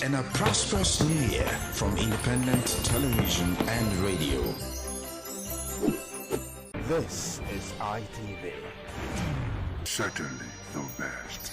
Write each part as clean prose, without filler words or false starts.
and a prosperous new year from Independent Television and Radio. This is ITV. Certainly the best.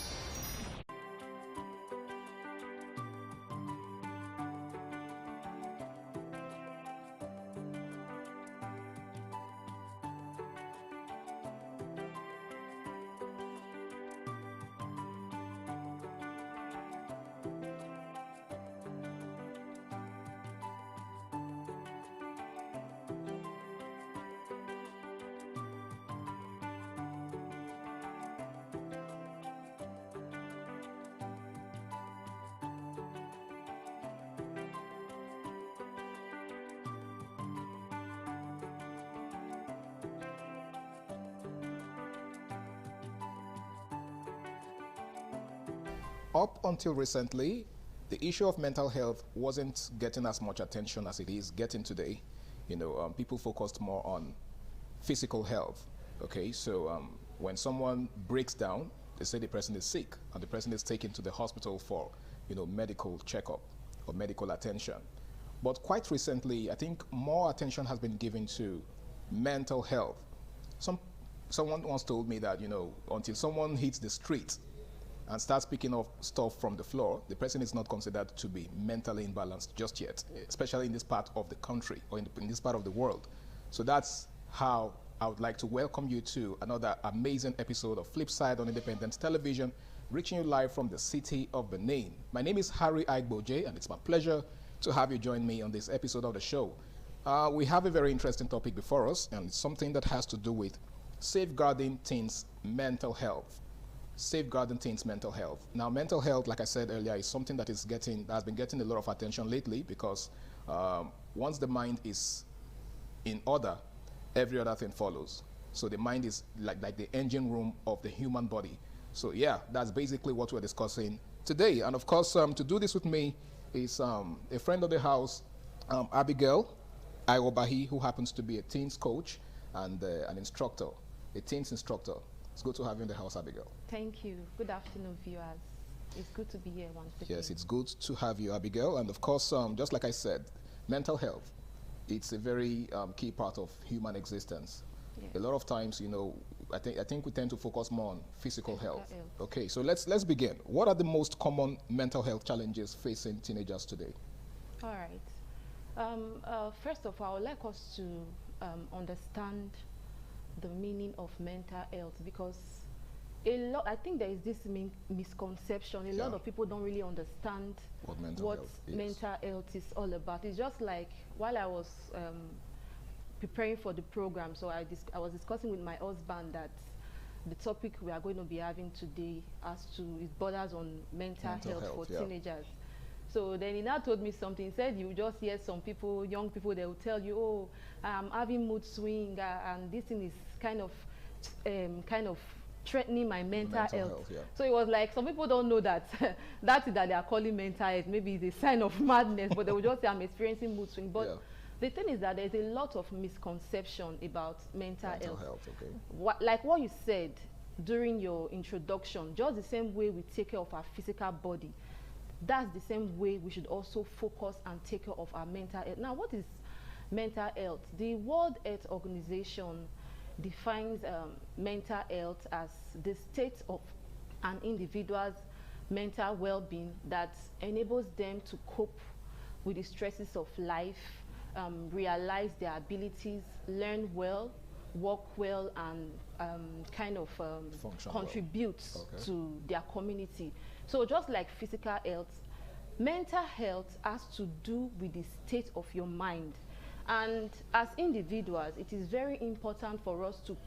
Up until recently, the issue of mental health wasn't getting as much attention as it is getting today. People focused more on physical health. Okay, so when someone breaks down, they say the person is sick and the person is taken to the hospital for, medical checkup or medical attention. But quite recently, I think more attention has been given to mental health. Someone once told me that, until someone hits the street and starts picking up stuff from the floor, the person is not considered to be mentally imbalanced just yet, especially in this part of the country or in this part of the world. So that's how I would like to welcome you to another amazing episode of Flipside on Independent Television, reaching you live from the city of Benin. My name is Harry Aigboje, and it's my pleasure to have you join me on this episode of the show. We have a very interesting topic before us, and it's something that has to do with safeguarding teens' mental health. Safeguarding teens' mental health. Now, mental health, like I said earlier, is something that has been getting a lot of attention lately because once the mind is in order, every other thing follows. So the mind is like the engine room of the human body. So yeah, that's basically what we're discussing today. And of course, to do this with me is a friend of the house, Abigail Iwobahi, who happens to be a teens coach and an instructor, a teens instructor. It's good to have you in the house, Abigail. Thank you. Good afternoon, viewers. It's good to be here once again. Yes, it's good to have you, Abigail. And of course, just like I said, mental health, it's a very key part of human existence. Yes. A lot of times, I think we tend to focus more on physical health. Okay, so let's begin. What are the most common mental health challenges facing teenagers today? All right. First of all, I would like us to understand the meaning of mental health, because I think there is this misconception. A lot of people don't really understand what mental health is all about. It's just like while I was preparing for the program, so I was discussing with my husband that the topic we are going to be having today it borders on mental health for teenagers. So then he now told me something. He said you just hear some people, young people, they will tell you, oh, I'm having mood swing, and this thing is kind of threatening my mental health. Yeah. So it was like, some people don't know that that is that they are calling mental health. Maybe it's a sign of madness, but they will just say I'm experiencing mood swing. But the thing is that there's a lot of misconception about mental health. Okay. Like what you said during your introduction, just the same way we take care of our physical body, that's the same way we should also focus and take care of our mental health. Now, what is mental health? The World Health Organization defines mental health as the state of an individual's mental well-being that enables them to cope with the stresses of life, realize their abilities, learn well, work well, and contribute to their community. So just like physical health, mental health has to do with the state of your mind. And as individuals, it is very important for us to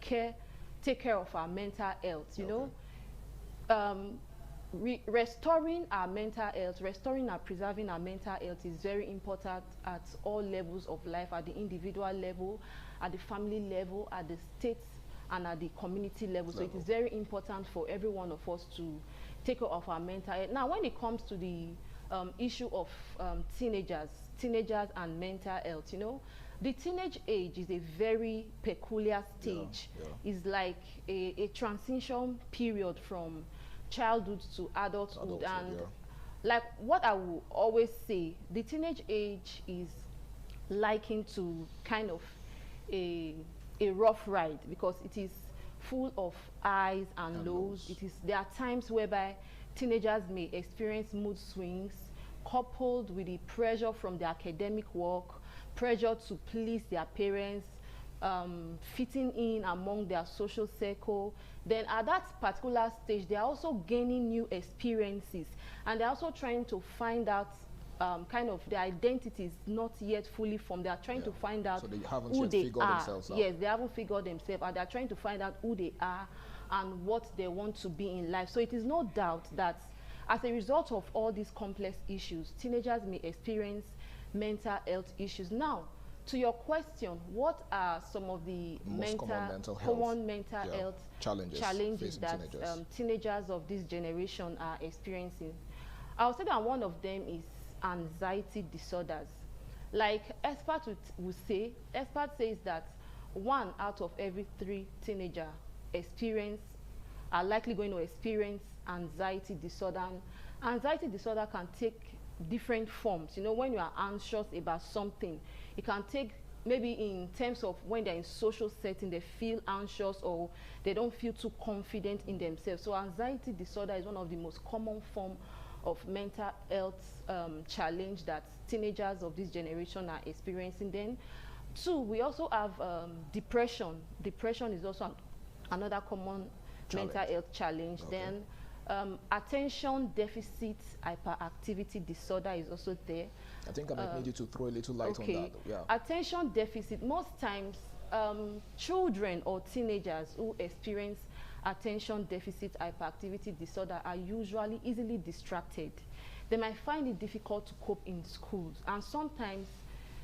take care of our mental health, restoring our mental health, restoring and preserving our mental health is very important at all levels of life, at the individual level, at the family level, at the state, and at the community level. So it is very important for every one of us to take care of our mental health. Now, when it comes to the issue of teenagers and mental health, the teenage age is a very peculiar stage. It's like a transition period from childhood to adulthood, and like what I will always say, the teenage age is likened to kind of a rough ride, because it is full of highs and lows. There are times whereby teenagers may experience mood swings coupled with the pressure from the academic work, pressure to please their parents, fitting in among their social circle. Then at that particular stage, they're also gaining new experiences, and they're also trying to find out kind of their identity is not yet fully formed. They are trying to find out so they haven't who yet they figured are. themselves out. Yes, they haven't figured themselves out. They are trying to find out who they are and what they want to be in life. So it is no doubt that as a result of all these complex issues, teenagers may experience mental health issues. Now, to your question, what are some of the common mental health challenges that teenagers of this generation are experiencing? I would say that one of them is anxiety disorders. Like experts says that 1 out of every 3 teenagers are likely going to experience anxiety disorder. And anxiety disorder can take different forms. You know, when you are anxious about something, it can take maybe in terms of when they're in social setting, they feel anxious or they don't feel too confident in themselves. So anxiety disorder is one of the most common forms of mental health challenge that teenagers of this generation are experiencing. Then 2, we also have depression. Depression is also another common mental health challenge. Okay. Then attention deficit hyperactivity disorder is also there. I think I might need you to throw a little light on that. Yeah. Attention deficit, most times children or teenagers who experience attention deficit hyperactivity disorder are usually easily distracted. They might find it difficult to cope in schools, and sometimes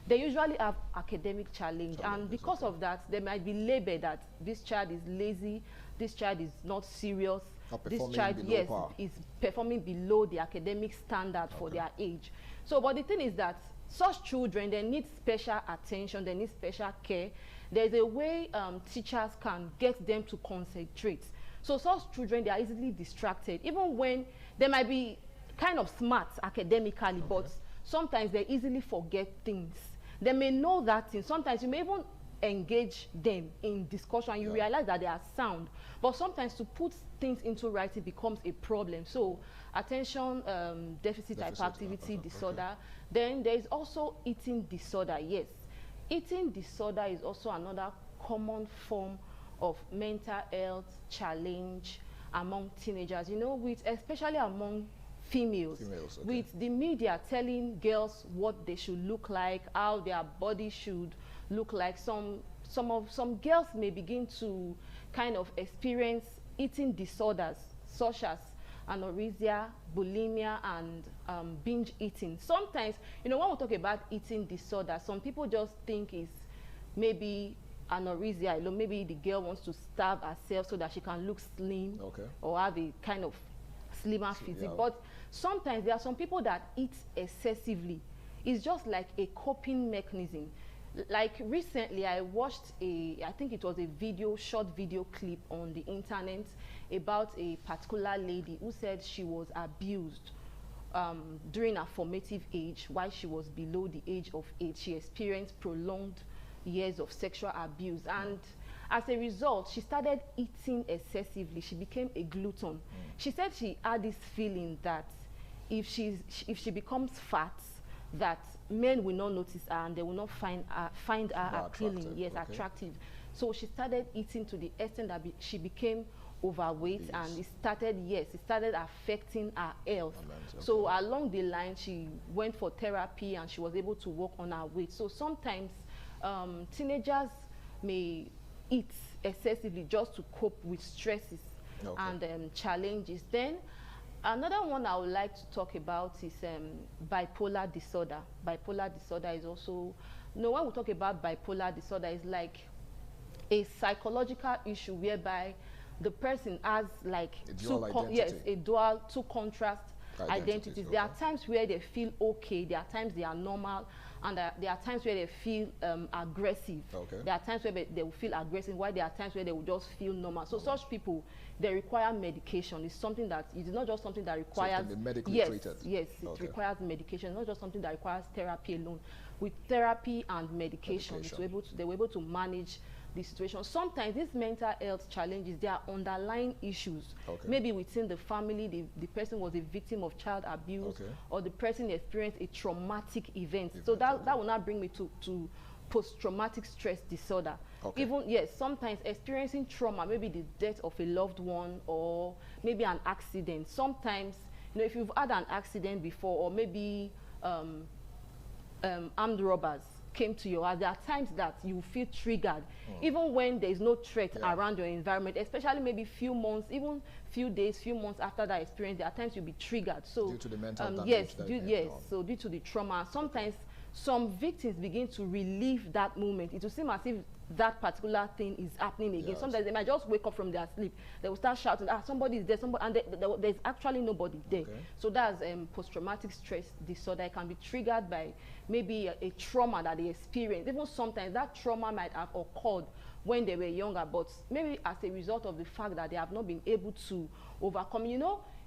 they usually have academic challenge, and because of that, they might be labeled that this child is lazy, this child is not serious, this child, yes, is performing below the academic standard for their age. So, but the thing is that such children, they need special attention, they need special care. There's a way teachers can get them to concentrate. So such children, they are easily distracted, even when they might be kind of smart academically, but sometimes they easily forget things. They may know that thing. Sometimes you may even engage them in discussion. You realize that they are sound, but sometimes to put things into writing becomes a problem. So attention deficit hyperactivity disorder. Then there is also eating disorder. Yes, eating disorder is also another common form of mental health challenge among teenagers. You know, with especially among females, with the media telling girls what they should look like, how their body should look like. Some girls may begin to kind of experience eating disorders such as anorexia, bulimia, and binge eating. Sometimes, you know, when we talk about eating disorder, some people just think it's maybe anorexia. You know, maybe the girl wants to starve herself so that she can look slim or have a kind of slimmer physique. But sometimes there are some people that eat excessively. It's just like a coping mechanism. Like recently, I watched I think it was a short video clip on the internet about a particular lady who said she was abused during her formative age while she was below the age of 8. She experienced prolonged years of sexual abuse, and as a result, she started eating excessively. She became a glutton. She said she had this feeling that if she becomes fat, that men will not notice her and they will not find her appealing, attractive. So she started eating to the extent that she became overweight, and it started affecting her health. So along the line, she went for therapy and she was able to work on her weight. So sometimes teenagers may eat excessively just to cope with stresses and challenges. Then another one I would like to talk about is bipolar disorder. Bipolar disorder is also, you know, when we talk about bipolar disorder, it's like a psychological issue whereby the person has like two contrast identities. There are times where they feel okay, there are times they are normal, and there are times where they feel aggressive. There are times where they will feel aggressive, while there are times where they will just feel normal. So such people, they require medication. It's something that it is not just something that requires. So it can be medically yes, treated. yes, it Okay. requires medication. It's not just something that requires therapy alone. With therapy and medication. They were able to manage the situation. Sometimes these mental health challenges, there are underlying issues. Okay. Maybe within the family, the person was a victim of child abuse, Okay. or the person experienced a traumatic event. So that will not bring me to post-traumatic stress disorder. Okay. Even, yes, sometimes experiencing trauma, maybe the death of a loved one, or maybe an accident. Sometimes, if you've had an accident before, or maybe armed robbers came to your house, there are times that you feel triggered, even when there is no threat around your environment, especially maybe few months, even few days, few months after that experience, there are times you'll be triggered. So due to the mental damage yes, that so due to the trauma, sometimes some victims begin to relive that moment. It will seem as if that particular thing is happening again. Yes. Sometimes they might just wake up from their sleep, they will start shouting, somebody is there, somebody, and there's actually nobody there. Okay. So that's post-traumatic stress disorder. It can be triggered by maybe a trauma that they experienced. Even sometimes that trauma might have occurred when they were younger, but maybe as a result of the fact that they have not been able to overcome.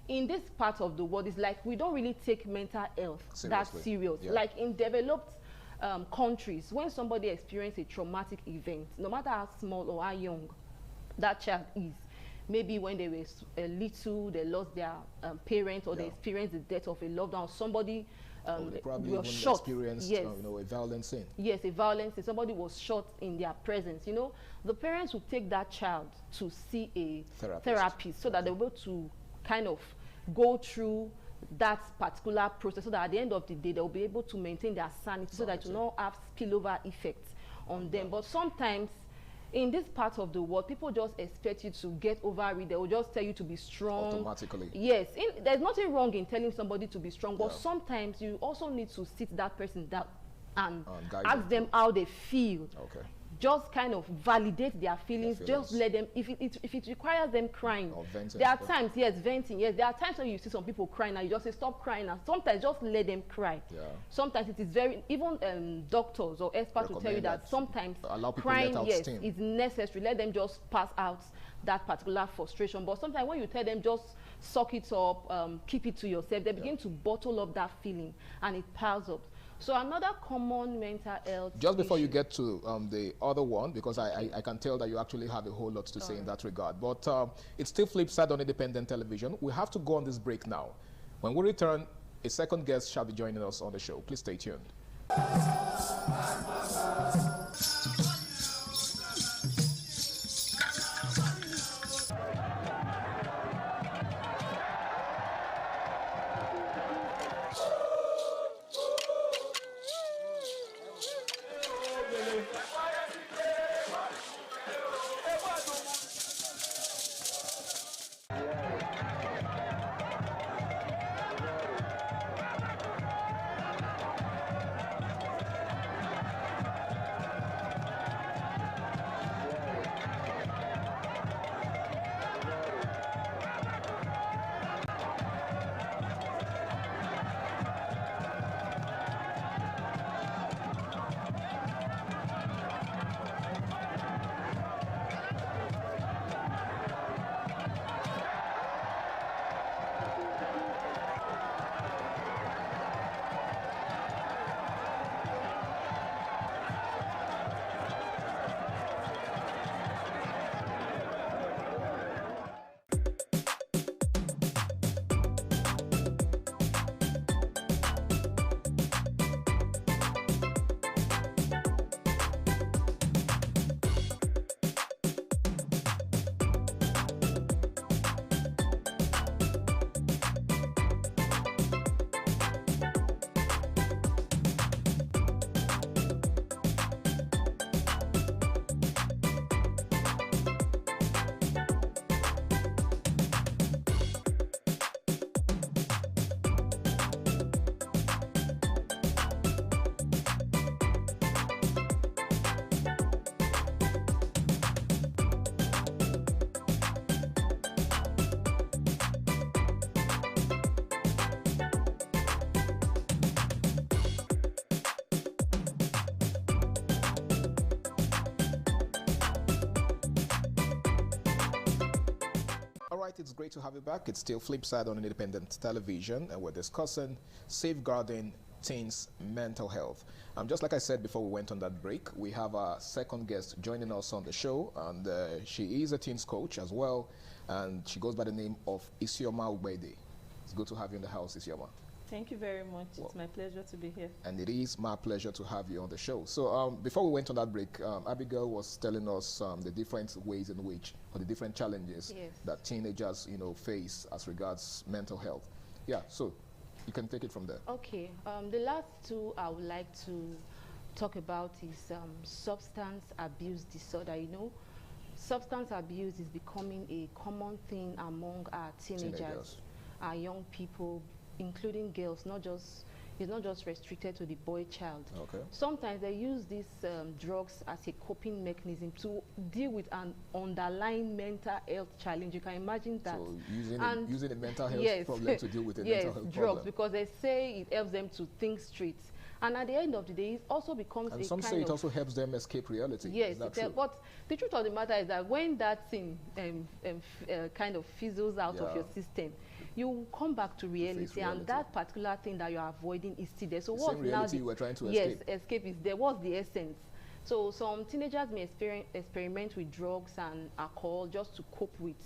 In this part of the world, it's like we don't really take mental health that serious. Yeah. Like in developed countries, when somebody experiences a traumatic event, no matter how small or how young that child is, maybe when they were little, they lost their parent, or they experienced the death of a loved one, or somebody they probably was even shot. experienced Yes. a violent scene. Yes, a violence. Somebody was shot in their presence. The parents will take that child to see a therapist so that they're able to kind of go through that particular process, so that at the end of the day they'll be able to maintain their sanity, so that it will not have spillover effects on them. But sometimes in this part of the world, people just expect you to get over it. They will just tell you to be strong automatically. Yes, there's nothing wrong in telling somebody to be strong, but sometimes you also need to sit that person down and ask them how they feel. Okay. Just kind of validate their feelings. Just let them, if it requires them crying, or venting. there are times, venting, there are times when you see some people crying and you just say stop crying, and sometimes just let them cry. Sometimes it is very, even doctors or experts will tell you that sometimes crying is necessary. Let them just pass out that particular frustration. But sometimes when you tell them just suck it up, keep it to yourself, they begin to bottle up that feeling and it piles up. So another common mental health Just before you issue. get to the other one, because I can tell that you actually have a whole lot to say in that regard. But it's still Flipside on Independent Television. We have to go on this break now. When we return, a second guest shall be joining us on the show. Please stay tuned. right, it's great to have you back. It's still Flipside on Independent Television, and we're discussing safeguarding teens' mental health. Just like I said before we went on that break, we have our second guest joining us on the show, and she is a teens coach as well, and she goes by the name of Isioma Ubede. It's good to have you in the house, Isioma. Thank you very much. It's my pleasure to be here. And it is my pleasure to have you on the show. So before we went on that break, Abigail was telling us the different ways in which, or the different challenges that teenagers, face as regards mental health. Yeah, so you can take it from there. Okay. The last two I would like to talk about is substance abuse disorder. Substance abuse is becoming a common thing among our teenagers. Our young people, including girls, it's not just restricted to the boy child. Okay. Sometimes they use these drugs as a coping mechanism to deal with an underlying mental health challenge. You can imagine that. So using a mental health problem to deal with a mental health drugs, problem. because they say it helps them to think straight. And at the end of the day, it also becomes and some say it also helps them escape reality. Yes, is that true? But the truth of the matter is that when that thing kind of fizzles out of your system, you come back to reality, and that particular thing that you are avoiding is still there. So what's now reality you were trying to escape? Yes, escape is there. What's the essence? So some teenagers may experiment with drugs and alcohol just to cope with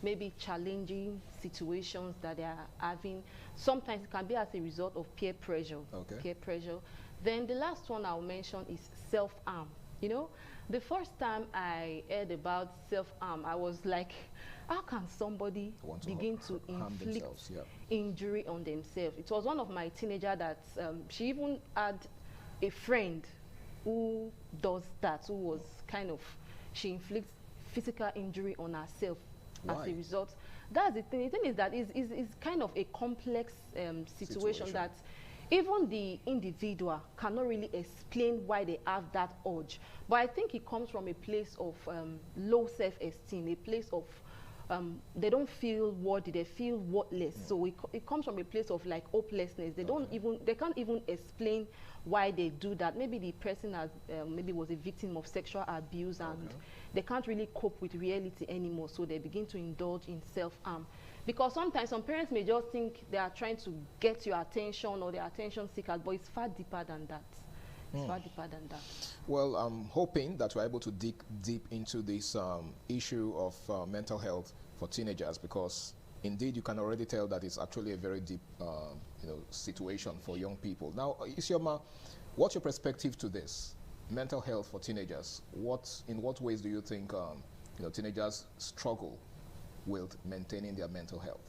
maybe challenging situations that they are having. Sometimes it can be as a result of peer pressure. Okay. Peer pressure. Then the last one I'll mention is self-harm. The first time I heard about self-harm, I was like, how can somebody begin to inflict injury on themselves? It was one of my teenagers that she even had a friend who does that, who was she inflicts physical injury on herself. Why? As a result. That's the thing. The thing is that it's kind of a complex situation that even the individual cannot really explain why they have that urge. But I think it comes from a place of low self-esteem, a place of they don't feel worthy, they feel worthless. So it comes from a place of like hopelessness. They can't even explain why they do that. Maybe the person has maybe was a victim of sexual abuse, and they can't really cope with reality anymore. So they begin to indulge in self-harm. Because sometimes some parents may just think they are trying to get your attention, or they're attention seekers, but it's far deeper than that. It's far deeper than that. Well, I'm hoping that we're able to dig deep into this issue of mental health for teenagers, because indeed you can already tell that it's actually a very deep situation for young people. Now, Isioma, what's your perspective to this? Mental health for teenagers. In what ways do you think teenagers struggle with maintaining their mental health?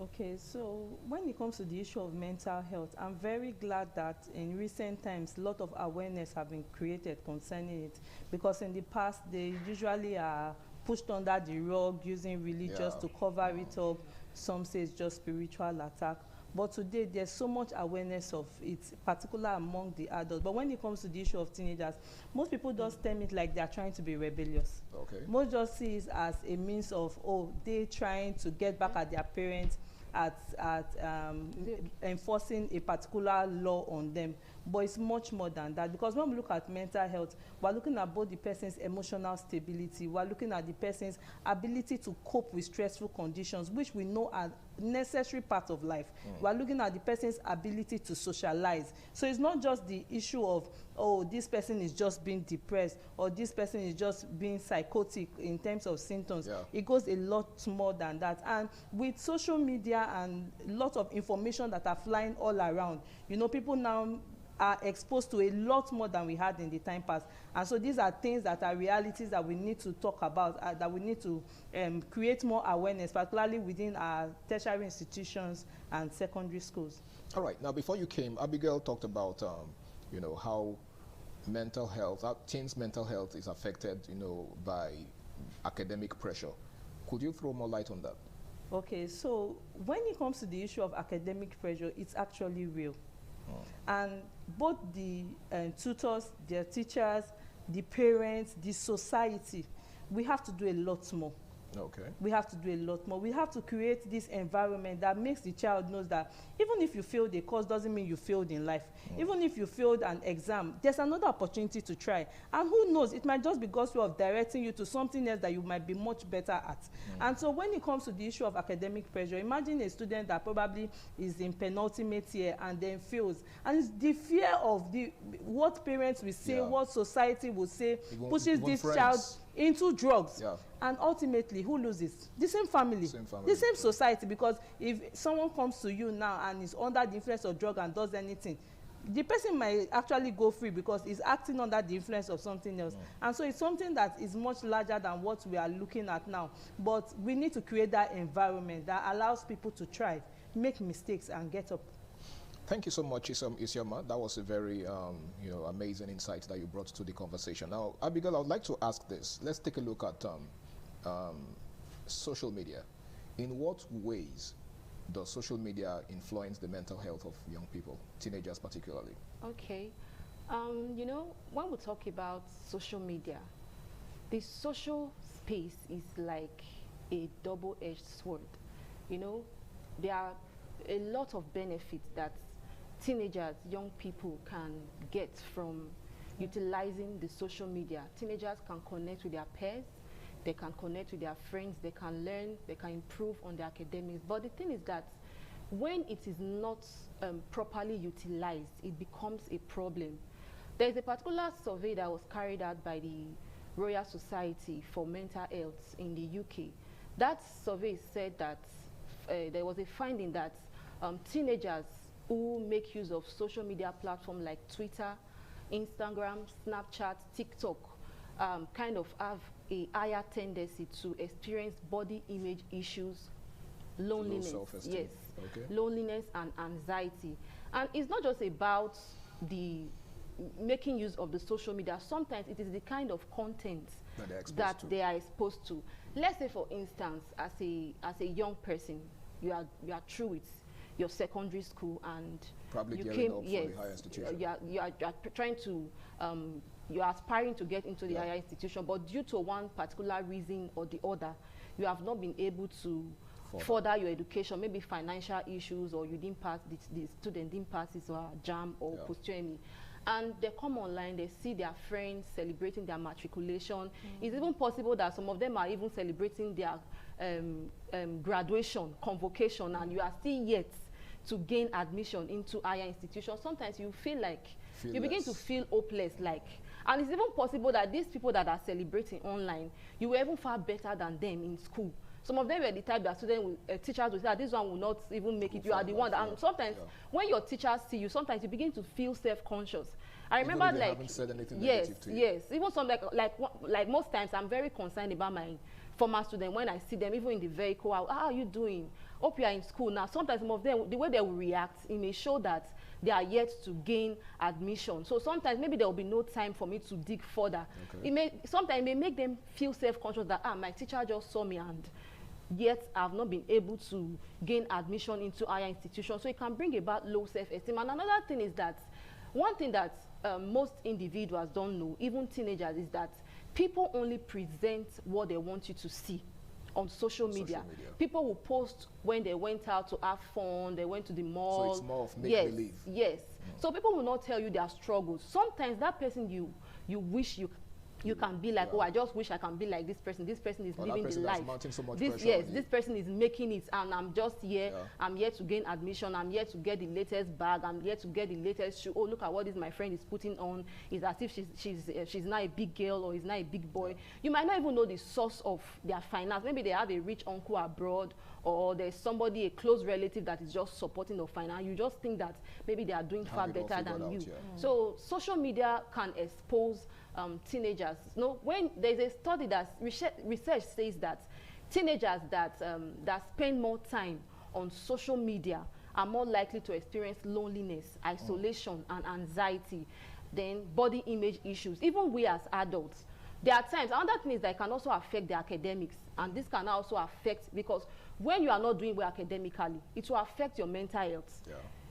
Okay, so when it comes to the issue of mental health, I'm very glad that in recent times a lot of awareness have been created concerning it, because in the past they usually are pushed under the rug using religious to cover it up. Some say it's just spiritual attack. But today, there's so much awareness of it, particularly among the adults. But when it comes to the issue of teenagers, most people just term it like they're trying to be rebellious. Okay. Most just see it as a means of, they're trying to get back at their parents, at enforcing a particular law on them. But it's much more than that, because when we look at mental health, we're looking at both the person's emotional stability, we're looking at the person's ability to cope with stressful conditions, which we know are necessary part of life. We're looking at the person's ability to socialize. So it's not just the issue of, this person is just being depressed, or this person is just being psychotic in terms of symptoms. It goes a lot more than that. And with social media and a lot of information that are flying all around, people now are exposed to a lot more than we had in the time past. And so these are things that are realities that we need to talk about, that we need to create more awareness, particularly within our tertiary institutions and secondary schools. All right. Now, before you came, Abigail talked about, how mental health, our teens' mental health is affected, by academic pressure. Could you throw more light on that? Okay. So when it comes to the issue of academic pressure, it's actually real. And both the tutors, their teachers, the parents, the society, we have to do a lot more Okay. We have to do a lot more. We have to create this environment that makes the child knows that even if you failed a course doesn't mean you failed in life. Even if you failed an exam, there's another opportunity to try. And who knows, it might just be God's way of directing you to something else that you might be much better at. And so when it comes to the issue of academic pressure, imagine a student that probably is in penultimate year and then fails. And it's the fear of what parents will say, what society will say, pushes this child into drugs. And ultimately, who loses? The same family, the same society. Because if someone comes to you now and is under the influence of drug and does anything, the person might actually go free because he's acting under the influence of something else. And so it's something that is much larger than what we are looking at now. But we need to create that environment that allows people to try, make mistakes, and get up. Thank you so much, Isioma. That was a very amazing insight that you brought to the conversation. Now, Abigail, I would like to ask this. Let's take a look at social media. In what ways does social media influence the mental health of young people, teenagers particularly? Okay. You know, when we talk about social media, the social space is like a double-edged sword. You know, there are a lot of benefits that teenagers, young people can get from utilizing the social media. Teenagers can connect with their peers, they can connect with their friends, they can learn, they can improve on their academics. But the thing is that when it is not properly utilized, it becomes a problem. There's a particular survey that was carried out by the Royal Society for Mental Health in the UK. That survey said that there was a finding that teenagers who make use of social media platforms like Twitter, Instagram, Snapchat, TikTok, kind of have a higher tendency to experience body image issues, loneliness, loneliness and anxiety. And it's not just about the making use of the social media. Sometimes it is the kind of content that they are exposed to. Let's say, for instance, as a young person, you are through with your secondary school and probably you came, up for the higher institution. You are trying to you are aspiring to get into the higher institution, but due to one particular reason or the other, you have not been able to further your education, maybe financial issues, or you didn't pass, the student didn't pass his or JAM or post-UTME. And they come online, they see their friends celebrating their matriculation. It's even possible that some of them are even celebrating their graduation, convocation, and you are still yet to gain admission into higher institutions. Sometimes you feel like, you begin to feel hopeless, like, and it's even possible that these people that are celebrating online, you were even far better than them in school. Some of them were the type that teachers would say, this one will not even make it. You are the one that, and sometimes when your teachers see you, sometimes you begin to feel self-conscious. I remember, like, haven't said anything negative to you. Yes, even some like most times I'm very concerned about my former students. When I see them, even in the vehicle, how are you doing? Hope you are in school now. Sometimes some of them, the way they will react, it may show that they are yet to gain admission. So sometimes maybe there will be no time for me to dig further. Sometimes it may make them feel self-conscious that my teacher just saw me and yet I've not been able to gain admission into higher institutions. So it can bring about low self-esteem. And another thing is that one thing that most individuals don't know, even teenagers, is that people only present what they want you to see on social media. People will post when they went out to have fun, they went to the mall. So it's more of make-believe. Yes. So people will not tell you their struggles. Sometimes that person you wish you can be like, oh, I just wish I can be like this person. This person is living the life. So much this person is making it, and I'm just here. I'm here to gain admission. I'm here to get the latest bag. I'm here to get the latest shoe. Oh, look at what this my friend is putting on. It's as if she's not a big girl or he's not a big boy. You might not even know the source of their finance. Maybe they have a rich uncle abroad, or there's somebody, a close relative that is just supporting the finance. You just think that maybe they are doing far better than you. So social media can expose teenagers. When there's a study that research says that teenagers that spend more time on social media are more likely to experience loneliness, isolation, and anxiety than body image issues. Even we as adults, there are times, another thing is that it can also affect the academics, and this can also affect, because when you are not doing well academically, it will affect your mental health.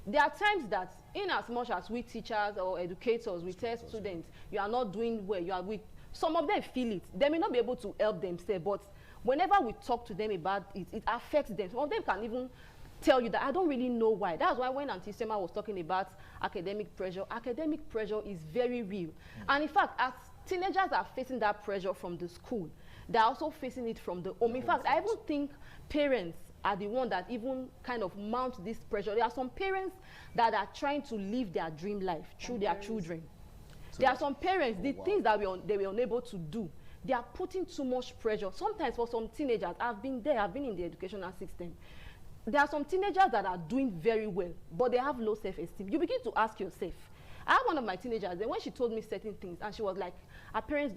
There are times that, in as much as we teachers or educators, we tell students, you are not doing well, you are weak. Some of them feel it. They may not be able to help themselves, but whenever we talk to them about it, it affects them. Some of them can even tell you that I don't really know why. That's why when Auntie Sema was talking about academic pressure is very real. And in fact, as teenagers are facing that pressure from the school, they're also facing it from the home. In fact, I even think parents are the one that even kind of mount this pressure. There are some parents that are trying to live their dream life through their children. There are some parents, the things that they were unable to do, they are putting too much pressure. Sometimes for some teenagers, I've been in the educational system. There are some teenagers that are doing very well, but they have low self-esteem. You begin to ask yourself. I have one of my teenagers, and when she told me certain things, and she was like, her parents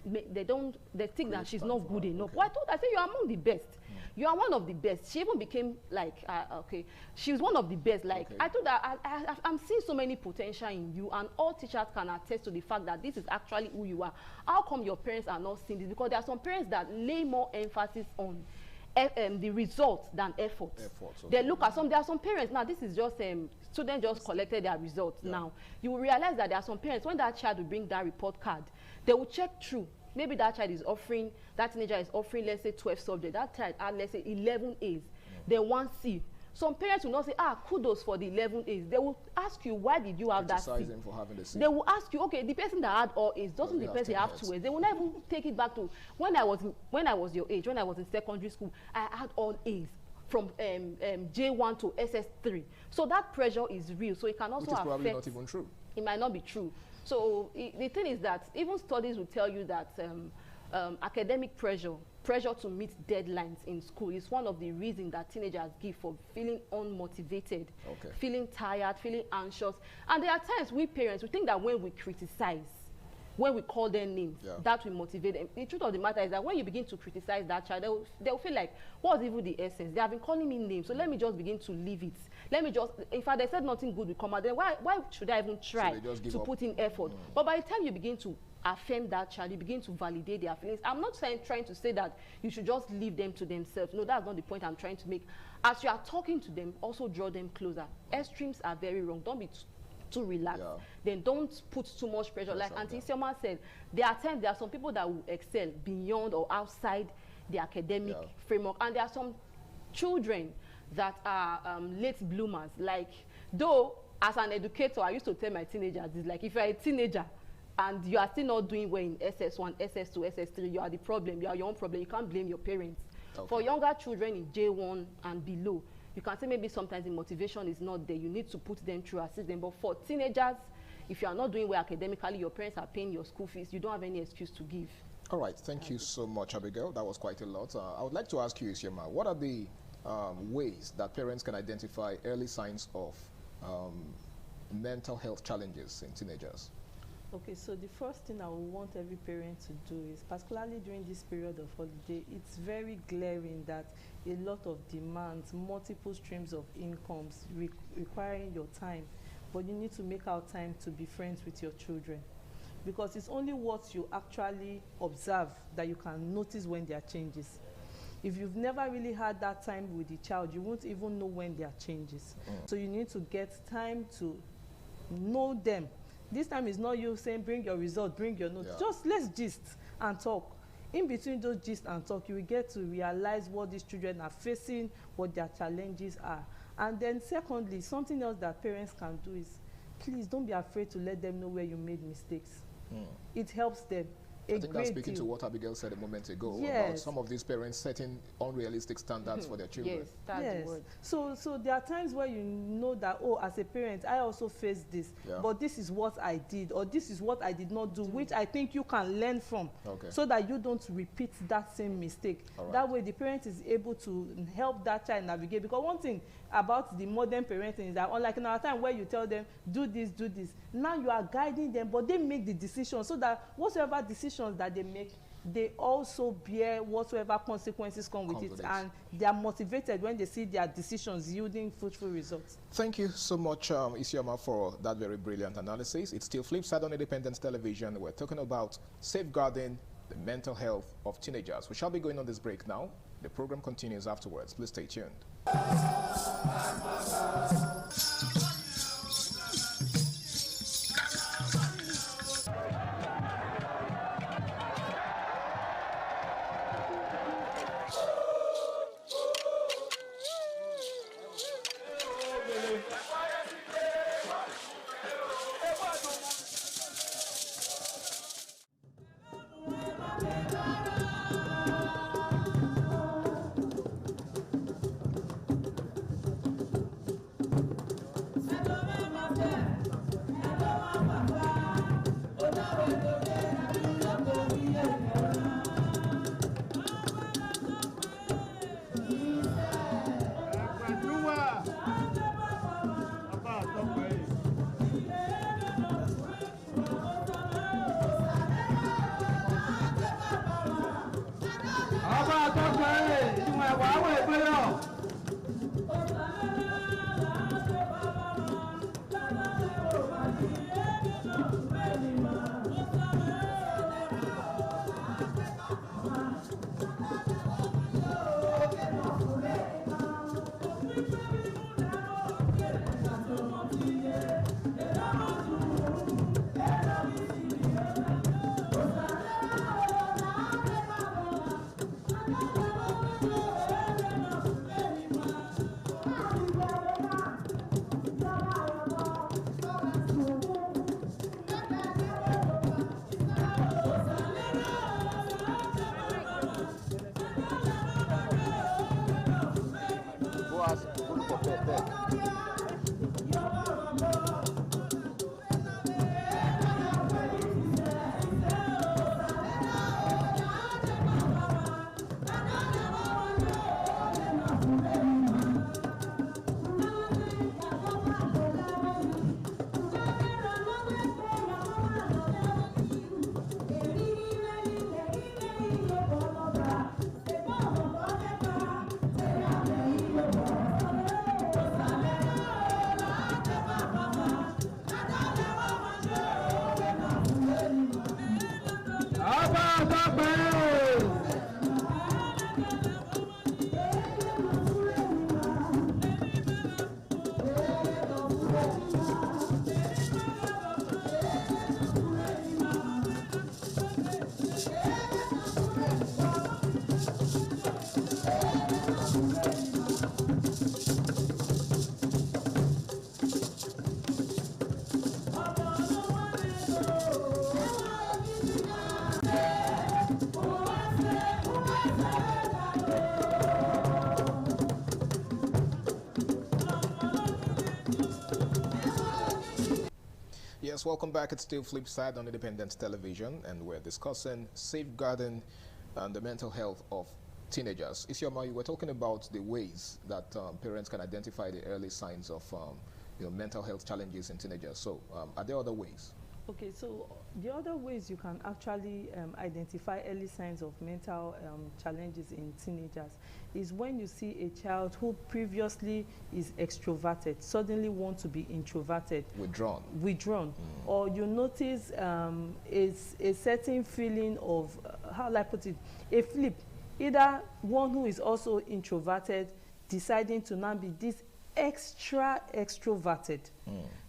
they think that she's not good enough. Okay. Well, I said, you're among the best. You are one of the best. She even became like, okay, she was one of the best. Like, Okay. I thought that I'm seeing so many potential in you, and all teachers can attest to the fact that this is actually who you are. How come your parents are not seeing this? Because there are some parents that lay more emphasis on the results than efforts. Efforts, okay. They look at there are some parents, now this is just, students just collected their results. Yeah. Now, you will realize that there are some parents, when that child will bring that report card, they will check through. Maybe that child is offering, that teenager is offering, let's say 12 subjects. That child had, let's say 11 A's. They want C. Some parents will not say, kudos for the 11 A's. They will ask you, why did you have that C? Criticize him for having the C. They will ask you, okay, the person that had all A's, doesn't the person have 2 A's? They will not even take it back to, when I was your age, when I was in secondary school, I had all A's from J1 to SS3. So that pressure is real. So it can also Which is affect. probably not even true. It might not be true. So the thing is that even studies will tell you that academic pressure to meet deadlines in school is one of the reasons that teenagers give for feeling unmotivated, Okay. feeling tired, feeling anxious. And there are times we parents, we think that when we criticize, when we call them names, Yeah. that will motivate them. The truth of the matter is that when you begin to criticize that child, they'll feel like, what's even the essence? They have been calling me names, so let me just begin to leave it. Let me just, in fact, they said nothing good will come out. Then why should I even try they just give to up. put in effort? But by the time you begin to affirm that child, you begin to validate their feelings. I'm not trying to say that you should just leave them to themselves. No, that's not the point I'm trying to make. As you are talking to them, also draw them closer. Extremes are very wrong. Don't be too relaxed. Yeah. Then don't put too much pressure. Like Auntie yeah. Isioma said, there are some people that will excel beyond or outside the academic Yeah. framework. And there are some children that are late bloomers. Like, though, as an educator, I used to tell my teenagers, it's like, if you're a teenager and you are still not doing well in SS1, SS2, SS3, you are the problem. You are your own problem. You can't blame your parents. Okay. For younger children in J1 and below, you can say maybe sometimes the motivation is not there. You need to put them through, assist them. But for teenagers, if you are not doing well academically, your parents are paying your school fees, you don't have any excuse to give. All right, thank you so much, Abigail. That was quite a lot. I would like to ask you, Isioma, what are the ways that parents can identify early signs of mental health challenges in teenagers? Okay, so the first thing I would want every parent to do is, particularly during this period of holiday, it's very glaring that a lot of demands, multiple streams of incomes requiring your time, but you need to make out time to be friends with your children. Because it's only what you actually observe that you can notice when there are changes. If you've never really had that time with the child, you won't even know when there are changes. So you need to get time to know them. This time is not you saying, bring your result, bring your notes. Yeah. Just let's gist and talk. In between those gist and talk, you will get to realize what these children are facing, what their challenges are. And then secondly, something else that parents can do is, please don't be afraid to let them know where you made mistakes. It helps them. I think that's speaking to what Abigail said a moment ago about some of these parents setting unrealistic standards for their children. Yes, that's the word. So there are times where you know that, oh, as a parent, I also faced this, but this is what I did, or this is what I did not do, which I think you can learn from, so that you don't repeat that same mistake. That way, the parent is able to help that child navigate. Because one thing about the modern parenting is that, unlike in our time where you tell them, do this, now you are guiding them, but they make the decision, so that whatsoever decisions that they make, they also bear whatsoever consequences come with it, and they are motivated when they see their decisions yielding fruitful results. Thank you so much, Isioma, for that very brilliant analysis. It's still Flipside on Independence Television. We're talking about safeguarding the mental health of teenagers. We shall be going on this break now. The program continues afterwards. Please stay tuned. Yes, welcome back. It's still Flipside on Independent Television, and we're discussing safeguarding the mental health of teenagers. Isioma, you were talking about the ways that parents can identify the early signs of mental health challenges in teenagers. So, are there other ways? Okay, so the other ways you can actually identify early signs of mental challenges in teenagers is when you see a child who previously is extroverted suddenly want to be introverted. Withdrawn. Or you notice a certain feeling of, how will I put it, a flip. Either one who is also introverted deciding to now be this extra extroverted.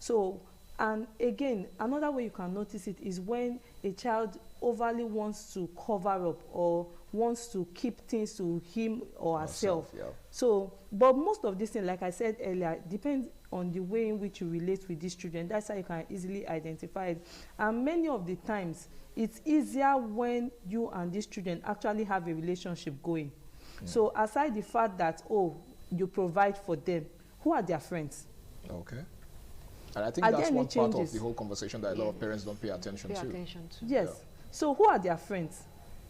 So, and again, another way you can notice it is when a child overly wants to cover up or wants to keep things to him or herself. Yeah. So, but most of these things, like I said earlier, depends on the way in which you relate with these children. That's how you can easily identify it. And many of the times, it's easier when you and these children actually have a relationship going. So, aside the fact that, oh, you provide for them, who are their friends? Okay. And I think that's one part of the whole conversation that a lot of parents don't pay attention to. Yes. Yeah. So who are their friends?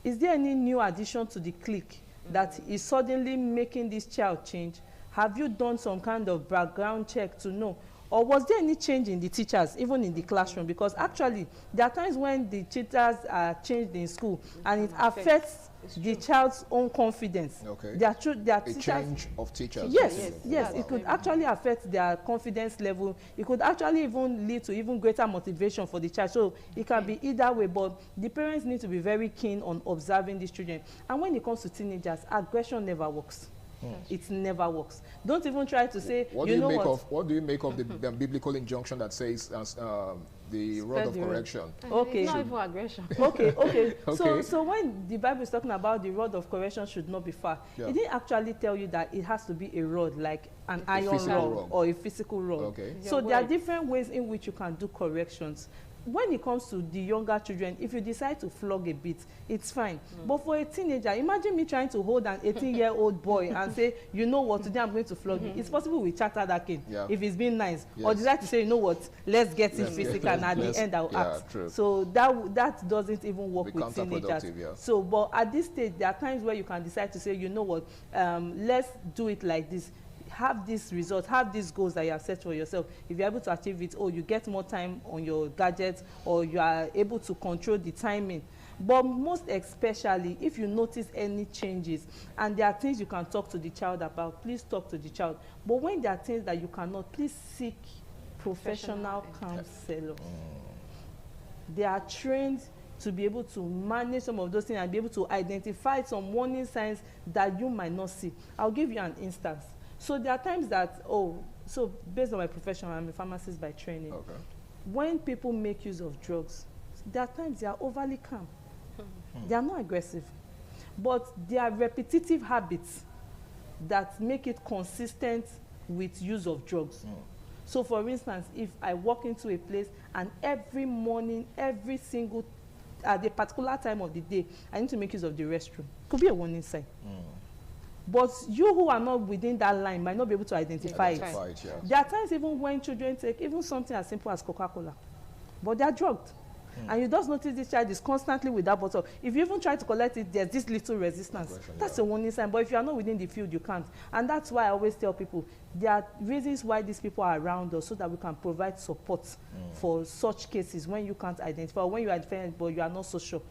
Is there any new addition to the clique that is suddenly making this child change? Have you done some kind of background check to know? Or was there any change in the teachers, even in the classroom? Because actually, there are times when the teachers are changed in school and it affects the child's own confidence. Okay. Their a change of teachers. Yes. It could actually affect their confidence level. It could actually even lead to even greater motivation for the child. So it can be either way, but the parents need to be very keen on observing these children. And when it comes to teenagers, aggression never works. It never works. Don't even try to say, what do you make of the biblical injunction that says the rod of correction? Okay. It's not even aggression. Okay. So when the Bible is talking about the rod of correction should not be far, it didn't actually tell you that it has to be a rod, like an iron rod or a physical rod. Okay. So there are different ways in which you can do corrections. When it comes to the younger children, if you decide to flog a bit, it's fine. But for a teenager, imagine me trying to hold an 18-year-old boy and say, you know what, today I'm going to flog you. It's possible we chatter that kid if he's being nice. Or decide to say, you know what, let's get it physical, and at the end I'll act. True. So that doesn't even work with teenagers. So, but at this stage, there are times where you can decide to say, you know what, let's do it like this. Have this result, have these goals that you have set for yourself. If you're able to achieve it, you get more time on your gadgets, or you are able to control the timing. But most especially, if you notice any changes and there are things you can talk to the child about, please talk to the child. But when there are things that you cannot, please seek professional counselors. They are trained to be able to manage some of those things and be able to identify some warning signs that you might not see. I'll give you an instance. So there are times that, so based on my profession, I'm a pharmacist by training. Okay. When people make use of drugs, there are times they are overly calm. They are not aggressive. But there are repetitive habits that make it consistent with use of drugs. So for instance, if I walk into a place and every morning, every single, at a particular time of the day, I need to make use of the restroom, could be a warning sign. But you who are not within that line might not be able to identify it. Yes. There are times even when children take even something as simple as Coca-Cola, but they are drugged. And you just notice this child is constantly with that bottle. If you even try to collect it, there's this little resistance. That's a warning sign. But if you are not within the field, you can't. And that's why I always tell people, there are reasons why these people are around us so that we can provide support for such cases when you can't identify, or when you identify it, but you are not so sure.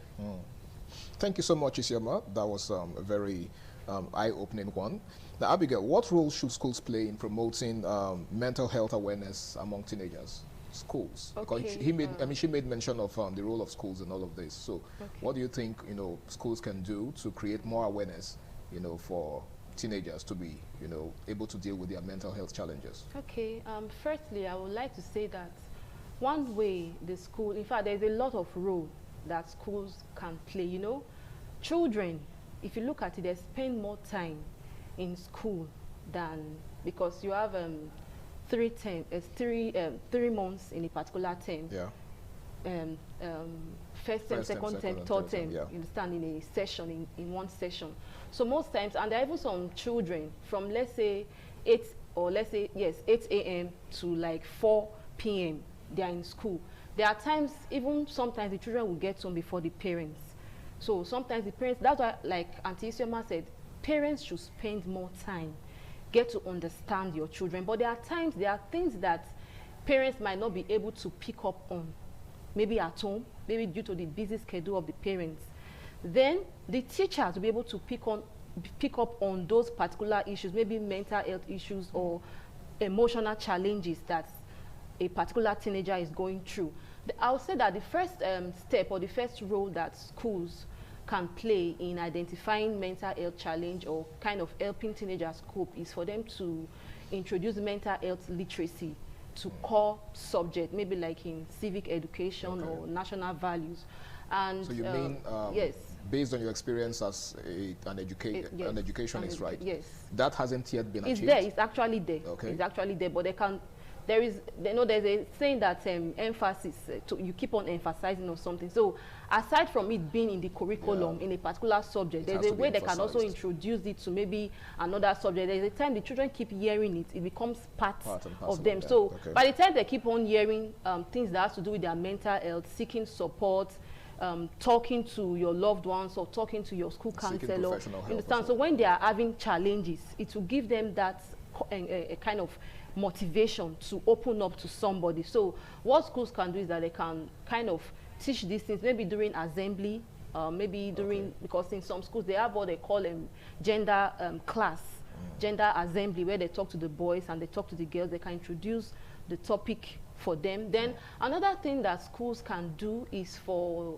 Thank you so much, Isioma. That was a very eye-opening one. Now, Abigail, what role should schools play in promoting mental health awareness among teenagers? Schools, because she made mention of the role of schools in all of this. So, what do you think schools can do to create more awareness, for teenagers to be able to deal with their mental health challenges? Okay. Firstly, I would like to say that one way the school, in fact, there's a lot of role that schools can play. Children, if you look at it, they spend more time in school than, because you have 3 months in a particular term. First term, second term, third term, you understand, in a session, in one session. So most times, and there are even some children from, let's say 8 a.m. to like 4 p.m. they are in school. There are times, even sometimes the children will get home before the parents. So sometimes the parents, that's why, like Auntie Isioma said, parents should spend more time, get to understand your children. But there are times, there are things that parents might not be able to pick up on, maybe at home, maybe due to the busy schedule of the parents. Then the teachers will be able to pick up on those particular issues, maybe mental health issues or emotional challenges that a particular teenager is going through. I would say that the first step, or the first role that schools can play in identifying mental health challenge or kind of helping teenagers cope is for them to introduce mental health literacy to core subject, maybe like in civic education or national values. And so you mean yes, based on your experience as an educationist, right? Yes. That hasn't yet been achieved? It's there. It's actually there. Okay. It's actually there, but there's a saying that emphasis, you keep on emphasizing on something. So aside from it being in the curriculum in a particular subject, there's a way they can also introduce it to maybe another subject. There's a time the children keep hearing it, it becomes part of them. So by the time they keep on hearing things that have to do with their mental health, seeking support, talking to your loved ones or talking to your school counselor, understand? So when they are having challenges, it will give them that a kind of motivation to open up to somebody. So what schools can do is that they can kind of teach these things, maybe during assembly, maybe during, because in some schools they have what they call gender class, gender assembly, where they talk to the boys and they talk to the girls. They can introduce the topic for them. Then another thing that schools can do is for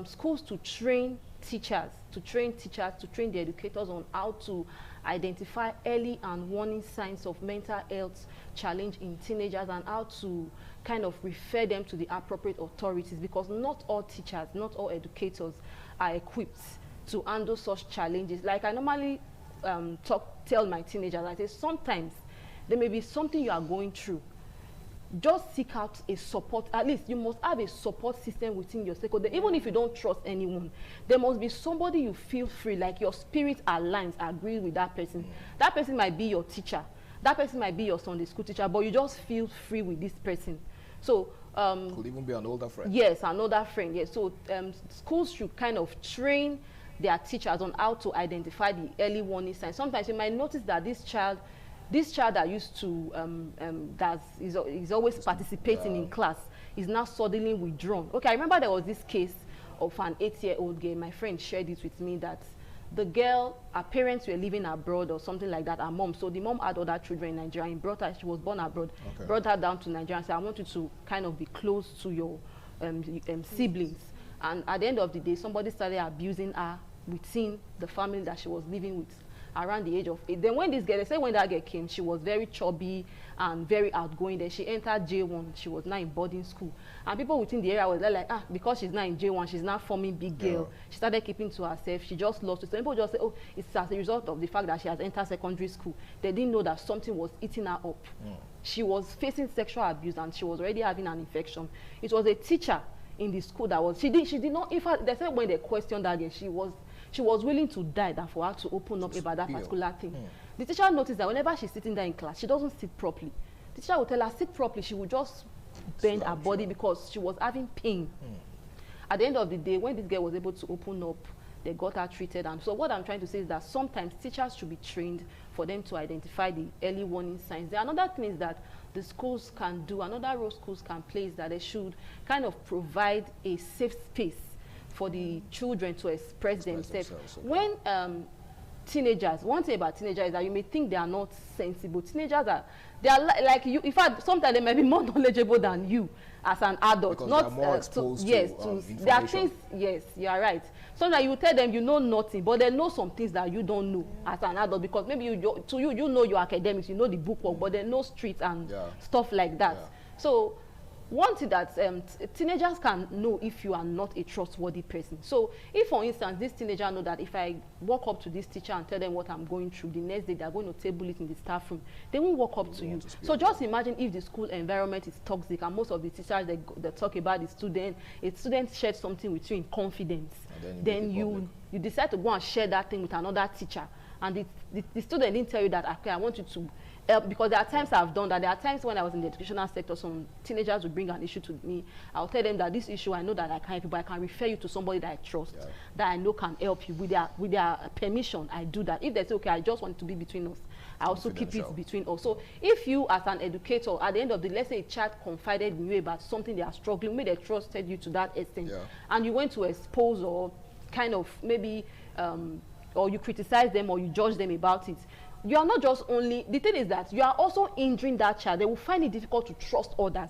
schools to train teachers, to train the educators on how to identify early and warning signs of mental health challenge in teenagers and how to kind of refer them to the appropriate authorities, because not all teachers, not all educators are equipped to handle such challenges. Like I normally tell my teenagers, I say sometimes there may be something you are going through. Just seek out a support. At least you must have a support system within your circle. Even if you don't trust anyone, there must be somebody you feel free, like your spirit aligns, agrees with that person. That person might be your teacher. That person might be your Sunday school teacher, but you just feel free with this person. So could even be an older friend. Yes, an older friend. Yes. So schools should kind of train their teachers on how to identify the early warning signs. Sometimes you might notice that this child that used to is always participating in class is now suddenly withdrawn. Okay, I remember there was this case of an 8-year-old girl. My friend shared it with me that the girl, her parents were living abroad or something like that, her mom. So the mom had other children in Nigeria and brought her, she was born abroad, brought her down to Nigeria and said, I want you to kind of be close to your siblings. And at the end of the day, somebody started abusing her within the family that she was living with around the age of 8. Then when this girl, they say when that girl came, she was very chubby and very outgoing. Then she entered J1. She was now in boarding school. And people within the area was like, because she's now in J1, she's now forming big girl. She started keeping to herself. She just lost it. So people just say, oh, it's as a result of the fact that she has entered secondary school. They didn't know that something was eating her up. She was facing sexual abuse and she was already having an infection. It was a teacher in the school that was, she did not, in fact, they said when they questioned her again, she was willing to die than for her to open up about that particular thing. The teacher noticed that whenever she's sitting there in class, she doesn't sit properly. The teacher would tell her, sit properly. She would just bend her body because she was having pain. At the end of the day, when this girl was able to open up, they got her treated. And so what I'm trying to say is that sometimes teachers should be trained for them to identify the early warning signs. Another thing is that the schools can do, another role schools can play is that they should kind of provide a safe space for the children to express themselves. Okay. When teenagers, one thing about teenagers is that you may think they are not sensible. Teenagers are, they are like you. In fact, sometimes they may be more knowledgeable than you as an adult. Because not they are more exposed yes, to information. there are things. Yes, you are right. Sometimes you tell them you know nothing, but they know some things that you don't know as an adult, because maybe you know your academics, you know the bookwork, but they know streets and stuff like that. So one thing that teenagers can know if you are not a trustworthy person. So if, for instance, this teenager know that if I walk up to this teacher and tell them what I'm going through, the next day they're going to table it in the staff room, they won't walk up to you. So just imagine if the school environment is toxic and most of the teachers, they talk about the student, a student shared something with you in confidence, then you decide to go and share that thing with another teacher, and the student didn't tell you that, okay, I want you to help, because there are times I've done that. There are times when I was in the educational sector, some teenagers would bring an issue to me. I'll tell them that this issue, I know that I can't help you, but I can refer you to somebody that I trust, that I know can help you. With their permission, I do that. If they say, okay, I just want it to be between us, I also keep it between us. So if you, as an educator, at the end of the, let's say a child confided in you about something they are struggling with, they trusted you to that extent, and you went to expose or kind of maybe, or you criticize them or you judge them about it, you are not just only, the thing is that you are also injuring that child. They will find it difficult to trust others.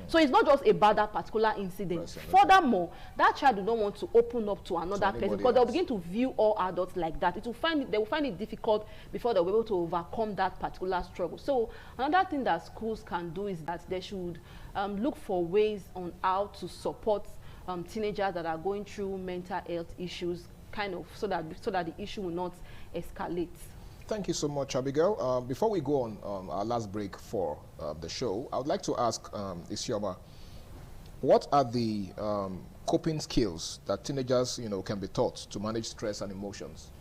So it's not just about that particular incident. Furthermore, that child will not want to open up to another person, because they'll begin to view all adults like that. They will find it difficult before they'll be able to overcome that particular struggle. So another thing that schools can do is that they should look for ways on how to support teenagers that are going through mental health issues, kind of so that the issue will not escalate. Thank you so much, Abigail. Before we go on our last break for the show, I would like to ask Isioma, what are the coping skills that teenagers, can be taught to manage stress and emotions?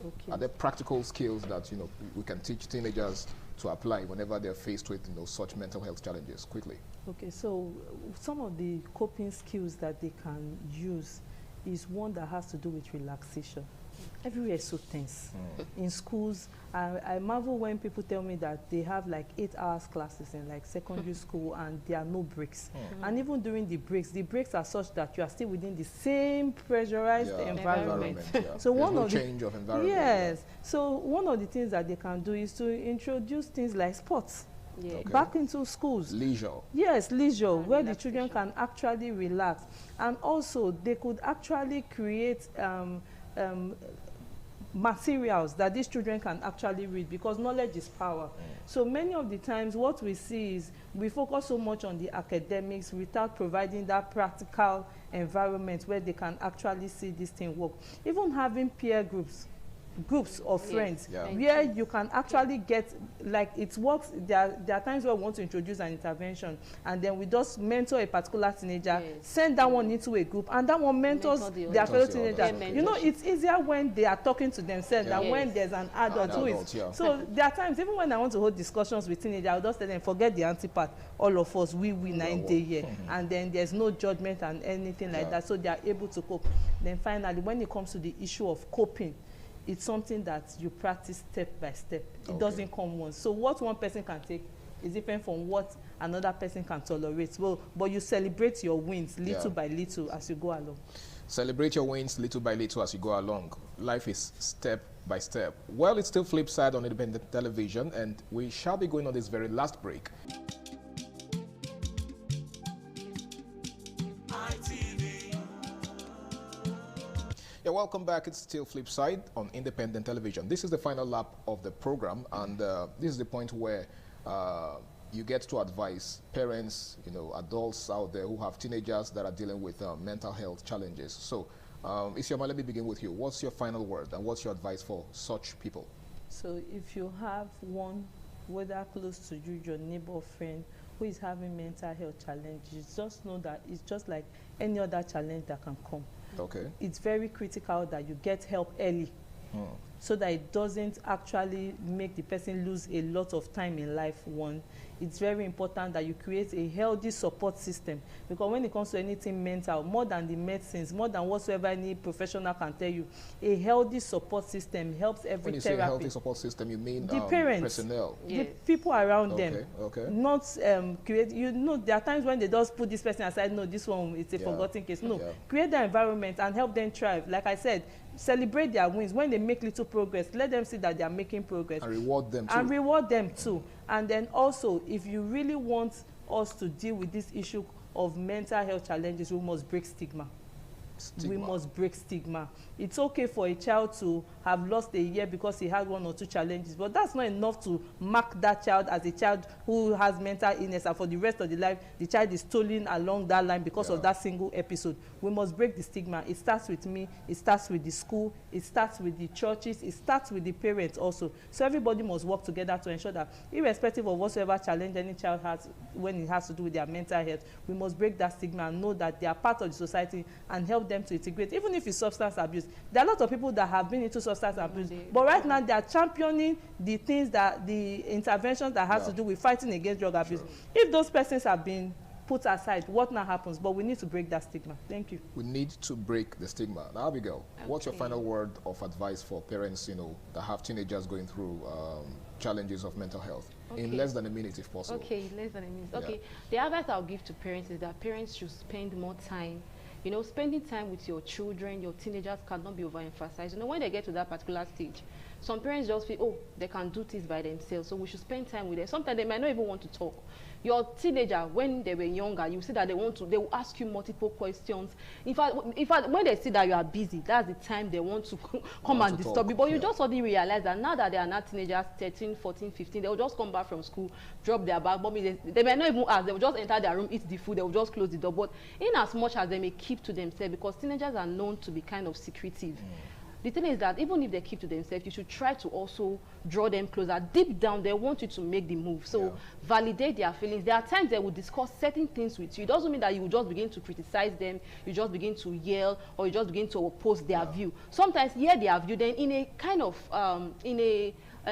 Okay. Are there practical skills that we can teach teenagers to apply whenever they're faced with such mental health challenges? Quickly. Okay, so some of the coping skills that they can use is one that has to do with relaxation. Everywhere is so tense. In schools, I marvel when people tell me that they have like 8 hours classes in like secondary school and there are no breaks. And even during the breaks are such that you are still within the same pressurized environment. So one of the change of environment. Yes. So one of the things that they can do is to introduce things like sports. Back into schools. Leisure. Yes, leisure, where the children can actually relax. And also they could actually create materials that these children can actually read, because knowledge is power. So many of the times what we see is we focus so much on the academics without providing that practical environment where they can actually see this thing work. Even having peer groups of friends where you can actually get, like, it works. There are times where we want to introduce an intervention and then we just mentor a particular teenager, send that one into a group, and that one mentors their fellow teenagers. It's easier when they are talking to themselves than when there's an adult who is. So there are times, even when I want to hold discussions with teenagers, I'll just tell them, forget the anti-part, all of us, we 9 day here, and then there's no judgment and anything like that, so they are able to cope. Then finally, when it comes to the issue of coping, it's something that you practice step by step. It doesn't come once. So what one person can take is different from what another person can tolerate. Well, but you celebrate your wins little by little as you go along. Celebrate your wins little by little as you go along. Life is step by step. Well, it's still flip side on independent television, and we shall be going on this very last break. Yeah, welcome back. It's still flip side on independent television. This is the final lap of the program, and this is the point where you get to advise parents, adults out there who have teenagers that are dealing with mental health challenges. So, Isioma, let me begin with you. What's your final word, and what's your advice for such people? So if you have one, whether close to you, your neighbor, friend, who is having mental health challenges, just know that it's just like any other challenge that can come. Okay. It's very critical that you get help early, so that it doesn't actually make the person lose a lot of time in life. One, it's very important that you create a healthy support system, because when it comes to anything mental, more than the medicines, more than whatsoever any professional can tell you, a healthy support system helps every When you therapy. say healthy support system, you mean The parents, personnel? the people around them. Okay. Not create, there are times when they just put this person aside. No, this one, it's a forgotten case. No, create the environment and help them thrive. Like I said, celebrate their wins. When they make little progress, let them see that they are making progress. And reward them too. And then also, if you really want us to deal with this issue of mental health challenges, we must break stigma. We must break stigma. It's okay for a child to have lost a year because he had 1 or 2 challenges, but that's not enough to mark that child as a child who has mental illness, and for the rest of the life the child is tolling along that line because of that single episode. We must break the stigma. It starts with me, it starts with the school, it starts with the churches, it starts with the parents also. So everybody must work together to ensure that, irrespective of whatsoever challenge any child has when it has to do with their mental health, we must break that stigma and know that they are part of the society and help them to integrate. Even if it's substance abuse, there are a lot of people that have been into substance abuse, but right now they are championing the things, that the interventions that has to do with fighting against drug abuse. If those persons have been put aside, what now happens? But we need to break that stigma. Thank you. We need to break the stigma. Now, Abigail, what's your final word of advice for parents, that have teenagers going through challenges of mental health? In less than a minute, if possible. Okay, less than a minute. Okay, the advice I'll give to parents is that parents should spend more time. Spending time with your children, your teenagers, cannot be overemphasized. When they get to that particular stage, some parents just feel, oh, they can do this by themselves, so we should spend time with them. Sometimes they might not even want to talk. Your teenager, when they were younger, you see that they will ask you multiple questions. In fact, when they see that you are busy, that's the time they want to come and disturb you. But you just suddenly realize that now that they are not teenagers, 13, 14, 15, they will just come back from school, drop their bag. Mommy, they may not even ask. They will just enter their room, eat the food, they will just close the door. But in as much as they may keep to themselves, because teenagers are known to be kind of secretive, the thing is that even if they keep to themselves, you should try to also draw them closer. Deep down, they want you to make the move. So validate their feelings. There are times they will discuss certain things with you. It doesn't mean that you will just begin to criticize them, you just begin to yell, or you just begin to oppose their view. Sometimes hear their view, then in a kind of,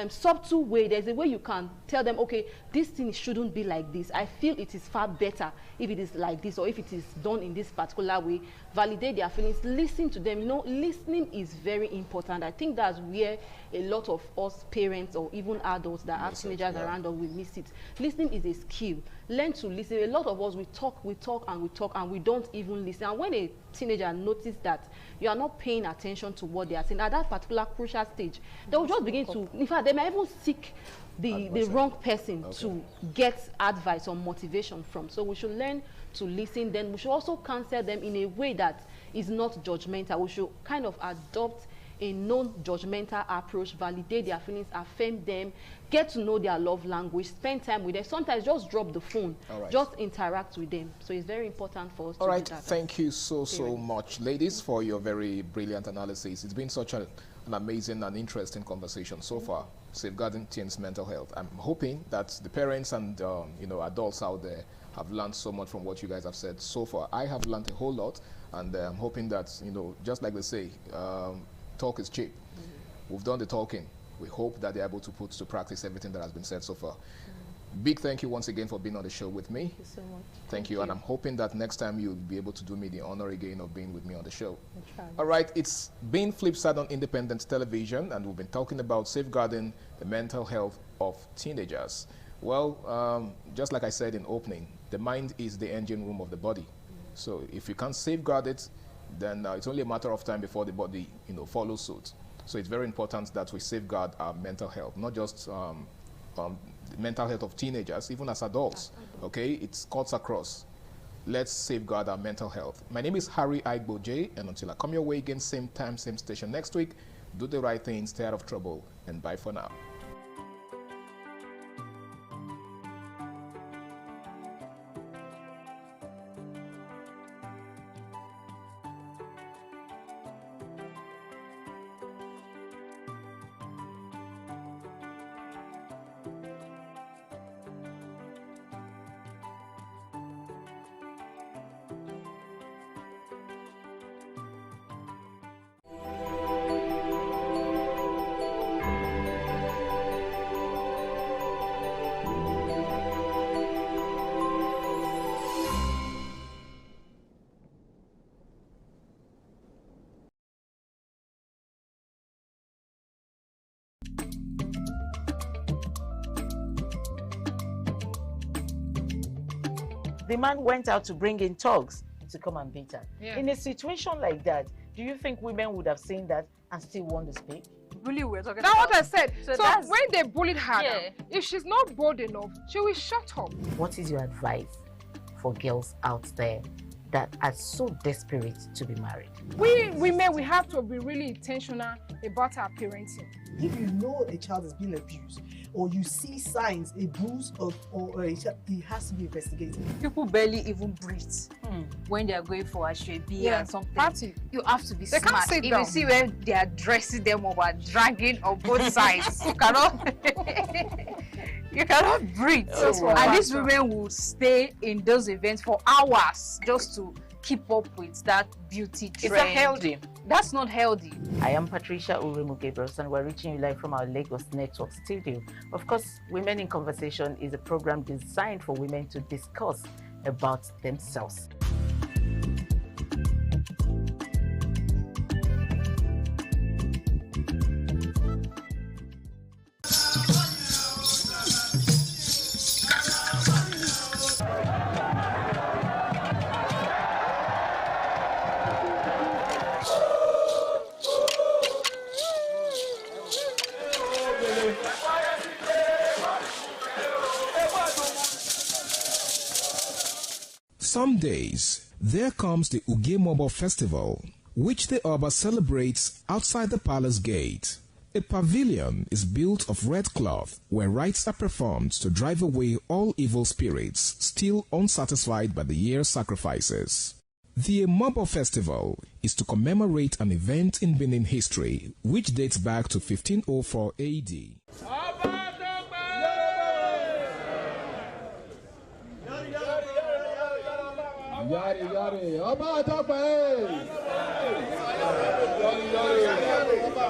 subtle way, there's a way you can tell them, okay, this thing shouldn't be like this. I feel it is far better if it is like this, or if it is done in this particular way. Validate their feelings, listen to them. Listening is very important. I think that's where a lot of us parents or even adults that have teenagers around us will miss it. Listening is a skill. Learn to listen. A lot of us, we talk, and we don't even listen. And when a teenager notices that you are not paying attention to what they are saying at that particular crucial stage, they will just begin to, in fact, they may even seek the wrong person to get advice or motivation from. So we should learn to listen. Then we should also counsel them in a way that is not judgmental. We should kind of adopt a non-judgmental approach, validate their feelings, affirm them, get to know their love language, spend time with them. Sometimes just drop the phone, just interact with them. So it's very important for us to do that. Thank you so much, ladies, for your very brilliant analysis. It's been such an amazing and interesting conversation so far, safeguarding teens' mental health. I'm hoping that the parents and adults out there have learned so much from what you guys have said so far. I have learned a whole lot, and I'm hoping that, just like they say, talk is cheap. We've done the talking. We hope that they're able to put to practice everything that has been said so far. Big thank you once again for being on the show with me. Thank you so much. Thank you. And I'm hoping that next time you'll be able to do me the honor again of being with me on the show. All right, it's been Flipside on Independent Television, and we've been talking about safeguarding the mental health of teenagers. Well, just like I said in opening, the mind is the engine room of the body. So if you can't safeguard it, then it's only a matter of time before the body, follows suit. So it's very important that we safeguard our mental health, not just the mental health of teenagers, even as adults. Okay, it cuts across. Let's safeguard our mental health. My name is Harry Aigboje, and until I come your way again, same time, same station next week, do the right thing, stay out of trouble, and bye for now. The man went out to bring in thugs to come and beat her. Yeah. In a situation like that, do you think women would have seen that and still want to speak? Really, we're talking about. That's what I said. So when they bullied her, Yeah. if she's not bold enough, she will shut up. What is your advice for girls out there that are so desperate to be married? We women, we have to be really intentional about our parenting. If you know a child is being abused, or you see signs, a bruise or a child, it has to be investigated. People barely even breathe when they are going for a shrebi and something. Party. You have to be They can't smart. sit If down. you see where they are dressing them or are dragging on both sides, you cannot you cannot breathe. And these women will stay in those events for hours just to keep up with that beauty trend. Is that healthy? That's not healthy. I am Patricia Uremu Gabriels, and we're reaching you live from our Lagos Network studio. Of course, Women in Conversation is a program designed for women to discuss about themselves. Some days, there comes the Ugemobo Festival, which the Oba celebrates outside the palace gate. A pavilion is built of red cloth where rites are performed to drive away all evil spirits still unsatisfied by the year's sacrifices. The Ugemobo Festival is to commemorate an event in Benin history which dates back to 1504 AD. Yari yari, Ọba Àtọ́pẹ́. Yari yari, Ọba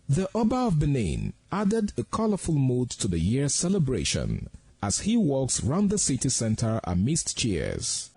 The Oba of Benin added a colorful mood to the year's celebration as he walks round the city center amidst cheers.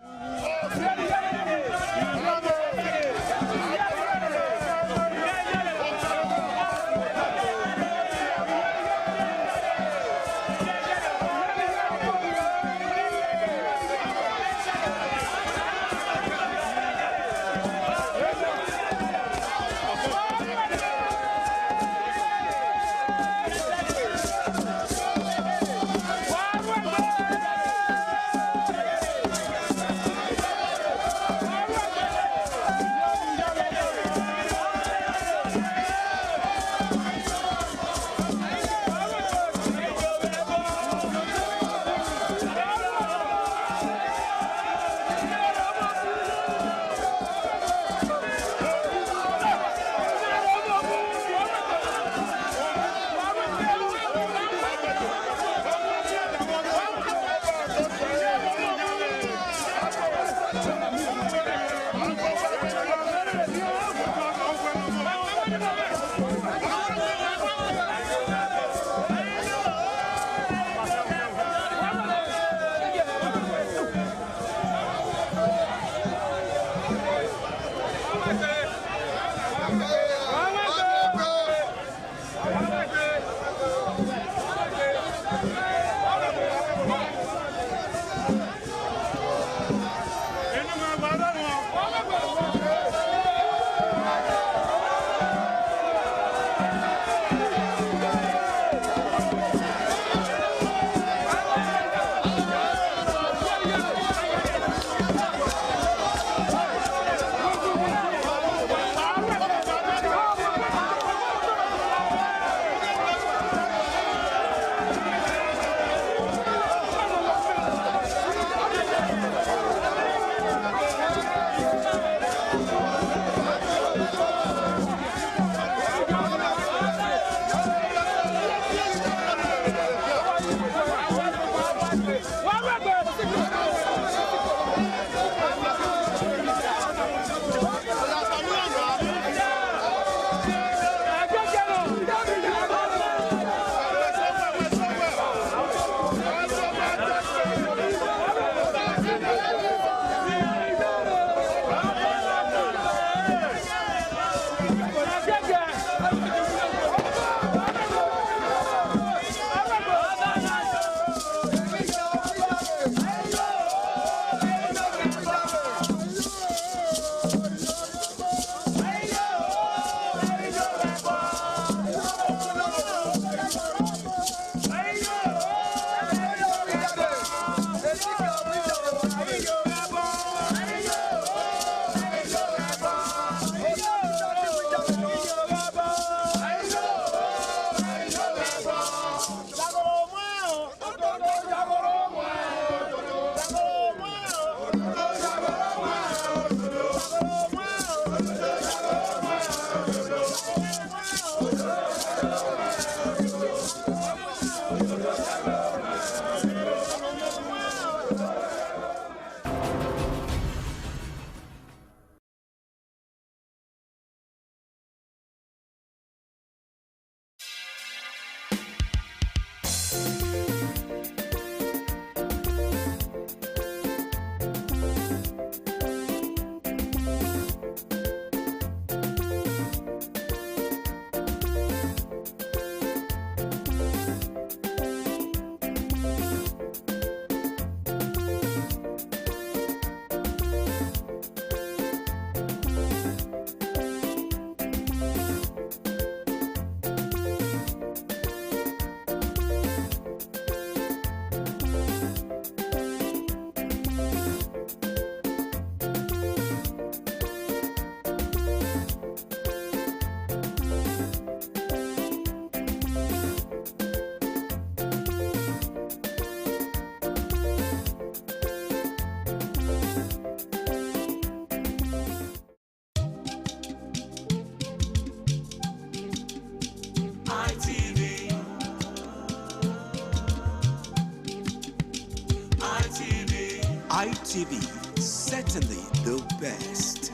ITV, certainly the best.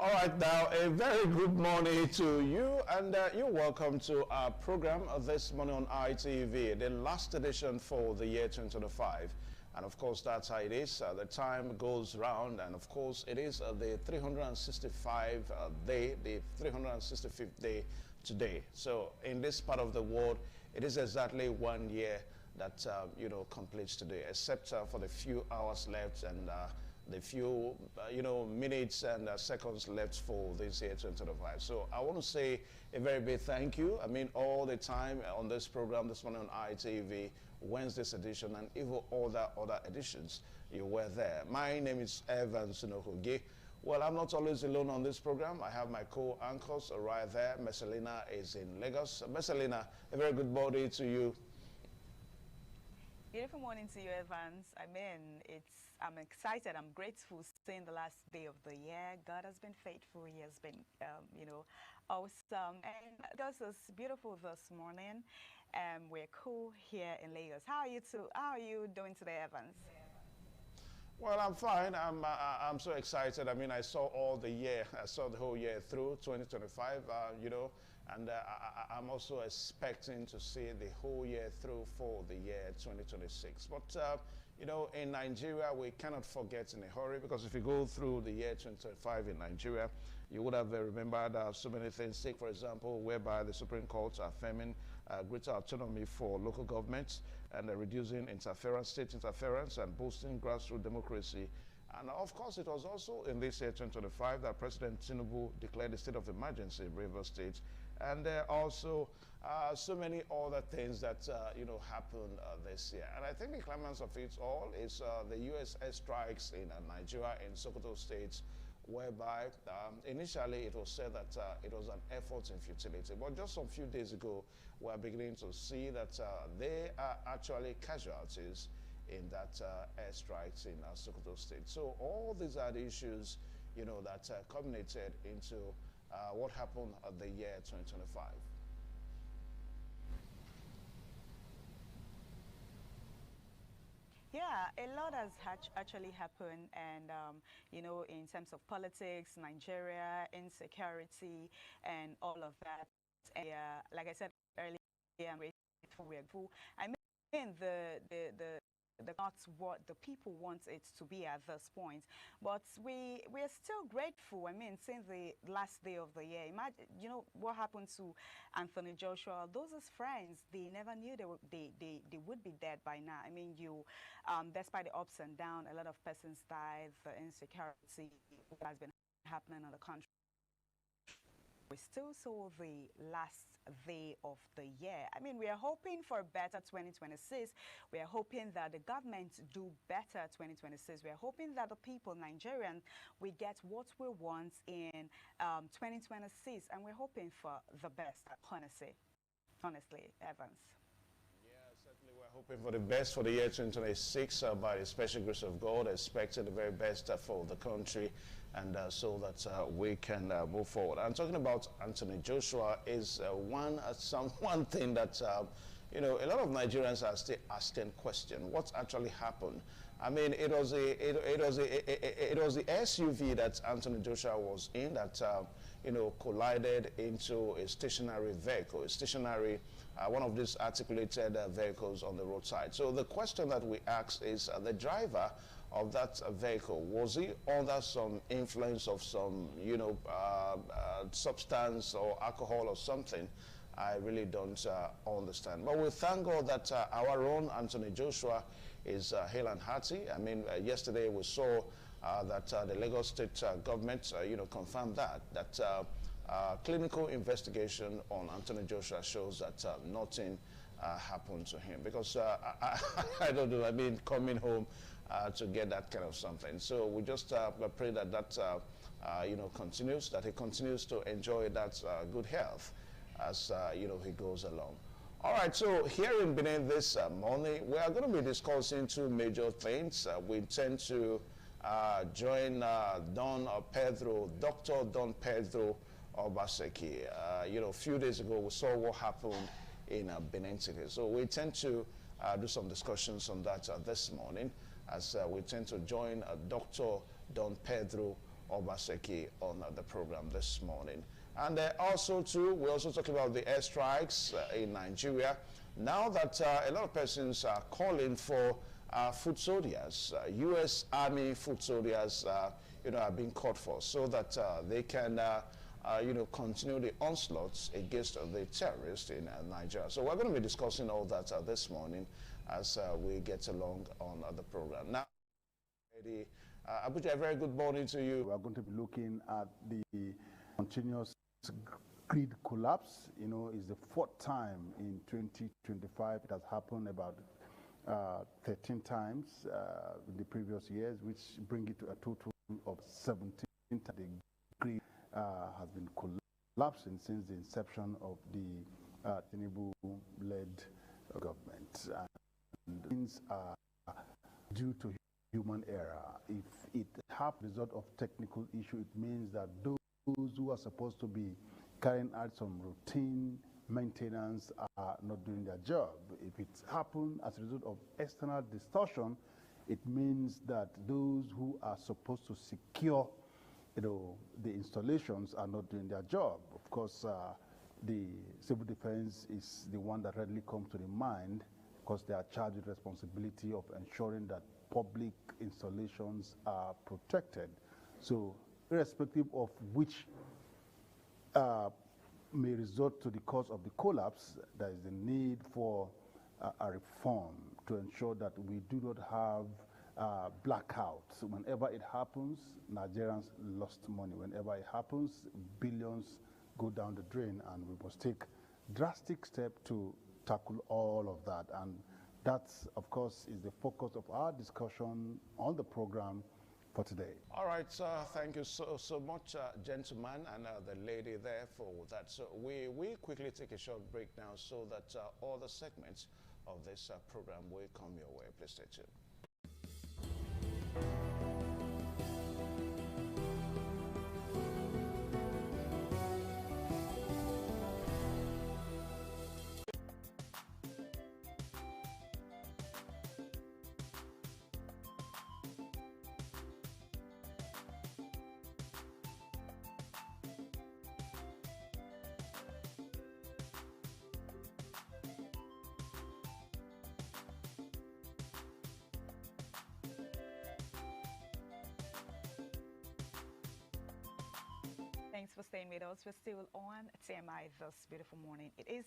All right, now a very good morning to you, and you're welcome to our program this morning on ITV, the last edition for the year 2025. And of course, that's how it is. The time goes round, and of course, it is the 365th day, the 365th day today. So in this part of the world, it is exactly 1 year that completes today, except for the few hours left and the few minutes and seconds left for this year 2025. So I want to say a very big thank you. I mean, all the time on this program this morning on ITV, Wednesday's edition, and even all the other editions, you were there. My name is Evans Nohoge. Well, I'm not always alone on this program. I have my co-anchors right there. Messalina is in Lagos. Messalina, a very good morning to you. Beautiful morning to you, Evans. I mean, I'm excited. I'm grateful seeing the last day of the year. God has been faithful. He has been, awesome. And Lagos is beautiful this morning. We're cool here in Lagos. How are you doing today, Evans? Well, I'm fine. I'm so excited. I mean, I saw all the year. I saw the whole year through 2025. And I'm also expecting to see the whole year through for the year 2026. But in Nigeria, we cannot forget in a hurry, because if you go through the year 2025 in Nigeria, you would have remembered so many things. Take, for example, whereby the Supreme Court are affirming greater autonomy for local governments and reducing interference, state interference, and boosting grassroots democracy. And of course, it was also in this year 2025 that President Tinubu declared a state of emergency in Rivers State. And also so many other things that, happened this year. And I think the climax of it all is the U.S. airstrikes in Nigeria, in Sokoto State, whereby initially it was said that it was an effort in futility. But just a few days ago, we're beginning to see that they are actually casualties in that airstrikes in Sokoto State. So all these are the issues, that culminated into what happened at the year 2025. Yeah, a lot has actually happened, and in terms of politics, Nigeria, insecurity, and all of that. And, like I said earlier, I'm grateful. I mean, not what the people want it to be at this point, but we're still grateful. I mean, since the last day of the year, imagine, what happened to Anthony Joshua. Those his friends, they never knew they would be dead by now. I mean, despite the ups and downs, a lot of persons died. The insecurity that has been happening in the country. We still saw the last day of the year. I mean, we are hoping for a better 2026. We are hoping that the government do better 2026. We are hoping that the people, Nigerians, we get what we want in 2026. And we're hoping for the best, honestly, Evans. Certainly, we're hoping for the best for the year 2026 by the special grace of God, expecting the very best for the country, and so that we can move forward. I'm talking about Anthony Joshua is one thing that a lot of Nigerians are still asking question: what actually happened? I mean, it was the SUV that Anthony Joshua was in that collided into a stationary vehicle, one of these articulated vehicles on the roadside. So the question that we ask is, the driver of that vehicle, was he under some influence of some, substance or alcohol or something? I really don't understand. But we thank God that our own Anthony Joshua is hale and hearty. I mean, yesterday we saw that the Lagos State government, confirmed that clinical investigation on Anthony Joshua shows that nothing happened to him. Because I don't know, I mean, coming home to get that kind of something. So we just pray that continues, that he continues to enjoy that good health as he goes along. All right, so here in Benin this morning, we are going to be discussing two major things. We intend to join Dr. Don Pedro Obaseki. A few days ago, we saw what happened in Benin City. So we intend to do some discussions on that this morning, as we intend to join Dr. Don Pedro Obaseki on the program this morning. And also too, we're also talking about the airstrikes in Nigeria. Now that a lot of persons are calling for foot soldiers, U.S. Army foot soldiers, are being called for so that they can, continue the onslaughts against the terrorists in Nigeria. So we're going to be discussing all that this morning as we get along on the program. Now, Abuja, a very good morning to you. We are going to be looking at the continuous grid collapse. It's the fourth time in 2025. It has happened about 13 times in the previous years, which bring it to a total of 17. The grid has been collapsing since the inception of the Tinubu-led government. And things are due to human error. If it happens as a result of technical issue, it means that those who are supposed to be carrying out some routine maintenance are not doing their job. If it happens as a result of external distortion, it means that those who are supposed to secure the installations are not doing their job. Of course, the civil defense is the one that readily comes to the mind because they are charged with responsibility of ensuring that public installations are protected. So irrespective of which may result to the cause of the collapse, there is a need for a reform to ensure that we do not have blackouts. Whenever it happens, Nigerians lost money. Whenever it happens, billions go down the drain, and we must take drastic steps to tackle all of that. And that, of course, is the focus of our discussion on the program for today. All right, thank you so much, gentlemen, and the lady there for that. So we quickly take a short break now so that all the segments of this program will come your way. Please stay tuned. Thanks for staying with us. We're still on TMI this beautiful morning. It is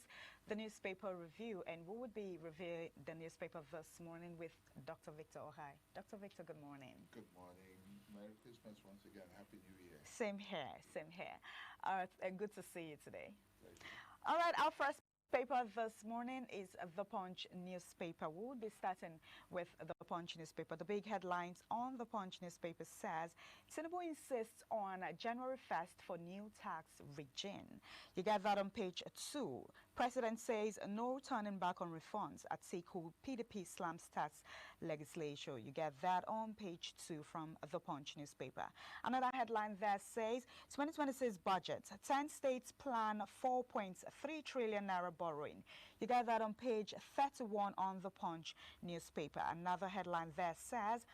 the newspaper review, and we would be reviewing the newspaper this morning with Dr. Victor Ohai. Dr. Victor, good morning. Good morning. Merry Christmas once again. Happy New Year. Same here, same here. Good to see you today. All right, our first paper this morning is the Punch newspaper. We will be starting with the Punch newspaper. The big headlines on the Punch newspaper says, Tinubu insists on January 1st for new tax regime. You get that on page 2. President says no turning back on reforms at Atiku. PDP slams tax legislature. You get that on page 2 from the Punch newspaper. Another headline there says 2026 budget. 10 states plan 4.3 trillion naira borrowing. You get that on page 31 on the Punch newspaper. Another headline there says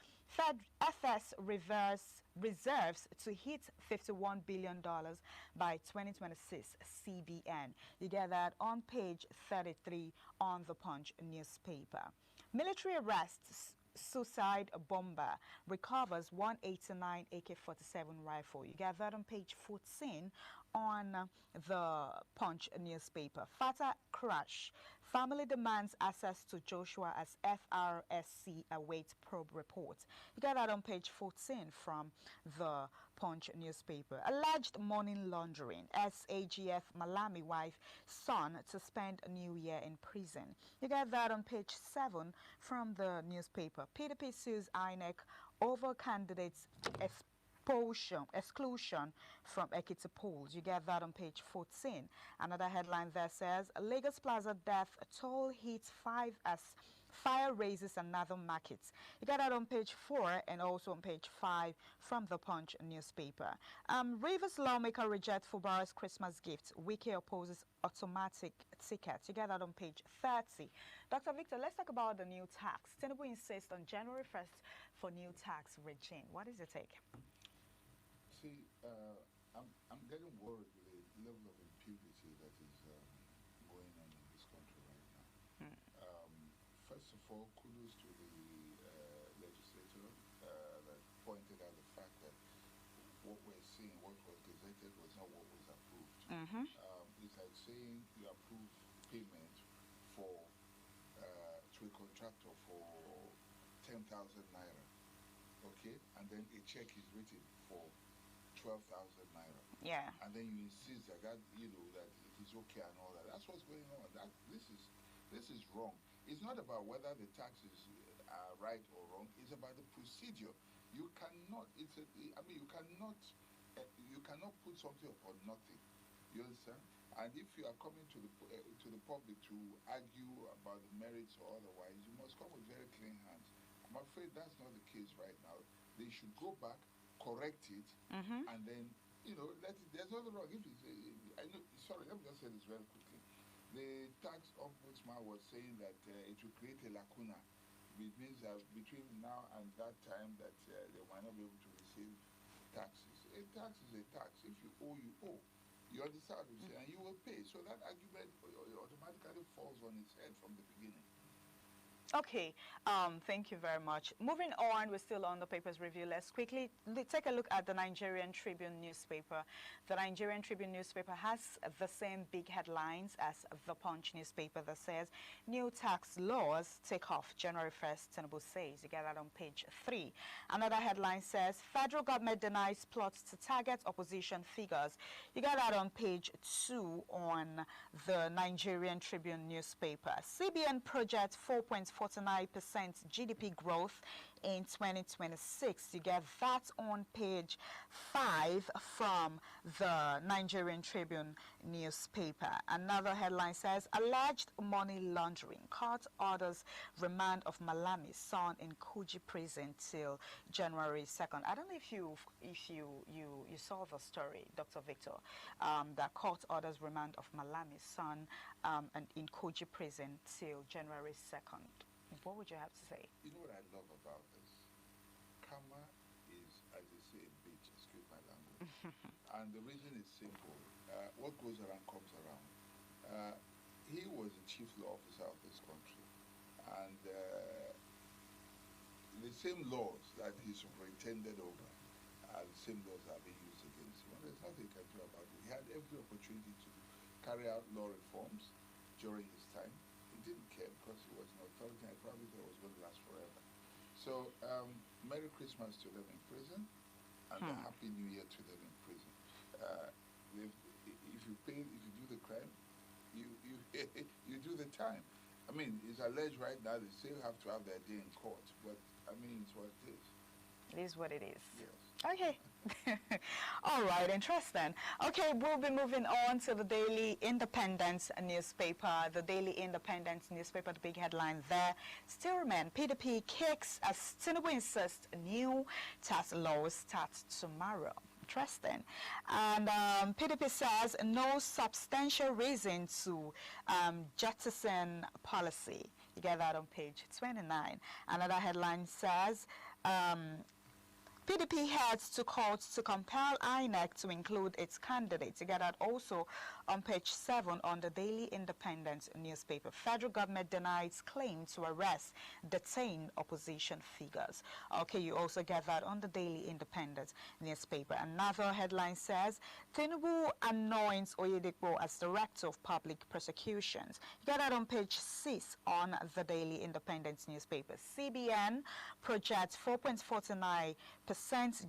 FS reserves to hit $51 billion by 2026 CBN. You get that on page 33 on the Punch newspaper. Military arrests suicide bomber recovers 189 AK-47 rifle. You get that on page 14 on the Punch newspaper. Fatah crash. Family demands access to Joshua as FRSC awaits probe report. You get that on page 14 from the Punch newspaper. Alleged money laundering. SAGF Malami wife son to spend a new year in prison. You get that on page 7 from the newspaper. PDP sues INEC over candidates' exclusion from Ekiti polls. You get that on page 14. Another headline there says Lagos Plaza death toll hits 5 as fire raises another market. You get that on page 4 and also on page 5 from the Punch newspaper. Rivers lawmaker rejects Fubara's Christmas gift. Wike opposes automatic tickets. You get that on page 30. Dr. Victor, let's talk about the new tax. Tinubu insists on January 1st for new tax regime. What is your take? I'm getting worried with the level of impunity that is going on in this country right now. First of all, kudos to the legislator that pointed out the fact that what we're seeing, what was gazetted, was not what was approved. It's like saying you approve payment for to a contractor for 10,000 naira, okay, and then a check is written for 12,000 naira. Yeah. And then you insist that, that it is okay and all that. That's what's going on. This is wrong. It's not about whether the taxes are right or wrong. It's about the procedure. You cannot. You cannot put something upon nothing. You understand? And if you are coming to the public to argue about the merits or otherwise, you must come with very clean hands. I'm afraid that's not the case right now. They should go back, correct it, and then there's nothing wrong. If it's, sorry, let me just say this very quickly. The tax ombudsman was saying that it will create a lacuna. It means that between now and that time that they might not be able to receive taxes. A tax is a tax. If you owe, you owe. You understand what I'm saying? And you will pay. So that argument automatically falls on its head from the beginning. Okay, thank you very much. Moving on, we're still on the papers review. Let's quickly take a look at the Nigerian Tribune newspaper. The Nigerian Tribune newspaper has the same big headlines as the Punch newspaper that says, new tax laws take off January 1st, Tinubu says. You get that on page 3. Another headline says, federal government denies plots to target opposition figures. You get that on page 2 on the Nigerian Tribune newspaper. CBN project 4.49% GDP growth in 2026. You get that on page 5 from the Nigerian Tribune newspaper. Another headline says, alleged money laundering. Court orders remand of Malami's son in Kuji prison till January 2nd. I don't know if you saw the story, Dr. Victor, that court orders remand of Malami's son in Kuji prison till January 2nd. What would you have to say? You know what I love about this? Karma is, as they say, a bitch, excuse my language. And the reason is simple. What goes around comes around. He was the chief law officer of this country. And the same laws that he superintended over are the same laws that are being used against him. There's nothing he can do about it. He had every opportunity to carry out law reforms during his time. He didn't care because he was an authority and I probably thought it was going to last forever. So, Merry Christmas to them in prison and a Happy New Year to them in prison. If you do the crime, you do the time. I mean, it's alleged right now they still have to have their day in court, but I mean, it's what it is. It is what it is. Yes. Okay. All right, interesting. Okay, we'll be moving on to the Daily Independent newspaper. The Daily Independent newspaper, the big headline there, still remain. PDP kicks as Tinubu insists new tax laws start tomorrow. Interesting. And PDP says no substantial reason to jettison policy. You get that on page 29. Another headline says, PDP heads to court to compel INEC to include its candidates. You get that also on page 7 on the Daily Independent newspaper. Federal government denies claim to arrest, detain opposition figures. Okay, you also get that on the Daily Independent newspaper. Another headline says, Tinubu anoints Oyedepo as Director of Public Prosecutions. You get that on page 6 on the Daily Independent newspaper. CBN projects 4.49%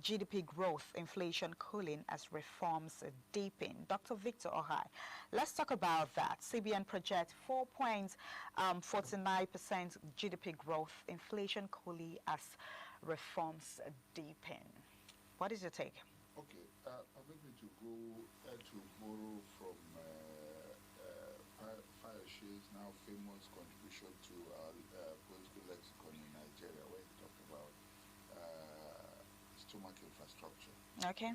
GDP growth, inflation cooling as reforms deepen. Dr. Victor Ohai, let's talk about that. CBN projects 4.49% GDP growth, inflation cooling as reforms deepen. What is your take? Okay, permit me to borrow from Fayoshe's now famous contribution to our political lexicon in Nigeria, where he talked about stomach infrastructure. Okay.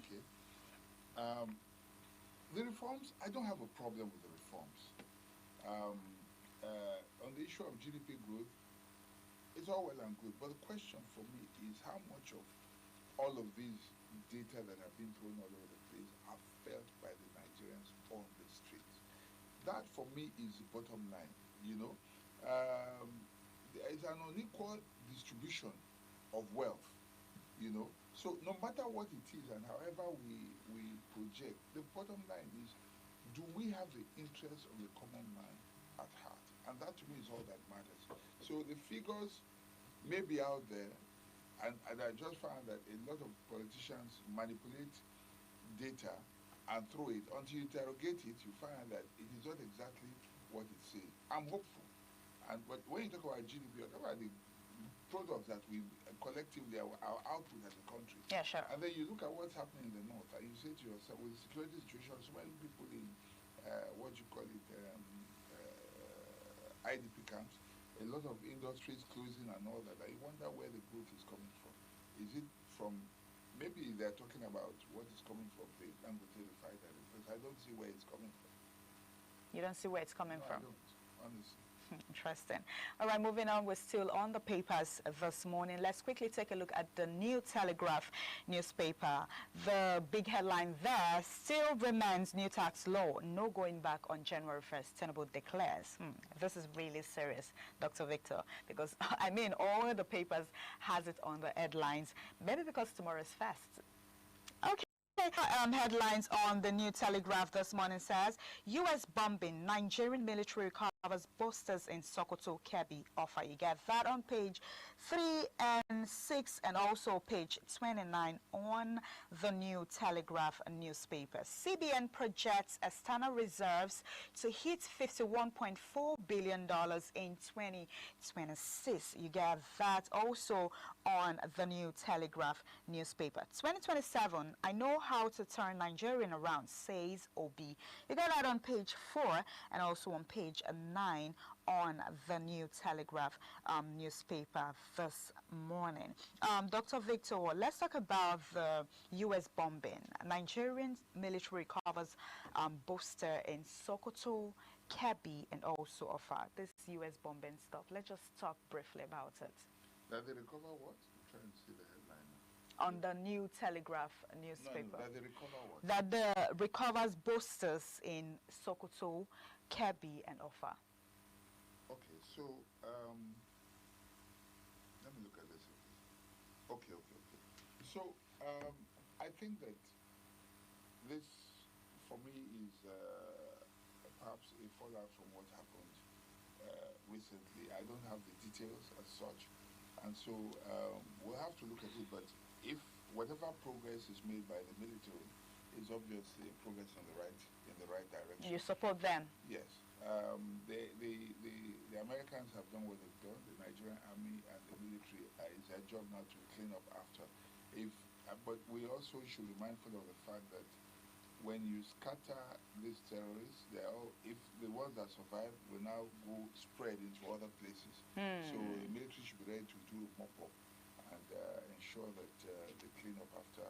The reforms, I don't have a problem with the reforms. On the issue of GDP growth, it's all well and good, but the question for me is how much of all of these data that have been thrown all over the place are felt by the Nigerians on the streets. That for me is the bottom line, you know. There is an unequal distribution of wealth, you know. So no matter what it is and however we project, the bottom line is, do we have the interests of the common man at heart? And that to me is all that matters. So the figures may be out there, and I just found that a lot of politicians manipulate data and throw it. Until you interrogate it, you find that it is not exactly what it says. I'm hopeful. But when you talk about GDP, you talk about the products that we collectively, our output as a country. Yeah, sure. And then you look at what's happening in the north, and you say to yourself, with the security situation, so many people in, IDP camps, a lot of industries closing and all that. I wonder where the growth is coming from. Is it from, maybe they're talking about what is coming from the Dangote refinery, because I don't see where it's coming from. You don't see where it's coming from? I don't, honestly. Interesting. All right, moving on, we're still on the papers this morning. Let's quickly take a look at the New Telegraph newspaper. The big headline there still remains new tax law, no going back on January 1st, Tinubu declares. This is really serious, Dr. Victor, because, I mean, all the papers has it on the headlines, maybe because tomorrow is fast. Okay. Headlines on the New Telegraph this morning says, U.S. bombing, Nigerian military recovers boosters in Sokoto, Kebbi, Offa. You get that on page 3 and 6 and also page 29 on the New Telegraph newspaper. CBN projects external reserves to hit $51.4 billion in 2026. You get that also on the New Telegraph newspaper. 2027, I know how to turn Nigerian around, says Obi. You got that on page 4 and also on page 9 on the New Telegraph newspaper this morning. Dr. Victor, let's talk about the U.S. bombing. Nigerian military recovers booster in Sokoto, Kebbi, and also Offa. This U.S. bombing stuff. Let's just talk briefly about it. That they recover what? I'm trying to see the headline now. On the New Telegraph newspaper. No, that they recover what? That the recovers boosters in Sokoto, Kebbi, and Offa. Okay, so let me look at this. Okay. So I think that this, for me, is perhaps a fallout from what happened recently. I don't have the details as such, and so we'll have to look at it. But if whatever progress is made by the military is obviously progress in the right direction. You support them? Yes. The Americans have done what they've done. The Nigerian army and the military, it's their job now to clean up after. But we also should be mindful of the fact that when you scatter these terrorists, if the ones that survive will now go spread into other places. So the military should be ready to do a mop-up and ensure that they clean up after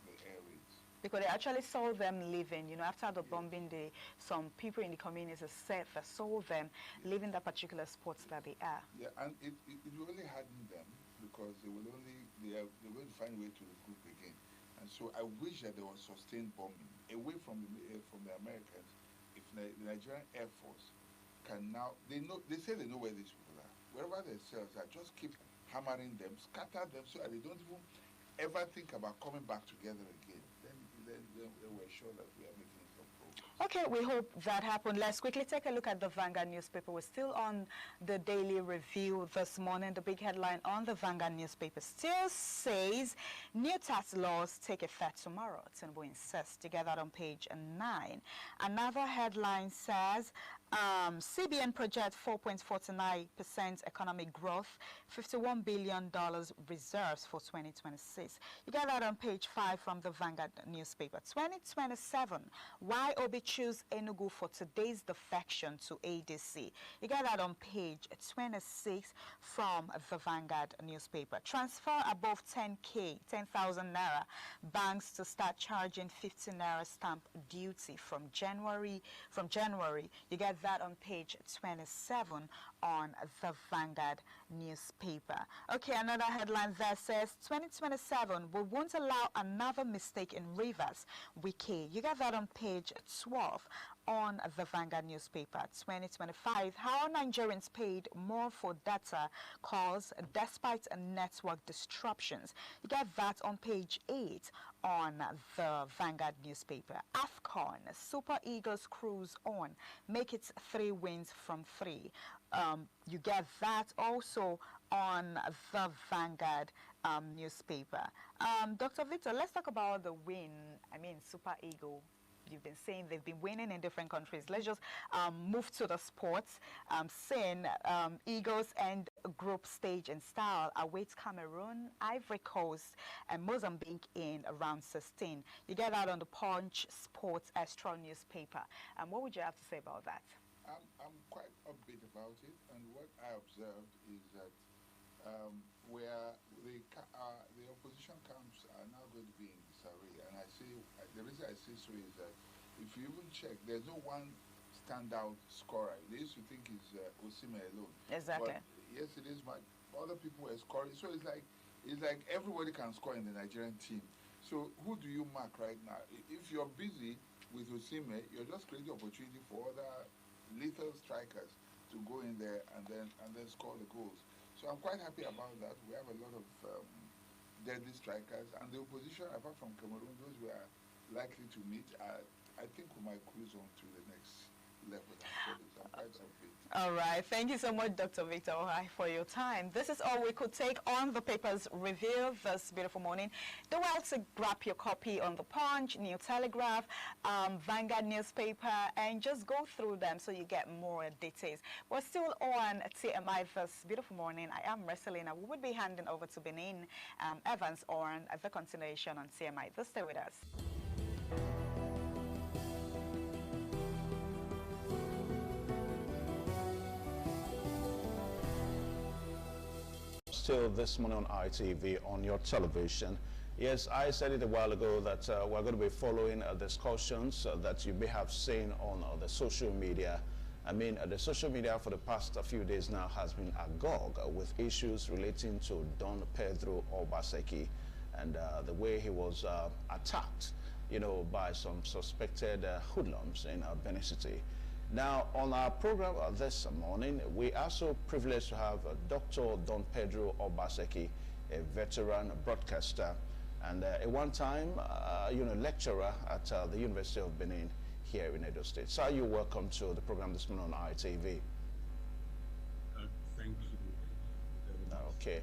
the air raids. Because they actually saw them leaving, after the bombing, some people in the community said they saw them leaving the particular spots that they are. Yeah, and it will only harden them because they will find a way to regroup again. And so I wish that there was sustained bombing away from the Americans. If the Nigerian Air Force can now, they say they know where these people are. Wherever their cells are, just keep hammering them, scatter them so that they don't even ever think about coming back together again. Then we're sure that we are making some progress. Okay, we hope that happened. Let's quickly take a look at the Vanguard newspaper. We're still on the daily review this morning. The big headline on the Vanguard newspaper still says, new tax laws take effect tomorrow. Tinubu insists. You get that on page 9. Another headline says, CBN projects 4.49% economic growth, $51 billion reserves for 2026. You get that on page 5 from the Vanguard newspaper. 2027, why Obi choose Enugu for today's defection to ADC. You get that on page 26 from the Vanguard newspaper. Transfer above 10,000 naira. Banks to start charging 50 naira stamp duty from January. You get get that on page 27 on the Vanguard newspaper. Okay, another headline there says 2027, we won't allow another mistake in Rivers. Wike. You get that on page 12 on the Vanguard newspaper. 2025, how Nigerians paid more for data calls despite network disruptions. You get that on page 8 on the Vanguard newspaper. AFCON, Super Eagles cruise on, make it 3 wins from 3. You get that also on the Vanguard newspaper. Dr. Victor, let's talk about the win. Super Eagle. You've been saying they've been winning in different countries. Let's just move to the sports. Seeing Eagles and group stage in style awaits Cameroon, Ivory Coast, and Mozambique in round 16. You get that on the Punch Sports Extra newspaper. What would you have to say about that? I'm quite upbeat about it, and what I observed is that where the opposition camps are now going to be in disarray, and I see the reason I say so is that if you even check, there's no one standout scorer. They used to think it's Osimhen alone. Exactly. But yes, it is. But other people are scoring, so it's like everybody can score in the Nigerian team. So who do you mark right now? If you're busy with Osimhen, you're just creating opportunity for other lethal strikers to go in there and then score the goals. So I'm quite happy about that. We have a lot of deadly strikers, and the opposition, apart from Cameroon, those we are likely to meet, I think we might cruise on to the next level. So I'm quite happy. All right. Thank you so much, Dr. Victor Ohai, for your time. This is all we could take on the paper's review this beautiful morning. Do well to grab your copy on the Punch, New Telegraph, Vanguard newspaper, and just go through them so you get more details. We're still on TMI this beautiful morning. I am Marcelina. We would be handing over to Benin Evans on the continuation on TMI. Just stay with us. Still this morning on ITV on your television. Yes, I said it a while ago that we're going to be following discussions that you may have seen on the social media. The social media for the past few days now has been agog with issues relating to Don Pedro Obaseki and the way he was attacked, by some suspected hoodlums in Benin City. Now, on our program this morning, we are so privileged to have Dr. Don Pedro Obaseki, a veteran broadcaster and a one-time, lecturer at the University of Benin here in Edo State. Sir, you're welcome to the program this morning on ITV. Thank you. Okay.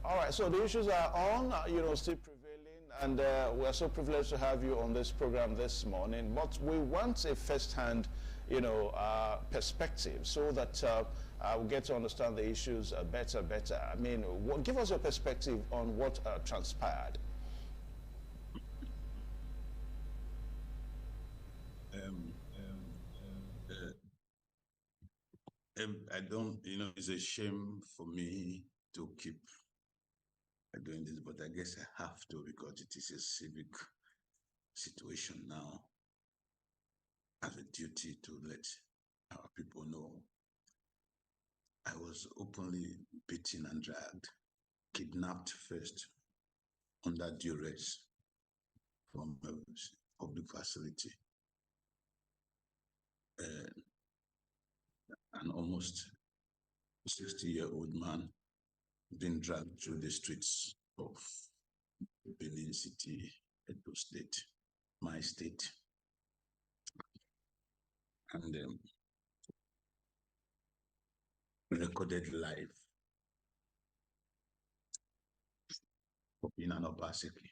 All right, so the issues are on, still prevailing, and we're so privileged to have you on this program this morning, but we want a first-hand perspective so that we'll get to understand the issues better. Give us your perspective on what transpired. I don't, it's a shame for me to keep doing this, but I guess I have to because it is a civic situation now. I have a duty to let our people know. I was openly beaten and dragged, kidnapped first under duress from a public facility. An almost 60-year-old man being dragged through the streets of Benin City, Edo State, my state. And recorded live for being an Obaseki,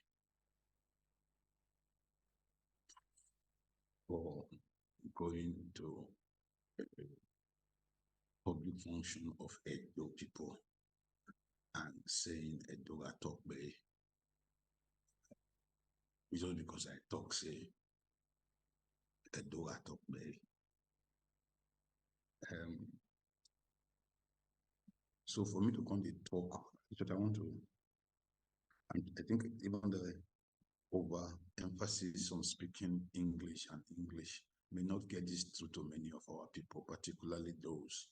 for going to a public function of Edo people and saying Edo Atokbe. It's just because I talk, say Edo Atokbe. So for me to come to talk, what I want to, and I think even the over emphasis on speaking English and English may not get this through to many of our people, particularly those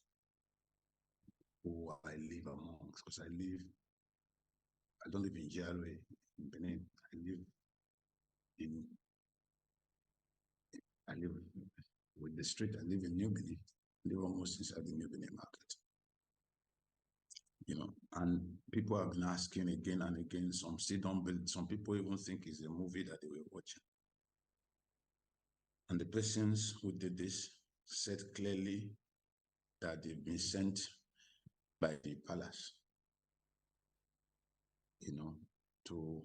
who I live among, because I don't live in GRA, in Benin. I live with the street. I live in New Benin. I live almost inside the New Benin market. You know, and people have been asking again and again. Some still don't believe. Some people even think it's a movie that they were watching. And the persons who did this said clearly that they've been sent by the palace, you know, to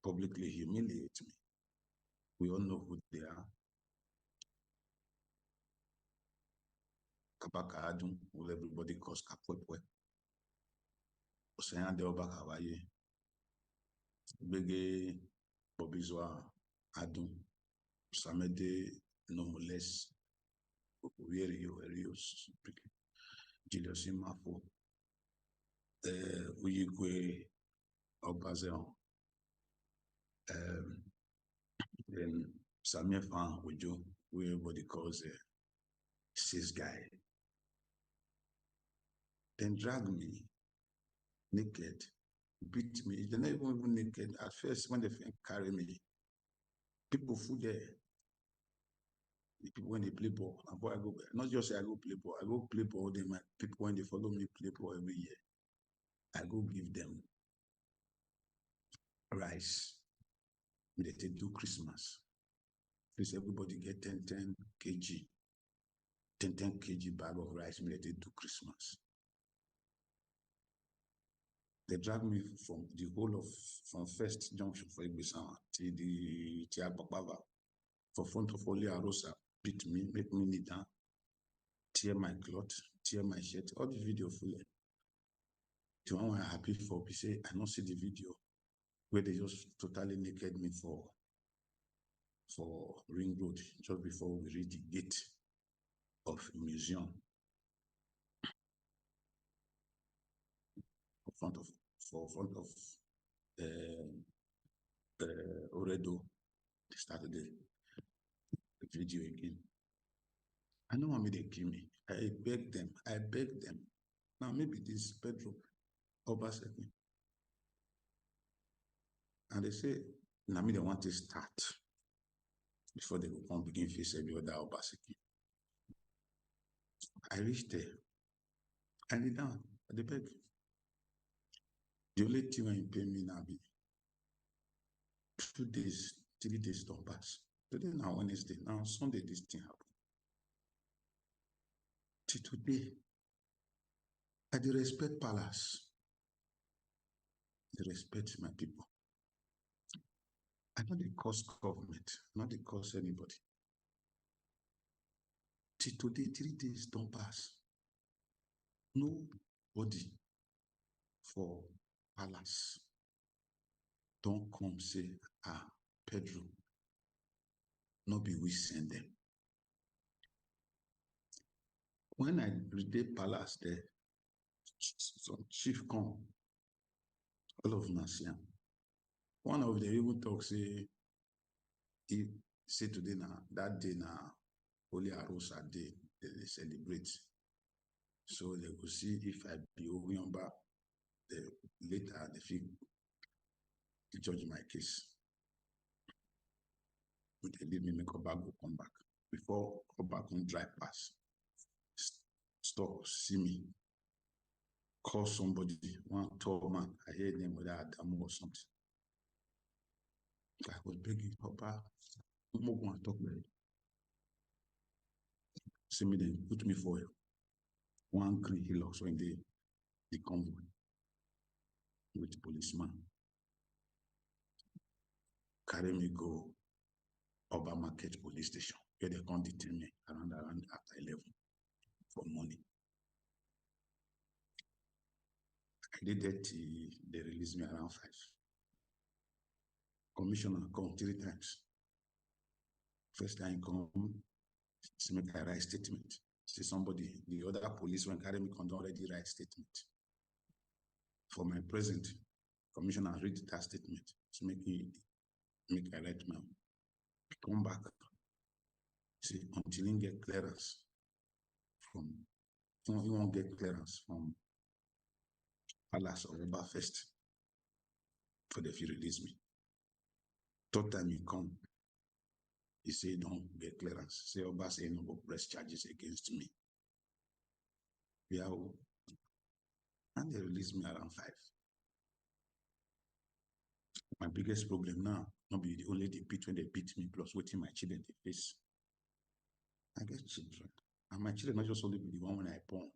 publicly humiliate me. We all know who they are. Kabaka Adun, who everybody calls Kapwepwe. Oseyan de Oba Kawaye. Bege Bobizwa Adun. Samede Nomules. Uyerio Erios. Julius Imafo. Uyigwe Obazeon. Then Samir Fan Ujo, who everybody calls a cis guy. Then drag me naked, beat me. They're not even naked. At first, when they carry me, people fool there. The people when they play ball, and boy, I go, not just say I go play ball, I go play ball. They my people when they follow me play ball every year. I go give them rice. They do Christmas. Please, everybody get 10 kg. 10 kg bag of rice. They do Christmas. They drag me from the whole of, from first junction for Igbisan to the Tiagbapava, for front of Oli Arosa, beat me, make me kneel down, tear my cloth, tear my shirt, all the video fully. The one I'm happy for, we say, I don't see the video where they just totally naked me for Ring Road, just before we reach the gate of museum. For front of Oredo, they started the video again. I know what they kill me. I beg them. Now maybe this Pedro Obaseki. And they say, now me they want to start before they will come begin face every other Obaseki. I reached there. I kneel down. I beg. The only thing when you pay me now be 2 days, 3 days don't pass. Today now Wednesday, now Sunday this thing happen. Till today, I do respect palace. I respect my people. I know they cause government, not they cause anybody. Till today, 3 days don't pass. Nobody for palace don't come say, Pedro, no be we send them. When I read palace there, some chief come, all of Nasiam. One of them even talk say, he say today now, that day now, Holy Arosa day, they celebrate. So they will see if I be Oyamba, later they feel to judge my case. But they leave me make Obago come back. Before Obago drive past, stop, see me, call somebody, one tall man, I hear them whether Adamu or something. I was begging, Papa, I'm not going to talk about it. See me then, put me for one green hill also in the convoy with policeman. Carry me go Oba Market police station, where they can't detain me around after 11 for money. I did that, they released me around 5. Commissioner come 3 times. First time come, see me I write statement. See somebody, the other police when carry me can already write statement. For my present, commissioner read that statement. So make I write my come back. See, until you get clearance from, you won't get clearance from Palace or Oba first for the few release me. Third time you come, you say don't get clearance. Say Oba say no go press charges against me. Yeah, and they release me around 5. My biggest problem now, not be the only they beat when they beat me, plus waiting my children they face. I get children. And my children not just only be the one when I born.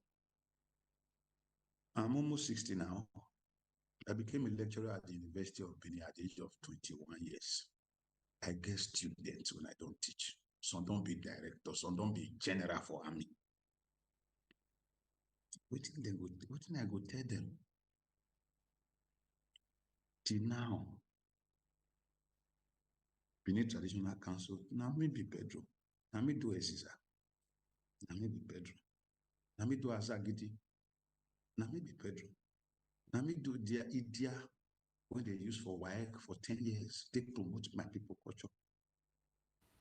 I'm almost 60 now. I became a lecturer at the University of Benin at the age of 21 years. I get students when I don't teach. Some don't be director, some don't be general for army. What I go tell them? Till now, Benin Traditional Council, now me be Pedro. Now me do Esisa. Now me be Pedro. Now me do Azagidi. Now me be Pedro. Now me do their Idia when they use for WAEC for 10 years. They promote my people culture.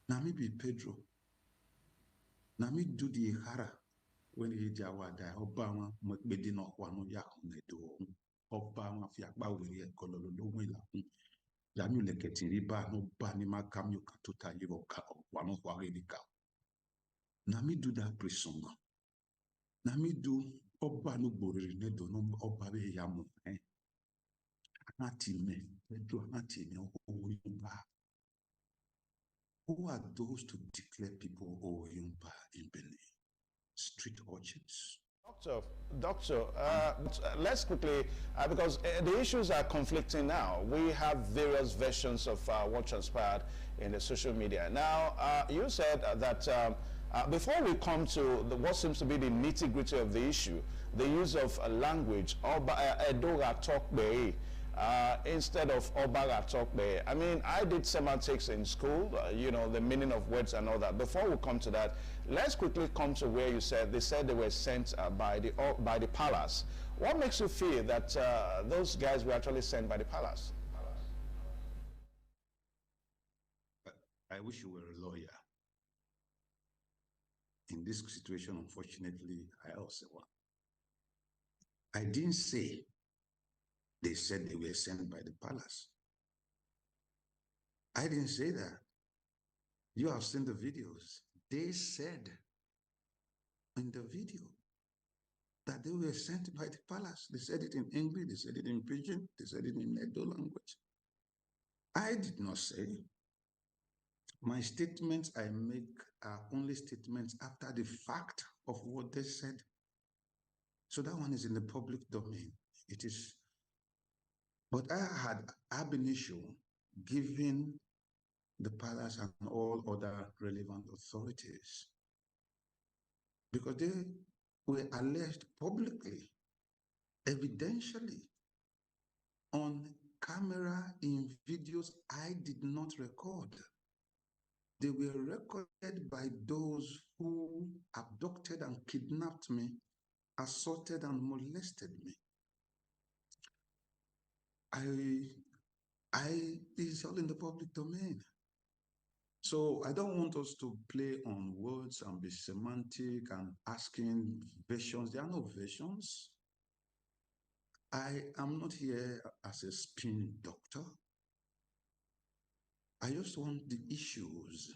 Now me be Pedro. Now me do the Ihara when they Jawada, Obama, Medino, Wano Yakunedo, Obama, Fiakba, Willie, Kololo, Willa. Yamu leketi riba no bani makam you can totally roka wano waredika. Na mi do that pre-song. Na mi do oba no boriri ne do no oba be yamu Anati me do anati me oyumba. Who are those to declare people oyumba in Benin? Street urchins. Doctor, let's quickly, because the issues are conflicting now. We have various versions of what transpired in the social media. Now, you said that before we come to what seems to be the nitty-gritty of the issue, the use of language, Edora Tokbe, instead of Obara Tokbe. I mean, I did semantics in school, you know, the meaning of words and all that. Before we come to that, let's quickly come to where you said they were sent by the palace. What makes you feel that those guys were actually sent by the palace? I wish you were a lawyer. In this situation, unfortunately, I also want. I didn't say they said they were sent by the palace. I didn't say that. You have seen the videos. They said in the video that they were sent by the palace. They said it in English, they said it in Pidgin, they said it in Edo language. I did not say. My statements I make are only statements after the fact of what they said. So that one is in the public domain. It is. But I had ab initio given the palace and all other relevant authorities, because they were alleged publicly, evidentially, on camera, in videos I did not record. They were recorded by those who abducted and kidnapped me, assaulted and molested me. It's all in the public domain. So I don't want us to play on words and be semantic and asking versions. There are no versions. I am not here as a spin doctor. I just want the issues.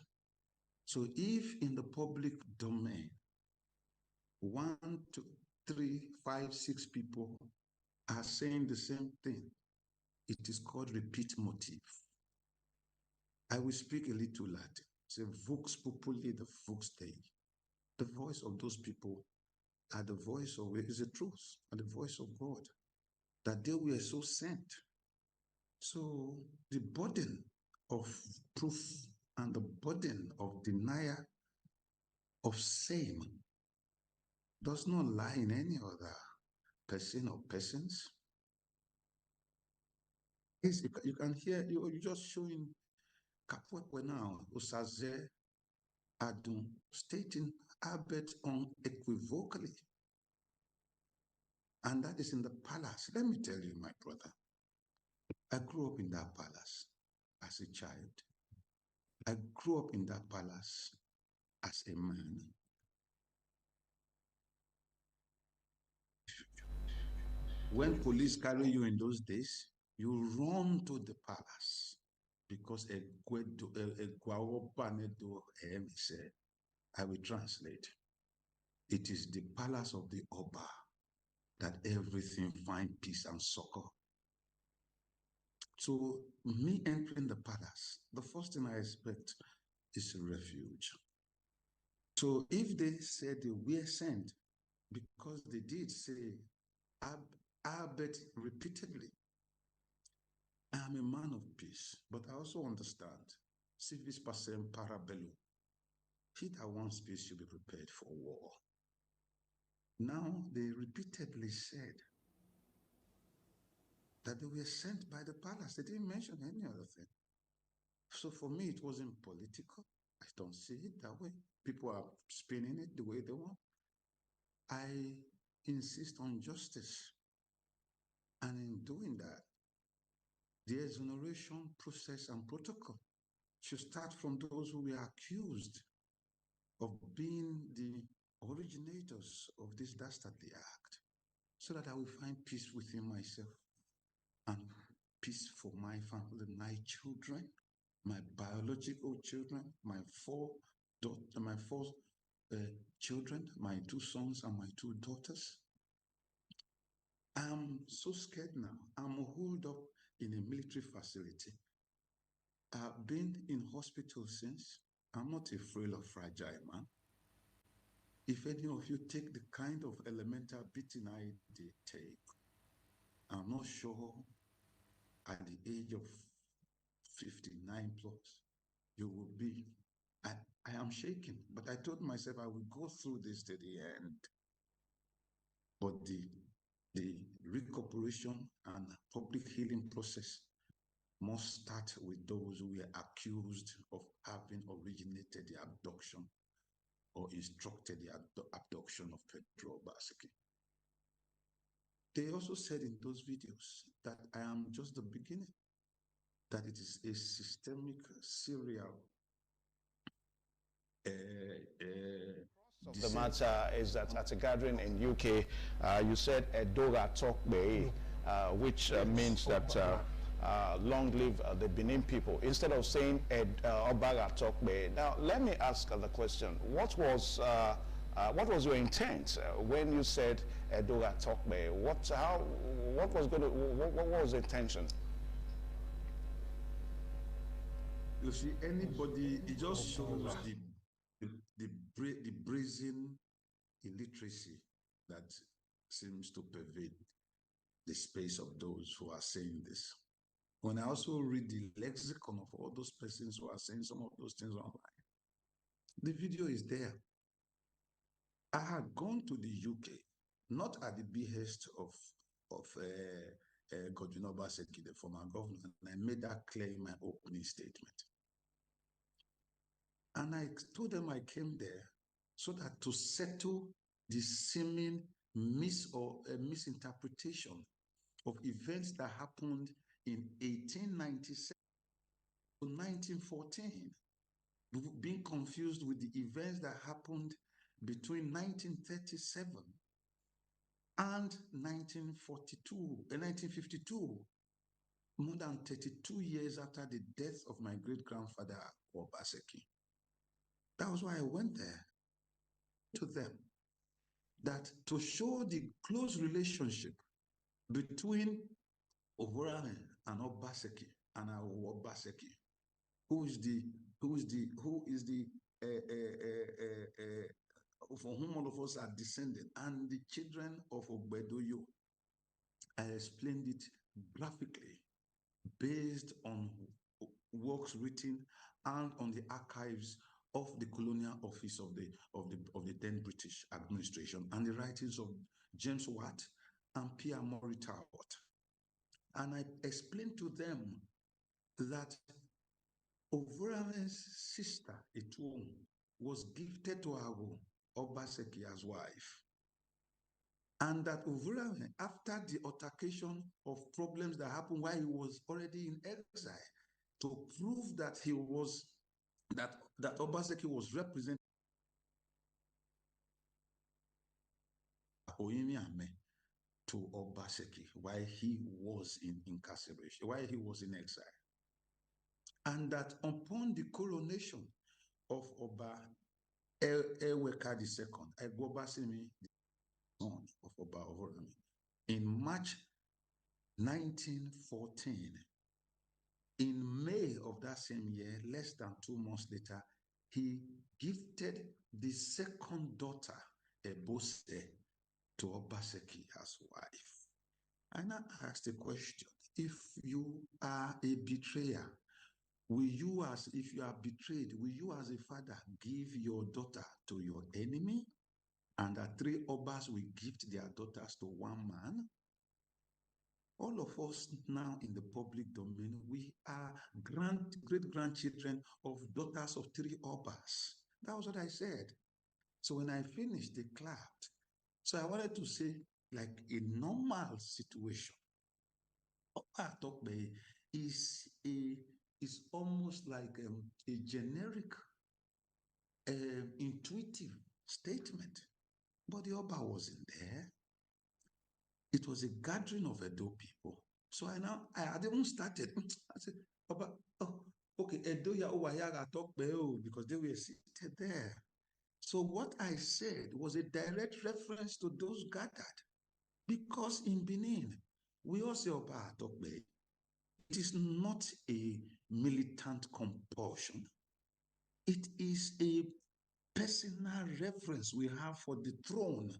So if in the public domain, 1, 2, 3, 5, 6 people are saying the same thing, it is called repeat motive. I will speak a little Latin. Say, vox populi, the vox Dei. The voice of those people are the voice of, is the truth, and the voice of God, that they were so sent. So the burden of proof and the burden of denial of same does not lie in any other person or persons. Yes, you can hear, you're just showing Kapwekwe now, Osaze Adun, stating Albert unequivocally. And that is in the palace. Let me tell you, my brother, I grew up in that palace as a child. I grew up in that palace as a man. When police carry you in those days, you run to the palace because I will translate. It is the palace of the Oba that everything find peace and succor. So me entering the palace, the first thing I expect is refuge. So if they said they were sent, because they did say, Albert repeatedly, I am a man of peace, but I also understand, civis pacem para bellum. He that wants peace should be prepared for war. Now they repeatedly said that they were sent by the palace. They didn't mention any other thing. So for me, it wasn't political. I don't see it that way. People are spinning it the way they want. I insist on justice. And in doing that, the exoneration process and protocol should start from those who were accused of being the originators of this dastardly act, so that I will find peace within myself and peace for my family, my children, my biological children, my four children, my 2 sons and my 2 daughters. I'm so scared now. I'm holed up in a military facility. I've been in hospital since. I'm not a frail or fragile man. If any of you take the kind of elemental beating I did take, I'm not sure at the age of 59 plus, you will be. I am shaking, but I told myself I will go through this to the end. But the recuperation and public healing process must start with those who were accused of having originated the abduction or instructed the abduction of Pedro Obaseki. They also said in those videos that I am just the beginning, that it is a systemic, serial The matter is that at a gathering in UK, you said Edora Tokbe, which means that long live the Benin people, instead of saying Obaga Tokbe. Now, let me ask the question: what was your intent when you said Edora Tokbe? What was the intention? You see, anybody, it just shows the brazen illiteracy that seems to pervade the space of those who are saying this. When I also read the lexicon of all those persons who are saying some of those things online, the video is there. I had gone to the UK, not at the behest of Godwin Obaseki, the former governor, and I made that clear in my opening statement. And I told them I came there so that to settle the seeming misinterpretation of events that happened in 1897 to 1914, being confused with the events that happened between 1937 and 1952, more than 32 years after the death of my great-grandfather Obaseki. That was why I went there to them, that to show the close relationship between Ovorame and Obaseki and our Obaseki, who is the for whom all of us are descended, and the children of Ogbedoyo. I explained it graphically based on works written and on the archives of the colonial office of the then British administration and the writings of James Watt and Pierre Maury Talbot. And I explained to them that Ovorame's sister, Etuom, was gifted to our Obaseki as wife. And that Ovorame, after the altercation of problems that happened while he was already in exile, to prove that he was that Obaseki was represented Oyemiame to Obaseki while he was in incarceration, while he was in exile. And that upon the coronation of Oba Eweka II, Egwobasemi, the son of Oba Ovorami, in March 1914, in May of that same year, less than 2 months later, he gifted the second daughter, Ebose, to Obaseki as wife. And I asked the question, if you are a betrayer, will you, as if you are betrayed, will you as a father give your daughter to your enemy? And that 3 Obas will gift their daughters to one man? All of us now in the public domain, we are great-grandchildren of daughters of 3 Obas. That was what I said. So when I finished, they clapped. So I wanted to say, like a normal situation, Oba Atokbe is almost like a generic, intuitive statement. But the Oba wasn't there. It was a gathering of Edo people. So I had even started. I said, Oba, oh, okay, Edo ya Owayaga Atokbe, because they were seated there. So what I said was a direct reference to those gathered. Because in Benin, we all say Oba Atokbe. It is not a militant compulsion. It is a personal reverence we have for the throne,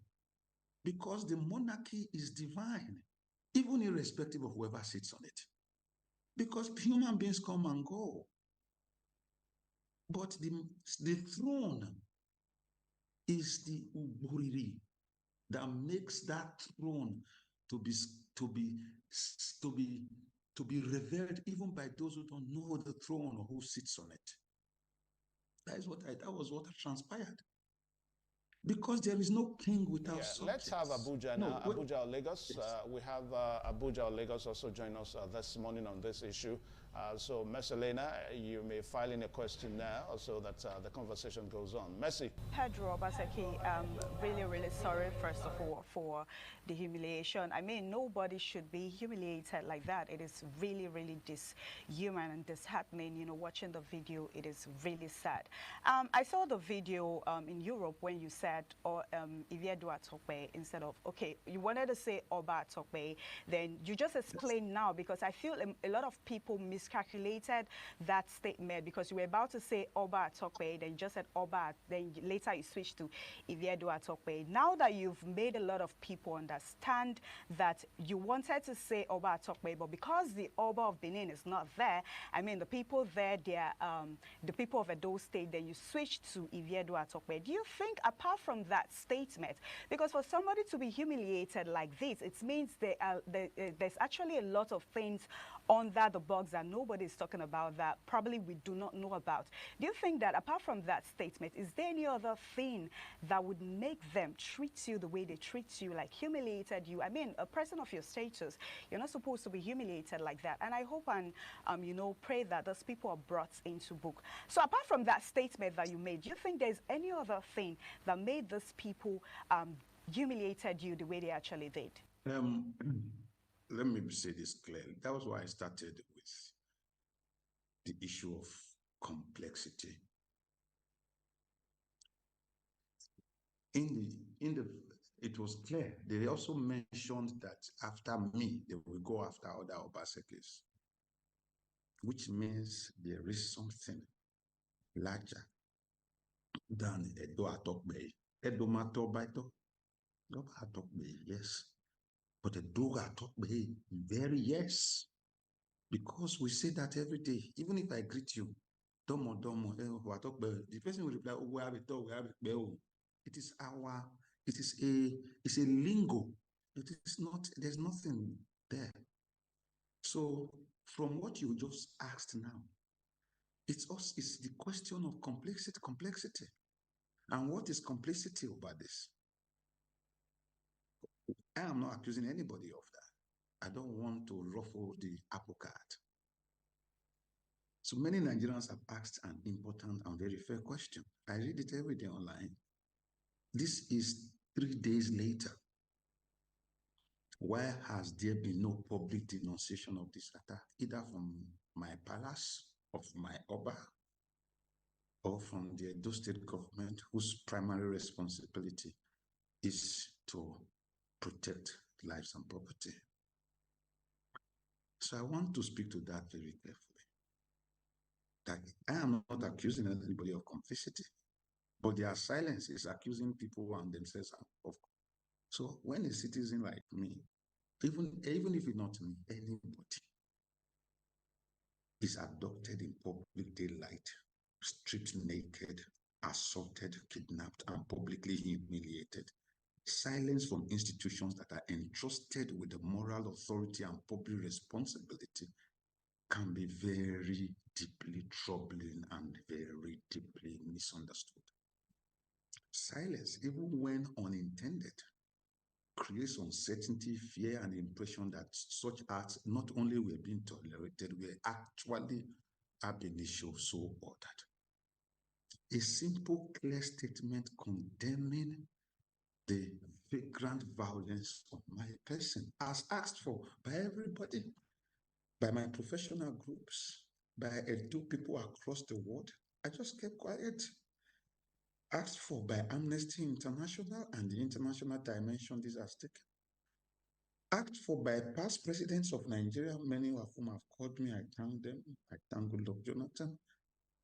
because the monarchy is divine, even irrespective of whoever sits on it. Because human beings come and go. But the throne is the uburiri that makes that throne to be revered even by those who don't know the throne or who sits on it. That was what transpired. Because there is no king without subjects. Let's have Abuja now. Abuja or Lagos. Yes. We have Abuja or Lagos also join us this morning on this issue. So, Messelena, you may file in a question now so that the conversation goes on. Messi. Pedro Obaseki, really, really sorry, first of all, for the humiliation. I mean, nobody should be humiliated like that. It is really, really dishuman and disheartening. You know, watching the video, it is really sad. I saw the video in Europe when you said Iviedu Atokbe instead of, okay, you wanted to say Oba Atokbe, then you just explain now, because I feel a lot of people miscalculated that statement, because you were about to say Oba Atokbe, then you just said Oba, then later you switched to Iviedu Atokbe. Now that you've made a lot of people understand that you wanted to say Oba Atokbe, but because the Oba of Benin is not there, I mean, the people there, they're the people of Edo State, then you switched to Iviedu Atokbe. Do you think, apart from that statement, because for somebody to be humiliated like this, it means there's actually a lot of things under the box that nobody is talking about that probably we do not know about. Do you think that apart from that statement, is there any other thing that would make them treat you the way they treat you, like humiliated you? I mean, a person of your status, you're not supposed to be humiliated like that. And I hope and, you know, pray that those people are brought into book. So apart from that statement that you made, do you think there's any other thing that made those people humiliated you the way they actually did? Let me say this clearly. That was why I started with the issue of complexity. It was clear. They also mentioned that after me, they will go after other Obasekis, which means there is something larger than Edo Atokbe. Edo Matobaito, Edo Atokbe, yes. But Edo Atokbe, very yes. Because we say that every day. Even if I greet you, domo, the person will reply, oh, it's a lingo. It is not, there's nothing there. So from what you just asked now, it's the question of complexity. And what is complexity about this? I am not accusing anybody of that. I don't want to ruffle the apple cart. So many Nigerians have asked an important and very fair question. I read it every day online. This is 3 days later. Why has there been no public denunciation of this attack, either from my palace, of my Oba, or from the Edo State government, whose primary responsibility is to protect lives and property? So I want to speak to that very carefully. That I am not accusing anybody of complicity, but their silence is accusing people and themselves of. So when a citizen like me, even if it's not me, anybody is abducted in public daylight, stripped naked, assaulted, kidnapped, and publicly humiliated, silence from institutions that are entrusted with the moral authority and public responsibility can be very deeply troubling and very deeply misunderstood. Silence, even when unintended, creates uncertainty, fear, and the impression that such acts not only were being tolerated, were actually ab initio so ordered. A simple, clear statement condemning the flagrant violence of my person, as asked for by everybody, by my professional groups, by Edo people across the world. I just kept quiet. Asked for by Amnesty International and the international dimension this has taken. Asked for by past presidents of Nigeria, many of whom have called me. I thank them. I thank Goodluck Jonathan.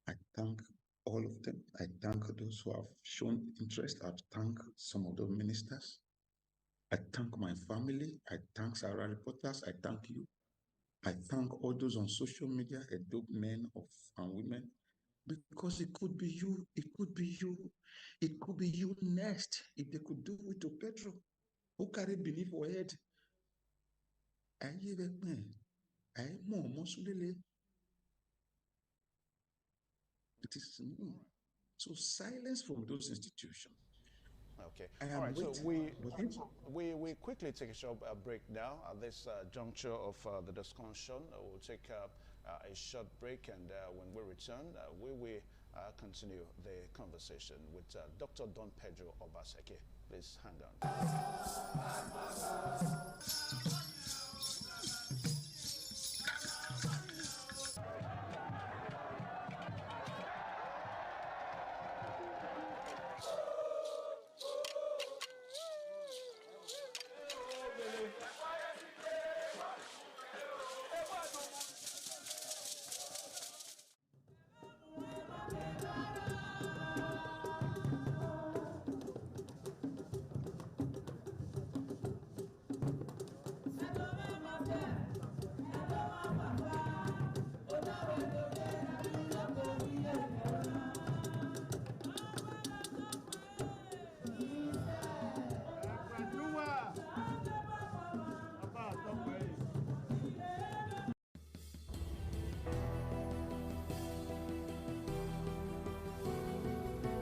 I thank all of them. I thank those who have shown interest. I thank some of the ministers. I thank my family. I thank Sarah reporters. I thank you. I thank all those on social media, Edo men and women, because it could be you, it could be you, it could be you next. If they could do it to Pedro, who carried beneath her head, it is me. So silence from those institutions. Okay. All right. So we quickly take a short break now at this juncture of the discussion. We'll take a short break, and when we return, we will continue the conversation with Dr. Don Pedro Obaseki. Please hang on.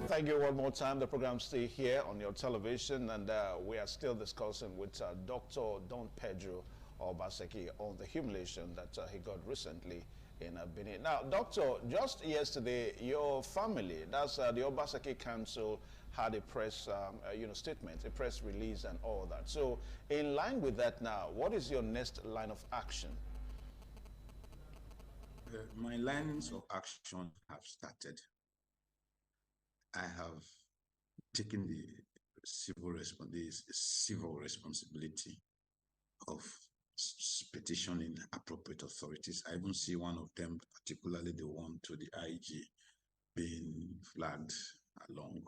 Thank you one more time. The program's still here on your television, and we are still discussing with Dr. Don Pedro Obaseki on the humiliation that he got recently in Benin. Now, Doctor, just yesterday, your family, that's the Obaseki Council, had a press statement, a press release and all that. So, in line with that now, what is your next line of action? My lines of action have started. I have taken the civil responsibility of petitioning appropriate authorities. I even see one of them, particularly the one to the IG, being flagged along.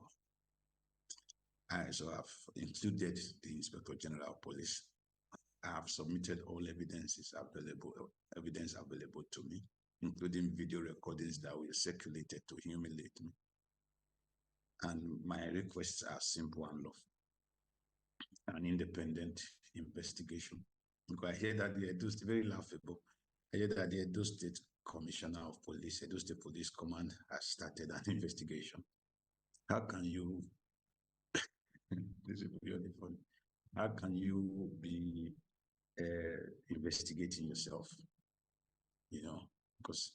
I also have included the Inspector General of Police. I have submitted all evidence available to me, including video recordings that were circulated to humiliate me. And my requests are simple and lawful. An independent investigation. Because I hear that the Edo State, very laughable, I hear that the Edo State Commissioner of Police, Edo State Police Command has started an investigation. How can you, this is really funny, how can you be investigating yourself? You know, because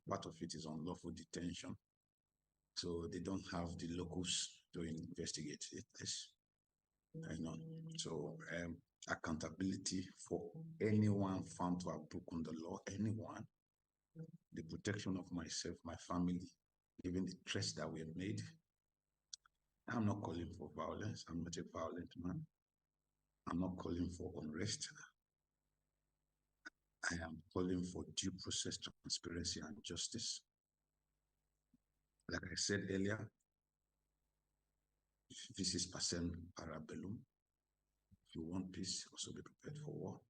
part of it is unlawful detention. So they don't have the locals to investigate it. I know. So accountability for anyone found to have broken the law, anyone, the protection of myself, my family, even the threats that were made. I'm not calling for violence. I'm not a violent man. I'm not calling for unrest. I am calling for due process, transparency, and justice. Like I said earlier, this is pacem para bellum. If you want peace, also be prepared for war.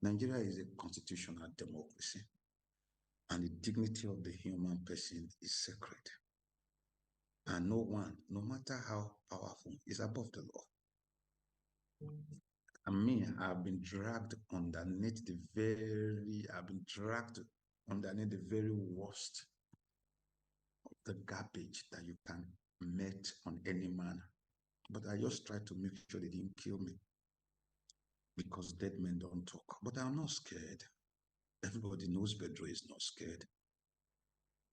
Nigeria is a constitutional democracy, and the dignity of the human person is sacred. And no one, no matter how powerful, is above the law. And me, I've been dragged underneath the very worst of the garbage that you can meet on any man. But I just tried to make sure they didn't kill me, because dead men don't talk. But I'm not scared. Everybody knows Pedro is not scared.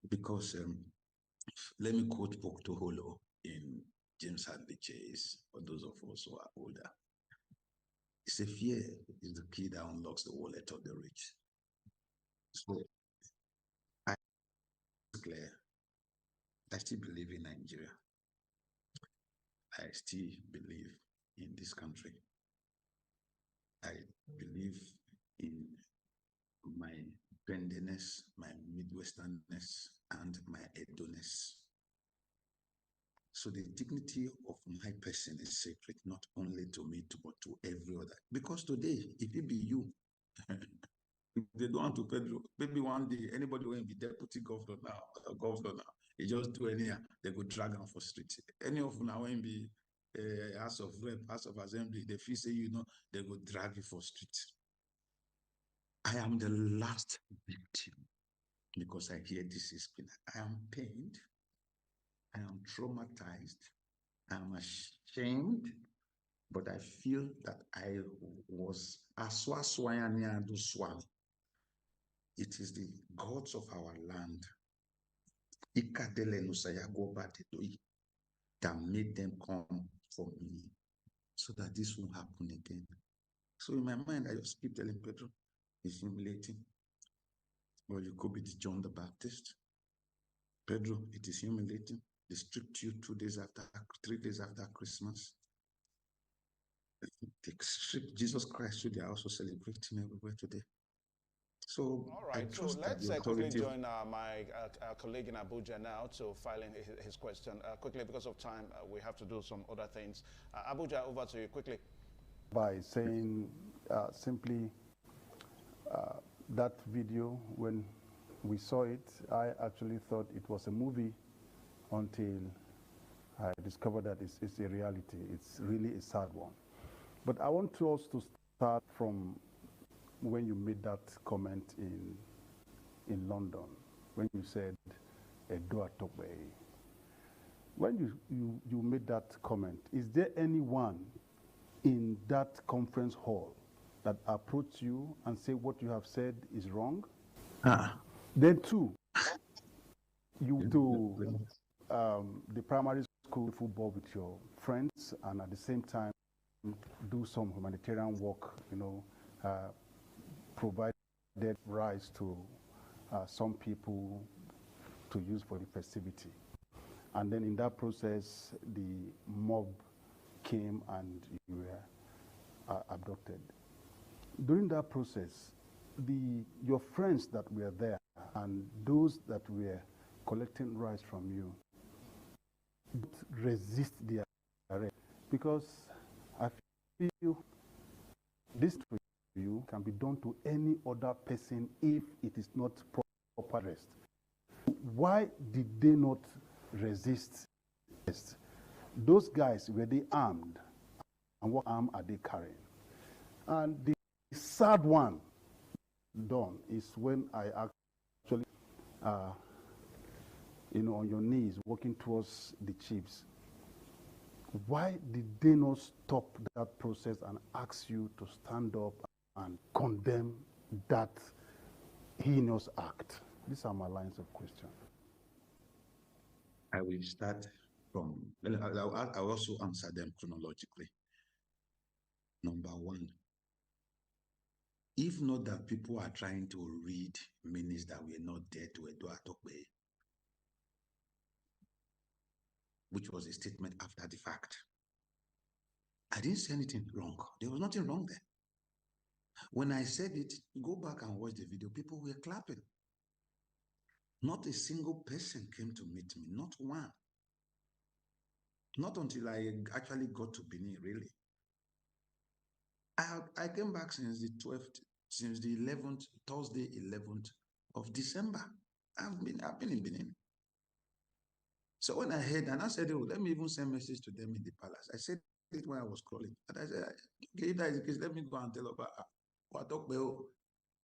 Because let me quote Poctoholo in James Hadley Chase, for those of us who are older. He said, fear is the key that unlocks the wallet of the rich. So I still believe in Nigeria. I still believe in this country. I believe in my bendiness, my Midwesternness, and my Edoness. So the dignity of my person is sacred, not only to me, but to every other. Because today, if it be you, they don't want to Pedro, maybe one day, anybody will be deputy governor now, they just do anyhow, they go drag them for street. Any of them will be House of Rep, House of Assembly, they feel say, they go drag you for street. I am the last victim because I hear this is pain. I am pained. I am traumatized. I am ashamed. But I feel that I was aswaswayanya swami. It is the gods of our land that made them come for me so that this won't happen again. So in my mind, I just keep telling Pedro, it's humiliating. Well, you could be the John the Baptist. Pedro, it is humiliating. They stripped you 3 days after Christmas. They stripped Jesus Christ, so they are also celebrating everywhere today. So, all right, so let's quickly join my colleague in Abuja now to file in his question. Quickly, because of time, we have to do some other things. Abuja, over to you quickly. By saying simply that video, when we saw it, I actually thought it was a movie until I discovered that it's a reality. It's really a sad one. But I want us to start from when you made that comment in London, when you said Edo Atokbe. When you made that comment, is there anyone in that conference hall that approached you and say what you have said is wrong? Then two, you do the primary school football with your friends and at the same time do some humanitarian work, provided rice to some people to use for the festivity. And then in that process, the mob came and you were abducted. During that process, your friends that were there and those that were collecting rice from you resist the arrest, because I feel this to you can be done to any other person if it is not proper arrest. Why did they not resist? Those guys, were they armed? And what arm are they carrying? And the sad one done is when I actually, on your knees, walking towards the chiefs. Why did they not stop that process and ask you to stand up and condemn that heinous act? These are my lines of question. I will start from, I'll also answer them chronologically. Number one, if not that people are trying to read minutes that were not there to Edo Atokbe, which was a statement after the fact. I didn't say anything wrong. There was nothing wrong there. When I said it, go back and watch the video, people were clapping. Not a single person came to meet me, not one. Not until I actually got to Benin, really. I came back since the 12th, since the 11th, Thursday, 11th of December. I've been in Benin. So when I heard, and I said, oh, let me even send message to them in the palace. I said it when I was calling. And I said, okay, that is the case, let me go and tell about,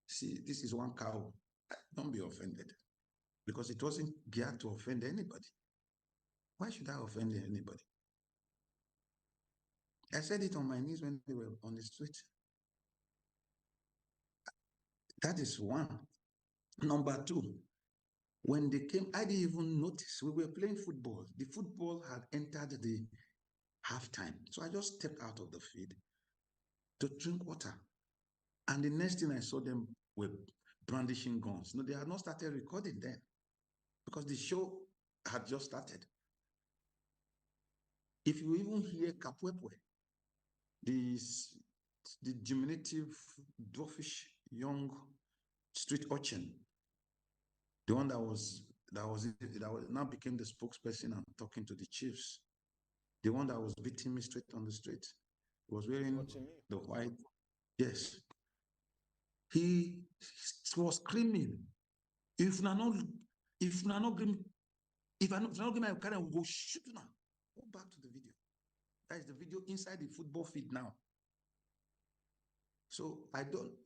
see, this is one cow. Don't be offended. Because it wasn't geared to offend anybody. Why should I offend anybody? I said it on my knees when they were on the street. That is one. Number two, when they came, I didn't even notice. We were playing football. The football had entered the halftime. So I just stepped out of the field to drink water. And the next thing I saw them were brandishing guns. No, they had not started recording then because the show had just started. If you even hear Kapwepwe, the diminutive, dwarfish, young street urchin, the one that was now became the spokesperson and talking to the chiefs, the one that was beating me straight on the street, was wearing the white. Yes, he was screaming, if I not carry, will go shoot now. Go back to the video. That is the video inside the football field now. So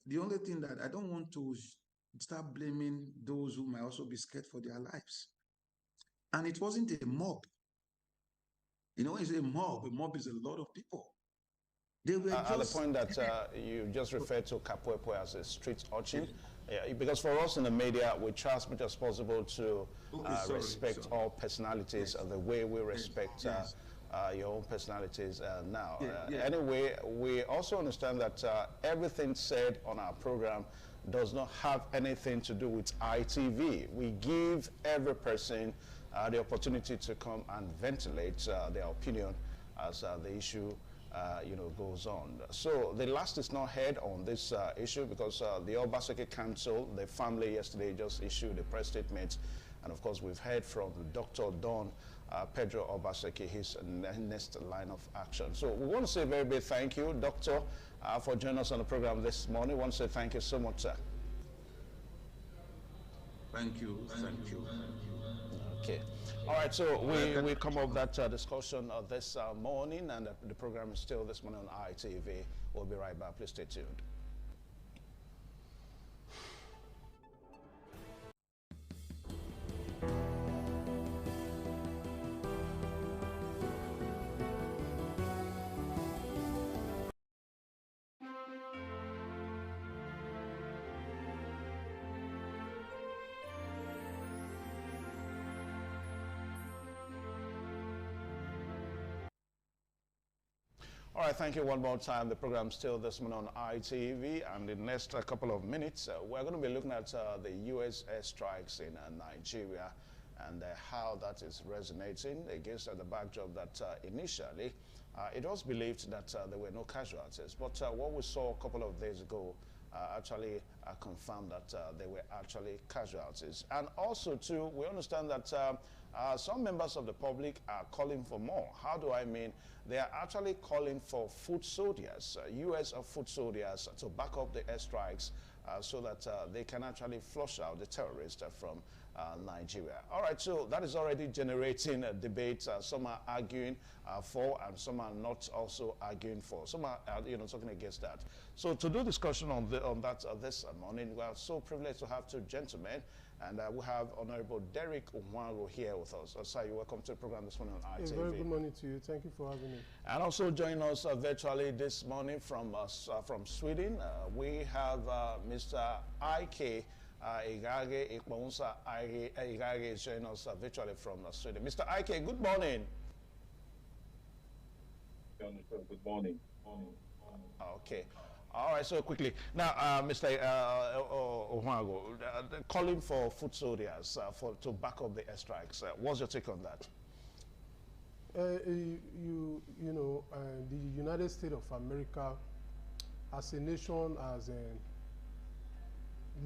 the only thing that I don't want to start blaming those who might also be scared for their lives. And it wasn't a mob. You know, it's a mob is a lot of people. They were at the point that you just referred to Kapwepwe as a street urchin, yeah, because for us in the media, we try as much as possible to respect all personalities the way we respect your own personalities now. Anyway, we also understand that everything said on our program does not have anything to do with ITV. We give every person the opportunity to come and ventilate their opinion as the issue goes on. So the last is not heard on this issue because the Obaseki Council, the family yesterday just issued a press statement. And of course, we've heard from Dr. Don Pedro Obaseki, his next line of action. So we want to say a very big thank you, Doctor, for joining us on the program this morning. We want to say thank you so much, sir. Thank you. Thank you. Okay. All right, so we come up that discussion this morning, and the program is still this morning on ITV. We'll be right back. Please stay tuned. All right, thank you one more time. The program still this morning on ITV, and in the next couple of minutes, we're going to be looking at the U.S. airstrikes in Nigeria and how that is resonating against the backdrop that initially it was believed that there were no casualties. But what we saw a couple of days ago actually confirmed that there were actually casualties. And also, too, we understand that some members of the public are calling for more. How do I mean? They are actually calling for foot soldiers, U.S. foot soldiers, to back up the airstrikes so that they can actually flush out the terrorists from Nigeria. All right, so that is already generating a debate. Some are arguing for, and some are not also arguing for. Some are, talking against that. So to do discussion on that this morning, we are so privileged to have two gentlemen, and we have Honorable Derek Onwaro here with us. Sir, you're welcome to the program this morning on ITV. Very good morning to you. Thank you for having me. And also joining us virtually this morning from Sweden, we have Mr. Ike Igage Ikponsa Igage is joining us virtually from Sweden. Mr. Ike, good morning. Good morning. Okay. All right, so quickly. Now, Mr. Ohuago, calling for food soldiers to back up the airstrikes. What's your take on that? The United States of America as a nation has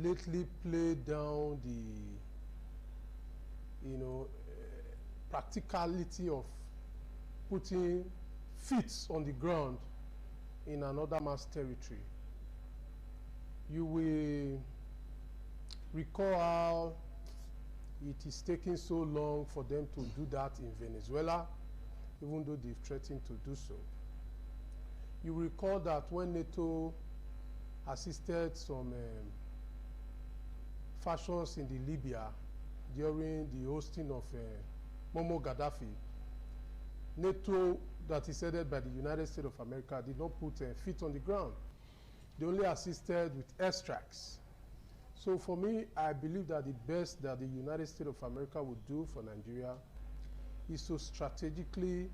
lately played down the, practicality of putting feet on the ground in another man's territory. You will recall how it is taking so long for them to do that in Venezuela, even though they've threatened to do so. You recall that when NATO assisted some factions in the Libya during the hosting of Muammar Gaddafi, NATO, that is headed by the United States of America, did not put feet on the ground. They only assisted with airstrikes. So for me, I believe that the best that the United States of America would do for Nigeria is to strategically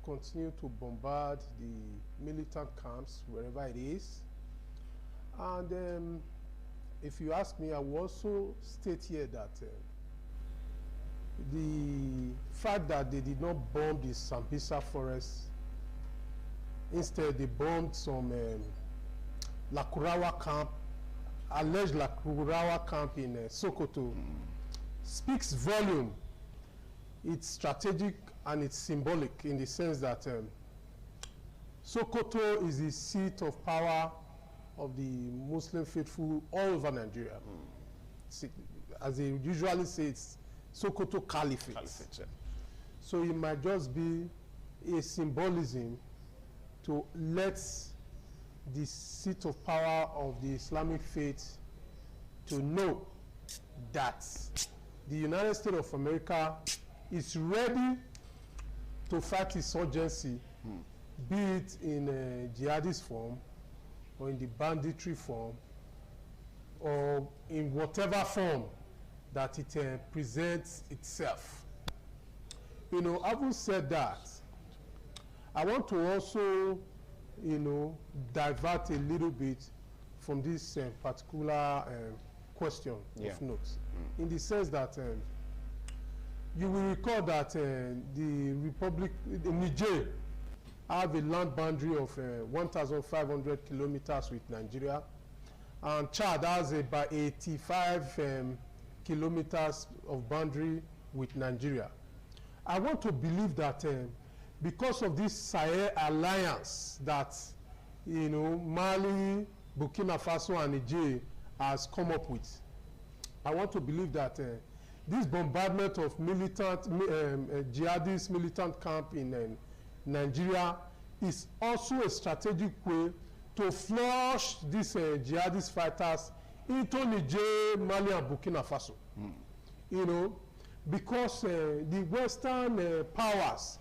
continue to bombard the militant camps wherever it is. And if you ask me, I will also state here that the fact that they did not bomb the Sambisa forest, instead they bombed some Lakurawa camp, alleged Lakurawa camp in Sokoto, speaks volume. It's strategic and it's symbolic in the sense that Sokoto is the seat of power of the Muslim faithful all over Nigeria. As they usually say, it's Sokoto Caliphate. Yeah. So it might just be a symbolism to let the seat of power of the Islamic faith to know that the United States of America is ready to fight insurgency, be it in a jihadist form or in the banditry form or in whatever form that it presents itself. Having said that, I want to also, divert a little bit from this particular question of note, in the sense that you will recall that the Republic, Niger, have a land boundary of 1,500 kilometers with Nigeria, and Chad has about 85 kilometers of boundary with Nigeria. I want to believe that because of this Sahel alliance that Mali, Burkina Faso and Niger has come up with, I want to believe that this bombardment of militant jihadist militant camp in Nigeria is also a strategic way to flush these jihadist fighters into Niger, Mali and Burkina Faso. Because the Western powers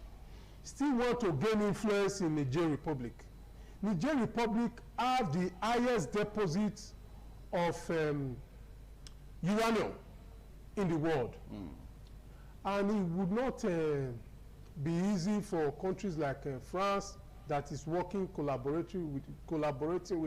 still want to gain influence in Niger Republic. Niger Republic have the highest deposit of uranium in the world. And it would not be easy for countries like France, that is collaborating with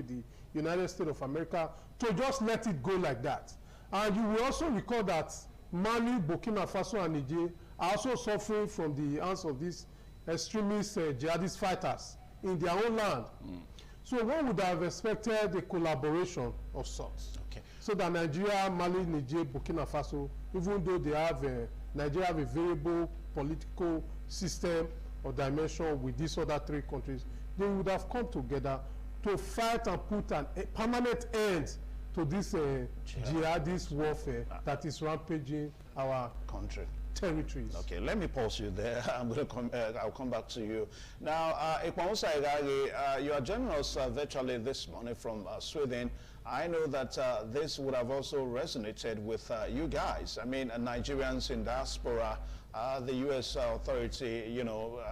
the United States of America, to just let it go like that. And you will also recall that Mali, Burkina Faso and Niger are also suffering from the hands of these extremist jihadist fighters in their own land. So one would have expected a collaboration of sorts. Okay. So that Nigeria, Mali, Niger, Burkina Faso, even though they have Nigeria have a variable political system or dimension with these other three countries, they would have come together to fight and put a permanent end to this jihadist warfare that is rampaging our country territories. Okay, let me pause you there. I'll come back to you. Now, Ekpamusa Igagi, you are joining us virtually this morning from Sweden. I know that this would have also resonated with you guys. I mean, Nigerians in diaspora, the U.S. authority,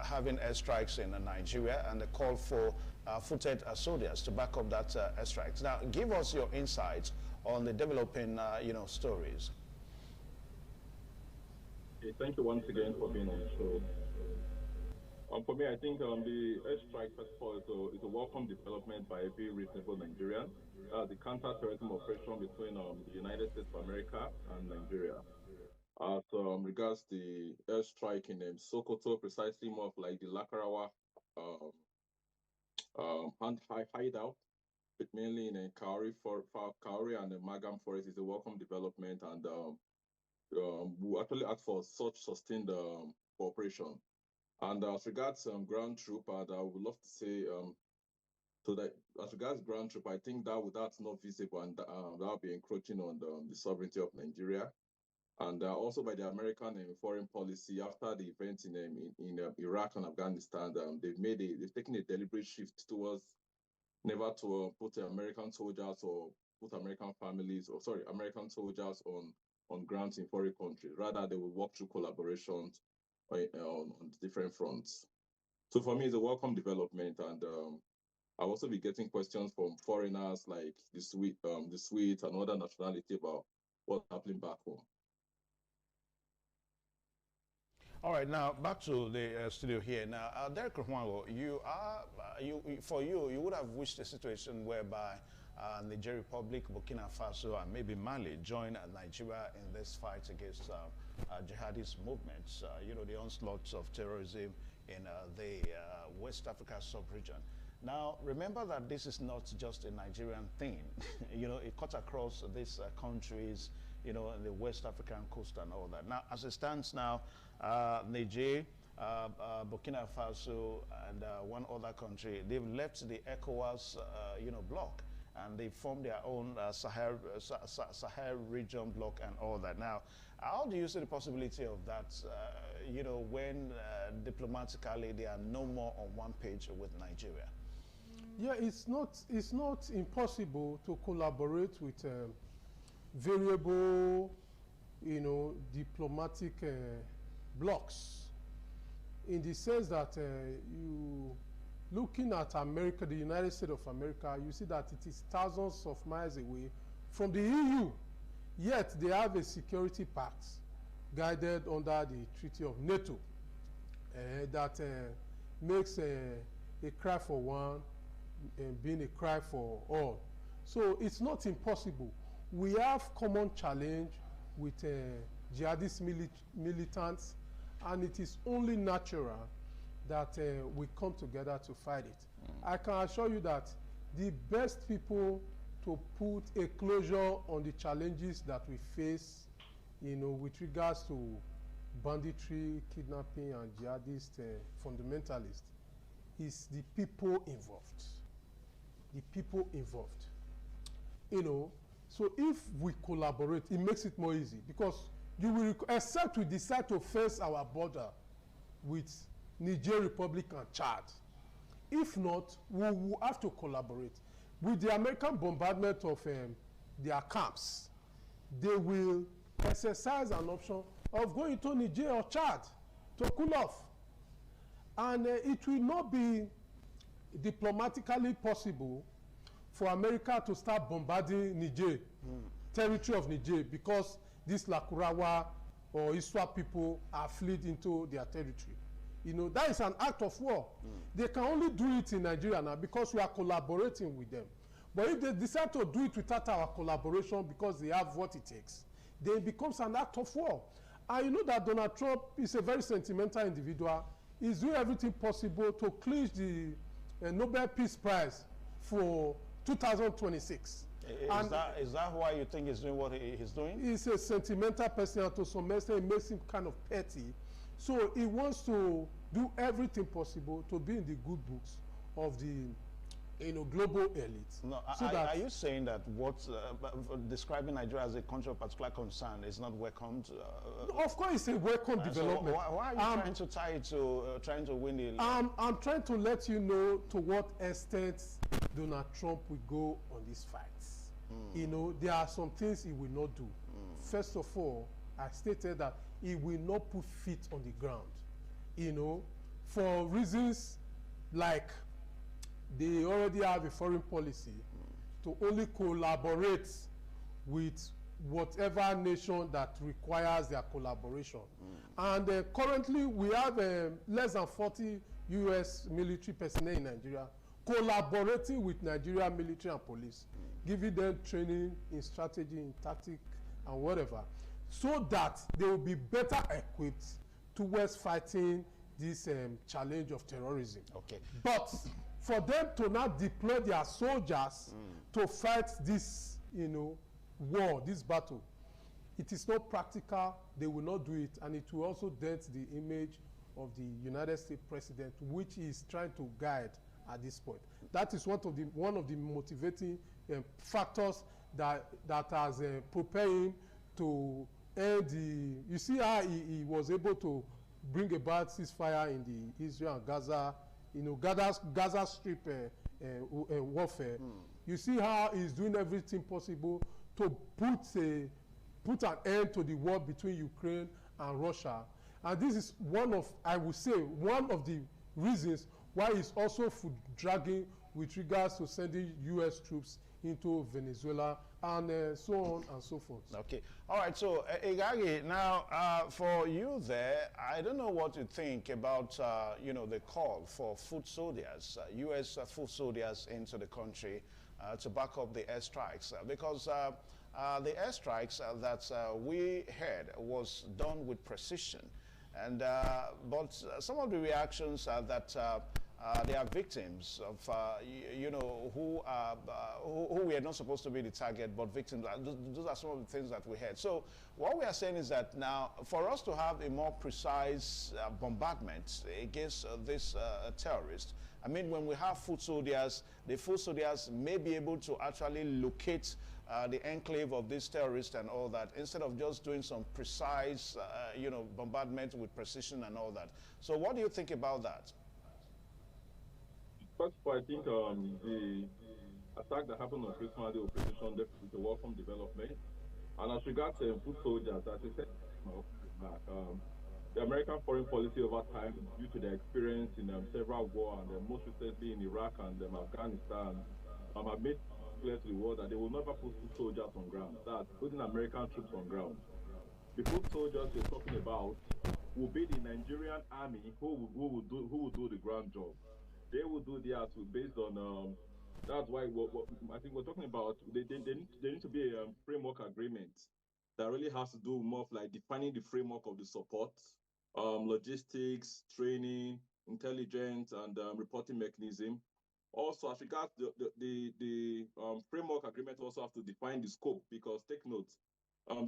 having airstrikes in Nigeria, and the call for footed soldiers to back up that airstrikes. Now, give us your insights on the developing, stories. Okay, thank you once again for being on the show. For me, I think the airstrike, first of all, is a welcome development by every reasonable Nigerian. The counter-terrorism operation between the United States of America and Nigeria. As regards the airstrike in Sokoto, precisely more of like the Lakarawa hideout, but mainly in Kauri and the Magam forest, is a welcome development, and we actually ask for such sustained cooperation. And as regards ground troop, I would love to say, so that as regards ground troop, I think that's not visible, and that'll be encroaching on the sovereignty of Nigeria. And also by the American foreign policy, after the events in Iraq and Afghanistan, they've taken a deliberate shift towards never to put American soldiers or put American families, or sorry, American soldiers on grounds in foreign countries. Rather, they will work through collaborations on different fronts. So for me, it's a welcome development, and I'll also be getting questions from foreigners like the Swedes and other nationality about what's happening back home. All right, now back to the studio here. Now, Derek Ruhwango, you would have wished a situation whereby Niger Republic, Burkina Faso, and maybe Mali join Nigeria in this fight against jihadist movements. The onslaughts of terrorism in the West Africa sub-region. Now, remember that this is not just a Nigerian thing. It cuts across these countries, in the West African coast and all that. Now, as it stands now, Niger, Burkina Faso, and one other country, they've left the ECOWAS, bloc, and they formed their own Sahel region bloc and all that. Now, how do you see the possibility of that, when diplomatically they are no more on one page with Nigeria? Yeah, it's not impossible to collaborate with variable, diplomatic blocks, in the sense that you looking at America, the United States of America, you see that it is thousands of miles away from the EU, yet they have a security pact guided under the Treaty of NATO that makes a cry for one being a cry for all. So it's not impossible. We have common challenge with jihadist militants, and it is only natural that we come together to fight it. I can assure you that the best people to put a closure on the challenges that we face, with regards to banditry, kidnapping, and jihadist fundamentalists, is the people involved. The people involved. So if we collaborate, it makes it more easy, because you will, except we decide to face our border with Niger Republic and Chad. If not, we will have to collaborate. With the American bombardment of their camps, they will exercise an option of going to Niger or Chad to cool off. And it will not be diplomatically possible for America to start bombarding Niger, territory of Niger, because these Lakurawa or Iswa people are fled into their territory. That is an act of war. They can only do it in Nigeria now because we are collaborating with them. But if they decide to do it without our collaboration because they have what it takes, then it becomes an act of war. And you know that Donald Trump is a very sentimental individual. He's doing everything possible to clinch the Nobel Peace Prize for 2026. Is that why you think he's doing what he's doing? He's a sentimental person, and to some extent it makes him kind of petty. So he wants to do everything possible to be in the good books of the global elite. No, so are you saying that what describing Nigeria as a country of particular concern is not welcomed? Of course, it's a welcome development. So why are you trying to tie it to trying to win the election? I'm trying to let you know to what extent Donald Trump will go on these fights. There are some things he will not do. First of all, I stated that he will not put feet on the ground. For reasons like they already have a foreign policy to only collaborate with whatever nation that requires their collaboration. And currently we have less than 40 U.S. military personnel in Nigeria, collaborating with Nigerian military and police, giving them training in strategy, in tactic, and whatever, so that they will be better equipped towards fighting this challenge of terrorism. Okay. But for them to now deploy their soldiers to fight this, war, this battle, it is not practical. They will not do it, and it will also dent the image of the United States president, which he is trying to guide at this point. That is one of the motivating factors that has propelled him to end the. You see how he was able to bring about ceasefire in the Israel and Gaza, Gaza Strip warfare. You see how he's doing everything possible to put an end to the war between Ukraine and Russia. And this is I would say, one of the reasons why he's also dragging with regards to sending U.S. troops into Venezuela and so on and so forth. Okay. All right. So, Igagi, now for you there, I don't know what you think about, the call for foot soldiers, U.S. foot soldiers into the country to back up the airstrikes, because the airstrikes that we heard was done with precision. And but some of the reactions are that they are victims of, who we are not supposed to be the target, but victims. Those are some of the things that we heard. So what we are saying is that now, for us to have a more precise bombardment against this terrorist, I mean, when we have foot soldiers, the foot soldiers may be able to actually locate the enclave of these terrorists and all that, instead of just doing some precise, bombardment with precision and all that. So what do you think about that? First of all, I think the attack that happened on Christmas Day operation is a welcome development. And as regards to foot soldiers, as I said, the American foreign policy over time, due to their experience in several wars, and most recently in Iraq and Afghanistan, have made clear to the world that they will never put foot soldiers on ground. That's putting American troops on ground. The foot soldiers you're talking about will be the Nigerian army who will do the ground job. They will do theirs based on. That's why I think we're talking about. They need to be a framework agreement that really has to do more of like defining the framework of the support, logistics, training, intelligence, and reporting mechanism. Also, as regards the framework agreement, also have to define the scope, because take note,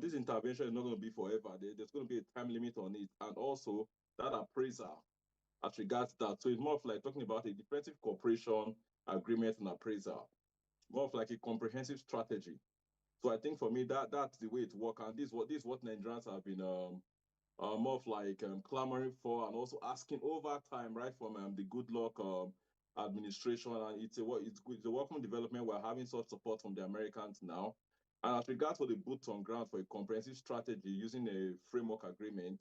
this intervention is not going to be forever. There's going to be a time limit on it, and also that appraisal as regards that. So it's more of like talking about a defensive cooperation agreement and appraisal, more of like a comprehensive strategy. So I think for me that's the way it works, and this is what Nigerians have been more of like clamoring for, and also asking over time, right from the Goodluck administration, and it's a welcome development. We're having such support from the Americans now. And as regards for the boots on ground for a comprehensive strategy using a framework agreement,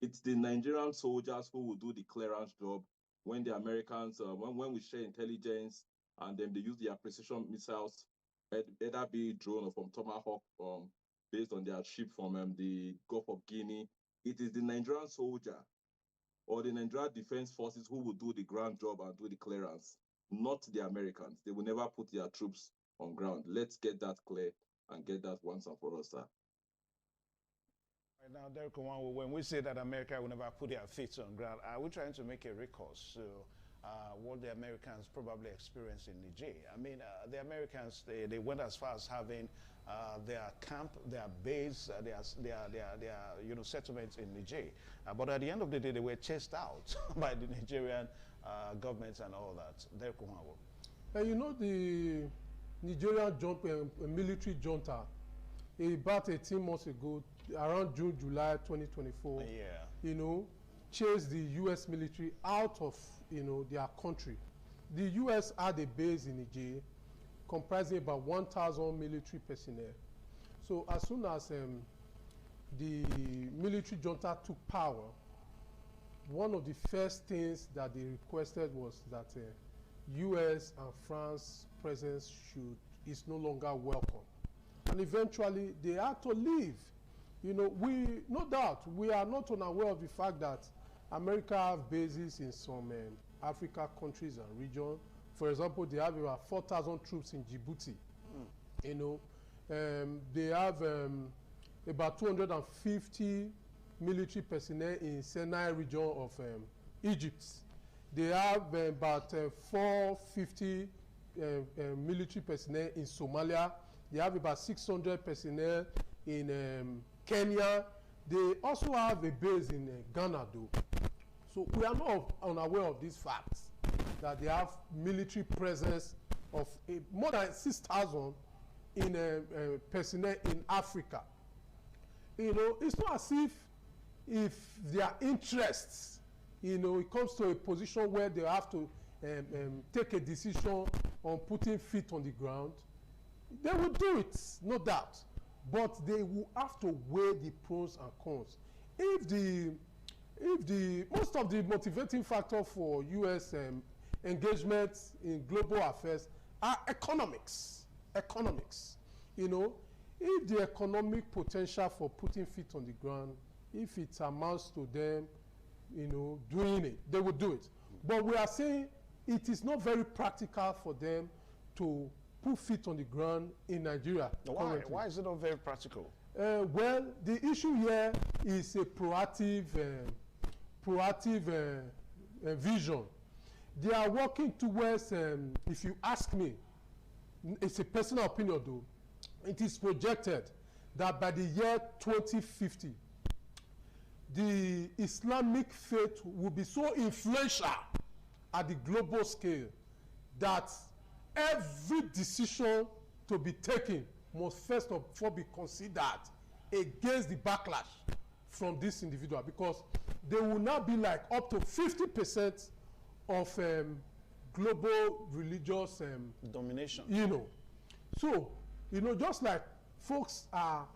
it's the Nigerian soldiers who will do the clearance job when the Americans, when we share intelligence, and then they use their precision missiles, either be drone or from Tomahawk, based on their ship from the Gulf of Guinea. It is the Nigerian soldier or the Nigerian Defense Forces who will do the ground job and do the clearance, not the Americans. They will never put their troops on ground. Let's get that clear and get that once and for all, sir. Right now, Derek Onwanwu, when we say that America will never put their feet on ground, are we trying to make a recourse to what the Americans probably experienced in Niger? I mean, the Americans, they went as far as having their camp, their base, their settlements in Niger. But at the end of the day, they were chased out by the Nigerian government and all that. Derek Onwanwu. The Nigerian military junta, about 18 months ago, around June, July 2024, chased the U.S. military out of their country. The U.S. had a base in Niger comprising about 1,000 military personnel. So as soon as the military junta took power, one of the first things that they requested was that U.S. and France presence is no longer welcome. And eventually they had to leave. No doubt, we are not unaware of the fact that America have bases in some Africa countries and region. For example, they have about 4,000 troops in Djibouti. You know, they have about 250 military personnel in Sinai region of Egypt. They have about 450 military personnel in Somalia. They have about 600 personnel in Kenya. They also have a base in Ghana, though. So we are not unaware of these facts, that they have military presence of more than 6,000 in personnel in Africa. You know, it's not as if their interests, you know, it comes to a position where they have to take a decision on putting feet on the ground, they will do it, no doubt. But they will have to weigh the pros and cons. If the most of the motivating factor for U.S. engagement in global affairs are economics. You know, if the economic potential for putting feet on the ground, if it amounts to them, you know, doing it, they will do it. But we are saying it is not very practical for them to put feet on the ground in Nigeria. Why? Why is it not very practical? Well, the issue here is a proactive vision. They are working towards, if you ask me, it's a personal opinion though, it is projected that by the year 2050, the Islamic faith will be so influential at the global scale that every decision to be taken must first of all be considered against the backlash from this individual, because they will now be like up to 50% of global religious domination. You know, so you know, just like folks are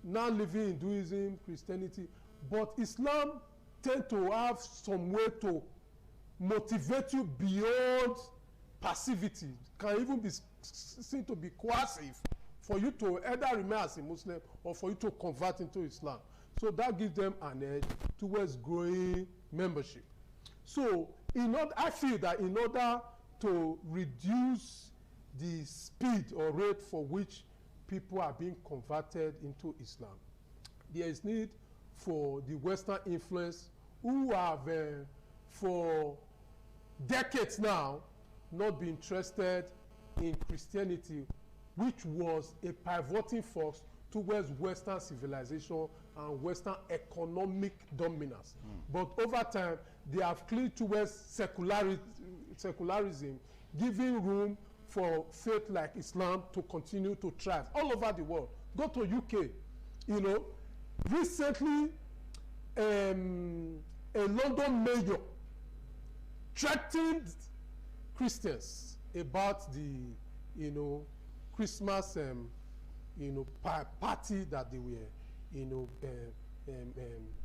now living in Hinduism, Christianity, but Islam tend to have some way to motivate you beyond passivity. Can even be seen to be coercive for you to either remain as a Muslim or for you to convert into Islam. So that gives them an edge towards growing membership. So I feel that in order to reduce the speed or rate for which people are being converted into Islam, there is need for the Western influence, who have for decades now not been interested in Christianity, which was a pivoting force towards Western civilization and Western economic dominance. But over time, they have cleared towards secularism, giving room for faith like Islam to continue to thrive all over the world. Go to UK, you know, recently a London mayor threatened Christians about the, you know, Christmas, you know, party that they were, you know,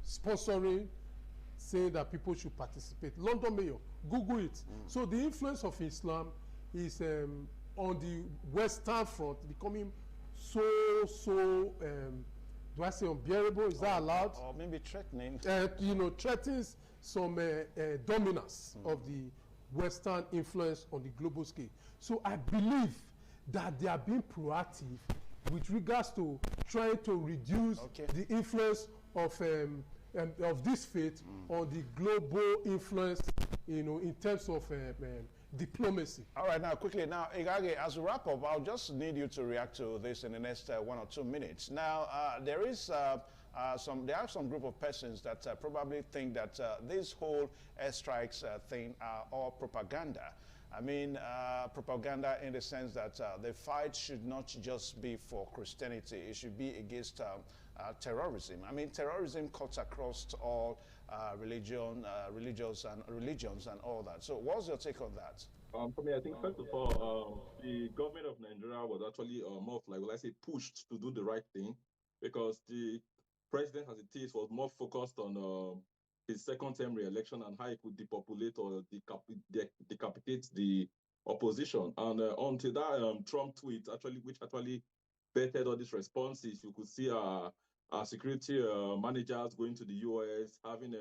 sponsoring, saying that people should participate. London mayor, Google it. So the influence of Islam is on the Western front becoming so do I say unbearable? Is that allowed? Or maybe threatening. You know, threatens some dominance of the Western influence on the global scale. So I believe that they are being proactive with regards to trying to reduce the influence of this faith on the global influence, you know, in terms of diplomacy. All right, now quickly, now Igage, as we wrap up, I'll just need you to react to this in the next 1 or 2 minutes. Now, there are some group of persons that probably think that this whole airstrikes thing are all propaganda. I mean, propaganda in the sense that the fight should not just be for Christianity, it should be against terrorism. I mean, terrorism cuts across all religions and all that. So what's your take on that? For me, I think first of all, the government of Nigeria was actually more of, like, will I say, pushed to do the right thing, because the president, as it is, was more focused on his second-term re-election and how he could depopulate or decapitate the opposition. And until that Trump tweet, which actually bettered all these responses, you could see our security managers going to the US, having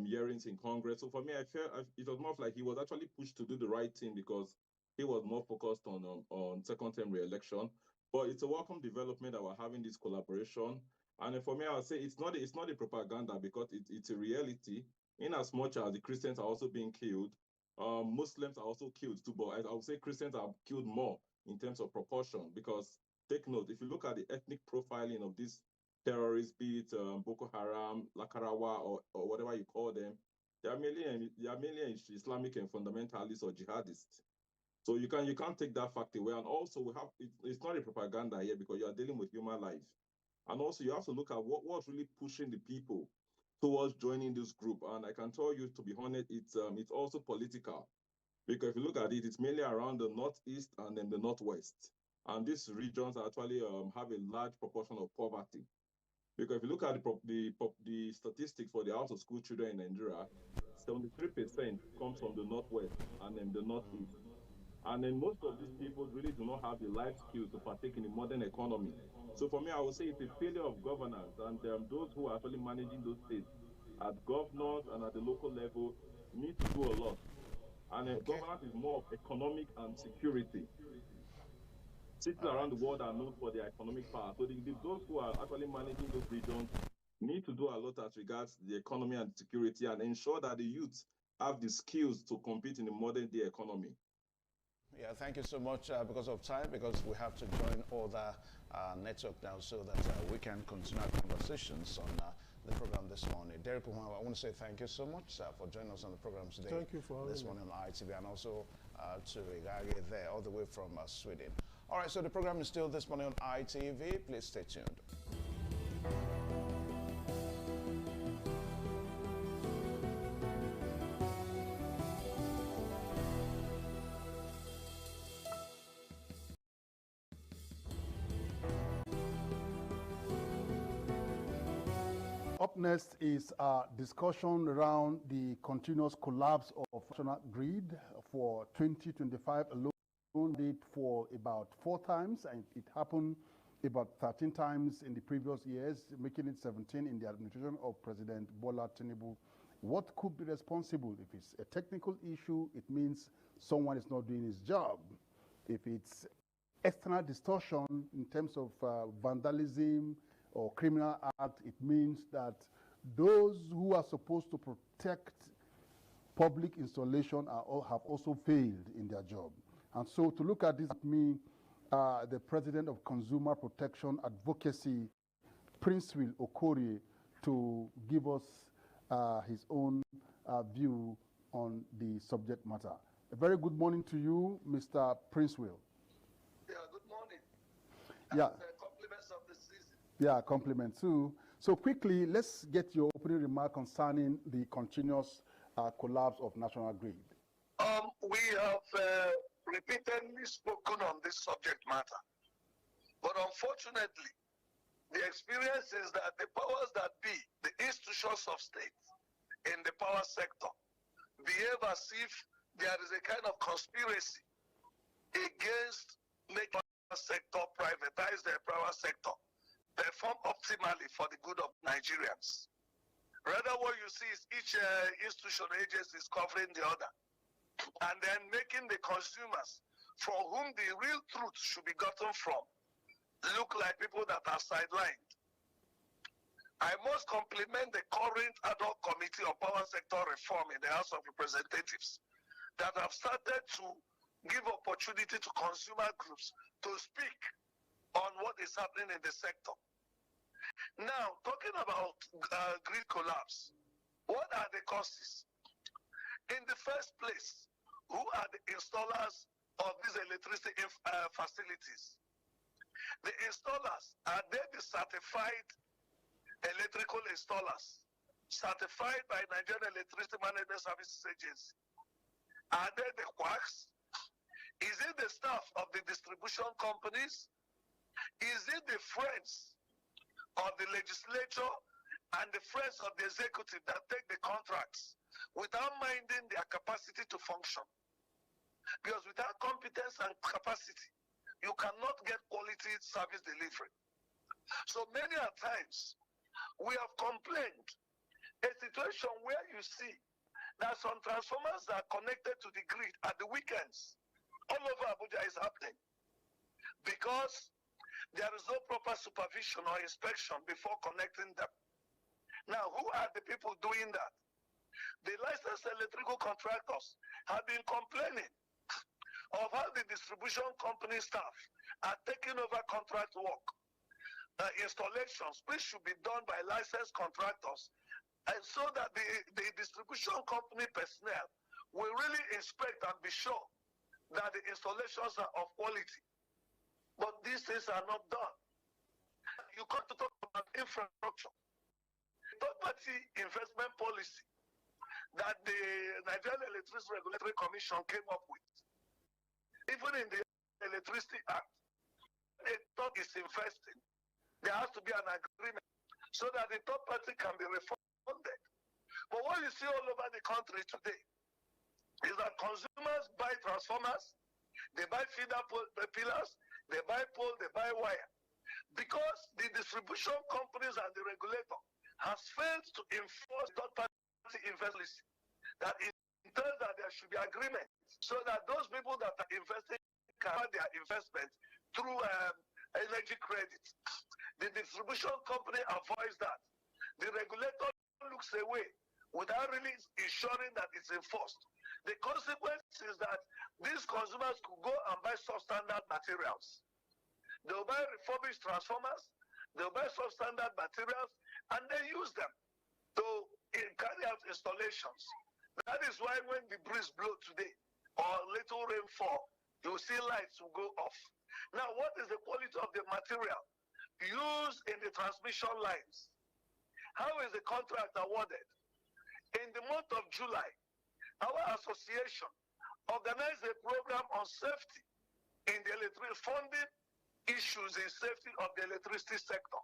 hearings in Congress. So for me, I felt it was more of like he was actually pushed to do the right thing because he was more focused on second-term re-election. But it's a welcome development that we're having this collaboration. And for me, I would say it's not a propaganda because it's a reality. In as much as the Christians are also being killed, Muslims are also killed too. But I would say Christians are killed more in terms of proportion because take note, if you look at the ethnic profiling of these terrorists, be it Boko Haram, Lakarawa, or whatever you call them, they are mainly Islamic and fundamentalists or jihadists. So you can't take that fact away. And also it's not a propaganda here because you are dealing with human life. And also you have to look at what's really pushing the people towards joining this group. And I can tell you, to be honest, it's also political. Because if you look at it, it's mainly around the northeast and then the northwest. And these regions actually have a large proportion of poverty. Because if you look at the statistics for the out-of-school children in Nigeria, 73% comes from the northwest and then the northeast. And then most of these people really do not have the life skills to partake in the modern economy. So for me, I would say it's a failure of governance, and those who are actually managing those states at governors and at the local level need to do a lot. And governance is more of economic and security. Cities around the world are known for their economic power. So those who are actually managing those regions need to do a lot as regards the economy and security and ensure that the youth have the skills to compete in the modern day economy. Yeah, thank you so much. Because of time, because we have to join other network now so that we can continue our conversations on the program this morning. Derek, I want to say thank you so much for joining us on the program today. Thank you for having this me. morning on ITV, and also to Igage there, all the way from Sweden. All right, so the program is still this morning on ITV. Please stay tuned. Up next is a discussion around the continuous collapse of national grid for 2025 alone. Did for about 4 times, and it happened about 13 times in the previous years, making it 17 in the administration of President Bola Tinubu. What could be responsible? If it's a technical issue, it means someone is not doing his job. If it's external distortion in terms of vandalism or criminal act, it means that those who are supposed to protect public installation have also failed in their job. And so to look at this with me, the President of Consumer Protection Advocacy, Prince Will Okorie, to give us his own view on the subject matter. A very good morning to you, Mr. Prince Will. Yeah, good morning. Yeah. And, compliments of the season. Yeah, compliments too. So quickly, let's get your opening remark concerning the continuous collapse of national grid. We have repeatedly spoken on this subject matter, but unfortunately, the experience is that the powers that be, the institutions of state in the power sector, behave as if there is a kind of conspiracy against making the sector privatize the power sector, perform optimally for the good of Nigerians. Rather, what you see is each institution agency is covering the other, and then making the consumers, for whom the real truth should be gotten from, look like people that are sidelined. I must compliment the current ad hoc committee on power sector reform in the House of Representatives that have started to give opportunity to consumer groups to speak on what is happening in the sector. Now, talking about grid collapse, what are the causes? In the first place, who are the installers of these electricity facilities? The installers, are they the certified electrical installers, certified by Nigerian Electricity Management Services Agency? Are they the quacks? Is it the staff of the distribution companies? Is it the friends of the legislature and the friends of the executive that take the contracts without minding their capacity to function? Because without competence and capacity, you cannot get quality service delivery. So many a times, we have complained a situation where you see that some transformers are connected to the grid at the weekends. All over Abuja is happening because there is no proper supervision or inspection before connecting them. Now, who are the people doing that? The licensed electrical contractors have been complaining of how the distribution company staff are taking over contract work. Installations, which should be done by licensed contractors, and so that the distribution company personnel will really inspect and be sure that the installations are of quality. But these things are not done. You got to talk about infrastructure. Third-party investment policy that the Nigerian Electricity Regulatory Commission came up with. Even in the Electricity Act, a third is investing. There has to be an agreement so that the third party can be refunded. But what you see all over the country today is that consumers buy transformers, they buy feeder pillars, they buy pole, they buy wire. Because the distribution companies and the regulator has failed to enforce third-party investment, that it entails that there should be agreement so that those people that are investing can have their investment through energy credit. The distribution company avoids that. The regulator looks away without really ensuring that it's enforced. The consequence is that these consumers could go and buy substandard materials. They'll buy refurbished transformers, they'll buy substandard materials, and they use them to carry out installations. That is why when the breeze blows today, or little rainfall, you'll see lights will go off. Now, what is the quality of the material used in the transmission lines? How is the contract awarded? In the month of July, our association organized a program on safety in the electric funding issues in safety of the electricity sector.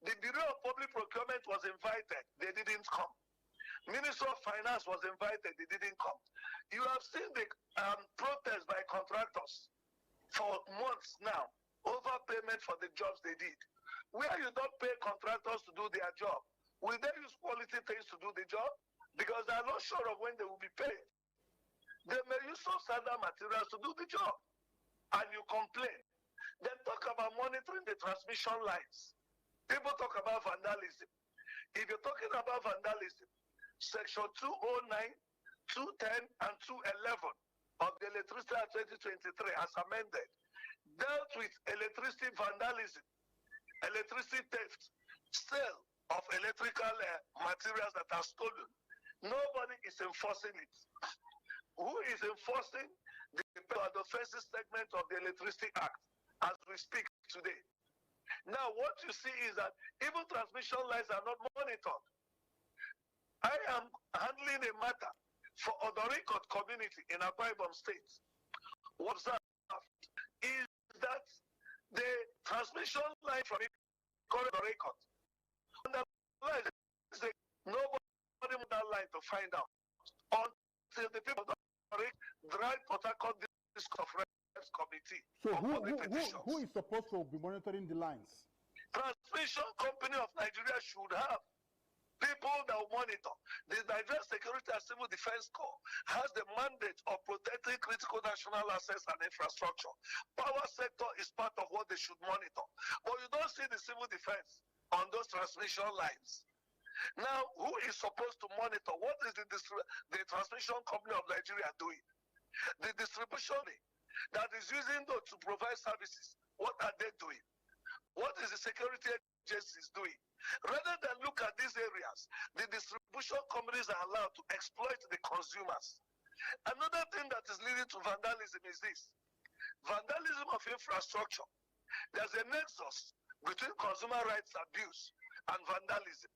The Bureau of Public Procurement was invited, they didn't come. Minister of Finance was invited, they didn't come. You have seen the protest by contractors for months now, overpayment for the jobs they did. Where you don't pay contractors to do their job, will they use quality things to do the job? Because they are not sure of when they will be paid. They may use substandard materials to do the job, and you complain. Then talk about monitoring the transmission lines. People talk about vandalism. If you're talking about vandalism, Section 209, 210, and 211 of the Electricity Act 2023 as amended dealt with electricity vandalism, electricity theft, sale of electrical materials that are stolen. Nobody is enforcing it. Who is enforcing the offensive segment of the Electricity Act as we speak today? Now, what you see is that even transmission lines are not monitored. I am handling a matter for Odorikot community in Akwa Ibom State. What's that? Is that the transmission line from Odorikot, nobody moved that line to find out until the people of Odorikot drive Port Harcourt District of Reps Committee. So who is supposed to be monitoring the lines? Transmission Company of Nigeria should have people that will monitor. The Nigerian Security and Civil Defense Corps has the mandate of protecting critical national assets and infrastructure. Power sector is part of what they should monitor. But you don't see the civil defense on those transmission lines. Now, who is supposed to monitor? What is the Transmission Company of Nigeria doing? The distribution that is using those to provide services, what are they doing? What is the security agencies doing? Rather than look at these areas, the distribution companies are allowed to exploit the consumers. Another thing that is leading to vandalism is this. Vandalism of infrastructure. There's a nexus between consumer rights abuse and vandalism.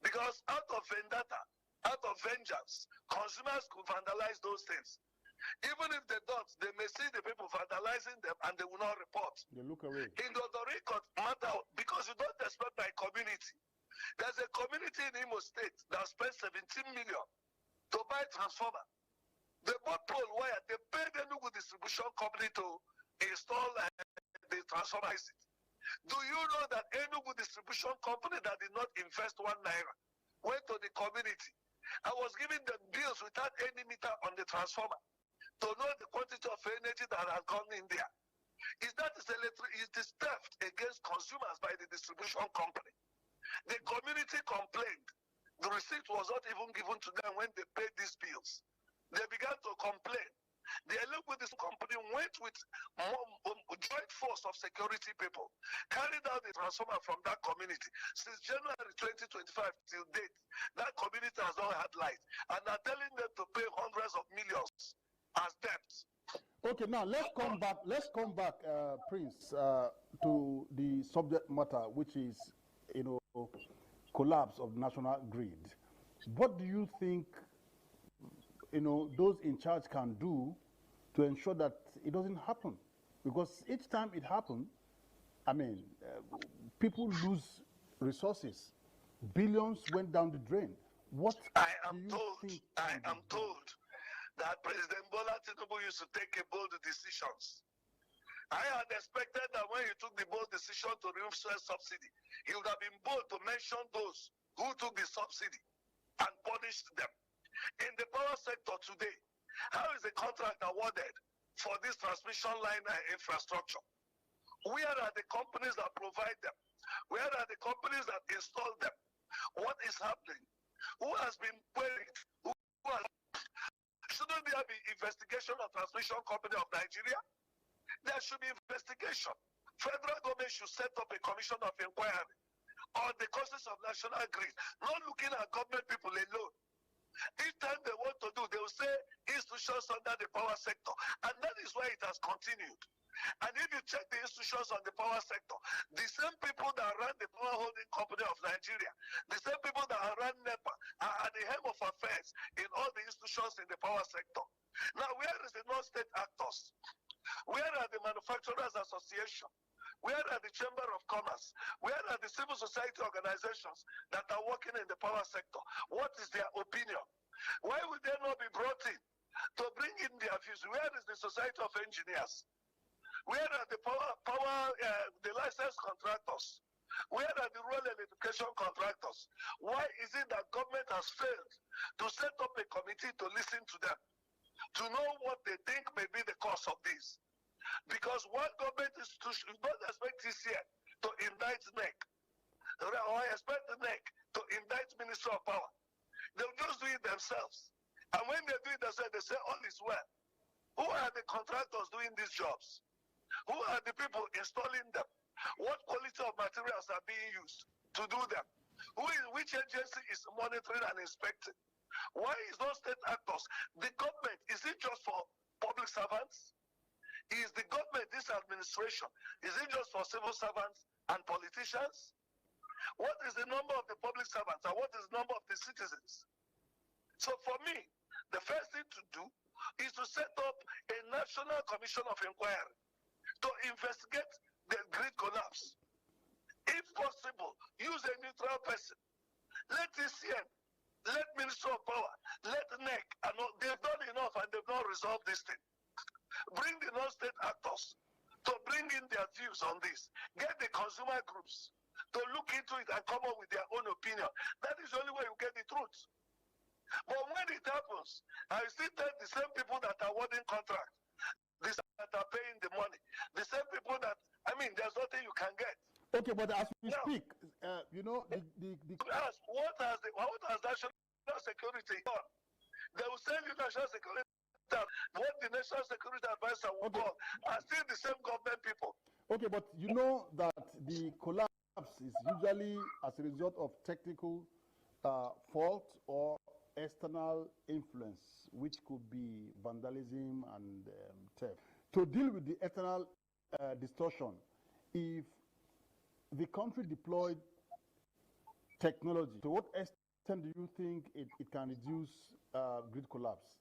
Because out of vendetta, out of vengeance, consumers could vandalize those things. Even if they don't, they may see the people vandalizing them and they will not report. They look away. In the Odorikot matter, because you don't expect my community. There's a community in Imo State that spent 17 million to buy transformer. They bought pole wire. They paid the Enugu distribution company to install the transformer. Do you know that Enugu distribution company that did not invest 1 naira went to the community. I was giving them bills without any meter on the transformer to know the quantity of energy that has gone in there. Is that is theft against consumers by the distribution company. The community complained. The receipt was not even given to them when they paid these bills. They began to complain. The Electricity company went with joint force of security people, carried out the transformer from that community. Since January 2025 till date, that community has not had light, and are telling them to pay hundreds of millions as debts. Okay, now let's come back. Prince, to the subject matter, which is, collapse of national grid. What do you think, those in charge can do to ensure that it doesn't happen? Because each time it happens, people lose resources. Billions went down the drain. I am told that President Bola Tinubu used to take bold decisions. I had expected that when he took the bold decision to remove fuel subsidy, he would have been bold to mention those who took the subsidy and punished them. In the power sector today, how is the contract awarded for this transmission line infrastructure? Where are the companies that provide them? Where are the companies that install them? What is happening? Who has been queried? Shouldn't there be investigation of transmission company of Nigeria? There should be investigation. Federal government should set up a commission of inquiry on the causes of national grid, not looking at government people alone. Each time they want to do, they will say institutions under the power sector, and that is why it has continued. And if you check the institutions on the power sector, the same people that run the power holding company of Nigeria, the same people that run NEPA are at the helm of affairs in all the institutions in the power sector. Now, where is the non-state actors? Where are the Manufacturers Association? Where are the Chamber of Commerce? Where are the civil society organizations that are working in the power sector? What is their opinion? Why would they not be brought in to bring in their views? Where is the Society of Engineers? Where are the the licensed contractors? Where are the rural electrification contractors? Why is it that government has failed to set up a committee to listen to them, to know what they think may be the cause of this? Because one government institution, you don't expect TCN to indict NEC, or expect the NEC to indict Minister of Power. They'll just do it themselves. And when they do it themselves, they say all is well. Who are the contractors doing these jobs? Who are the people installing them? What quality of materials are being used to do them? Which agency is monitoring and inspecting? Why is those state actors? The government, is it just for public servants? Is the government, this administration, is it just for civil servants and politicians? What is the number of the public servants and what is the number of the citizens? So for me, the first thing to do is to set up a national commission of inquiry to investigate the grid collapse. If possible, use a neutral person. Let TCN, let Minister of Power, let NEC, and they've done enough and they've not resolved this thing. Bring the non-state actors to bring in their views on this. Get the consumer groups to look into it and come up with their own opinion. That is the only way you get the truth. But when it happens, I still tell the same people that are awarding contracts, the same that are paying the money, the same people that, there's nothing you can get. Okay, but as we speak, what has national security done? They will send you national security. What the national security advisor will call are still the same government people. Okay, but you know that the collapse is usually as a result of technical fault or external influence, which could be vandalism and theft. To deal with the external distortion, if the country deployed technology, to what extent do you think it can reduce grid collapse?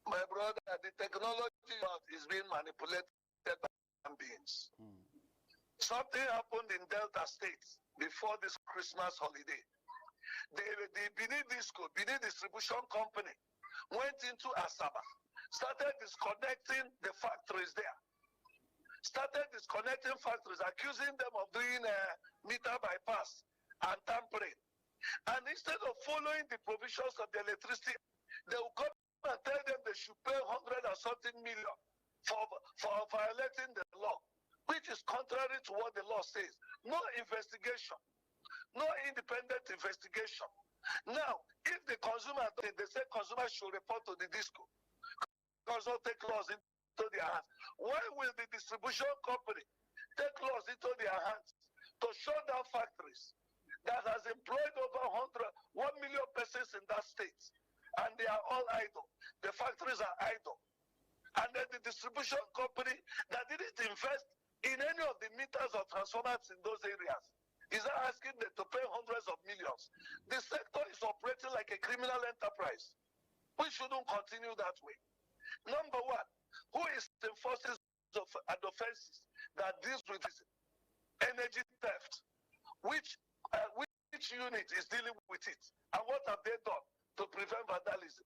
My brother, the technology is being manipulated by human beings. Something happened in Delta State before this Christmas holiday. The Benin Disco, Benin Distribution Company, went into Asaba, started disconnecting the factories there. Started disconnecting factories, accusing them of doing meter bypass and tampering. And instead of following the provisions of the electricity, they will come and tell them they should pay 100 and something million for violating the law, which is contrary to what the law says. No investigation, no independent investigation. Now, if the consumer, they say consumers should report to the DISCO, consumers take laws into their hands. Why will the distribution company take laws into their hands to shut down factories that has employed over 1 million persons in that state, and they are all idle? The factories are idle. And then the distribution company that didn't invest in any of the meters or transformers in those areas is asking them to pay hundreds of millions. The sector is operating like a criminal enterprise. We shouldn't continue that way. Number one, who is enforcing offenses that deals with this energy theft? Which unit is dealing with it? And what have they done to prevent vandalism?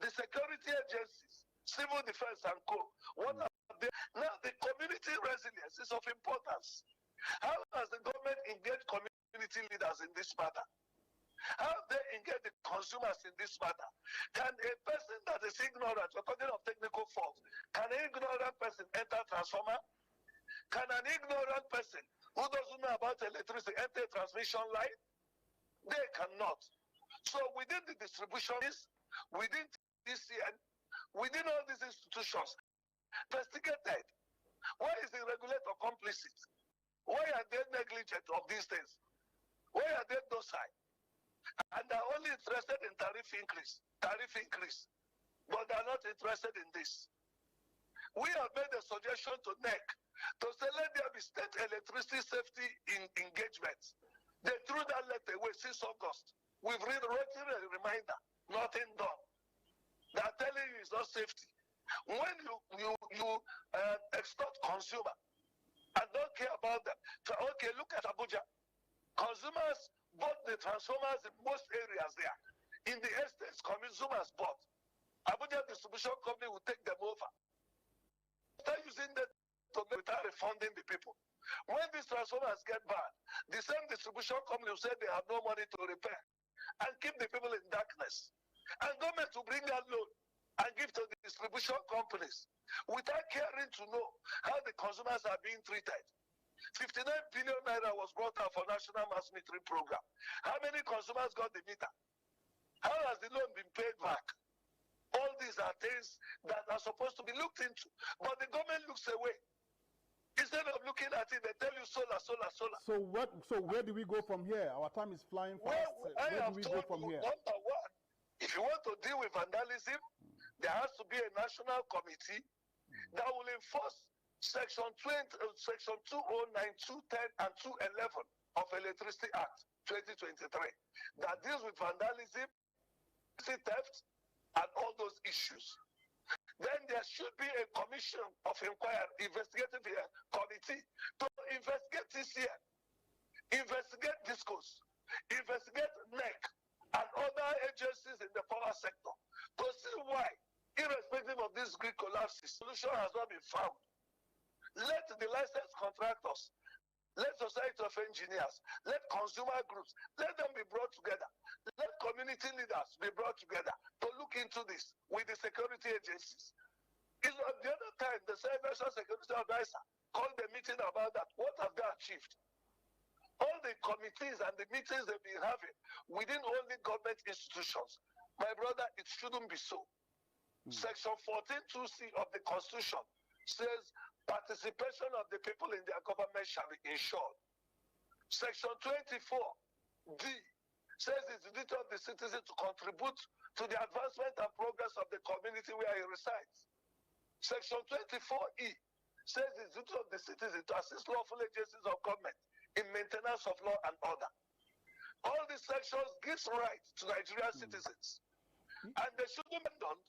The security agencies, civil defense and co, what have they? Now the community resilience is of importance. How has the government engaged community leaders in this matter? How have they engaged the consumers in this matter? Can a person that is ignorant, according to technical faults, can an ignorant person enter a transformer? Can an ignorant person who doesn't know about electricity enter a transmission line? They cannot. So within the distributionists, within TCN, within all these institutions, investigated. Why is the regulator complicit? Why are they negligent of these things? Why are they docile? And they're only interested in tariff increase, but they're not interested in this. We have made a suggestion to NEC to say let there be state electricity safety engagements. They threw that letter away since August. We've written a reminder, nothing done. They're telling you it's not safety. When you extort consumer and don't care about them, so okay, look at Abuja. Consumers bought the transformers in most areas there. In the estates, consumers bought. Abuja Distribution Company will take them over. Start using them without refunding the people. When these transformers get bad, the same distribution company will say they have no money to repair and keep the people in darkness. And government will bring that loan and give to the distribution companies without caring to know how the consumers are being treated. 59 billion naira was brought out for National Mass Metering Program. How many consumers got the meter? How has the loan been paid back? All these are things that are supposed to be looked into, but the government looks away. Instead of looking at it, they tell you solar, solar, solar. So where do we go from here? Our time is flying fast. Where do we go from here? Number one, if you want to deal with vandalism, there has to be a national committee that will enforce Section 209, 210, and 211 of Electricity Act 2023 that deals with vandalism, theft, and all those issues. Then there should be a commission of inquiry, investigative committee to investigate this year, investigate DISCOs, investigate NEC and other agencies in the power sector to see why, irrespective of these grid collapses, solution has not been found. Let the licensed contractors, let society of engineers, let consumer groups, let them be brought together. Let community leaders be brought together to look into this with the security agencies. The other time, the National Security Advisor called the meeting about that. What have they achieved? All the committees and the meetings they've been having within only government institutions. My brother, it shouldn't be so. Section 14(2)(c) of the Constitution says participation of the people in their government shall be ensured. Section 24(d) says it's the duty of the citizen to contribute to the advancement and progress of the community where he resides. Section 24(e) says it's the duty of the citizen to assist lawful agencies of government in maintenance of law and order. All these sections gives rights to Nigerian citizens, and they shouldn't be done.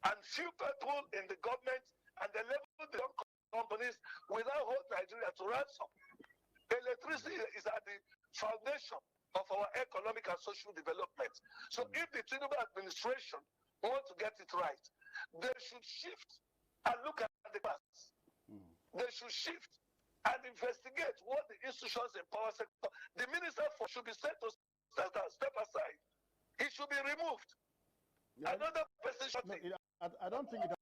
And few people in the government and the level of the companies will now hold Nigeria to ransom. Electricity is at the foundation of our economic and social development. So if the Tinubu administration want to get it right, they should shift and look at the past. They should shift and investigate what the institutions in power sector, the minister should be sent to step aside. He should be removed. Yeah, Another person should I don't think it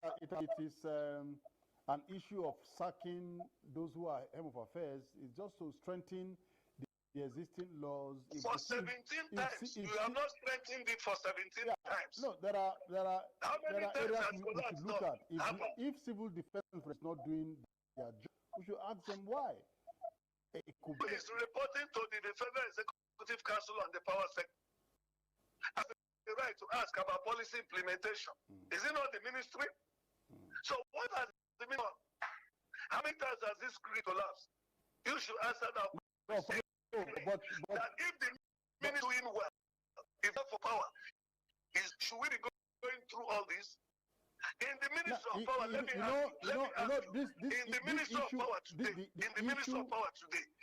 is an issue of sacking those who are head of affairs. It's just to strengthen the existing laws. For 17 times. You have not strengthened it for 17 times. No, there are How many times areas has we should look at. If civil defense is not doing their job, we should ask them why. It could be. Is reporting to the Federal Executive Council on the power sector. Has the right to ask about policy implementation. Is it not the ministry? So what has the ministry? How many times has this grid collapsed? You should answer that. But that if the ministry doing well, if not for power, should we be going through all this? In the Ministry of Power, let me ask you. In the Ministry of Power today,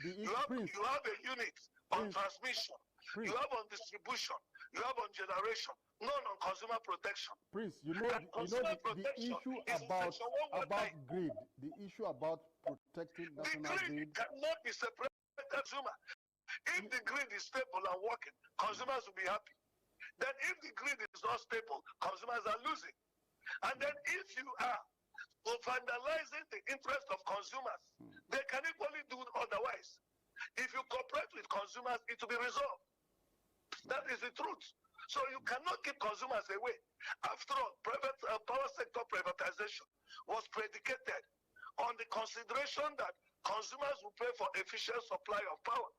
you have a unit on transmission, you have on distribution, you have on generation, none on consumer protection. Prince, the issue about grid, the issue about protecting national grid cannot be separated from consumer. If the grid is stable and working, consumers will be happy. Then if the grid is not stable, consumers are losing. And then if you are vandalizing the interest of consumers, they can equally do otherwise. If you cooperate with consumers, it will be resolved. That is the truth. So you cannot keep consumers away. After all, private power sector privatization was predicated on the consideration that consumers will pay for efficient supply of power.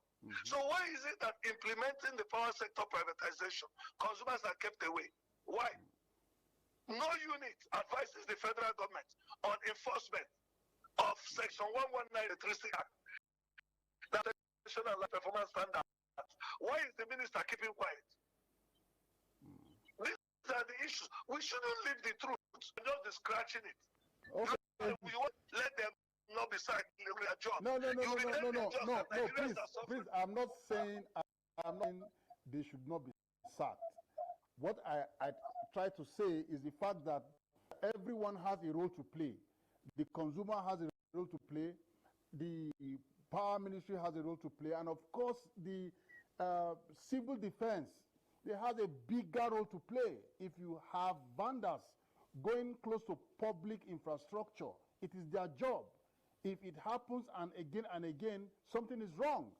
So why is it that implementing the power sector privatization, consumers are kept away? Why? No unit advises the federal government on enforcement of Section 119 of the Electricity Act, that national performance standards. Why is the minister keeping quiet? These are the issues. We shouldn't leave the truth and just be scratching it. Okay. We won't let them not be sacked in their job. No, please, I'm not saying they should not be sacked. What I try to say is the fact that everyone has a role to play. The consumer has a role to play. The power ministry has a role to play. And of course, the civil defense, they have a bigger role to play. If you have vandals going close to public infrastructure, it is their job. If it happens and again, something is wrong.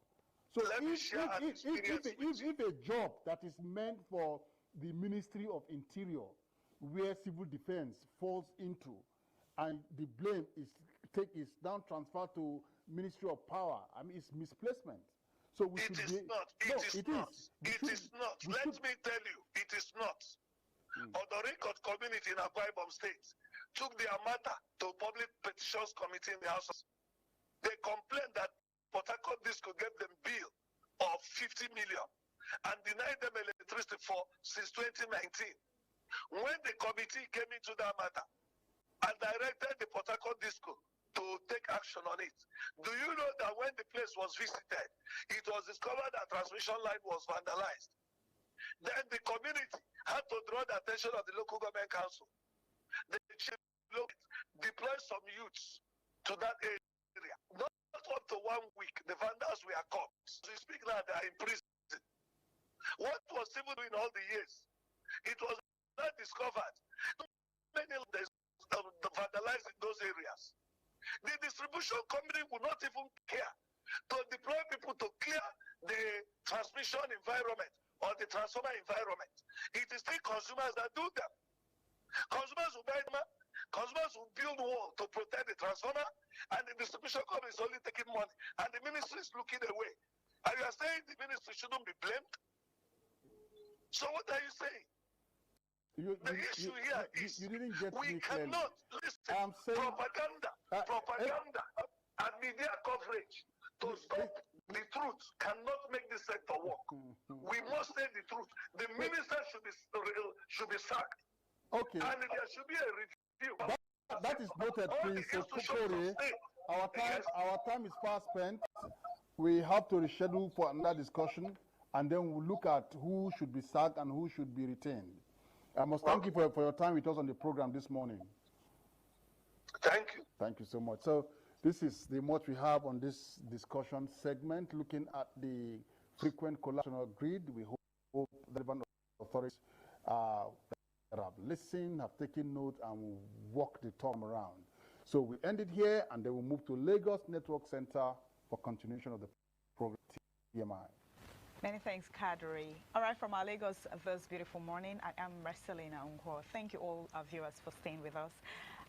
So if a job that is meant for the Ministry of Interior, where civil defense falls into, and the blame is now transferred to Ministry of Power, I mean, it's misplacement. So we it is not. It is not. Let me tell you, it is not. Odorikot community in Akwa Ibom State took their matter to Public Petitions Committee in the House. They complained that Port Harcourt Disco gave them bill of 50 million and denied them electricity since 2019. When the committee came into that matter and directed the Port Harcourt Disco to take action on it, do you know that when the place was visited, it was discovered that transmission line was vandalized? Then the community had to draw the attention of the local government council. They deployed some youths to that area. Not up to 1 week, the vandals were caught. As we speak now, they are in prison. What was civil doing all the years? It was not discovered. Many vandalized in those areas. The distribution company would not even care to deploy people to clear the transmission environment or the transformer environment. It is still consumers that do them. Consumers will buy them, consumers will build wall to protect the transformer, and the distribution company is only taking money, and the ministry is looking away. And you are saying the ministry shouldn't be blamed? So what are you saying? The issue here is you didn't get we me clearly. cannot listen I'm saying, propaganda and media coverage to stop the truth cannot make this sector work. We must say the truth. The minister should be sacked. Okay. And there should be a review. That is noted, Prince Okokore. Our time is fast spent. We have to reschedule for another discussion, and then we'll look at who should be sacked and who should be retained. I must thank you for your time with us on the program this morning. Thank you. Thank you so much. So this is the much we have on this discussion segment, looking at the frequent collapse of grid. We hope hope the relevant authorities that have listened, have taken note, and will walk the talk around. So we end it here, and then we'll move to Lagos Network Center for continuation of the program TMI. Many thanks, Kadri. All right, from our Lagos this beautiful morning, I am Marcelina Unko. Thank you all our viewers for staying with us.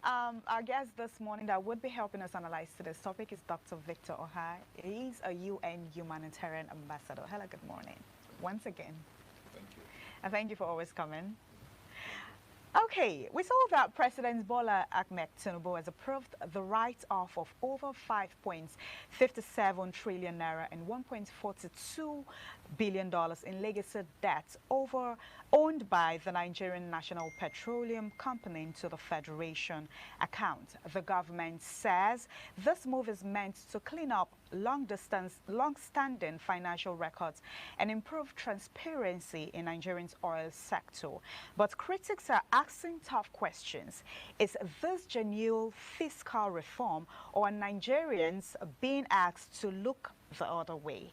Our guest this morning that would be helping us analyze today's topic is Dr. Victor Ohai. He's a UN humanitarian ambassador. Hello, good morning. Once again. Thank you. And thank you for always coming. Okay, we saw that President Bola Ahmed Tinubu has approved the write-off of over 5.57 trillion naira and $1.42 billion in legacy debt owned by the Nigerian National Petroleum Company to the Federation account. The government says this move is meant to clean up long-standing financial records and improve transparency in Nigeria's oil sector. But critics are asking tough questions. Is this genuine fiscal reform, or are Nigerians being asked to look the other way?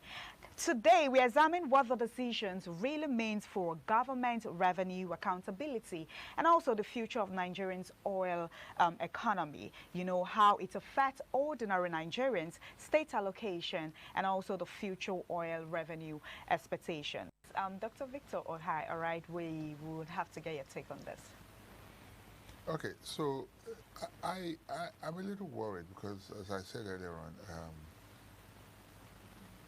Today, we examine what the decisions really means for government revenue accountability and also the future of Nigeria's oil economy. You know, how it affects ordinary Nigerians, state allocation, and also the future oil revenue expectations. Dr. Victor Ohai, all right, we would have to get your take on this. Okay, so I'm a little worried because, as I said earlier on,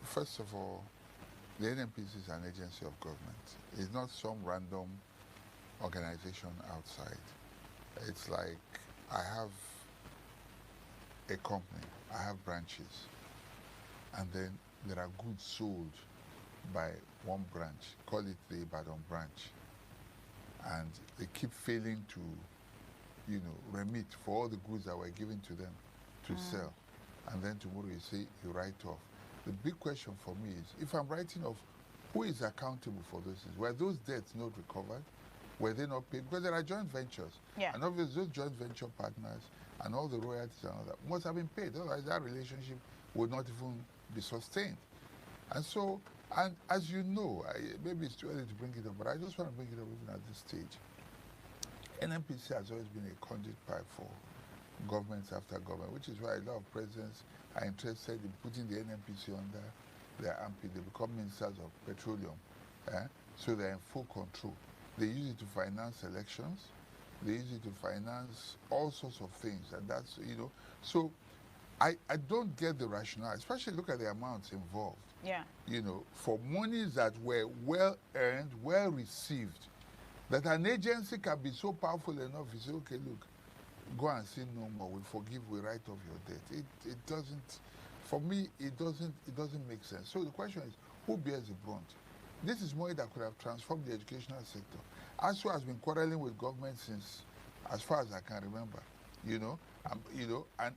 first of all, the NNPC is an agency of government. It's not some random organization outside. It's like I have a company, I have branches, and then there are goods sold by one branch, call it the Ibadan branch, and they keep failing to, you know, remit for all the goods that were given to them to sell. And then tomorrow you say you write off. The big question for me is, if I'm writing off, who is accountable for those things? Were those debts not recovered? Were they not paid? Because there are joint ventures. Yeah. And obviously those joint venture partners and all the royalties and all that must have been paid. Otherwise that relationship would not even be sustained. And so, and as you know, maybe it's too early to bring it up, but I just want to bring it up even at this stage. NNPC has always been a conduit pipe for governments after government, which is why a lot of presidents are interested in putting the NNPC under their armpit. They become ministers of petroleum, so they're in full control. They use it to finance elections. They use it to finance all sorts of things, and that's, you know. So I don't get the rationale, especially look at the amounts involved. Yeah. You know, for monies that were well earned, well received, that an agency can be so powerful enough to say, okay, look, go and sin no more, we forgive, we write off your debt. It doesn't, for me, it doesn't make sense. So the question is, who bears the brunt? This is money that could have transformed the educational sector. ASU has been quarreling with government since, as far as I can remember, you know, and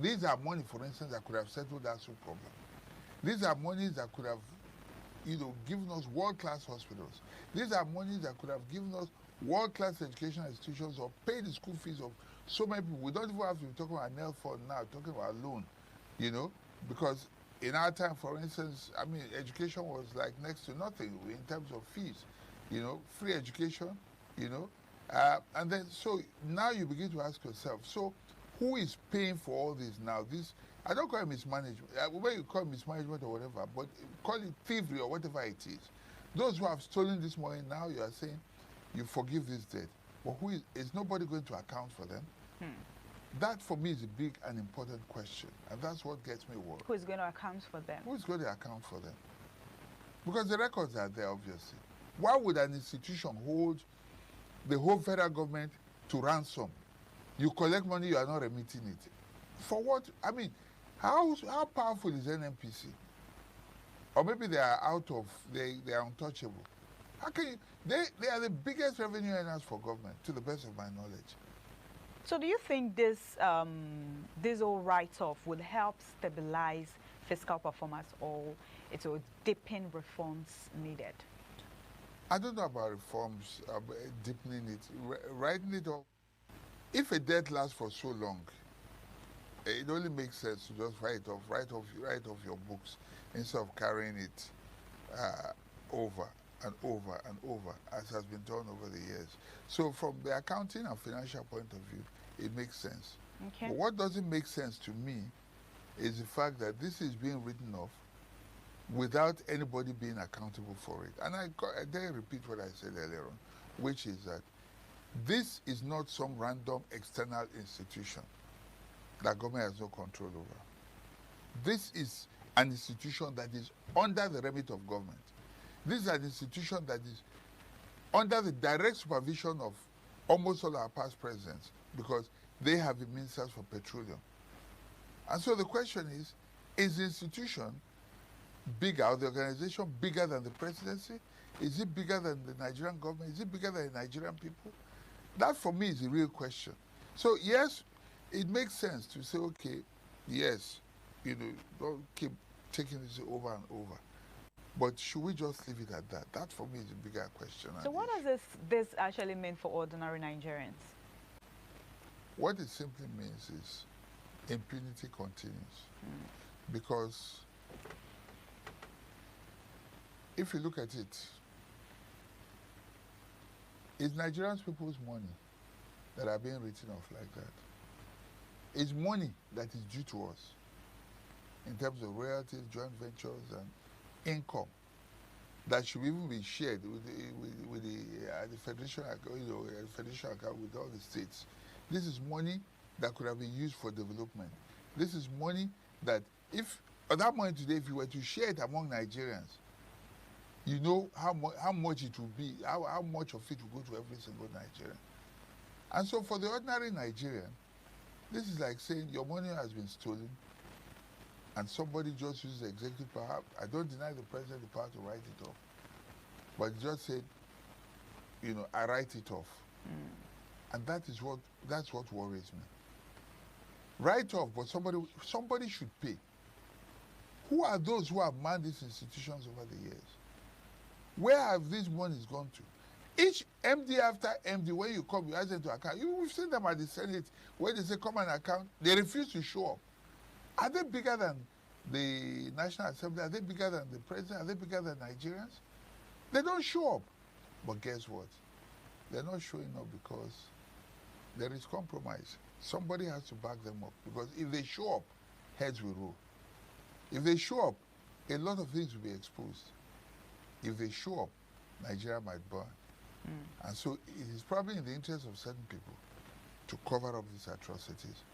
these are money, for instance, that could have settled that ASU problem. These are monies that could have, you know, given us world-class hospitals. These are monies that could have given us world-class educational institutions or paid the school fees of so many people. We don't even have to be talking about NELFund now, talking about loan, you know, because in our time, for instance, I mean, education was like next to nothing in terms of fees, you know, free education, you know, and then so now you begin to ask yourself, so who is paying for all this now? This, I don't call it mismanagement, whether you call it mismanagement or whatever, but call it thievery or whatever it is. Those who have stolen this money now, you are saying, you forgive this debt. But who is nobody going to account for them? That for me is a big and important question. And that's what gets me worried. Who is going to account for them? Who is going to account for them? Because the records are there, obviously. Why would an institution hold the whole federal government to ransom? You collect money, you are not remitting it. For what? I mean, how powerful is NNPC? Or maybe they are they are untouchable. How can you, they are the biggest revenue earners for government, to the best of my knowledge. So do you think this whole write-off would help stabilize fiscal performance, or it will deepen reforms needed? I don't know about reforms, deepening it, writing it off. If a debt lasts for so long, it only makes sense to just write off your books instead of carrying it over and over and over, as has been done over the years. So from the accounting and financial point of view, it makes sense. Okay. But what doesn't make sense to me is the fact that this is being written off without anybody being accountable for it. And I dare repeat what I said earlier on, which is that this is not some random external institution that government has no control over. This is an institution that is under the remit of government. This is an institution that is under the direct supervision of almost all our past presidents, because they have the ministers for petroleum. And so the question is the institution bigger, or the organization bigger than the presidency? Is it bigger than the Nigerian government? Is it bigger than the Nigerian people? That for me is the real question. So yes, it makes sense to say, okay, yes, you know, don't keep taking this over and over. But should we just leave it at that? That for me is a bigger question. So what does this actually mean for ordinary Nigerians? What it simply means is impunity continues. Because if you look at it, it's Nigerians people's money that are being written off like that. It's money that is due to us in terms of royalties, joint ventures, and income that should even be shared with the federation, federation account with all the states. This is money that could have been used for development. This is money that, if that money today, if you were to share it among Nigerians, you know how much it will be, how much of it will go to every single Nigerian. And so for the ordinary Nigerian, this is like saying your money has been stolen and somebody just uses the executive power. I don't deny the president the power to write it off, but just said, you know, I write it off. And that's what worries me. Write off, but somebody should pay. Who are those who have manned these institutions over the years? Where have these monies gone to? Each MD after MD, when you come, you ask them to account. We've seen them at the Senate, where they say, come and account. They refuse to show up. Are they bigger than the National Assembly? Are they bigger than the president? Are they bigger than Nigerians? They don't show up. But guess what? They're not showing up because there is compromise. Somebody has to back them up. Because if they show up, heads will roll. If they show up, a lot of things will be exposed. If they show up, Nigeria might burn. And so it is probably in the interest of certain people to cover up these atrocities,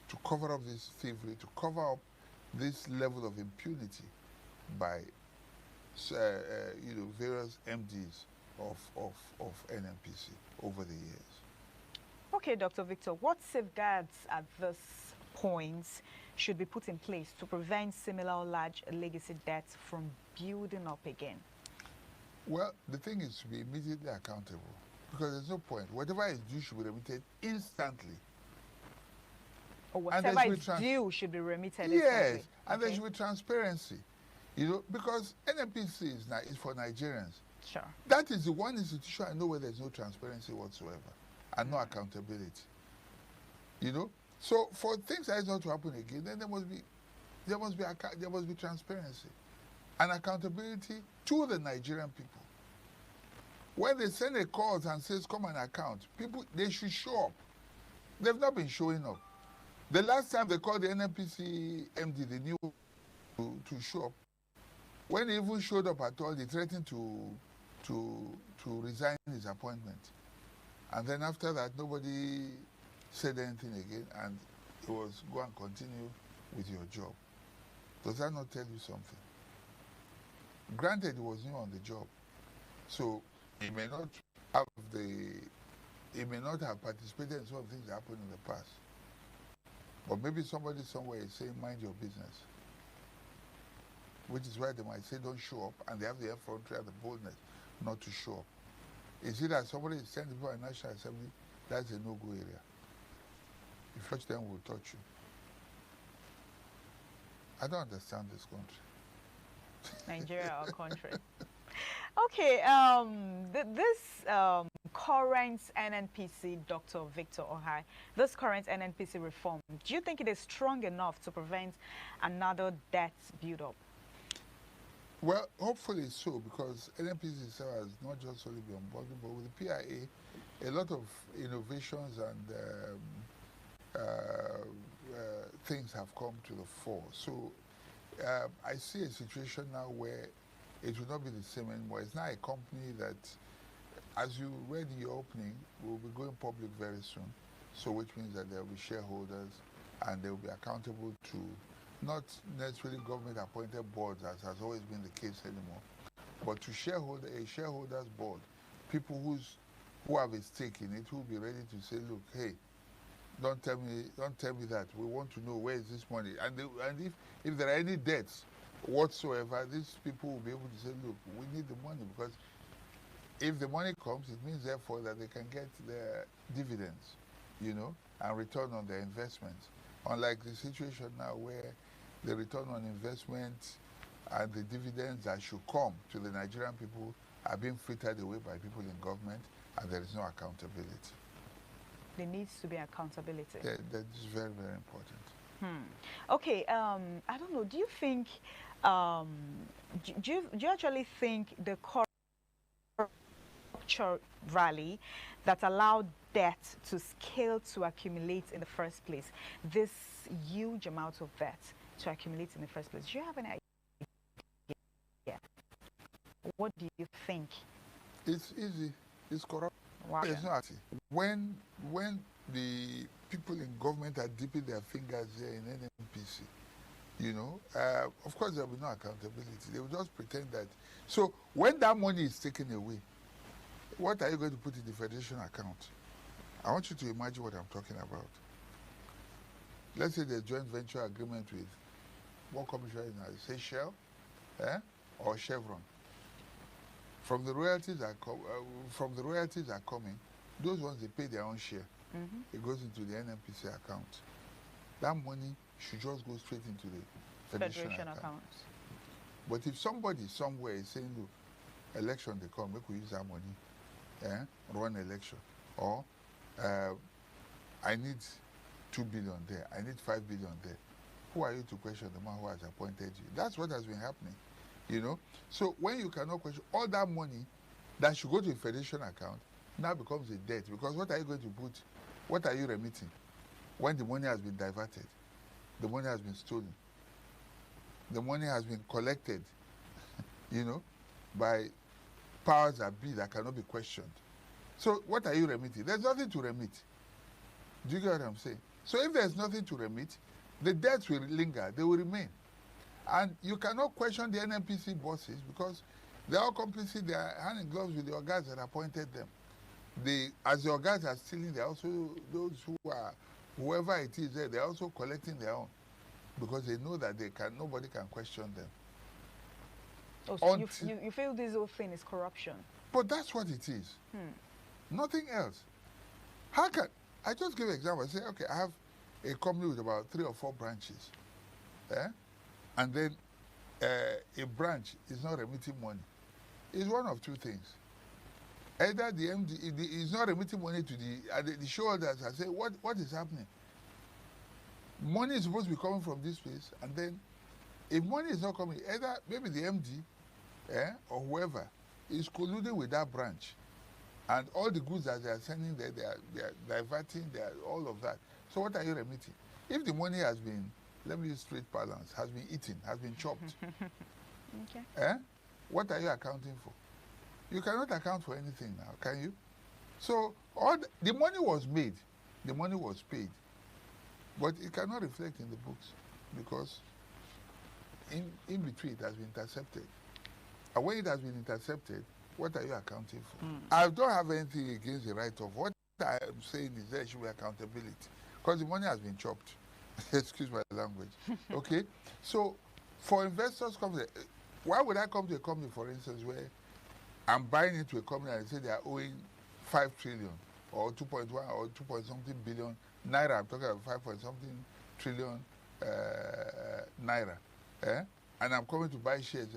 to cover up this thievery, to cover up this level of impunity by various MDs of NNPC over the years. Okay, Dr. Victor, what safeguards at this point should be put in place to prevent similar large legacy debts from building up again? Well, the thing is to be immediately accountable, because there's no point. Whatever is due should be remitted instantly. Or whatever is due should be remitted instantly. Yes, and there should be transparency. You know, because NNPC is for Nigerians. Sure. That is the one institution I know where there's no transparency whatsoever and no accountability. You know, so for things like that not to happen again, then there must be transparency and accountability to the Nigerian people. When they send a call and says come and account, people, they should show up. They've not been showing up. The last time they called the NNPC MD, they knew to show up. When he even showed up at all, he threatened to resign his appointment. And then after that, nobody said anything again, and it was go and continue with your job. Does that not tell you something? Granted, he was new on the job, so he may not have participated in some of the things that happened in the past. But maybe somebody somewhere is saying, mind your business. Which is why they might say, don't show up, and they have the effrontery and the boldness not to show up. Is it that somebody is sent before a National Assembly? That's a no-go area. If you touch them, will touch you. I don't understand this country. Nigeria, our country. Okay, this current NNPC, Dr. Victor Ohai, this current NNPC reform, do you think it is strong enough to prevent another debt build-up? Well, hopefully so, because NNPC itself has not just only been onboarded, but with the PIA, a lot of innovations and things have come to the fore. So I see a situation now where it will not be the same anymore. It's not a company that, as you read in your opening, will be going public very soon. So which means that there will be shareholders and they will be accountable to not necessarily government-appointed boards, as has always been the case anymore, but to a shareholders board, people who have a stake in it, who will be ready to say, look, hey, don't tell me that. We want to know where is this money, and if there are any debts whatsoever, these people will be able to say, look, we need the money, because if the money comes, it means therefore that they can get their dividends, you know, and return on their investments. Unlike the situation now where the return on investment and the dividends that should come to the Nigerian people are being frittered away by people in government, and there is no accountability. There needs to be accountability. That is very, very important. Okay, I don't know, do you think, do you actually think the structure rally that allowed debt to scale to accumulate in the first place, this huge amount of debt to accumulate in the first place, do you have any idea? What do you think? It's easy. It's corrupt. Wow. It's not. When the people in government are dipping their fingers here in NNPC, you know, of course there will be no accountability. They will just pretend that. So when that money is taken away, what are you going to put in the federation account? I want you to imagine what I'm talking about. Let's say there's joint venture agreement with one commissioner, say Shell, or Chevron. From the royalties that are coming, those ones they pay their own share. It goes into the NNPC account. That money should just go straight into the federation account. But if somebody somewhere is saying, look, election they come, we could use that money, run election, or I need 2 billion there, I need 5 billion there. Who are you to question the man who has appointed you? That's what has been happening, you know. So when you cannot question all that money that should go to a federation account, now becomes a debt, because what are you going to put? What are you remitting when the money has been diverted? The money has been stolen. The money has been collected, you know, by powers that be that cannot be questioned. So what are you remitting? There's nothing to remit. Do you get what I'm saying? So if there's nothing to remit, the debts will linger, they will remain. And you cannot question the NNPC bosses, because they are all complicit, they are hand in gloves with the organs that appointed them. As the organs are stealing, they are also, those who are, whoever it is there, they are also collecting their own, because they know that nobody can question them. Oh, so you feel this whole thing is corruption? But that's what it is. Nothing else. How can, I just give an example. I say, okay, I have a company with about 3 or 4 branches. And then a branch is not remitting money. It's one of two things. Either the MD is not remitting money to the shareholders and say, what is happening? Money is supposed to be coming from this place, and then if money is not coming, either maybe the MD or whoever is colluding with that branch, and all the goods that they are sending there, they are diverting, all of that. So what are you remitting? If the money has been, let me use straight balance, has been eaten, has been chopped, okay. What are you accounting for? You cannot account for anything now, can you? So the money was made, the money was paid, but it cannot reflect in the books, because in between it has been intercepted. And when it has been intercepted, what are you accounting for? I don't have anything against the write-off. What I am saying is there should be accountability, because the money has been chopped. Excuse my language. Okay? So for investors, why would I come to a company, for instance, where I'm buying into a company and they say they are owing 5 trillion or 2.1 or 2-point-something billion naira? I'm talking about 5-point-something trillion naira. And I'm coming to buy shares.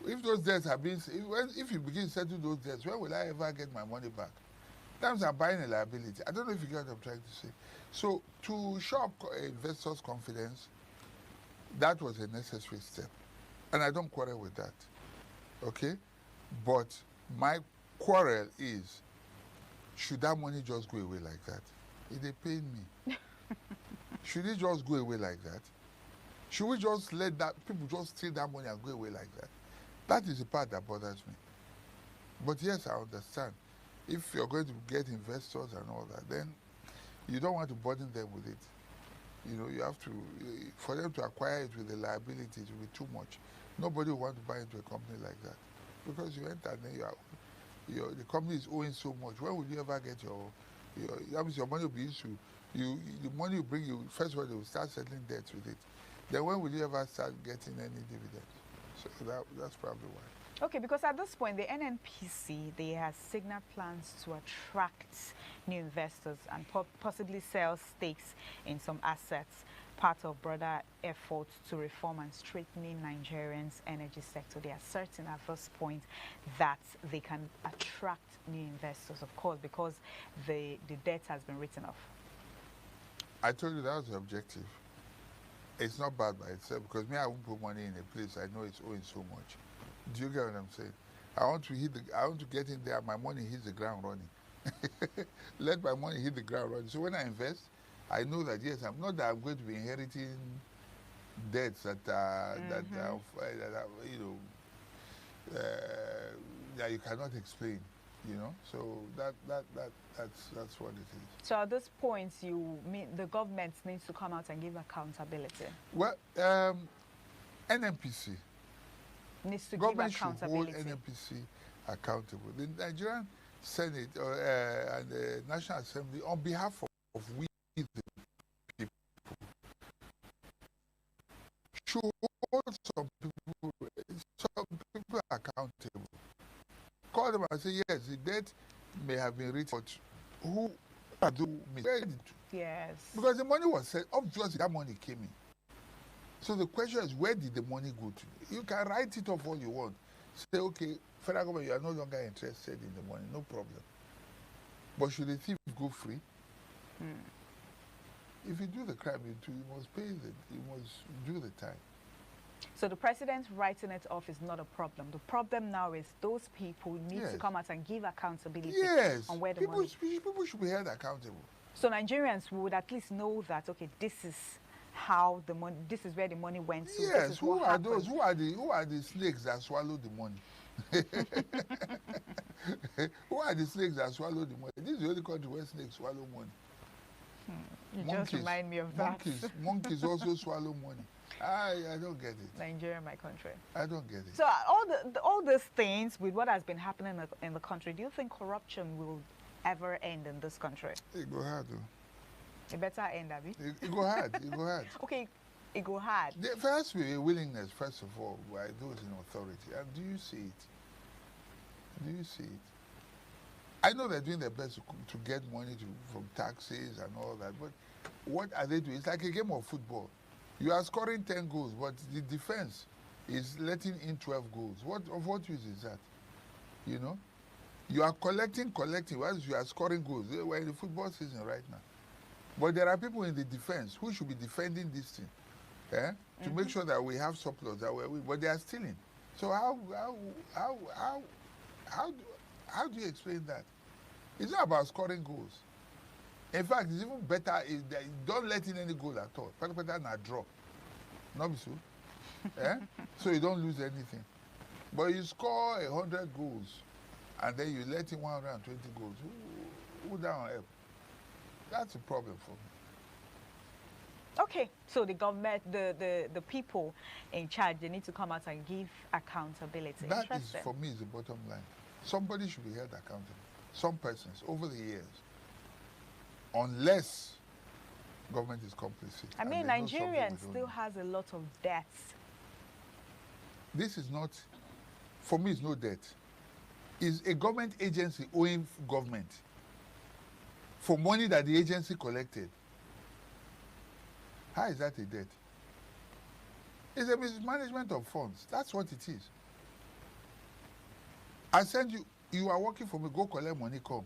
If those debts have been, if you begin to settle those debts, when will I ever get my money back? Sometimes I'm buying a liability. I don't know if you get what I'm trying to say. So to show up investors' confidence, that was a necessary step. And I don't quarrel with that. Okay? But my quarrel is, should that money just go away like that? They paid me. Should it just go away like that? Should we just let that people just steal that money and go away like that? That is the part that bothers me. But yes, I understand. If you're going to get investors and all that, then you don't want to burden them with it. You know, you have to, for them to acquire it with the liability, it will be too much. Nobody will want to buy into a company like that. Because you enter and then the company is owing so much. When will you ever get that means your money will be issued. The money you bring, first of all, they will start settling debts with it. Then when will you ever start getting any dividends? So that's probably why. Okay, because at this point, the NNPC, they have signaled plans to attract new investors and possibly sell stakes in some assets, part of broader efforts to reform and strengthening Nigerians' energy sector. They are certain at this point that they can attract new investors, of course, because the debt has been written off. I told you that was the objective. It's not bad by itself, because me, I won't put money in a place I know it's owing so much. Do you get what I'm saying? I want to get in there, my money hits the ground running. Let my money hit the ground running. So when I invest, I know that yes, I'm not that I'm going to be inheriting debts that that you cannot explain. You know, so that's what it is. So at this point, you mean the government needs to come out and give accountability? Well, NNPC needs to government give accountability. Should hold NNPC accountable. The Nigerian Senate and the National Assembly, on behalf of we the people, should hold some people accountable. Call them and say, yes, the debt may have been written, but who do mispaid it to? Yes. Because the money was said, obviously that money came in. So the question is, where did the money go to? You can write it off all you want. Say, okay, federal government, you are no longer interested in the money, no problem. But should the thief go free? If you do the crime, you must pay you must do the time. So the president writing it off is not a problem. The problem now is those people need to come out and give accountability on where the money. People should be held accountable. So Nigerians would at least know that, okay, this is how the money, this is where the money went to. Yes, who are those? Who are the snakes that swallow the money? Who are the snakes that swallow the money? This is the only country where snakes swallow money. You just remind me of that. Monkeys also swallow money. I don't get it. Nigeria, my country. I don't get it. So all these things with what has been happening in the country, do you think corruption will ever end in this country? It go hard, though. It better end, Abby. It go hard. It go hard. Okay, it go hard. There has to be a willingness, first of all, by those in authority. And do you see it? Do you see it? I know they're doing their best to get money from taxes and all that, but what are they doing? It's like a game of football. You are scoring 10 goals, but the defense is letting in 12 goals. Of what use is that? You know? You are collecting, whilst you are scoring goals. We're in the football season right now. But there are people in the defense who should be defending this thing, to make sure that we have surplus, but they are stealing. So how do you explain that? It's not about scoring goals. In fact, it's even better if they don't let in any goal at all. Better than a draw. Not so. So you don't lose anything. But you score 100 goals and then you let in 120 goals. Who down help? That's a problem for me. Okay, so the government, the people in charge, they need to come out and give accountability. That is, for me, is the bottom line. Somebody should be held accountable. Some persons over the years. Unless government is complicit. I mean, Nigerians still has a lot of debts. This is not, for me, it's no debt. It's a government agency owing government for money that the agency collected. How is that a debt? It's a mismanagement of funds. That's what it is. I send you, you are working for me, go collect money, come.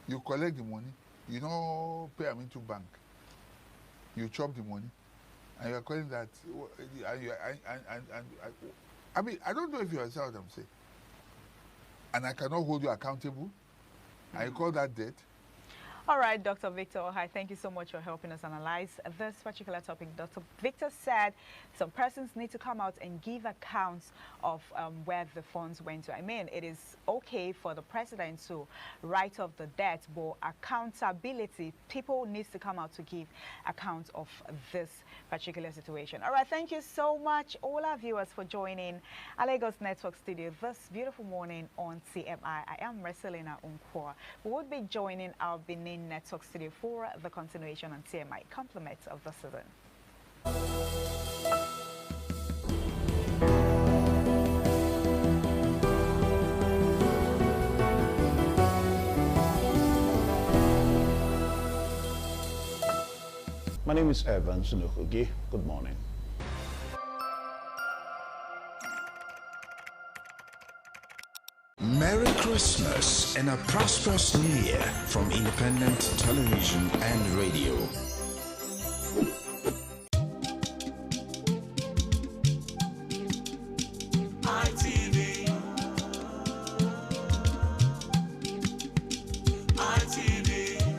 You collect the money. You know, pay them into bank. You chop the money. and you're calling that, I mean, I don't know if you understand what I'm saying. And I cannot hold you accountable. And you call that debt? All right, Dr. Victor Ohai, thank you so much for helping us analyze this particular topic. Dr. Victor said some persons need to come out and give accounts of where the funds went to. I mean, it is okay for the president to write off the debt, but accountability, people need to come out to give account of this particular situation. All right, thank you so much, all our viewers, for joining our Lagos Network Studio this beautiful morning on TMI. I am Marcelina Unkwa. We will be joining our Benin Network Studio for the continuation on TMI compliments of the season. My name is Evans Nuhugi. Good morning. Merry Christmas and a prosperous New Year from Independent Television and Radio.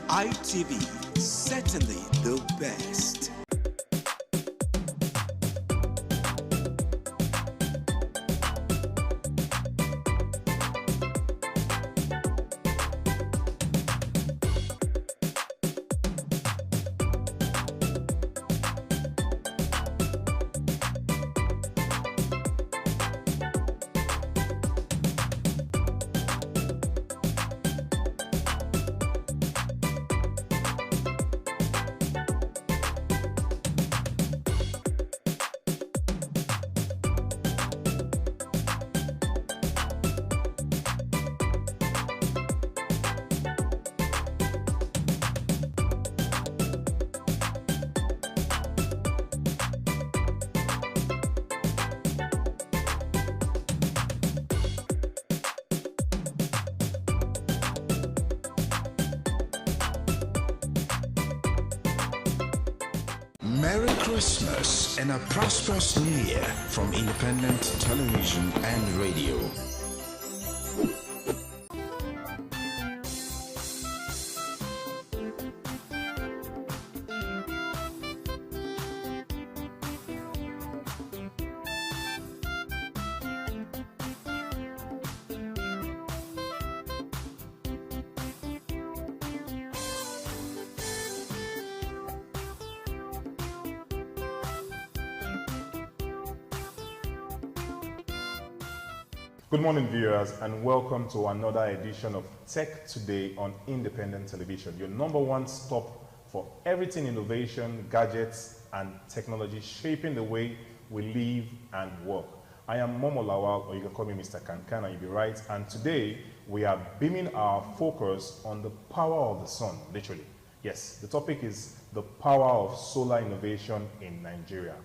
ITV, certainly the best. Merry Christmas and a prosperous New Year from Independent Television and Radio. Good morning, viewers, and welcome to another edition of Tech Today on Independent Television, your #1 stop for everything innovation, gadgets, and technology shaping the way we live and work. I am Momo Lawal, or you can call me Mr. Kankan, and you'll be right. And today, we are beaming our focus on the power of the sun, literally. Yes, the topic is the power of solar innovation in Nigeria.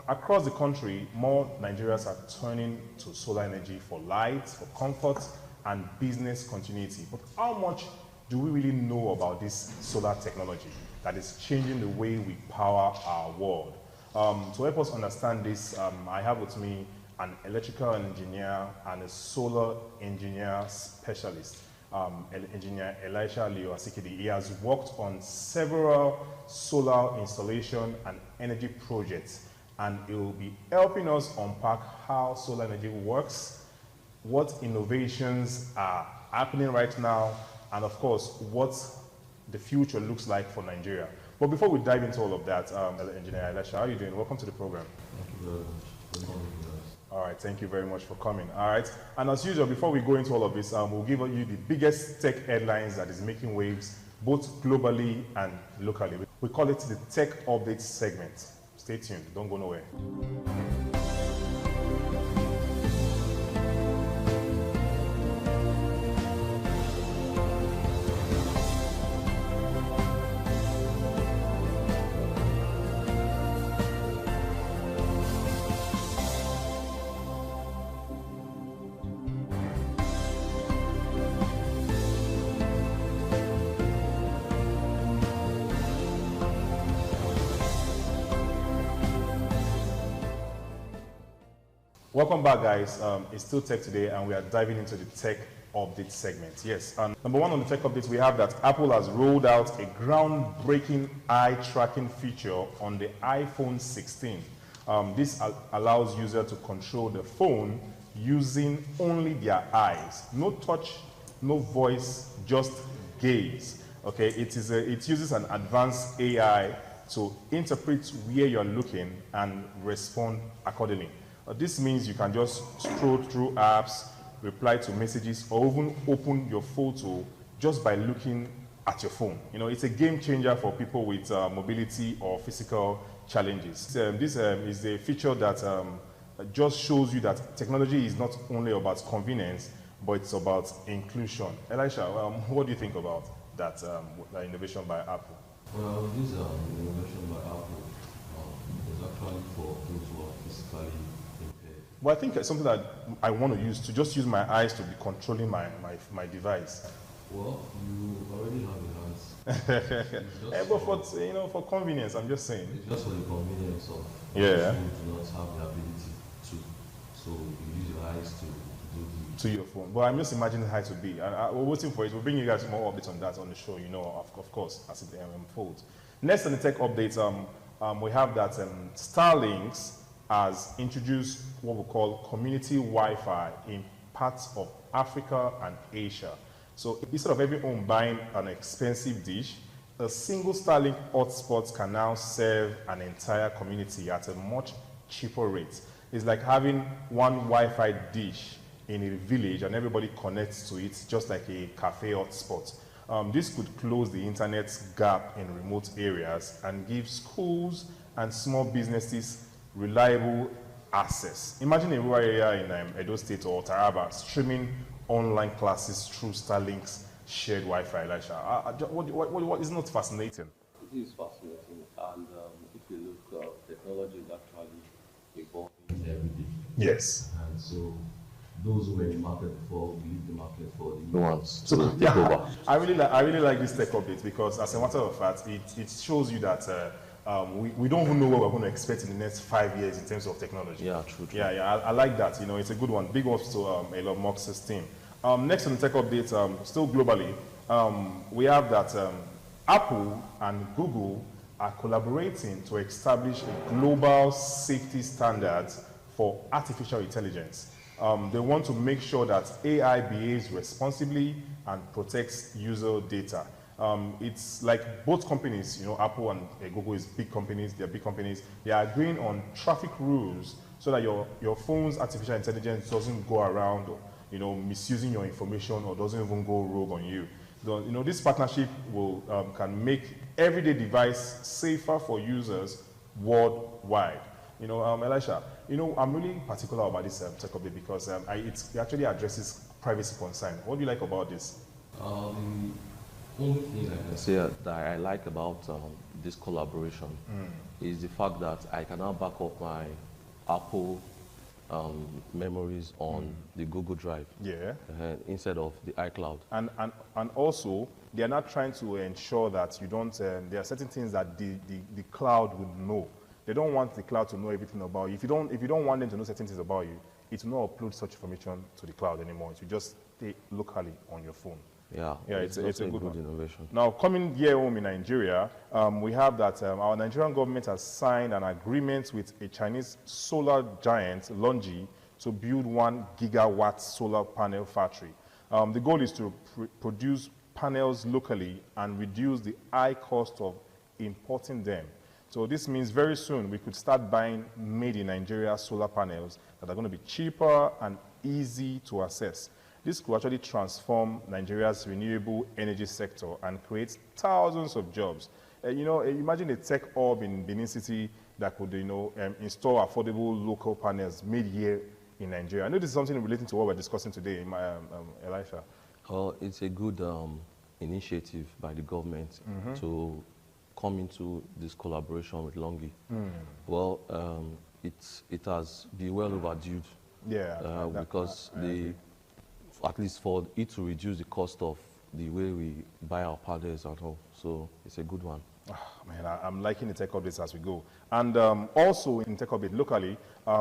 Across the country, more Nigerians are turning to solar energy for light, for comfort, and business continuity. But how much do we really know about this solar technology that is changing the way we power our world? To help us understand this, I have with me an electrical engineer and a solar engineer specialist, Engineer Elisha Leo Asikidi. He has worked on several solar installation and energy projects, and he will be helping us unpack how solar energy works, what innovations are happening right now, and of course, what the future looks like for Nigeria. But before we dive into all of that, Engineer Elisha, how are you doing? Welcome to the program. Thank you very much. All right, thank you very much for coming. All right, and as usual, before we go into all of this, we'll give you the biggest tech headlines that is making waves both globally and locally. We call it the Tech Updates segment. Stay tuned, don't go nowhere. Welcome back, guys. It's still Tech Today, and we are diving into the tech update segment. Yes, number one on the tech updates, we have that Apple has rolled out a groundbreaking eye tracking feature on the iPhone 16. This allows users to control the phone using only their eyes. No touch, no voice, just gaze. Okay, it uses an advanced AI to interpret where you're looking and respond accordingly. This means you can just scroll through apps, reply to messages, or even open your photo just by looking at your phone. You know, it's a game changer for people with mobility or physical challenges. This is a feature that just shows you that technology is not only about convenience, but it's about inclusion. Elisha, what do you think about that innovation by Apple? Well, this innovation by Apple is actually for those who are physically impaired. Well, I think it's something that I want to use, to just use my eyes to be controlling my device. Well, you already have your hands. But for, for convenience, I'm just saying. It's just for the convenience of yeah. those who do not have the ability to. So you use your eyes to do the... To your phone. But I'm just imagining how it would be. And we're waiting for it. We'll bring you guys more updates on that on the show, of course, as it unfolds. Next on the tech updates, we have that Starlink has introduced what we call community Wi-Fi in parts of Africa and Asia. So instead of everyone buying an expensive dish, a single Starlink hotspot can now serve an entire community at a much cheaper rate. It's like having one Wi-Fi dish in a village and everybody connects to it just like a cafe hotspot. This could close the internet gap in remote areas and give schools and small businesses reliable access. Imagine a rural area in Edo State or Taraba streaming online classes through Starlink's shared Wi-Fi. Elisha, what is not fascinating? It is fascinating, and if you look, technology is actually evolving every day. Yes. And so those who were in the market before will leave the market for the new ones. So take over. I really like this tech update because, as a matter of fact, it shows you that we don't even know what we're going to expect in the next 5 years in terms of technology. Yeah, true. Yeah, I like that. It's a good one. Big ups to Elon Musk's team. Next on the tech update, still globally, we have that Apple and Google are collaborating to establish a global safety standards for artificial intelligence. They want to make sure that AI behaves responsibly and protects user data. It's like both companies, Apple and Google is big companies, they're big companies. They are agreeing on traffic rules so that your phone's artificial intelligence doesn't go around, misusing your information or doesn't even go rogue on you. This partnership can make everyday device safer for users worldwide. Elisha, I'm really particular about this tech update because it actually addresses privacy concern. What do you like about this? The only thing I can say that I like about this collaboration is the fact that I can now back up my Apple memories on the Google Drive instead of the iCloud. And also, they are not trying to ensure that you don't, there are certain things that the cloud would know. They don't want the cloud to know everything about you. If you don't want them to know certain things about you, it will not upload such information to the cloud anymore. It will just stay locally on your phone. Yeah, it's a good innovation. Now, coming here home in Nigeria, we have that our Nigerian government has signed an agreement with a Chinese solar giant, LONGi, to build 1 gigawatt solar panel factory. The goal is to produce panels locally and reduce the high cost of importing them. So this means very soon we could start buying made in Nigeria solar panels that are going to be cheaper and easy to access. This could actually transform Nigeria's renewable energy sector and create thousands of jobs. Imagine a tech hub in Benin City that could, install affordable local panels made here in Nigeria. I know this is something relating to what we're discussing today, Elisha. Well, it's a good initiative by the government to come into this collaboration with LONGi. Well, it has been well overdue. Yeah. Because at least for it to reduce the cost of the way we buy our panels at home. So it's a good one. Man, I'm liking the tech updates as we go. And also in tech update locally,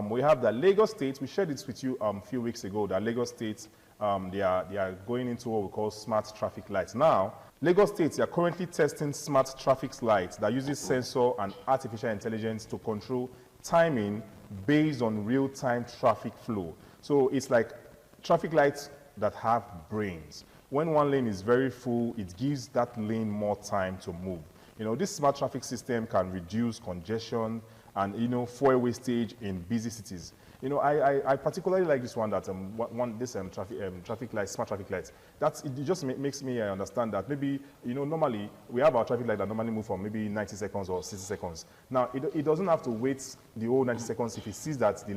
we have the Lagos State. We shared this with you a few weeks ago. That Lagos State, they are going into what we call smart traffic lights. Now, Lagos State, they are currently testing smart traffic lights that uses sensor and artificial intelligence to control timing based on real-time traffic flow. So it's like traffic lights that have brains. When one lane is very full, it gives that lane more time to move. You know, this smart traffic system can reduce congestion and, you know, fuel wastage in busy cities. You know, I particularly like this one that traffic lights, smart traffic lights. It just makes me understand that maybe, you know, normally we have our traffic light that normally move from maybe 90 seconds or 60 seconds. Now, it doesn't have to wait the whole 90 seconds if it sees that the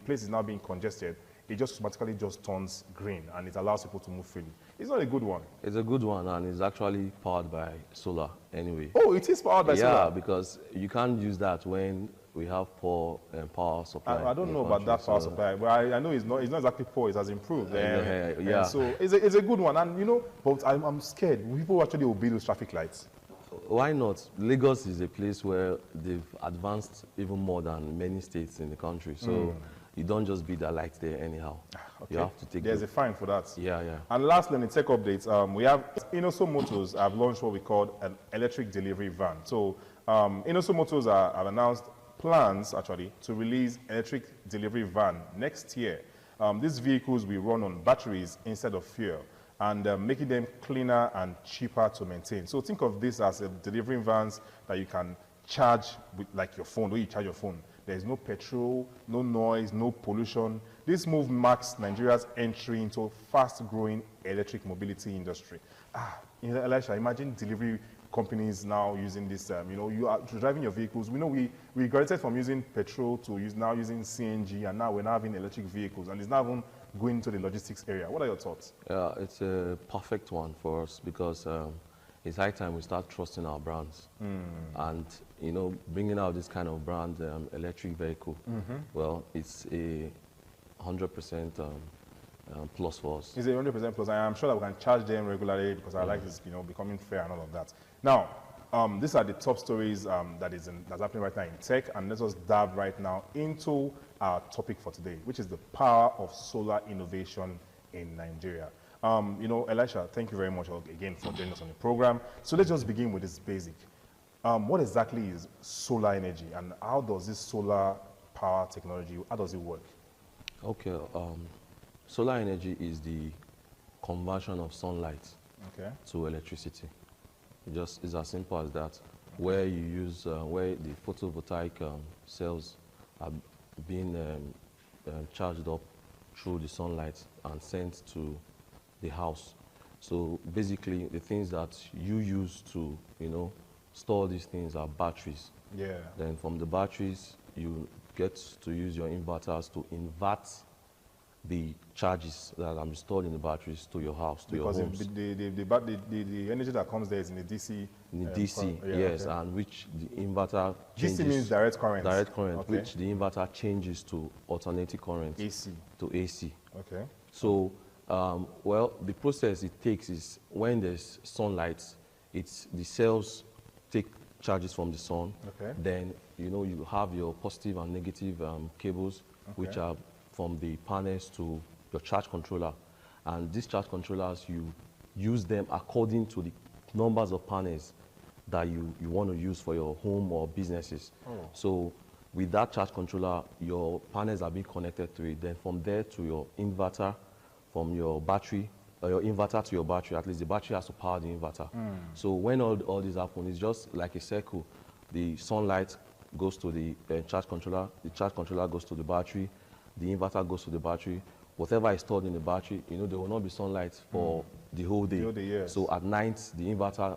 place is now being congested. It just automatically just turns green and it allows people to move freely. It's not a good one. It's a good one, and it's actually powered by solar anyway. Oh, it is powered by solar? Yeah, because you can't use that when we have poor power supply. I don't know about that power supply, but I know it's not exactly poor. It has improved. Yeah. So it's a good one, and you know, but I'm scared. Will people actually obey those traffic lights? Why not? Lagos is a place where they've advanced even more than many states in the country. So you don't just be the light there anyhow. Okay. You have to take. There's a fine for that. Yeah. And lastly, in the tech updates, we have Inoso Motors have launched what we call an electric delivery van. So Inoso Motors have announced plans actually to release electric delivery van next year. These vehicles will run on batteries instead of fuel, and making them cleaner and cheaper to maintain. So think of this as a delivering vans that you can charge with like your phone, where you charge your phone. There's no petrol, no noise, no pollution. This move marks Nigeria's entry into a fast-growing electric mobility industry. Elisha, imagine delivery companies now using this. You know, you are driving your vehicles. We know we graduated from using petrol to now using CNG, and now we're now having electric vehicles, and it's not even going to the logistics area. What are your thoughts? Yeah, it's a perfect one for us because it's high time we start trusting our brands. And, you know, bringing out this kind of brand electric vehicle, well, it's a 100% plus for us. It's a 100% plus. I am sure that we can charge them regularly because I like this, you know, becoming fair and all of that. Now, these are the top stories that's happening right now in tech, and let us dive right now into our topic for today, which is the power of solar innovation in Nigeria. You know, Elisha, thank you very much again for joining us on the program. So let's just begin with this basic. What exactly is solar energy, and how does this solar power technology, how does it work? Okay, solar energy is the conversion of sunlight to electricity. It's as simple as that. Where you use, where the photovoltaic cells are being charged up through the sunlight and sent to the house. So basically, the things that you use to, you know, store these things are batteries. Yeah. Then from the batteries, you get to use your inverters to invert the charges that are stored in the batteries to your house, to your homes. Because the energy that comes there is in the DC. In the DC, yes, and which the inverter changes. DC means direct current. Direct current, which the inverter changes to alternating current. AC. To AC. Okay. So, well, the process it takes is when there's sunlight, the cells take charges from the sun. Okay. Then, you know, you have your positive and negative cables, which are from the panels to your charge controller. And these charge controllers, you use them according to the numbers of panels that you want to use for your home or businesses. So with that charge controller, your panels are being connected to it. Then from there to your inverter, from your battery, or your inverter to your battery, at least the battery has to power the inverter. So when all this happens, it's just like a circle. The sunlight goes to the charge controller goes to the battery, the inverter goes to the battery. Whatever is stored in the battery, you know, there will not be sunlight for the whole day. Yes. So at night, the inverter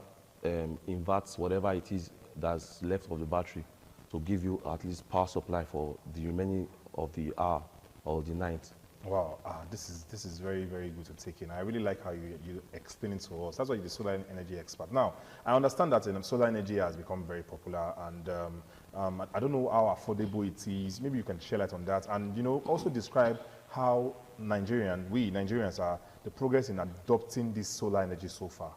inverts whatever it is that's left of the battery to give you at least power supply for the remaining of the hour or the night. Wow, this is very, very good to take in. I really like how you explain it to us. That's why you're the solar energy expert. Now, I understand that solar energy has become very popular, and I don't know how affordable it is. Maybe you can share light on that, and, you know, also describe how we Nigerians are, the progress in adopting this solar energy so far.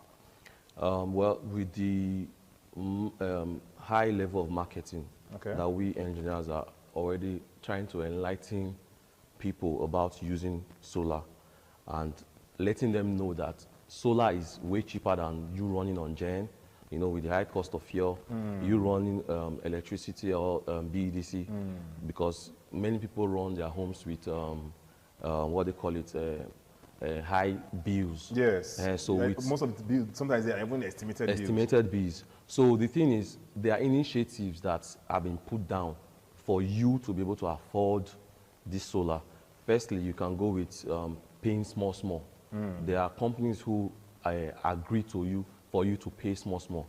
Well, with high level of marketing Okay. that we engineers are already trying to enlighten people about using solar and letting them know that solar is way cheaper than you running on gen, you know, with the high cost of fuel, you running electricity or BEDC, because many people run their homes with what they call it, high bills. Yes. So Like, with most of the bills, sometimes they are even estimated bills. So the thing is, there are initiatives that have been put down for you to be able to afford this solar. Firstly, you can go with paying small. There are companies who agree to you for you to pay small.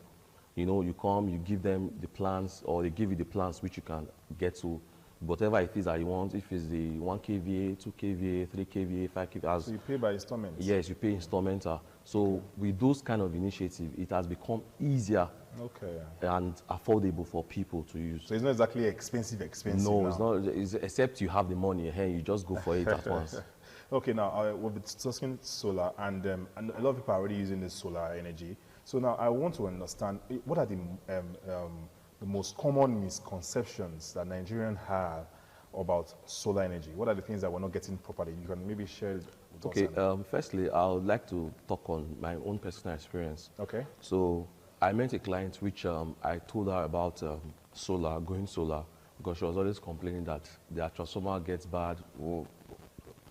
You know, you come, you give them the plans, or they give you the plans which you can get to whatever it is that you want. If it's the 1 kVA, 2 kVA, 3 kVA, 5 kVA. So you pay by installments? Yes, you pay installmental. So with those kind of initiatives, it has become easier and affordable for people to use. So it's not exactly expensive No, now. it's not. Except you have the money, and you just go for it at once. Okay, now we'll be discussing solar, and a lot of people are already using this solar energy. So now I want to understand, what are the most common misconceptions that Nigerians have about solar energy? What are the things that we're not getting properly? You can maybe share with us. Okay, firstly, I would like to talk on my own personal experience. Okay. So I met a client which I told her about solar, going solar, because she was always complaining that their transformer gets bad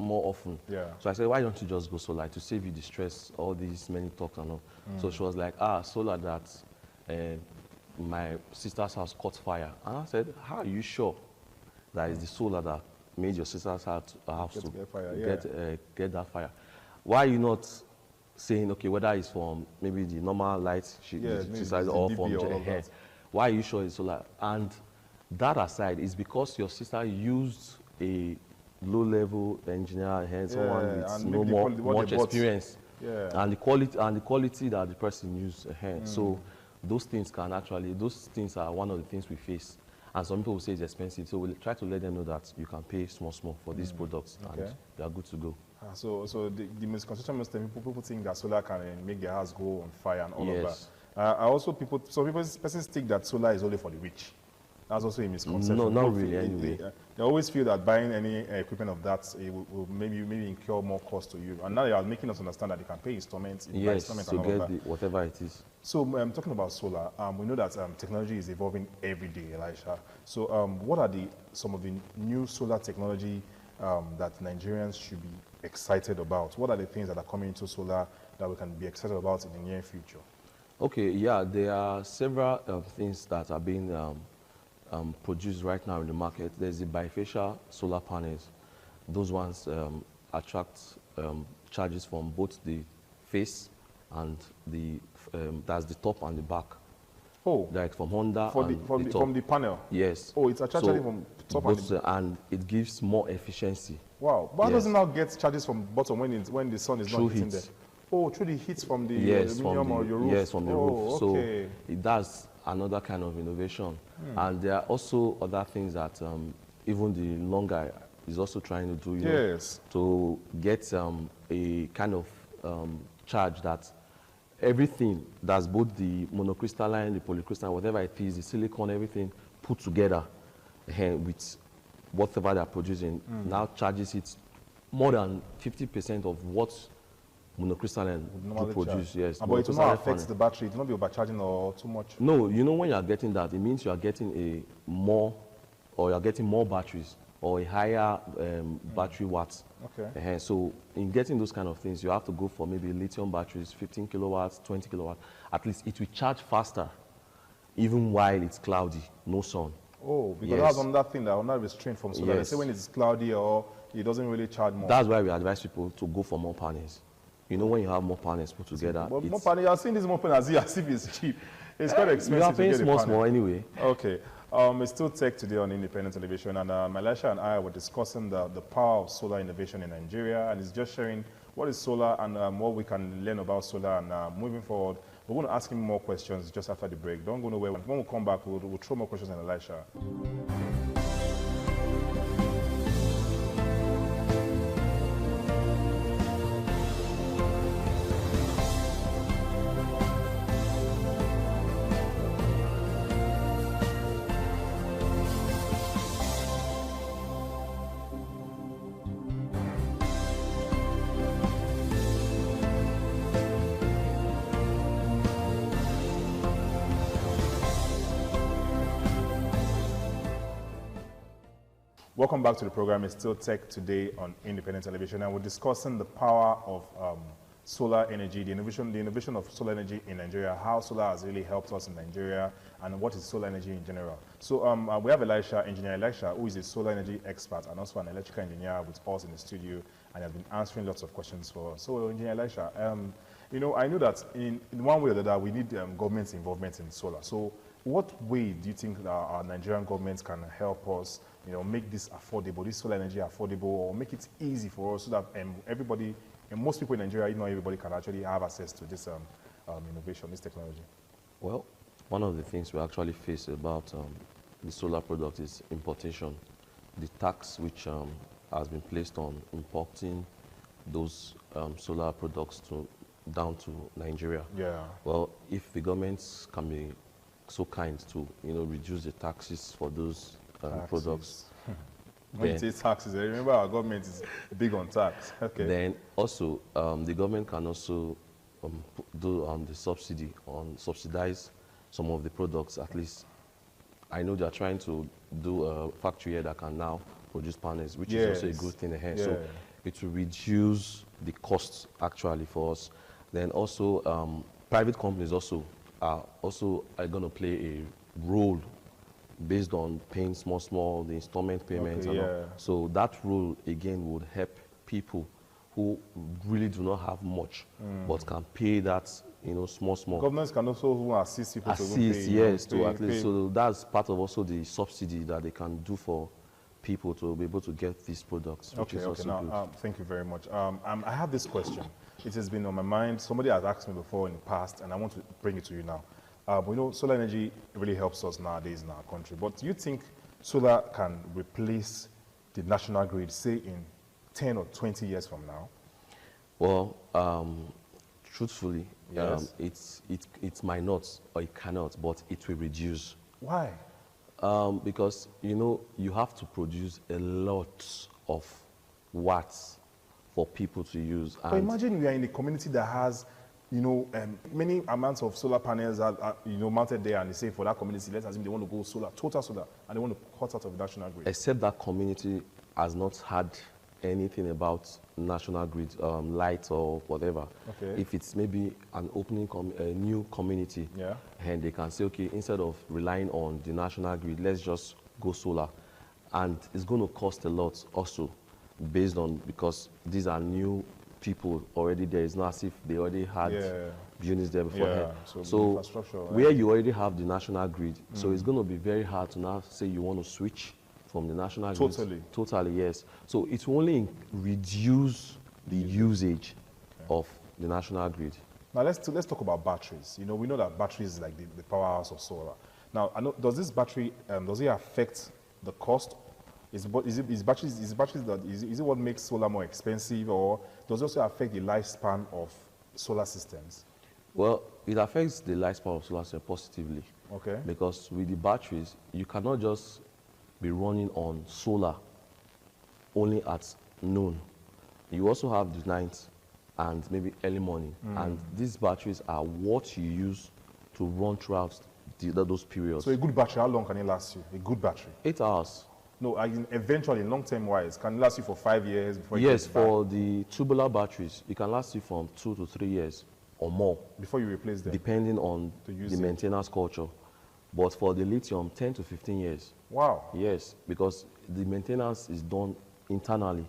more often. Yeah. So I said, why don't you just go solar to save you the stress, all these many talks and all. So she was like, solar that my sister's house caught fire. And I said, how are you sure that it's the solar that made your sister's house to get fire, get that fire? Why are you not saying, okay, whether it's from maybe the normal light she decided or from the hair? Why are you sure it's solar? And that aside is because your sister used a low-level engineer, someone with no more much experience, and the quality that the person used. So those things are one of the things we face. And some people will say it's expensive, so we'll try to let them know that you can pay small for these products, and they are good to go. So the misconception is that people think that solar can make their house go on fire and all of that. Persons think that solar is only for the rich. That's also a misconception. No, not really, anyway. They always feel that buying any equipment of that will maybe incur more cost to you. And now you are making us understand that you can pay installments. To get whatever it is. So talking about solar, we know that technology is evolving every day, Elisha. So what are some of the new solar technology that Nigerians should be excited about? What are the things that are coming into solar that we can be excited about in the near future? Okay, yeah, there are several things that are being produced right now in the market. There's the bifacial solar panels. Those ones attract charges from both the face and that's the top and the back. Oh, like from Honda from the panel. Yes. Oh, it's charging from top and it gives more efficiency. Wow, but doesn't now get charges from bottom when the sun is not hitting there? Oh, through the heat from the aluminum or your roof. Yes, from the roof. Okay. So it does another kind of innovation. And there are also other things that even the longer is also trying to do, to get a kind of charge that everything that's both the monocrystalline, the polycrystalline, whatever it is, the silicon, everything put together with whatever they're producing, now charges it more than 50% of what monocrystalline to produce. Yes, but it will not affect the battery. It will not be overcharging or too much. No, you know, when you are getting that, it means you are getting more batteries or a higher battery watts. Okay. So in getting those kind of things, you have to go for maybe lithium batteries, 15 kilowatts, 20 kilowatts. At least it will charge faster, even while it's cloudy, no sun. Oh, because that's another thing that will not restrain from solar. They say when it's cloudy or it doesn't really charge more. That's why we advise people to go for more panels. You know, when you have more panels put together. But more panels, you are seeing this more panels as if it's cheap. It's quite expensive. You are paying small anyway. Okay. It's still Tech Today on Independent Television, and Elisha and I were discussing the power of solar innovation in Nigeria, and it's just sharing what is solar and what we can learn about solar. And moving forward, we're going to ask him more questions just after the break. Don't go nowhere. When we come back, we'll throw more questions on Elisha. Welcome back to the program. It's still Tech Today on Independent Television, and we're discussing the power of solar energy, the innovation of solar energy in Nigeria, how solar has really helped us in Nigeria, and what is solar energy in general. So we have Engineer Elisha, who is a solar energy expert and also an electrical engineer with us in the studio, and has been answering lots of questions for us. So Engineer Elisha, you know, I know that in one way or the other, we need government involvement in solar. So what way do you think that our Nigerian government can help us, you know, make this affordable, this solar energy affordable, or make it easy for us so that everybody, and most people in Nigeria, not everybody can actually have access to this innovation, this technology? Well, one of the things we actually face about the solar product is importation. The tax which has been placed on importing those solar products down to Nigeria. Yeah. Well, if the governments can be so kind to, you know, reduce the taxes for those products. When you say taxes, I remember our government is big on tax. Okay. Then also, the government can also do the subsidize some of the products. At least, I know they are trying to do a factory here that can now produce panels, which is also a good thing ahead. Yeah. So it will reduce the costs actually for us. Then also, private companies also are going to play a role based on paying small, the installment payments. Okay, and all. So that role, again, would help people who really do not have much, but can pay that, you know, small. Governments can also assist people to pay. Yes, to at least. So that's part of also the subsidy that they can do for people to be able to get these products, which is also good. Thank you very much. I have this question. It has been on my mind. Somebody has asked me before in the past, and I want to bring it to you now. We know solar energy really helps us nowadays in our country, but do you think solar can replace the national grid, say in 10 or 20 years from now? Well, truthfully, it might not, or it cannot, but it will reduce. Why? Because, you know, you have to produce a lot of watts for people to use. But imagine we are in a community that has, you know, many amounts of solar panels are you know, mounted there, and they say for that community, let's assume they want to go solar, total solar, and they want to cut out of the national grid. Except that community has not had anything about national grid, light or whatever. Okay. If it's maybe an opening, a new community, and they can say, okay, instead of relying on the national grid, let's just go solar. And it's going to cost a lot also, based on, because these are new people already there. It's not as if they already had units there beforehand. So where you already have the national grid, so it's going to be very hard to now say you want to switch from the national grid. Totally, yes. So it will only reduce the usage of the national grid. Now let's talk about batteries. You know, we know that batteries is like the powerhouse of solar. Now, I know, does this battery does it affect the cost? Is it what makes solar more expensive, or does it also affect the lifespan of solar systems? Well, it affects the lifespan of solar systems positively. Okay. Because with the batteries, you cannot just be running on solar only at noon. You also have the night and maybe early morning. And these batteries are what you use to run throughout those periods. So a good battery, how long can it last you? A good battery? 8 hours. No, eventually, long-term wise, can it last you for 5 years before Yes, for the tubular batteries, it can last you from 2 to 3 years or more. Before you replace them? Depending on the maintenance culture. But for the lithium, 10 to 15 years. Wow. Yes, because the maintenance is done internally.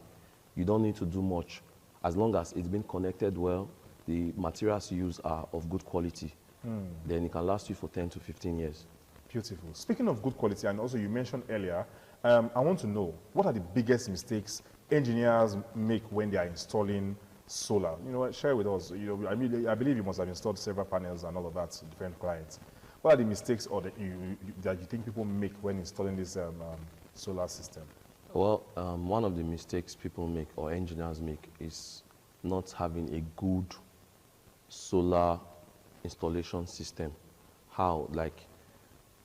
You don't need to do much. As long as it's been connected well, the materials you use are of good quality. Then it can last you for 10 to 15 years. Beautiful. Speaking of good quality, and also you mentioned earlier, I want to know, what are the biggest mistakes engineers make when they are installing solar? You know, share with us. You know, I believe you must have installed several panels and all of that to different clients. What are the mistakes that you think people make when installing this solar system? Well, one of the mistakes people make or engineers make is not having a good solar installation system. How? Like,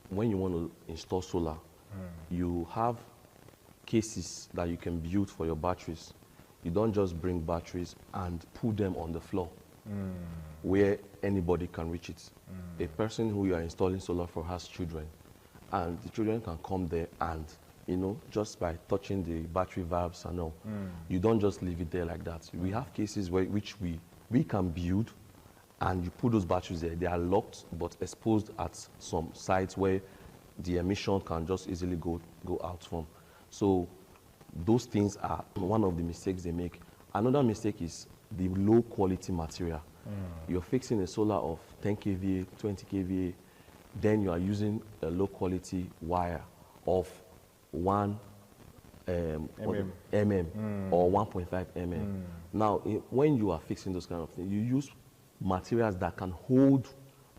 when you want to install solar, you have cases that you can build for your batteries. You don't just bring batteries and put them on the floor where anybody can reach it. A person who you are installing solar for has children, and the children can come there and you know, just by touching the battery valves and all. You don't just leave it there like that. We have cases which we can build, and you put those batteries there. They are locked but exposed at some sites where the emission can just easily go out from. So those things are one of the mistakes they make. Another mistake is the low quality material. You're fixing a solar of 10 kVA, 20 kVA, then you are using a low quality wire of 1 mm or 1.5 mm. Now, when you are fixing those kind of things, you use materials that can hold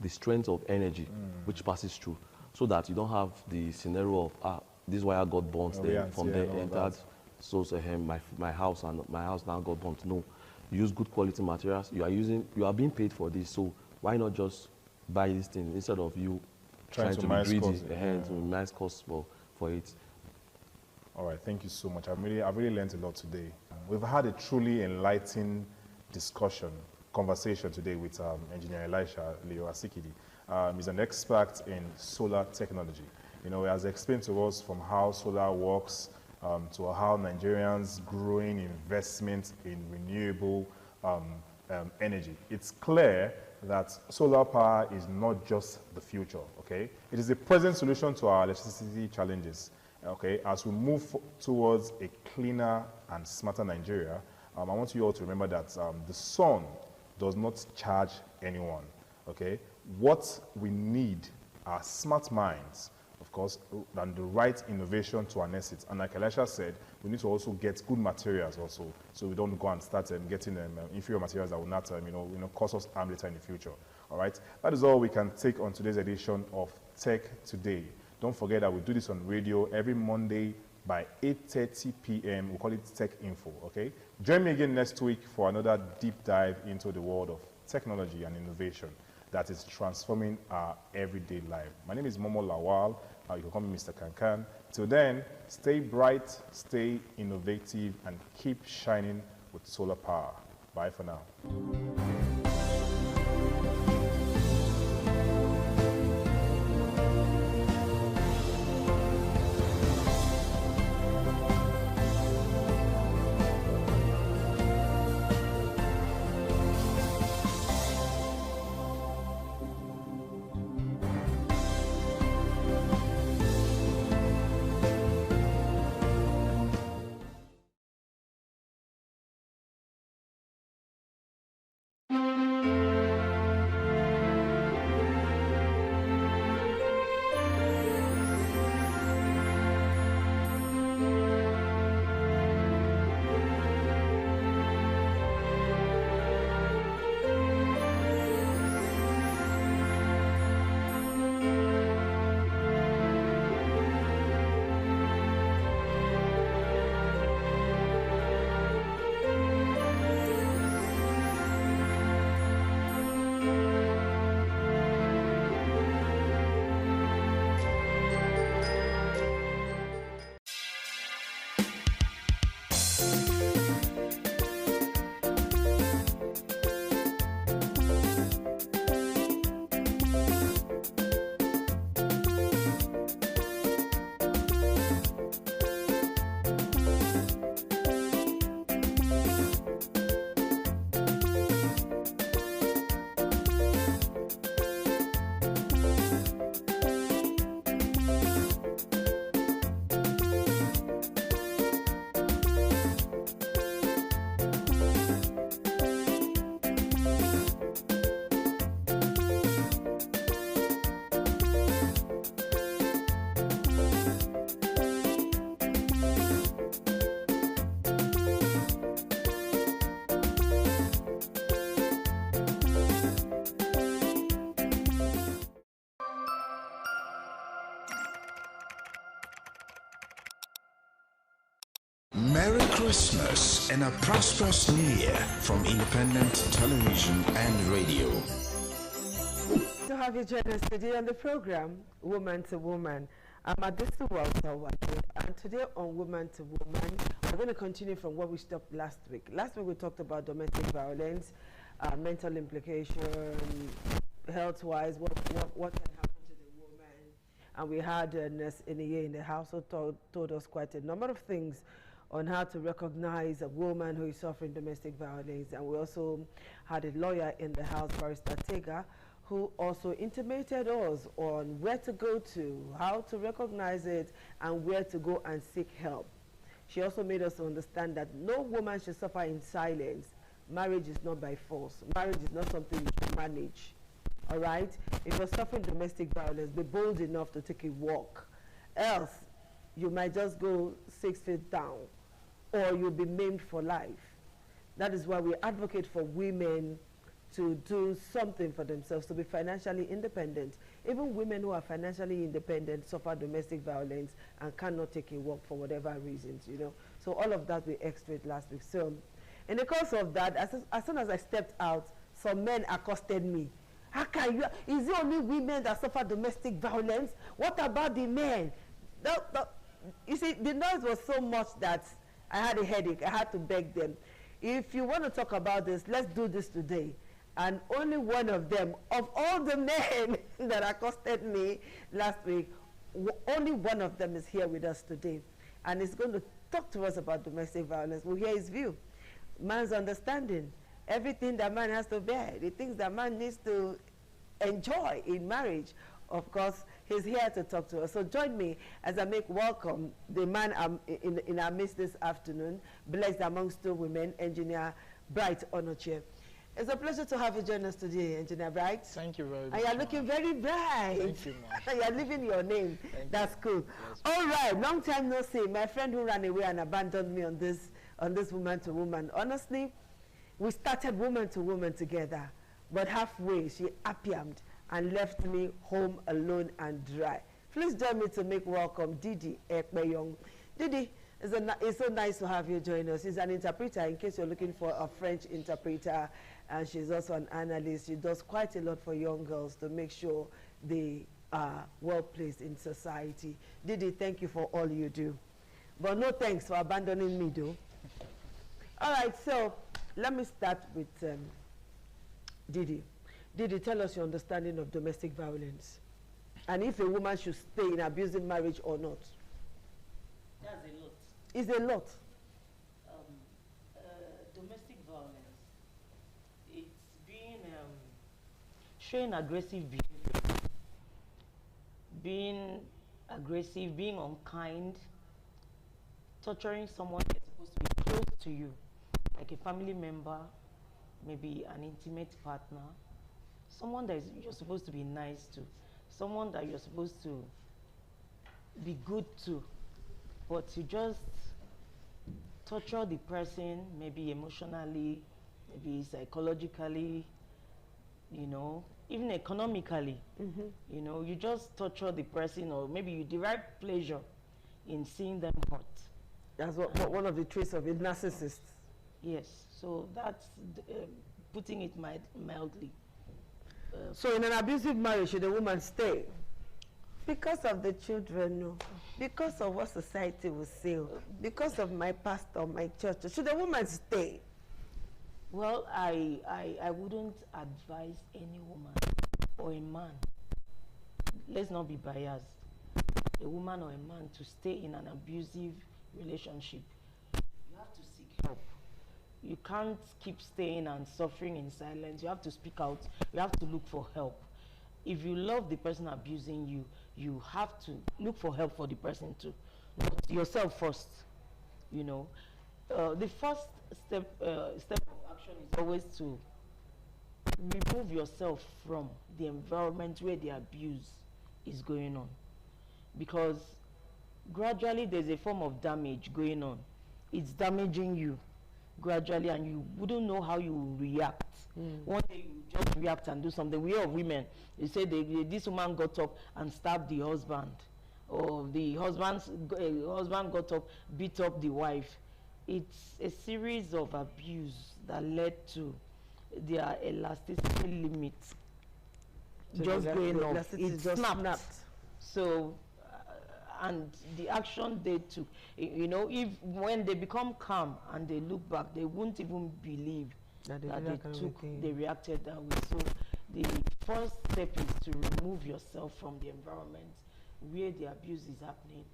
the strength of energy which passes through, so that you don't have the scenario of this wire got burnt there, from there entered, so my house now got burnt. No, you use good quality materials. You are being paid for this, so why not just buy this thing instead of you trying to be greedy to minimize costs for it. All right, thank you so much. I've really learned a lot today. We've had a truly enlightening conversation today with Engineer Elisha Leo Asikidi. He's an expert in solar technology. You know, he has explained to us from how solar works to how Nigerians' growing investment in renewable energy. It's clear that solar power is not just the future, okay? It is the present solution to our electricity challenges, okay? As we move towards a cleaner and smarter Nigeria, I want you all to remember that the sun does not charge anyone, okay? What we need are smart minds, of course, and the right innovation to harness it. And like Elisha said, we need to also get good materials also, so we don't go and start getting inferior materials that will not, cause us harm later in the future. All right, that is all we can take on today's edition of Tech Today. Don't forget that we do this on radio every Monday by 8:30 p.m. We call it Tech Info. Okay, join me again next week for another deep dive into the world of technology and innovation that is transforming our everyday life. My name is Momo Lawal. You can call me Mr. Kankan. Till then, stay bright, stay innovative, and keep shining with solar power. Bye for now. Merry Christmas and a prosperous New Year from Independent Television and Radio. To have you join us today on the program, Woman to Woman. I'm Adisa Walter, and today on Woman to Woman, we're going to continue from where we stopped last week. Last week we talked about domestic violence, mental implications, health-wise, what can happen to the woman, And we had Nurse Iniye in the house who told us quite a number of things on how to recognize a woman who is suffering domestic violence. And we also had a lawyer in the house, Barrister Tega, who also intimated us on where to go to, how to recognize it, and where to go and seek help. She also made us understand that no woman should suffer in silence. Marriage is not by force. Marriage is not something you should manage. All right? If you're suffering domestic violence, be bold enough to take a walk. Else, you might just go 6 feet down, or you'll be maimed for life. That is why we advocate for women to do something for themselves, to be financially independent. Even women who are financially independent suffer domestic violence and cannot take a walk for whatever reasons, you know. So all of that we extracted last week. So in the course of that, as soon as I stepped out, some men accosted me. How can you, is it only women that suffer domestic violence? What about the men? You see, the noise was so much that I had a headache. I had to beg them. If you want to talk about this, let's do this today. And only one of them, of all the men that accosted me last week, only one of them is here with us today. And he's going to talk to us about domestic violence. We'll hear his view. Man's understanding, everything that man has to bear, the things that man needs to enjoy in marriage. Of course, he's here to talk to us. So join me as I make welcome the man in our midst this afternoon, blessed amongst two women, Engineer Bright Onochie. It's a pleasure to have you join us today, Engineer Bright. Thank you very much. And you're looking very bright. Thank you, ma'am. You're living your name. That's cool. Yes, all right, long time no see. My friend who ran away and abandoned me on this woman to woman. Honestly, we started woman to woman together, but halfway she appeared and left me home alone and dry. Please join me to make welcome Didi Ekpeyong. Didi, it's so nice to have you join us. She's an interpreter, in case you're looking for a French interpreter, and she's also an analyst. She does quite a lot for young girls to make sure they are well placed in society. Didi, thank you for all you do. But no thanks for abandoning me, though. All right, so let me start with Didi. Didi, tell us your understanding of domestic violence, and if a woman should stay in abusive marriage or not. That's a lot. It's a lot. Domestic violence, it's being showing aggressive behavior, being unkind, torturing someone that's supposed to be close to you, like a family member, maybe an intimate partner, someone that you're supposed to be nice to, someone that you're supposed to be good to, but you just torture the person, maybe emotionally, maybe psychologically, you know, even economically. You know, you just torture the person, or maybe you derive pleasure in seeing them hurt. That's what one of the traits of a narcissist. Yes, so that's putting it mildly. So in an abusive marriage, should a woman stay? Because of the children, no. Because of what society will say, because of my pastor, my church, should a woman stay? Well, I wouldn't advise any woman or a man, let's not be biased, a woman or a man to stay in an abusive relationship. You have to seek help. You can't keep staying and suffering in silence. You have to speak out. You have to look for help. If you love the person abusing you, you have to look for help for the person too. Not yourself first, you know. The first step of action is always to remove yourself from the environment where the abuse is going on. Because gradually there's a form of damage going on. It's damaging you gradually, and you wouldn't know how you will react. One day you just react and do something. We are women. You say this woman got up and stabbed the husband, or the husband got up, beat up the wife. It's a series of abuse that led to their elasticity limits So just going off. It It snapped. So, and the action they took, you know, if when they become calm and they look back, they won't even believe that they reacted that way. So the first step is to remove yourself from the environment where the abuse is happening,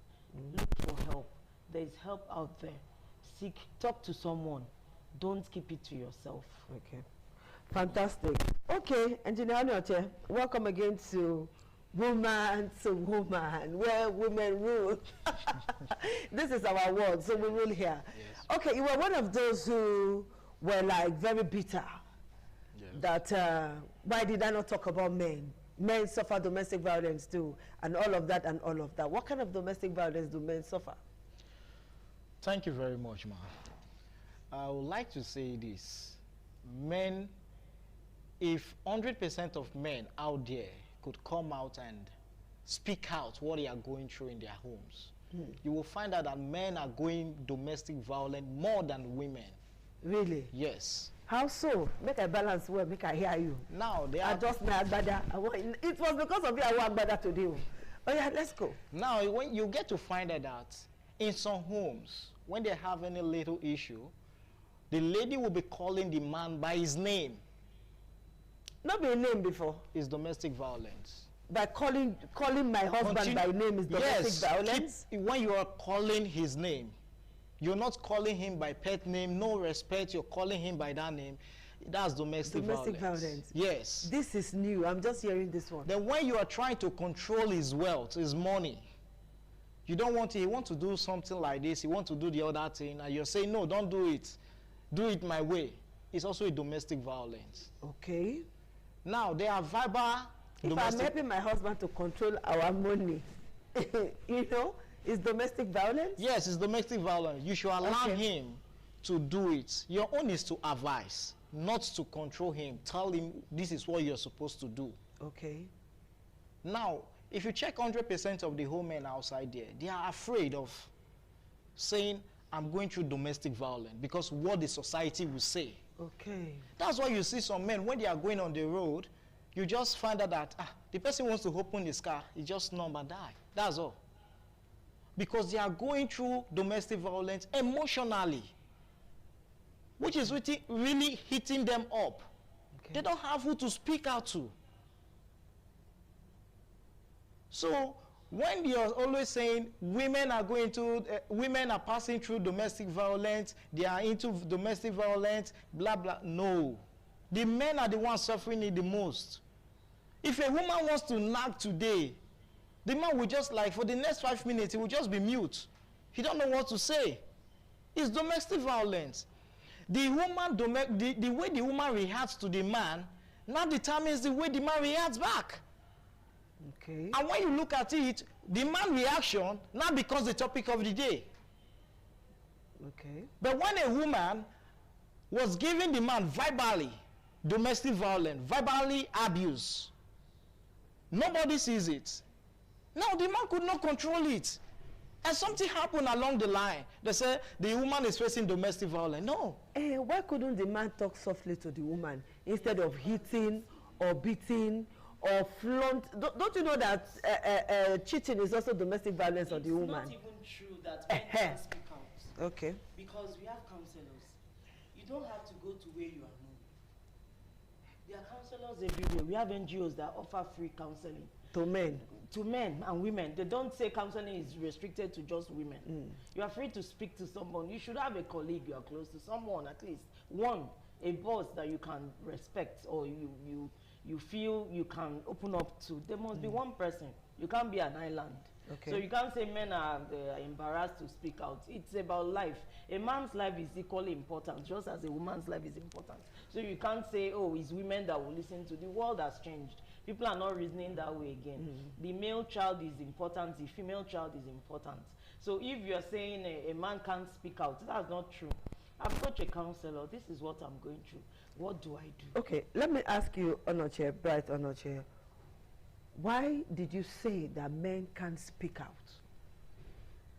look for help. There is help out there. Seek, talk to someone. Don't keep it to yourself. Okay. Fantastic. Okay, Engineer Onyoche, welcome again to Woman, where women rule. This is our word, so we rule here. Yes. Okay, you were one of those who were like very bitter. Yes. That why did I not talk about men? Men suffer domestic violence too, and all of that and all of that. What kind of domestic violence do men suffer? Thank you very much, ma. I would like to say this. Men, if 100% of men out there could come out and speak out what they are going through in their homes, you will find out that men are going domestic violence more than women. Really? Yes. How so? Make a balance well, make I hear you. Now, they are just my agbada. It was because of you I want agbada today. Oh yeah, let's go. Now, when you get to find out that in some homes, when they have any little issue, the lady will be calling the man by his name. Not by name before. It's domestic violence. By calling my husband by name is domestic violence? When you are calling his name, you're not calling him by pet name, no respect, you're calling him by that name. That's domestic violence. Yes. This is new. I'm just hearing this one. Then when you are trying to control his wealth, his money, you don't want he wants to do something like this, he wants to do the other thing, and you're saying, no, don't do it. Do it my way. It's also a domestic violence. Okay. Now, there are verbal If I'm helping my husband to control our money, you know, it's domestic violence? Yes, it's domestic violence. You should allow him to do it. Your own is to advise, not to control him. Tell him this is what you're supposed to do. Okay. Now, if you check 100% of the whole men outside there, they are afraid of saying, I'm going through domestic violence because what the society will say. Okay. That's why you see some men, when they are going on the road, you just find out that the person wants to open his car, he just number die. That's all. Because they are going through domestic violence emotionally, which is really hitting them up. Okay. They don't have who to speak out to. So when you're always saying women are women are passing through domestic violence, they are into domestic violence, blah, blah, no. The men are the ones suffering it the most. If a woman wants to nag today, the man will just for the next 5 minutes, he will just be mute. He don't know what to say. It's domestic violence. The way the woman reacts to the man now determines the way the man reacts back. Okay. And when you look at it, the man reaction now becomes the topic of the day. Okay. But when a woman was giving the man verbally domestic violence, verbally abuse, nobody sees it. Now the man could not control it. And something happened along the line. They say the woman is facing domestic violence. No. Why couldn't the man talk softly to the woman instead of hitting or beating or flaunt? Don't you know that cheating is also domestic violence on the woman? It's not even true that men can speak out. Okay. Because we have counselors. You don't have to go to where you are known. There are counselors everywhere. We have NGOs that offer free counseling. To men? To men and women. They don't say counseling is restricted to just women. You are free to speak to someone. You should have a colleague you are close to, someone at least. One, a boss that you can respect or you feel you can open up to. There must be one person. You can't be an island. Okay. So you can't say men are embarrassed to speak out. It's about life. A man's life is equally important, just as a woman's life is important. So you can't say, oh, it's women that will listen to. The world has changed. People are not reasoning that way again. The male child is important, the female child is important. So if you're saying a man can't speak out, that's not true. I'm such a counselor. This is what I'm going through. What do I do? Okay, let me ask you, Onyoche, Bright Onyoche, why did you say that men can't speak out?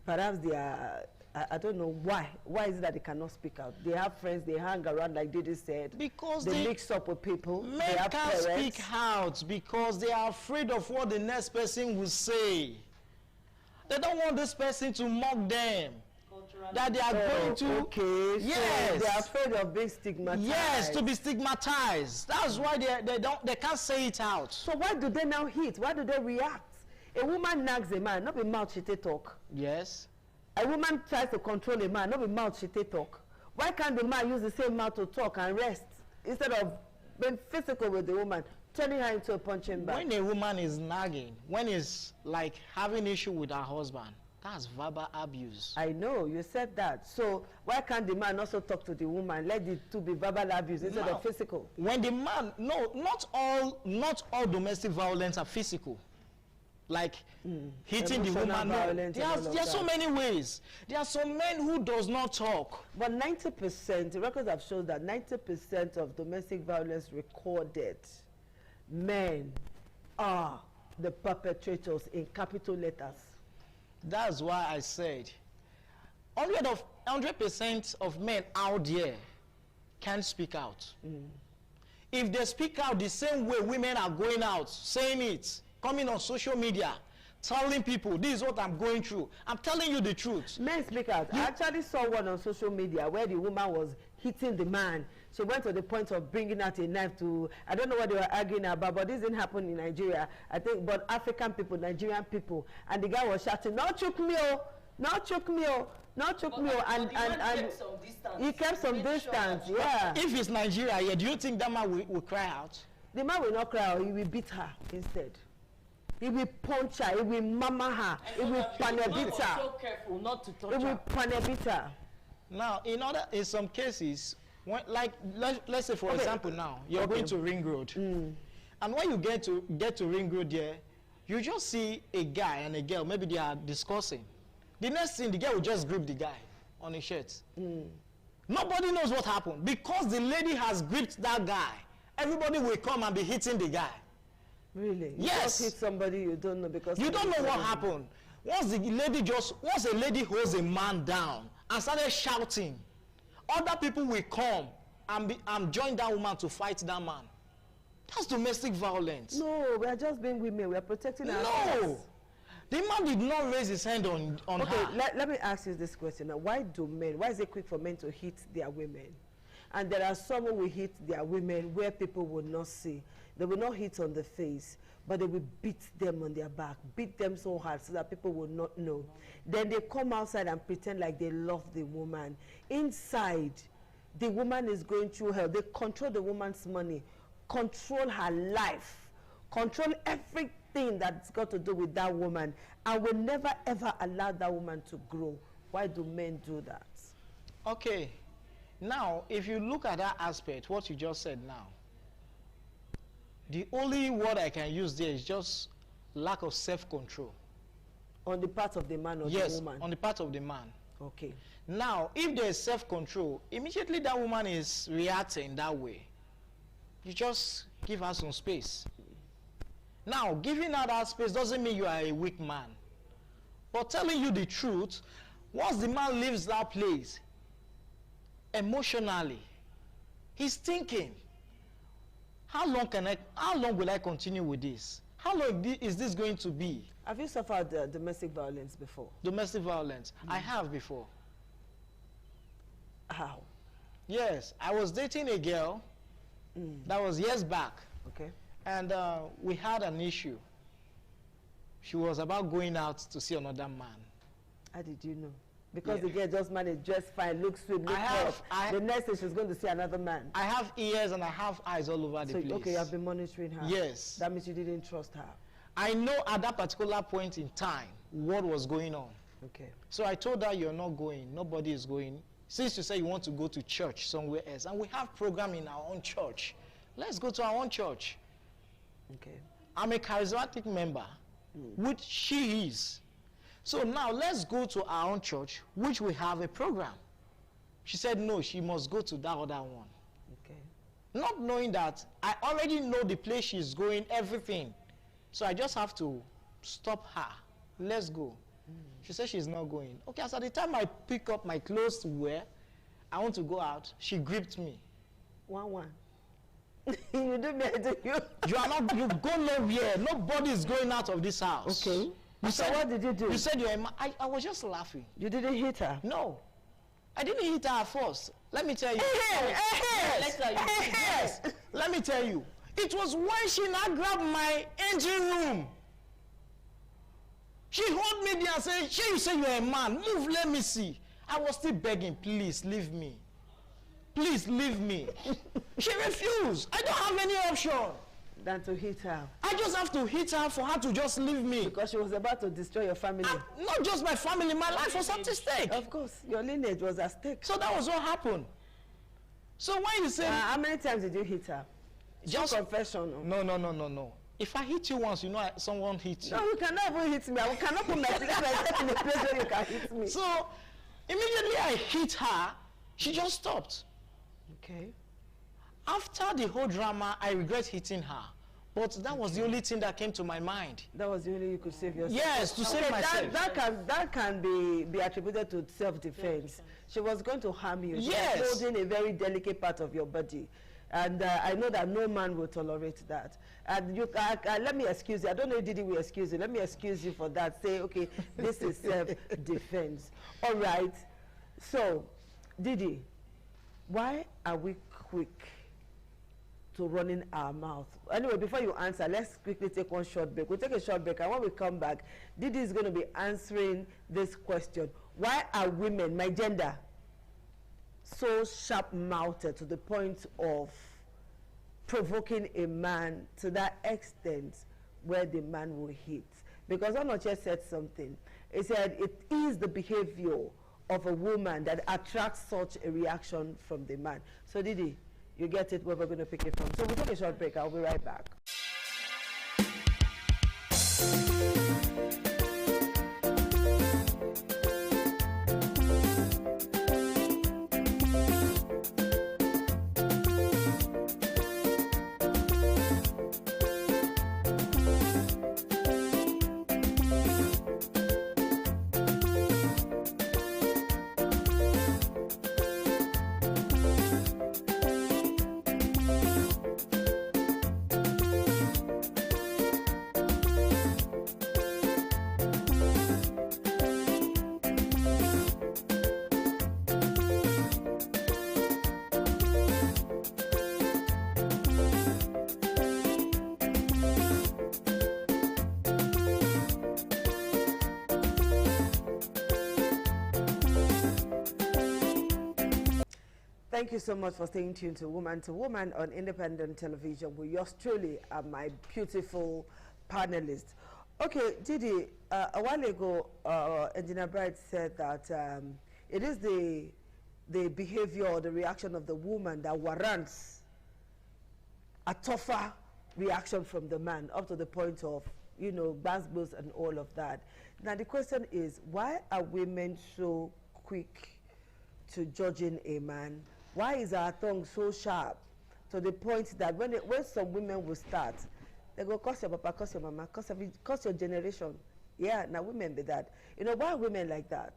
Perhaps they are, I don't know why. Why is it that they cannot speak out? They have friends, they hang around like Didi said. Because they mix up with people. Men can't speak out because they are afraid of what the next person will say. They don't want this person to mock them. That they are going to. Okay. Yes. So they are afraid of being stigmatized. Yes, to be stigmatized. That's why they can't say it out. So why do they now hit? Why do they react? A woman nags a man, not be mouth she take talk. Yes. A woman tries to control a man, not be mouth she take talk. Why can't the man use the same mouth to talk and rest instead of being physical with the woman, turning her into a punching bag? When a woman is nagging, when is like having issue with her husband, that's verbal abuse. I know, you said that. So why can't the man also talk to the woman? Let it to be verbal abuse instead of physical. When the man, no, not all domestic violence are physical. Like hitting the woman. No. There are so many ways. There are some men who does not talk. But 90%, the records have shown that 90% of domestic violence recorded, men are the perpetrators in capital letters. That's why I said 100% of men out there can't speak out. If they speak out the same way women are going out, saying it, coming on social media, telling people, this is what I'm going through. I'm telling you the truth. Men speak out. I actually saw one on social media where the woman was hitting the man. She went to the point of bringing out a knife to, I don't know what they were arguing about, but this didn't happen in Nigeria, I think, but African people, Nigerian people, and the guy was shouting, "No choke me, oh, no choke me, oh, no choke me," oh, and he kept some distance, yeah. If it's Nigeria, yeah, do you think that man will cry out? The man will not cry out, he will beat her instead. He will punch her, he will mama her, he will panabit her. So careful not to touch her. He will panabit her. Now, in some cases, when, like let's say for example now you're going to Ring Road, and when you get to Ring Road there, you just see a guy and a girl, maybe they are discussing. The next thing, the girl will just grip the guy on his shirt. Nobody knows what happened because the lady has gripped that guy. Everybody will come and be hitting the guy. Really? You Yes. just hit somebody you don't know because You don't know what happened. Once a lady holds a man down and started shouting, other people will come and join that woman to fight that man. That's domestic violence. No, we are just being women. We are protecting ourselves. No! The man did not raise his hand on her. Okay, let me ask you this question now. Why is it quick for men to hit their women? And there are some who will hit their women where people will not see. They will not hit on the face, but they will beat them on their back, beat them so hard so that people will not know. Then they come outside and pretend like they love the woman. Inside, the woman is going through hell. They control the woman's money, control her life, control everything that's got to do with that woman, and will never ever allow that woman to grow. Why do men do that? Okay. Now, if you look at that aspect, what you just said now, the only word I can use there is just lack of self-control. On the part of the man or the woman? Yes, on the part of the man. Okay. Now, if there is self-control, immediately that woman is reacting that way. You just give her some space. Now, giving her that space doesn't mean you are a weak man. But telling you the truth, once the man leaves that place, emotionally, he's thinking, how long will I continue with this? How long is this going to be? Have you suffered domestic violence before? Domestic violence? I have before. How? Yes, I was dating a girl that was years back. Okay. And we had an issue. She was about going out to see another man. How did you know? Because the girl just managed, dress fine, looks sweet, looks hot. The next day she's going to see another man. I have ears and I have eyes all over the place. Okay, you have been monitoring her. Yes. That means you didn't trust her. I know at that particular point in time what was going on. Okay. So I told her, you're not going. Nobody is going. Since you say you want to go to church somewhere else, and we have program in our own church, let's go to our own church. Okay. I'm a charismatic member, which she is. So now let's go to our own church, which we have a program. She said no, she must go to that other one. Okay. Not knowing that I already know the place she's going, everything. So I just have to stop her. Let's go. She said she's not going. Okay, as at the time I pick up my clothes to wear, I want to go out, she gripped me. 1-1. You do me, I do you. You are not, you go nowhere. Nobody is going out of this house. Okay. So what did you do? You said you're a man. I was just laughing. You didn't hit her? No. I didn't hit her at first. Let me tell you. Yes. Let me tell you. It was when she now grabbed my engine room. She hold me there and say, "She, you say you're a man. Move, let me see." I was still begging, "Please leave me. Please leave me." She refused. I don't have any option than to hit her. I just have to hit her for her to just leave me. Because she was about to destroy your family. Not just my family, my life was at stake. Of course, your lineage was at stake. So that was what happened. So when you say... how many times did you hit her? Just confession. No. If I hit you once, you know someone hit you. No, you cannot even hit me. I cannot put myself in a place where you can hit me. So immediately I hit her, she just stopped. Okay. After the whole drama, I regret hitting her. But that was the only thing that came to my mind. That was the only you could save yourself. Yes, to save myself. That can be attributed to self-defense. She was going to harm you. Yes. She was holding a very delicate part of your body. And I know that no man will tolerate that. And let me excuse you. I don't know if Didi will excuse you. Let me excuse you for that. Say, okay, this is self-defense. All right. So, Didi, why are we quick to running our mouth? Anyway, before you answer, let's quickly take one short break. We'll take a short break, and when we come back, Didi is going to be answering this question. Why are women, my gender, so sharp-mouthed to the point of provoking a man to that extent where the man will hit? Because Onoche said something. He said it is the behavior of a woman that attracts such a reaction from the man. So Didi, you get it where we're going to pick it from. So we'll take a short break. I'll be right back. Thank you so much for staying tuned to Woman on Independent Television with yours truly, my beautiful panelists. Okay, Didi, a while ago, Engineer Bright said that it is the behavior or the reaction of the woman that warrants a tougher reaction from the man, up to the point of, you know, basbos and all of that. Now the question is, why are women so quick to judging a man? Why is our tongue so sharp to the point that when some women will start, they go, curse your papa, curse your mama, curse your generation. Yeah, now women be that. You know, why are women like that?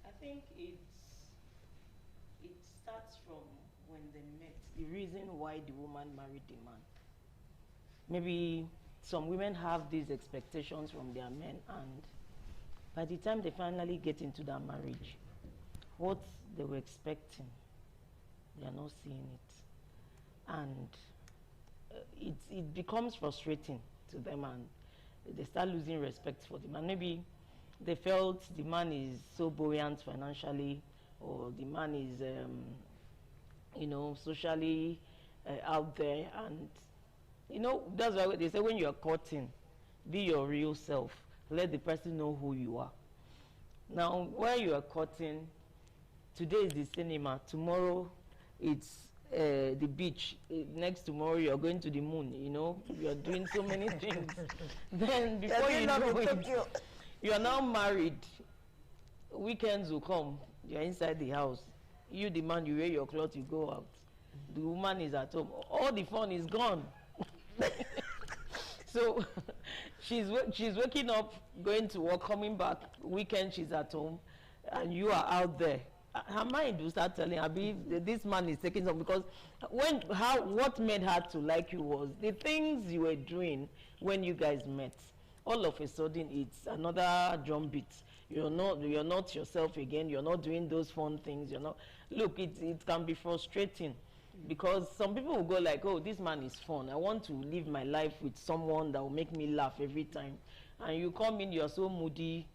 I think it starts from when they met, the reason why the woman married the man. Maybe some women have these expectations from their men, and by the time they finally get into that marriage, what they were expecting, they are not seeing it. And it becomes frustrating to them, and they start losing respect for the man. Maybe they felt the man is so buoyant financially, or the man is, you know, socially out there. And, you know, that's why they say when you're courting, be your real self. Let the person know who you are. Now, while you are courting, today is the cinema, tomorrow it's the beach, next tomorrow you're going to the moon, you know, you're doing so many things. Then before you know it, you're now married, weekends will come, you're inside the house, you the man, you wear your clothes, you go out, the woman is at home, all the fun is gone. So she's waking up, going to work, coming back, weekend she's at home, and you are out there. Her mind will start telling her, this man is taking some, because what made her to like you was the things you were doing when you guys met. All of a sudden, it's another drumbeat. You're not yourself again. You're not doing those fun things. You're not. Look, it can be frustrating, because some people will go like, oh, this man is fun. I want to live my life with someone that will make me laugh every time. and you come in, you're so moody,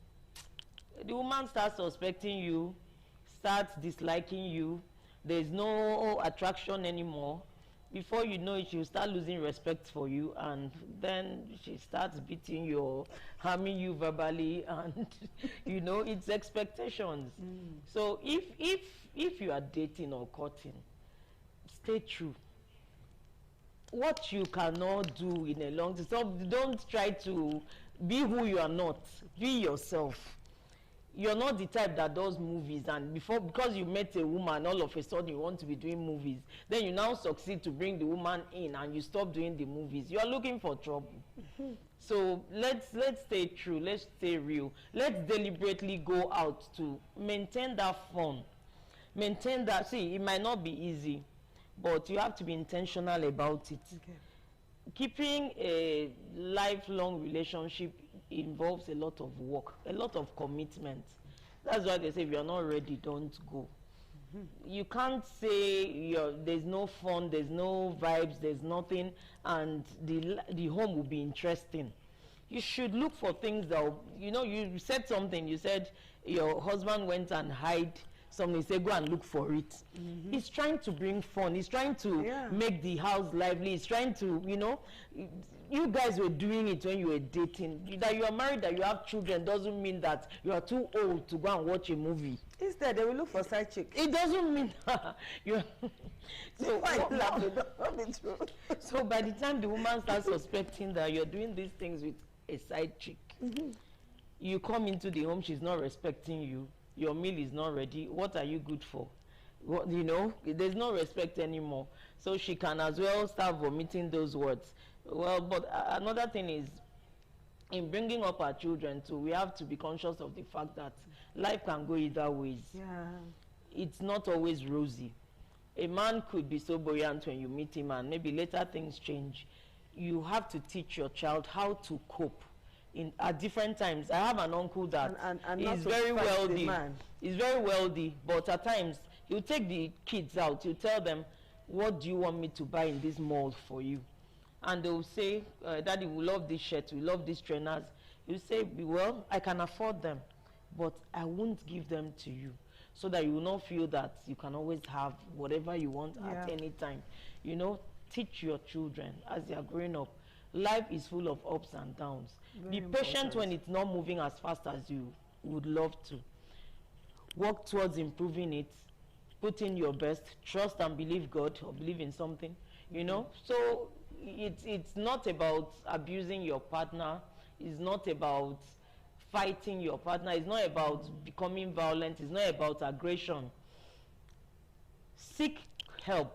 the woman starts suspecting you, starts disliking you. There's no attraction anymore. Before you know it, she'll start losing respect for you, and then she starts beating you or harming you verbally, and you know, it's expectations. So if you are dating or courting, stay true. What you cannot do in a long time, so don't try to be who you are not. Be yourself. You're not the type that does movies, and because you met a woman, all of a sudden you want to be doing movies. Then you now succeed to bring the woman in, and you stop doing the movies. You're looking for trouble. So let's stay true. Let's stay real. Let's deliberately go out to maintain that fun. Maintain that. See, it might not be easy, but you have to be intentional about it. Okay. Keeping a lifelong relationship involves a lot of work, a lot of commitment. That's why they say if you're not ready, don't go. You can't say there's no fun, there's no vibes, there's nothing, and the home will be interesting. You should look for things that, you know, you said something, you said your husband went and hid something, say go and look for it. He's trying to bring fun, he's trying to make the house lively, he's trying to, you know, you guys were doing it when you were dating. That you are married, that you have children, doesn't mean that you are too old to go and watch a movie. Instead, they will look for side chick. It doesn't mean that you're so so by the time the woman starts suspecting that you're doing these things with a side chick, you come into the home, she's not respecting you, your meal is not ready, what are you good for? What, you know, there's no respect anymore. So she can as well start vomiting those words. Well, but another thing is, in bringing up our children too, we have to be conscious of the fact that life can go either ways. It's not always rosy. A man could be so buoyant when you meet him, and maybe later things change. You have to teach your child how to cope at different times. I have an uncle that is very wealthy. He's very wealthy, but at times he'll take the kids out. He'll tell them, what do you want me to buy in this mall for you? And they'll say, Daddy, we love this shirt, we love these trainers. You say, well, I can afford them, but I won't give them to you, so that you will not feel that you can always have whatever you want at any time. You know, teach your children as they are growing up. Life is full of ups and downs. Be patient when it's not moving as fast as you would love to. Work towards improving it. Put in your best. Trust and believe God, or believe in something, you know. So it's not about abusing your partner. It's not about fighting your partner. It's not about becoming violent. It's not about aggression. Seek help.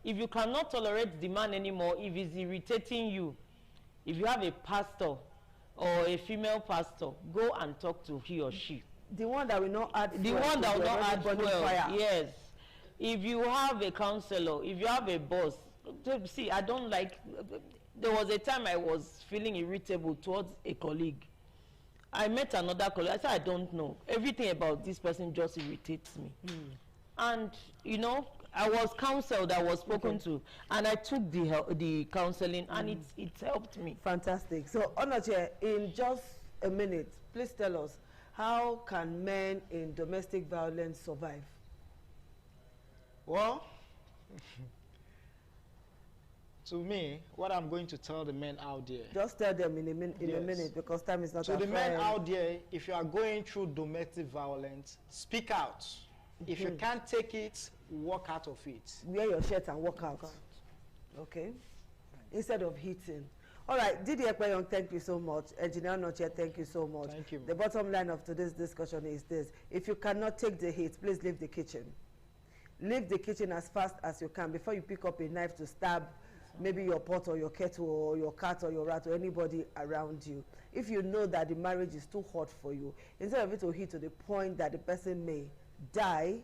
If you cannot tolerate the man anymore, if he's irritating you, if you have a pastor or a female pastor, go and talk to he or she. The one that will not add fuel. The one that will not add fuel. Fire. Yes. If you have a counselor, if you have a boss, see, I don't like, there was a time I was feeling irritable towards a colleague. I met another colleague. I said, I don't know. Everything about this person just irritates me. And, you know, I was counseled, I was spoken to, and I took the counseling, and it helped me. Fantastic. So, Onoche, in just a minute, please tell us, how can men in domestic violence survive? Well, to me, what I'm going to tell the men out there. Just tell them in a minute, because time is not to the men out there, if you are going through domestic violence, speak out. If you can't take it, walk out of it. Wear your shirt and walk out. Okay? Instead of hitting. All right, Didi Ekpeyon, thank you so much. Engineer Noche, thank you so much. Thank you. The bottom line of today's discussion is this. If you cannot take the hit, please leave the kitchen. Leave the kitchen as fast as you can before you pick up a knife to stab maybe your pot or your kettle or your cat or your rat or anybody around you. If you know that the marriage is too hot for you, instead of it to hit to the point that the person may die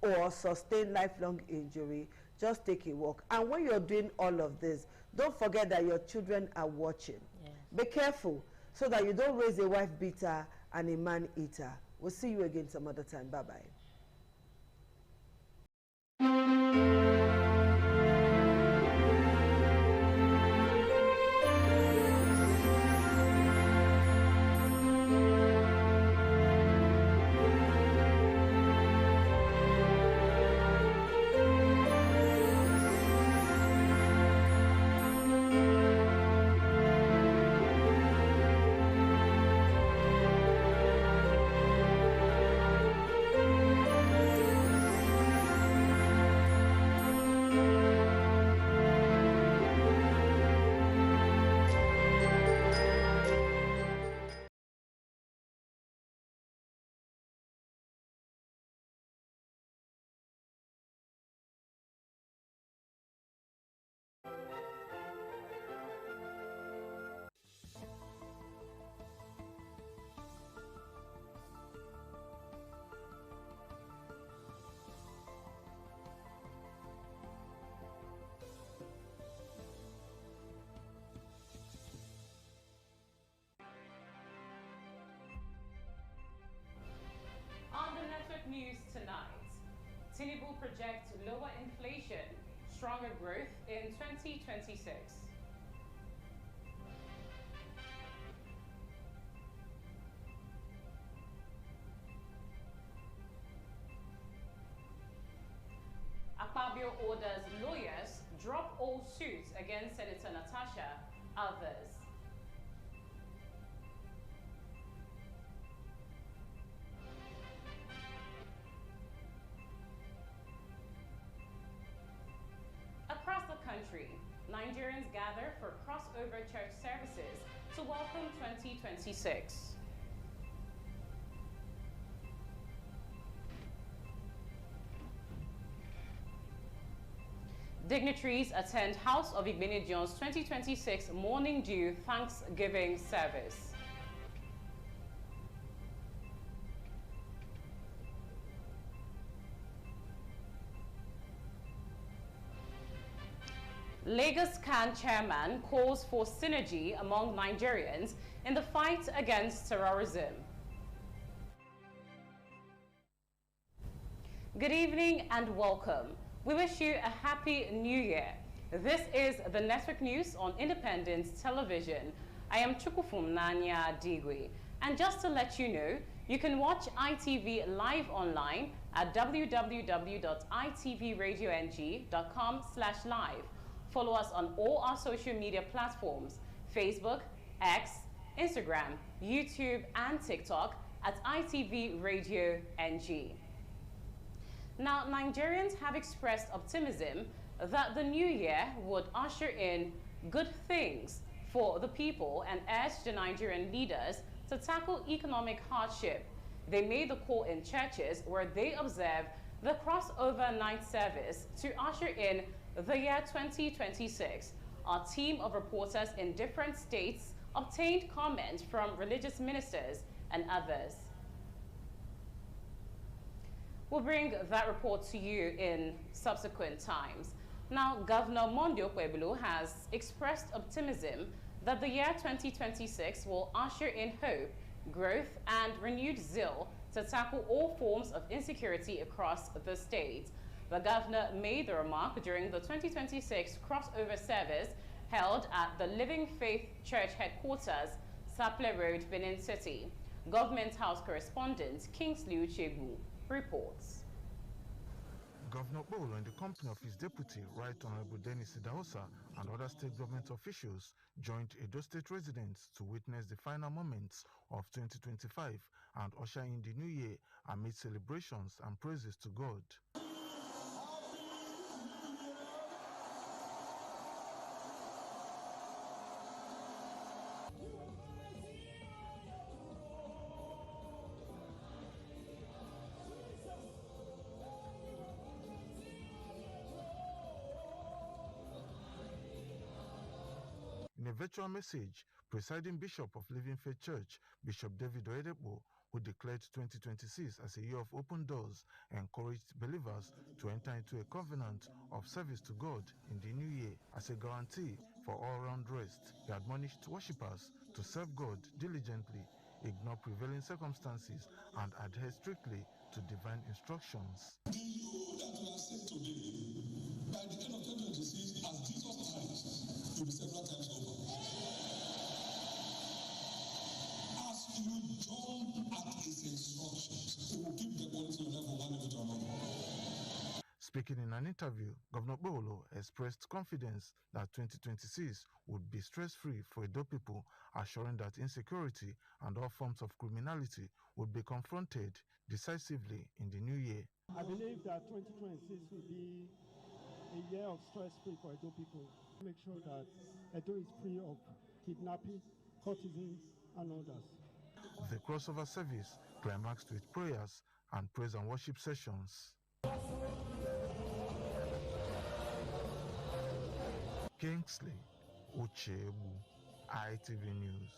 or sustain lifelong injury, just take a walk. And when you're doing all of this, don't forget that your children are watching. Be careful so that you don't raise a wife beater and a man eater. We'll see you again some other time. Bye-bye. Tinubu projects lower inflation, stronger growth in 2026. Akpabio orders lawyers drop all suits against Senator Natasha, others. Across the country, Nigerians gather for crossover church services to welcome 2026. Dignitaries attend House of Igbenedions 2026 Morning Dew Thanksgiving service. Lagos CAN chairman calls for synergy among Nigerians in the fight against terrorism. Good evening and welcome. We wish you a happy new year. This is the Network News on Independence Television. I am Chukufum Nanya Digwe. And just to let you know, you can watch ITV live online at www.itvradioNG.com/live. Follow us on all our social media platforms, Facebook, X, Instagram, YouTube, and TikTok at ITV Radio NG. Now, Nigerians have expressed optimism that the new year would usher in good things for the people and urged the Nigerian leaders to tackle economic hardship. They made the call in churches where they observe the crossover night service to usher in the year 2026. Our team of reporters in different states obtained comments from religious ministers and others. We'll bring that report to you in subsequent times. Now, Governor Monday Okpebholo has expressed optimism that the year 2026 will usher in hope, growth, and renewed zeal to tackle all forms of insecurity across the state. The governor made the remark during the 2026 crossover service held at the Living Faith Church headquarters, Saple Road, Benin City. Government House correspondent Kingsley Uchegbu reports. Governor Okpebholo, in the company of his deputy, Right Honorable Dennis Idahosa, and other state government officials, joined Edo State residents to witness the final moments of 2025 and usher in the new year amid celebrations and praises to God. In a virtual message, presiding Bishop of Living Faith Church, Bishop David Oyedepo, who declared 2026 as a year of open doors, encouraged believers to enter into a covenant of service to God in the new year as a guarantee for all-round rest. He admonished worshippers to serve God diligently, ignore prevailing circumstances, and adhere strictly to divine instructions. Do you that we are saved today, by the end of 2026, as Jesus Christ, will be several times over? As you jump at his instructions, he will keep the quality of life for one minute or another. Speaking in an interview, Governor Okpebholo expressed confidence that 2026 would be stress-free for Edo people, assuring that insecurity and all forms of criminality would be confronted decisively in the new year. I believe that 2026 will be a year of stress-free for Edo people. Make sure that Edo is free of kidnapping, courtesans, and others. The crossover service climaxed with prayers and praise and worship sessions. Kingsley Uchegbu, ITV News.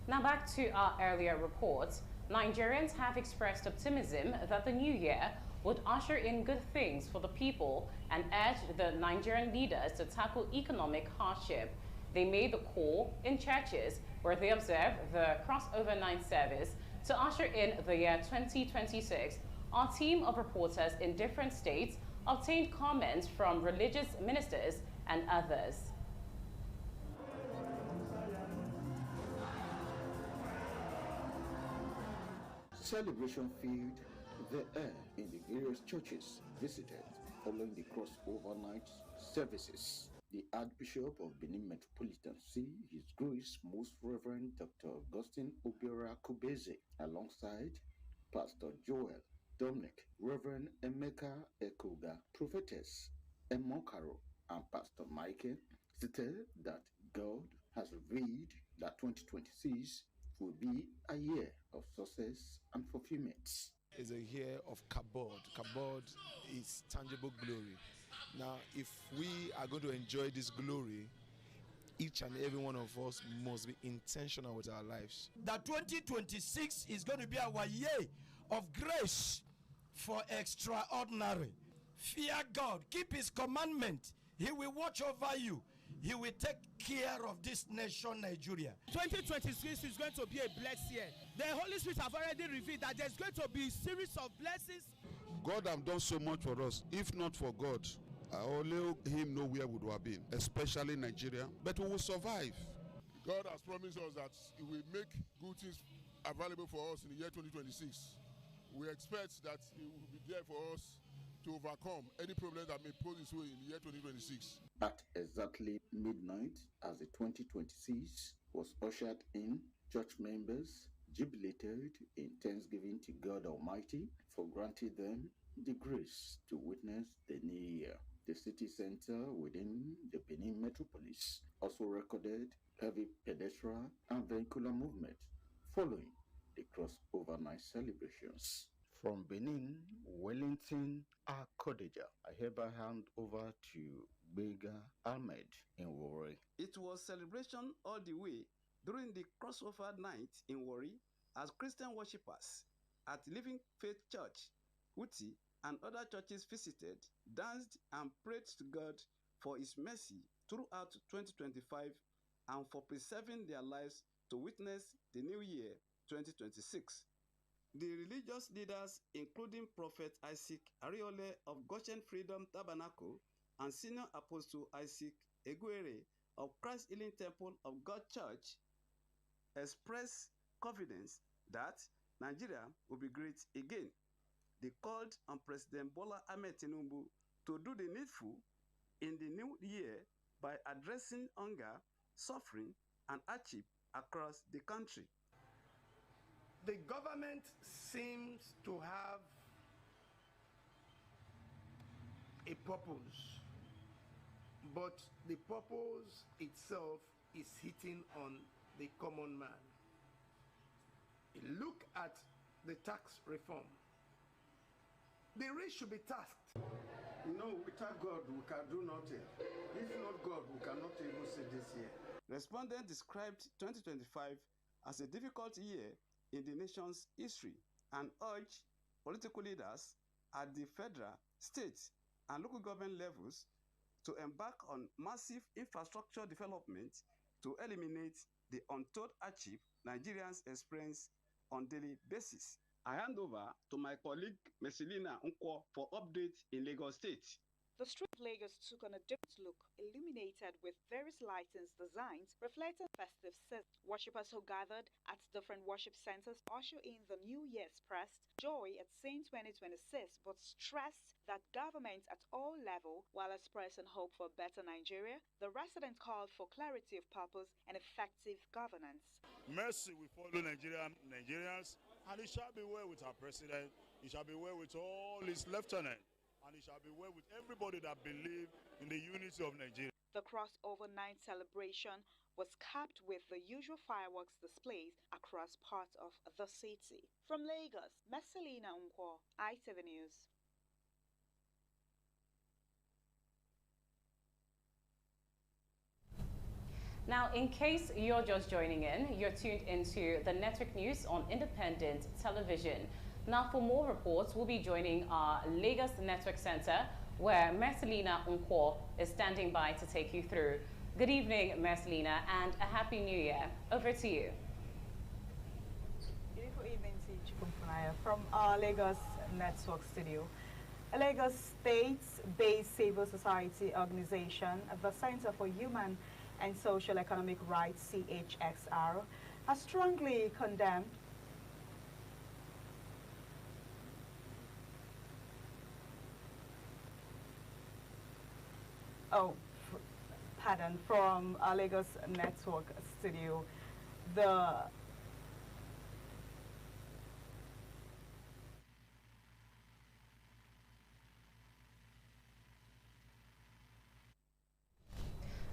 Now back to our earlier reports. Nigerians have expressed optimism that the new year would usher in good things for the people and urged the Nigerian leaders to tackle economic hardship. They made the call in churches where they observed the crossover night service To usher in the year 2026, our team of reporters in different states obtained comments from religious ministers and others. Celebration filled the air in the various churches visited following the crossover night services. The Archbishop of Benin Metropolitan See, His Grace Most Reverend Dr. Augustine Obiora Kubeze, alongside Pastor Joel Dominic, Reverend Emeka Ekoga, Prophetess Emokaro, and Pastor Michael, stated that God has revealed that 2026 will be a year of success and fulfillment. It's a year of kabod. Kabod is tangible glory. Now, if we are going to enjoy this glory, each and every one of us must be intentional with our lives. That 2026 is going to be our year of grace for extraordinary. Fear God, keep His commandment. He will watch over you. He will take care of this nation, Nigeria. 2026 is going to be a blessed year. The Holy Spirit have already revealed that there's going to be a series of blessings. God have done so much for us. If not for God, I only Him know where we would have been, especially Nigeria. But we will survive. God has promised us that He will make good things available for us in the year 2026. We expect that He will be there for us to overcome any problem that may pose its way in the year 2026. At exactly midnight, as the 2026 was ushered in, church members jubilated in thanksgiving to God Almighty for granting them the grace to witness the new year. The city center within the Benin metropolis also recorded heavy pedestrian and vehicular movement following the crossover night celebrations. From Benin, Wellington, Akodeja, I hereby hand over to Bega Ahmed in Warri. It was celebration all the way during the crossover night in Warri as Christian worshippers at Living Faith Church, Uti, and other churches visited, danced, and prayed to God for His mercy throughout 2025 and for preserving their lives to witness the new year 2026. The religious leaders, including Prophet Isaac Ariole of Goshen Freedom Tabernacle and Senior Apostle Isaac Eguere of Christ Healing Temple of God Church, expressed confidence that Nigeria will be great again. They called on President Bola Ahmed Tinubu to do the needful in the new year by addressing hunger, suffering, and hardship across the country. The government seems to have a purpose, but the purpose itself is hitting on the common man. Look at the tax reform. The rich should be taxed. No, without God, we can do nothing. If not God, we cannot even see this year. Respondents described 2025 as a difficult year in the nation's history and urged political leaders at the federal, state, and local government levels to embark on massive infrastructure development to eliminate the untold hardship Nigerians experience on a daily basis. I hand over to my colleague Messilina Nkwo for updates in Lagos State. The street of Lagos took on a different look, illuminated with various lightings designs reflecting festive season. Worshippers who gathered at different worship centers usher in the New Year expressed joy at seeing 2026, but stressed that government at all levels, while expressing hope for a better Nigeria, the resident called for clarity of purpose and effective governance. Mercy will follow Nigerians, and it shall be well with our president, it shall be well with all his lieutenants, and it shall be well with everybody that believes in the unity of Nigeria. The crossover night celebration was capped with the usual fireworks displays across parts of the city. From Lagos, Messilina Nkwo, ITV News. Now, in case you're just joining in, you're tuned into the Network News on Independent Television. Now, for more reports, we'll be joining our Lagos Network Center, where Messilina Nkwo is standing by to take you through. Good evening, Messilina, and a Happy New Year. Over to you. Beautiful evening Jeremiah from our Lagos Network studio. A Lagos state-based civil society organization, the Center for Human and Social Economic Rights, CHXR, has strongly condemned from our Lagos Network studio,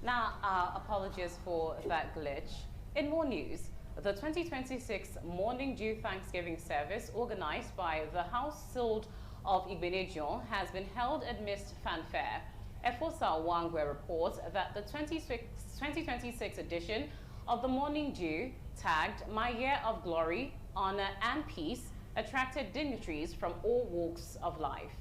Now, apologies for that glitch. In more news, the 2026 Morning Dew Thanksgiving service organized by the Household of Igbenedion has been held amidst fanfare. Efosa Wangwe reports that the 2026 edition of the Morning Dew, tagged My Year of Glory, Honor and Peace, attracted dignitaries from all walks of life.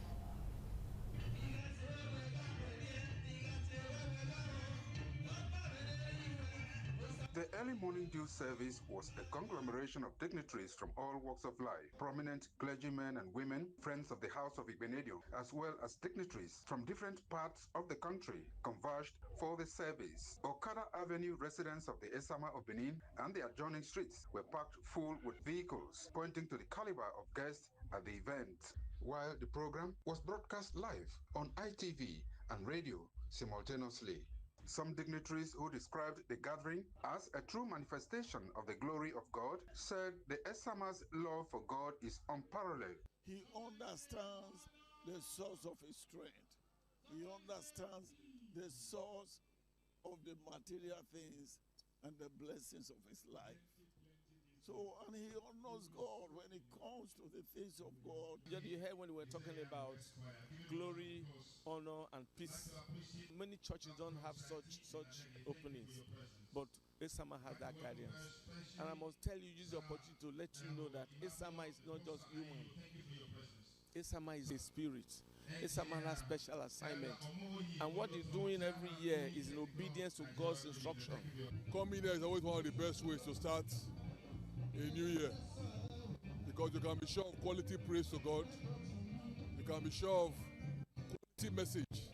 The early morning dew service was a conglomeration of dignitaries from all walks of life, prominent clergymen and women, friends of the House of Igbenedion, as well as dignitaries from different parts of the country converged for the service. Okada Avenue residents of the Esama of Benin and the adjoining streets were packed full with vehicles, pointing to the caliber of guests at the event. While the program was broadcast live on ITV and radio simultaneously. Some dignitaries who described the gathering as a true manifestation of the glory of God said the Esama's love for God is unparalleled. He understands the source of his strength. He understands the source of the material things and the blessings of his life. So, and he honors God when it comes to the things of God. You heard when we were talking about glory, honor, and peace. Many churches don't have such openings, but Esama has that guidance. And I must tell you, use the opportunity to let you know that Esama is not just human. Esama is a spirit. Esama has special assignment. And what he's doing every year is in obedience to God's instruction. Coming here is always one of the best ways to start a new year, because you can be sure of quality praise to God. You can be sure of quality message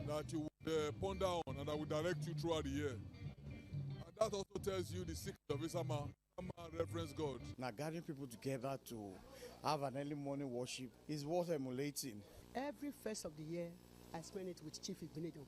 that you would ponder on and that will direct you throughout the year. And that also tells you the secret of Esama. Esama reverence God. Now gathering people together to have an early morning worship is worth emulating. Every first of the year, I spend it with Chief Igbenedion.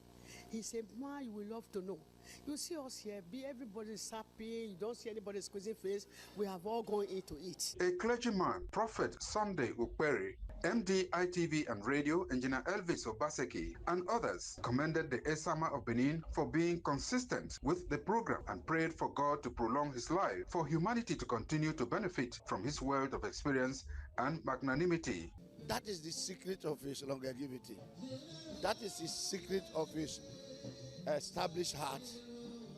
He said, "Ma, you will love to know. You see us here, everybody's happy. You don't see anybody squeezing face. We have all gone into it." A clergyman, Prophet Sunday Ukperi, MD ITV and Radio, Engineer Elvis Obaseki, and others commended the Esama of Benin for being consistent with the program and prayed for God to prolong his life, for humanity to continue to benefit from his wealth of experience and magnanimity. That is the secret of his longevity. That is the secret of his established heart.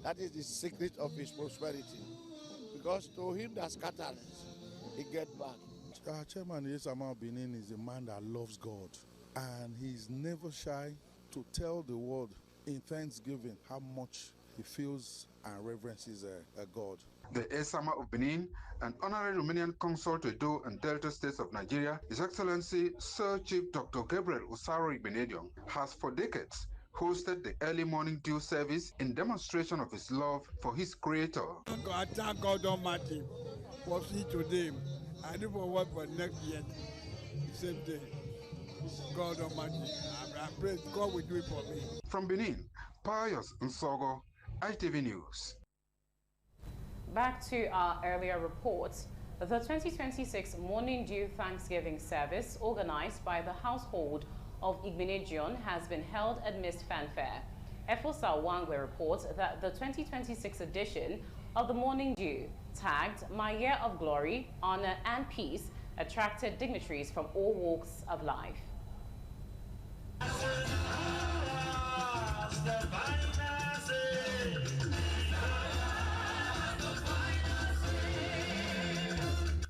That is the secret of his prosperity. Because to him that scatters, he gets back. Our chairman Esama Benin is a man that loves God, and he's never shy to tell the world in thanksgiving how much he feels and reverences a God. The Esama of Benin, an honorary Romanian consul to Edo and Delta states of Nigeria, His Excellency Sir Chief Dr. Gabriel Usaro Igbenedion, has for decades hosted the early morning dew service in demonstration of his love for his creator. I thank God Almighty for see today. I do for work for next year, the same day. God Almighty, I pray God will do it for me. From Benin, Pius Nsogo, ITV News. Back to our earlier reports, the 2026 Morning Dew Thanksgiving service organized by the Household of Igbenedion has been held amidst fanfare. Efosa Wangwe reports that the 2026 edition of the Morning Dew, tagged My Year of Glory, Honor and Peace, attracted dignitaries from all walks of life.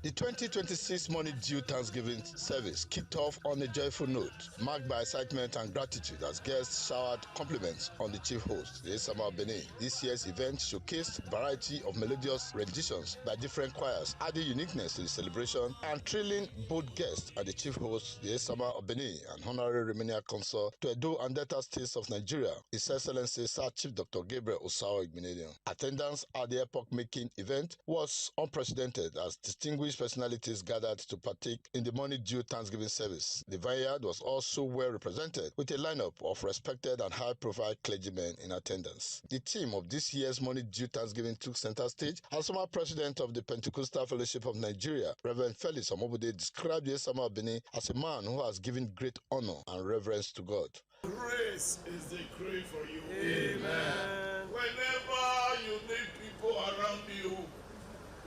The 2026 Money Due Thanksgiving service kicked off on a joyful note, marked by excitement and gratitude as guests showered compliments on the chief host, the Esama of Benin. This year's event showcased a variety of melodious renditions by different choirs, adding uniqueness to the celebration and thrilling both guests and the chief host, the Esama of Benin, and honorary Romania Consul to Edo and Delta States of Nigeria, His Excellency Sir Chief Dr. Gabriel Osawa Igbinedion. Attendance at the epoch-making event was unprecedented as distinguished personalities gathered to partake in the Money Due Thanksgiving service. The vineyard was also well represented with a lineup of respected and high-profile clergymen in attendance. The theme of this year's Money Due Thanksgiving took center stage as former president of the Pentecostal Fellowship of Nigeria, Reverend Felix Omobude, described the Esama of Benin as a man who has given great honor and reverence to God. Grace is the decree for you. Amen. Whenever you need people around you,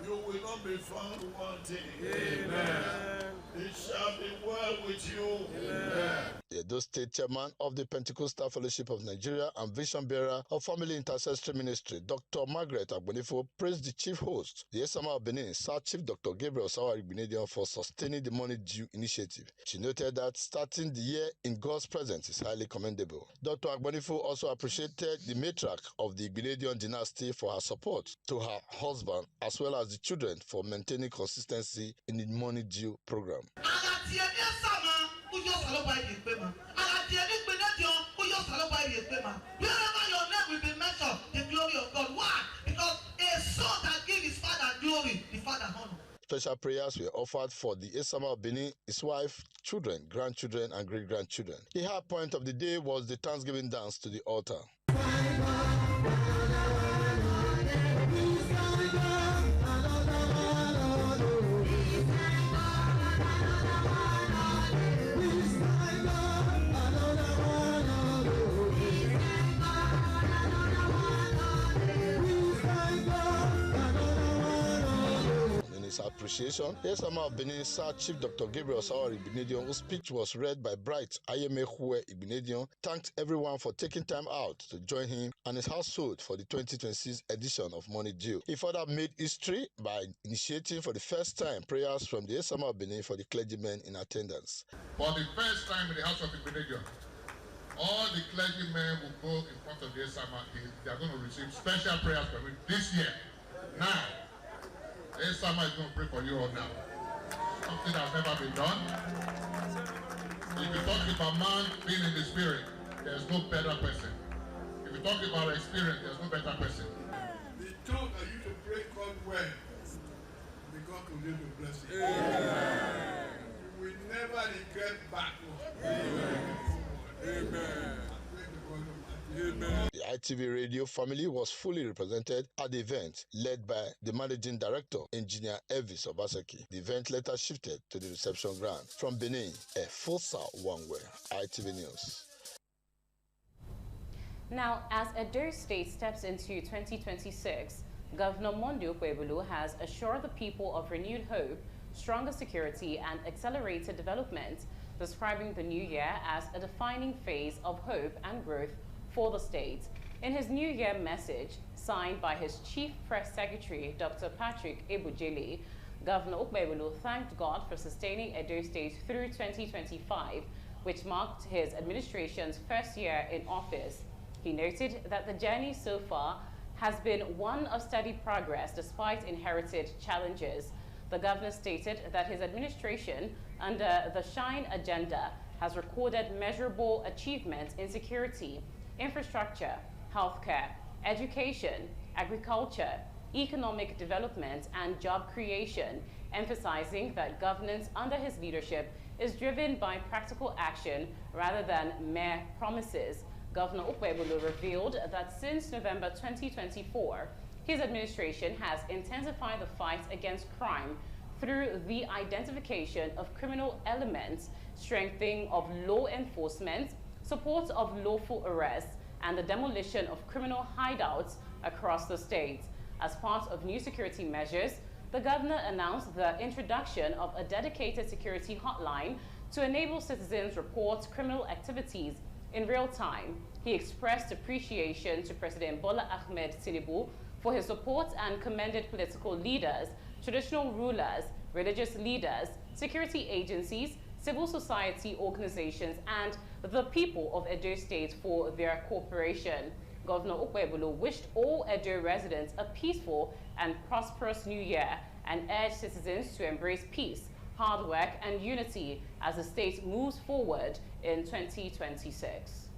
you will not be found wanting. Amen. It shall be well with you. Amen. The Edo State Chairman of the Pentecostal Fellowship of Nigeria and Vision Bearer of Family Intercessory Ministry, Dr. Margaret Agbonifo, praised the chief host, the Esama of Benin, Sir Chief Dr. Gabriel Osawa Igbinedion, for sustaining the Money Due initiative. She noted that starting the year in God's presence is highly commendable. Dr. Agbonifo also appreciated the matriarch of the Igbinedion dynasty for her support to her husband as well as the children for maintaining consistency in the Money Due program. Wherever your name will be mentioned, the glory of God. Why? Because a son that gives his father glory, the father honor. Special prayers were offered for the Esama of Benin, his wife, children, grandchildren, and great-grandchildren. The high point of the day was the Thanksgiving dance to the altar. Appreciation, Esama of Benin Sir Chief Dr. Gabriel Osawa Igbinedion, whose speech was read by Bright Ayemehue Igbinedion, thanked everyone for taking time out to join him and his household for the 2026 edition of Money Due. He further made history by initiating for the first time prayers from the Esama of Benin for the clergymen in attendance. For the first time in the house of Igbinedion, all the clergymen will go in front of the Esama. They are going to receive special prayers from him this year. Now, Esama is going to pray for you all now. Something that's never been done. If you talk about man being in the spirit, there's no better person. If you talk about experience, there's no better person. The tongue that you should pray God well, may God continue to bless you. Amen. You will never regret backward. Amen. Amen. Amen. The ITV Radio family was fully represented at the event, led by the managing director, Engineer Elvis Obaseki. The event later shifted to the reception ground. From Benin, Efosa Wangwe, ITV News. Now, as Edo State steps into 2026, Governor Monday Okpebholo has assured the people of renewed hope, stronger security, and accelerated development, describing the new year as a defining phase of hope and growth for the state. In his New Year message, signed by his Chief Press Secretary, Dr. Patrick Ebujele, Governor Okpebholo thanked God for sustaining Edo State through 2025, which marked his administration's first year in office. He noted that the journey so far has been one of steady progress despite inherited challenges. The governor stated that his administration, under the Shine Agenda, has recorded measurable achievements in security, infrastructure, healthcare, education, agriculture, economic development, and job creation, emphasizing that governance under his leadership is driven by practical action rather than mere promises. Governor Okpebholo revealed that since November 2024, his administration has intensified the fight against crime through the identification of criminal elements, strengthening of law enforcement, support of lawful arrests, and the demolition of criminal hideouts across the state. As part of new security measures, the governor announced the introduction of a dedicated security hotline to enable citizens report criminal activities in real time. He expressed appreciation to President Bola Ahmed Tinubu for his support and commended political leaders, traditional rulers, religious leaders, security agencies, civil society organizations, and the people of Edo State for their cooperation. Governor Ukpebolo wished all Edo residents a peaceful and prosperous new year and urged citizens to embrace peace, hard work, and unity as the state moves forward in 2026.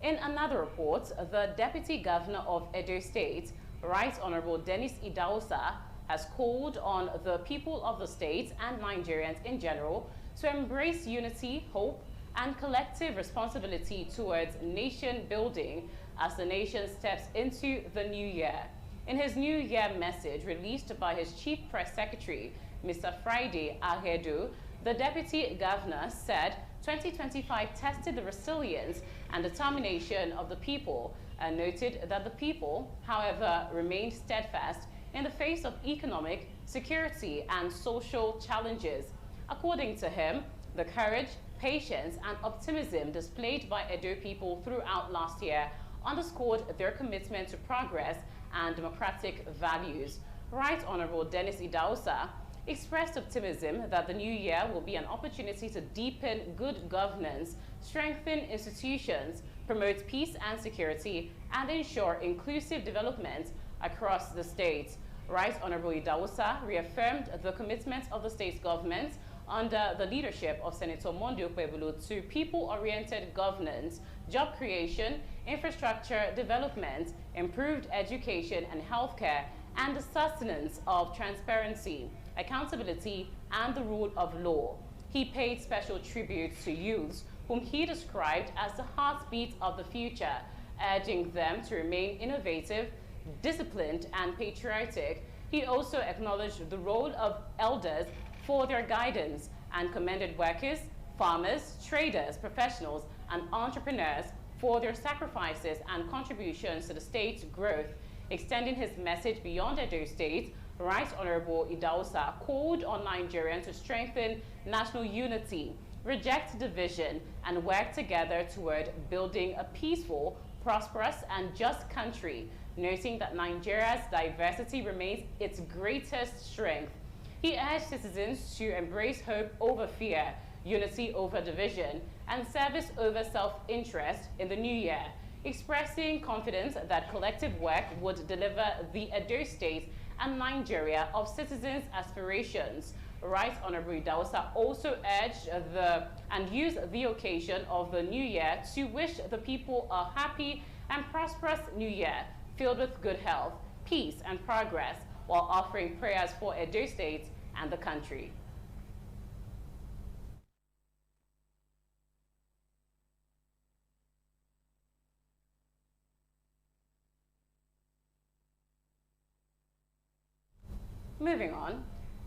In another report, the Deputy Governor of Edo State, Right Honorable Dennis Idahosa, has called on the people of the state and Nigerians in general to embrace unity, hope, and collective responsibility towards nation building as the nation steps into the new year. In his New Year message released by his Chief Press Secretary, Mr. Friday Ahedo, the Deputy Governor said 2025 tested the resilience and determination of the people and noted that the people, however, remained steadfast in the face of economic, security, and social challenges. According to him, the courage, patience, and optimism displayed by Edo people throughout last year underscored their commitment to progress and democratic values. Right Honorable Dennis Idahosa expressed optimism that the new year will be an opportunity to deepen good governance, strengthen institutions, promote peace and security, and ensure inclusive development across the state. Right Honorable Idahosa reaffirmed the commitment of the state government under the leadership of Senator Monday Ukpebolo to people-oriented governance, job creation, infrastructure development, improved education and healthcare, and the sustenance of transparency, accountability, and the rule of law. He paid special tribute to youths, whom he described as the heartbeat of the future, urging them to remain innovative, disciplined, and patriotic. He also acknowledged the role of elders for their guidance and commended workers, farmers, traders, professionals, and entrepreneurs for their sacrifices and contributions to the state's growth. Extending his message beyond Edo State, Right Honorable Idahosa called on Nigerians to strengthen national unity, reject division, and work together toward building a peaceful, prosperous, and just country, noting that Nigeria's diversity remains its greatest strength. He urged citizens to embrace hope over fear, unity over division, and service over self-interest in the new year, expressing confidence that collective work would deliver the Edo State and Nigeria of citizens' aspirations. Right Honorable Idahosa also urged and used the occasion of the new year to wish the people a happy and prosperous new year, filled with good health, peace, and progress, while offering prayers for Edo State and the country. Moving on,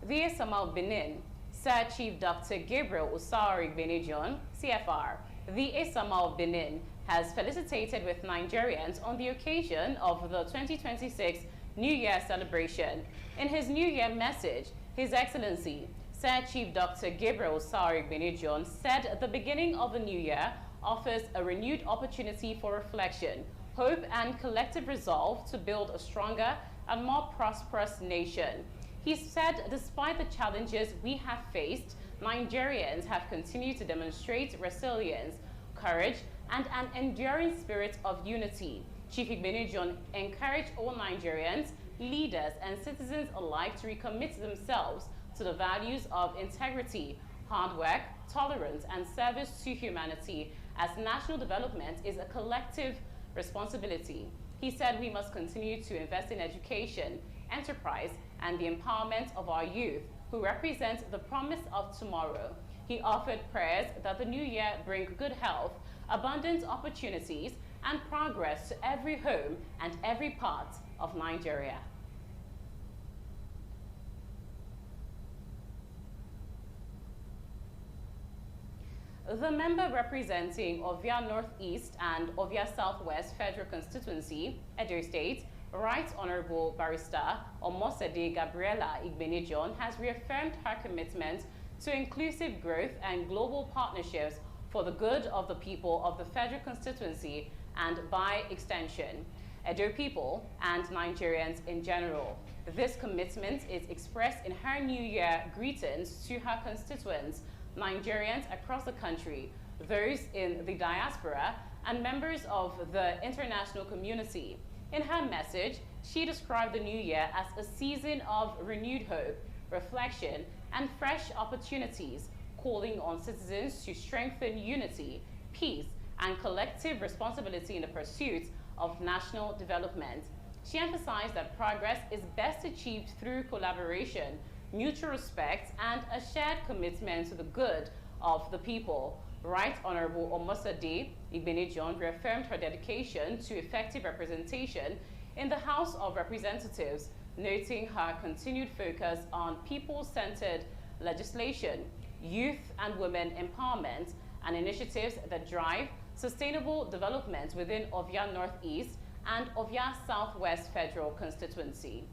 the Esamal Benin, Sir Chief Dr. Gabriel Usari Igbenedion, CFR, the Esamal Benin has felicitated with Nigerians on the occasion of the 2026 New Year celebration. In his New Year message, His Excellency, Sir Chief Dr. Gabriel Usari Igbenedion said the beginning of the new year offers a renewed opportunity for reflection, hope, and collective resolve to build a stronger and more prosperous nation. He said despite the challenges we have faced, Nigerians have continued to demonstrate resilience, courage, and an enduring spirit of unity. Chief Igbenedion encouraged all Nigerians, leaders, and citizens alike to recommit themselves to the values of integrity, hard work, tolerance, and service to humanity, as national development is a collective responsibility. He said we must continue to invest in education, enterprise, and the empowerment of our youth, who represent the promise of tomorrow. He offered prayers that the new year bring good health, abundant opportunities, and progress to every home and every part of Nigeria. The member representing Ovia Northeast and Ovia Southwest Federal Constituency, Edo State, Right Honorable Barrister Omosede Gabriela Igbenedion has reaffirmed her commitment to inclusive growth and global partnerships for the good of the people of the Federal Constituency and by extension. Edo people, and Nigerians in general. This commitment is expressed in her New Year greetings to her constituents, Nigerians across the country, those in the diaspora, and members of the international community. In her message, she described the new year as a season of renewed hope, reflection, and fresh opportunities, calling on citizens to strengthen unity, peace, and collective responsibility in the pursuit of national development. She emphasized that progress is best achieved through collaboration, mutual respect, and a shared commitment to the good of the people. Right Honorable Omosade Igbenedion reaffirmed her dedication to effective representation in the House of Representatives, noting her continued focus on people-centered legislation, youth and women empowerment, and initiatives that drive sustainable development within Ovia Northeast and Ovia Southwest Federal Constituency.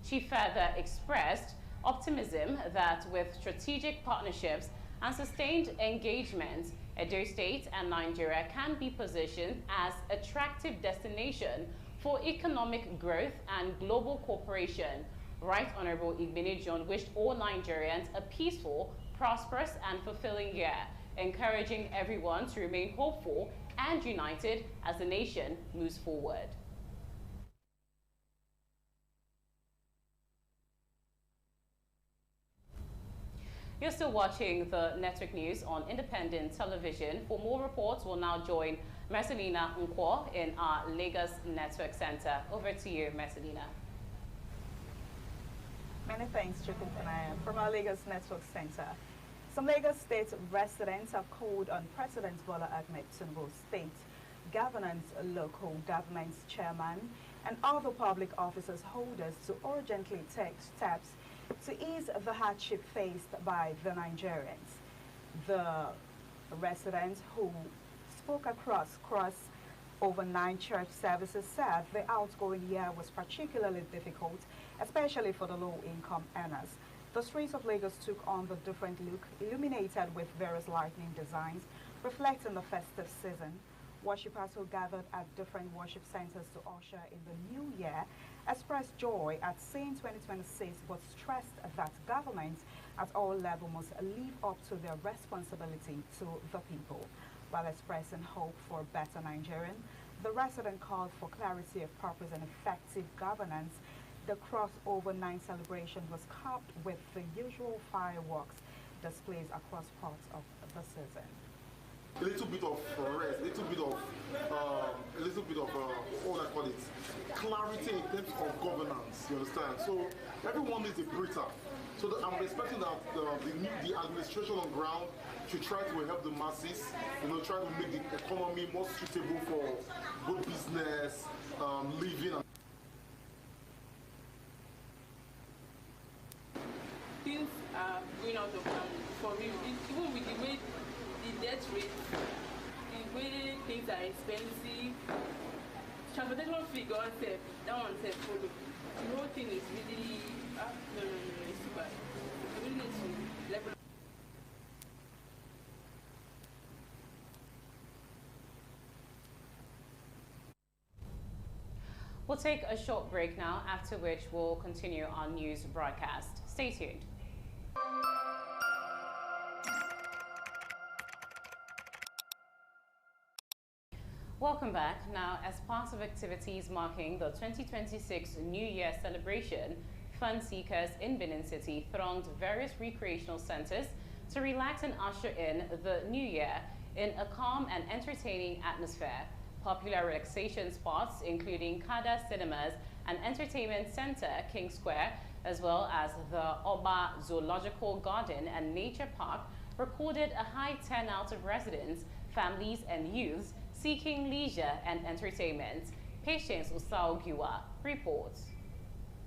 She further expressed optimism that with strategic partnerships and sustained engagement, Edo State and Nigeria can be positioned as attractive destination for economic growth and global cooperation. Right Honorable Igbenedion wished all Nigerians a peaceful, prosperous, and fulfilling year, encouraging everyone to remain hopeful and united as the nation moves forward. You're still watching the Network News on Independent Television. For more reports, we'll now join Mercelina Nkwo in our Lagos Network Center. Over to you, Mercelina. Many thanks, Chukwukanaya. From our Lagos Network Center. Some Lagos State residents have called on President Bola Ahmed Tinubu, State Governance, Local Governments Chairman, and other public officers holders to urgently take steps to ease the hardship faced by the Nigerians. The residents who spoke across overnight church services said the outgoing year was particularly difficult, especially for the low-income earners. The streets of Lagos took on the different look, illuminated with various lightning designs, reflecting the festive season. Worshippers who gathered at different worship centers to usher in the new year expressed joy at seeing 2026, but stressed that governments at all levels must live up to their responsibility to the people. While expressing hope for a better Nigerian, the resident called for clarity of purpose and effective governance. The crossover night celebration was capped with the usual fireworks displays across parts of the season. A little bit of rest, a little bit of what I call it, clarity in terms of governance. You understand? So everyone needs a breather. So I'm expecting that the administration on ground should try to help the masses. Try to make the economy more suitable for good business, living. Things are going out of hand for me, even with the way the debt rate, the way things are expensive, transportation fee go on step, that one step follow. The whole thing is really, no, it's too bad. We really need to level up. We'll take a short break now, after which we'll continue our news broadcast. Stay tuned. Welcome back. Now, as part of activities marking the 2026 New Year celebration, fun seekers in Benin City thronged various recreational centers to relax and usher in the new year in a calm and entertaining atmosphere. Popular relaxation spots, including Kada Cinemas and Entertainment Center, King Square, as well as the Oba Zoological Garden and Nature Park, recorded a high turnout of residents, families, and youths seeking leisure and entertainment. Patience Usao Giwa reports.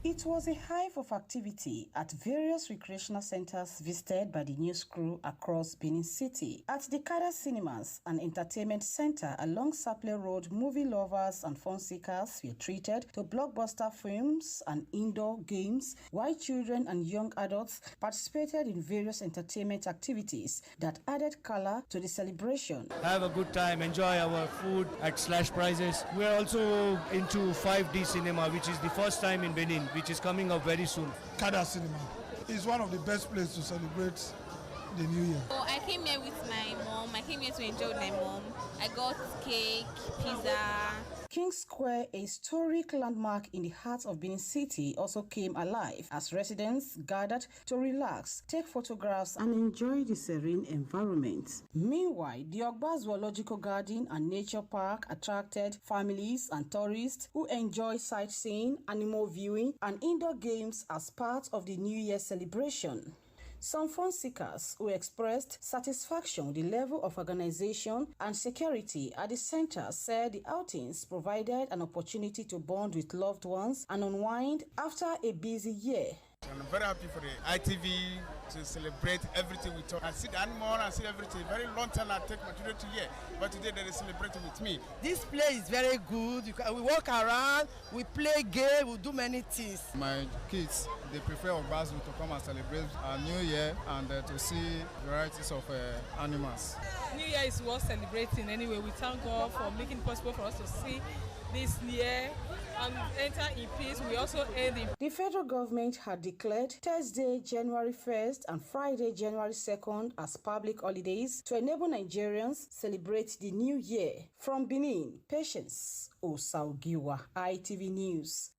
It was a hive of activity at various recreational centers visited by the news crew across Benin City. At the Kada Cinemas, an entertainment center along Saple Road, movie lovers and fun seekers were treated to blockbuster films and indoor games, while children and young adults participated in various entertainment activities that added color to the celebration. Have a good time, enjoy our food at slash prices. We're also into 5D cinema, which is the first time in Benin, which is coming up very soon. Kada Cinema is one of the best places to celebrate the New Year. So I came here with my mom. I came here to enjoy with my mom. I got cake, pizza. King Square, a historic landmark in the heart of Benin City, also came alive as residents gathered to relax, take photographs, and enjoy the serene environment. Meanwhile, the Ogba Zoological Garden and Nature Park attracted families and tourists who enjoy sightseeing, animal viewing, and indoor games as part of the New Year celebration. Some fun seekers who expressed satisfaction with the level of organization and security at the center said the outings provided an opportunity to bond with loved ones and unwind after a busy year. I'm very happy for the ITV to celebrate everything we talk. I see the animal and see everything. Very long time I take my children to here, but today they are celebrating with me. This place is very good. We walk around, we play game, we do many things. My kids, they prefer Ogbazu to come and celebrate our New Year and to see varieties of animals. New Year is worth celebrating anyway. We thank God for making it possible for us to see this year and enter in peace. We also end in. The federal government had declared Thursday, January 1st and Friday, January 2nd as public holidays to enable Nigerians celebrate the new year. From Benin, Patience Osaugiwa, ITV News.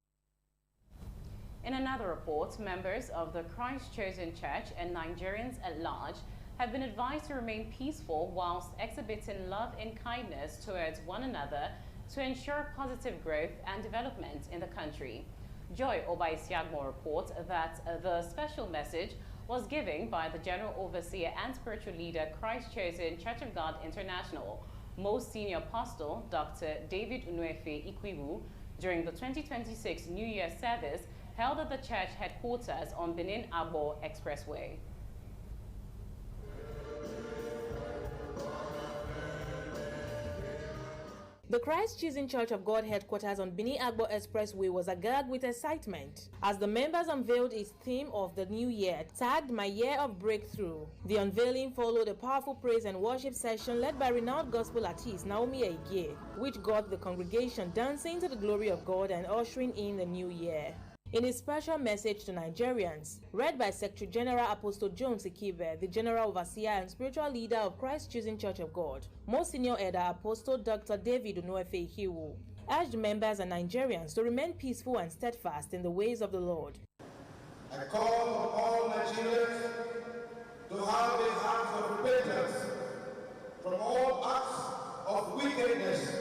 In another report, members of the Christ Chosen Church and Nigerians at large have been advised to remain peaceful whilst exhibiting love and kindness towards one another to ensure positive growth and development in the country. Joy Obaisiagmo reports that the special message was given by the General Overseer and Spiritual Leader, Christ Chosen Church of God International, Most Senior Apostle, Dr. David Unuefe Ikwiwu, during the 2026 New Year service held at the church headquarters on Benin-Abo Expressway. The Christ Chosen Church of God headquarters on Benin-Agbo Expressway was agog with excitement as the members unveiled its theme of the new year, tagged My Year of Breakthrough. The unveiling followed a powerful praise and worship session led by renowned gospel artist Naomi Egie, which got the congregation dancing to the glory of God and ushering in the new year. In his special message to Nigerians, read by Secretary General Apostle Jones Ikibe, the General Overseer and Spiritual Leader of Christ Chosen Church of God, Most Senior Elder Apostle Dr. David Unuefe Ikwiwu, urged members and Nigerians to remain peaceful and steadfast in the ways of the Lord. I call on all Nigerians to have the hearts of repentance from all acts of wickedness.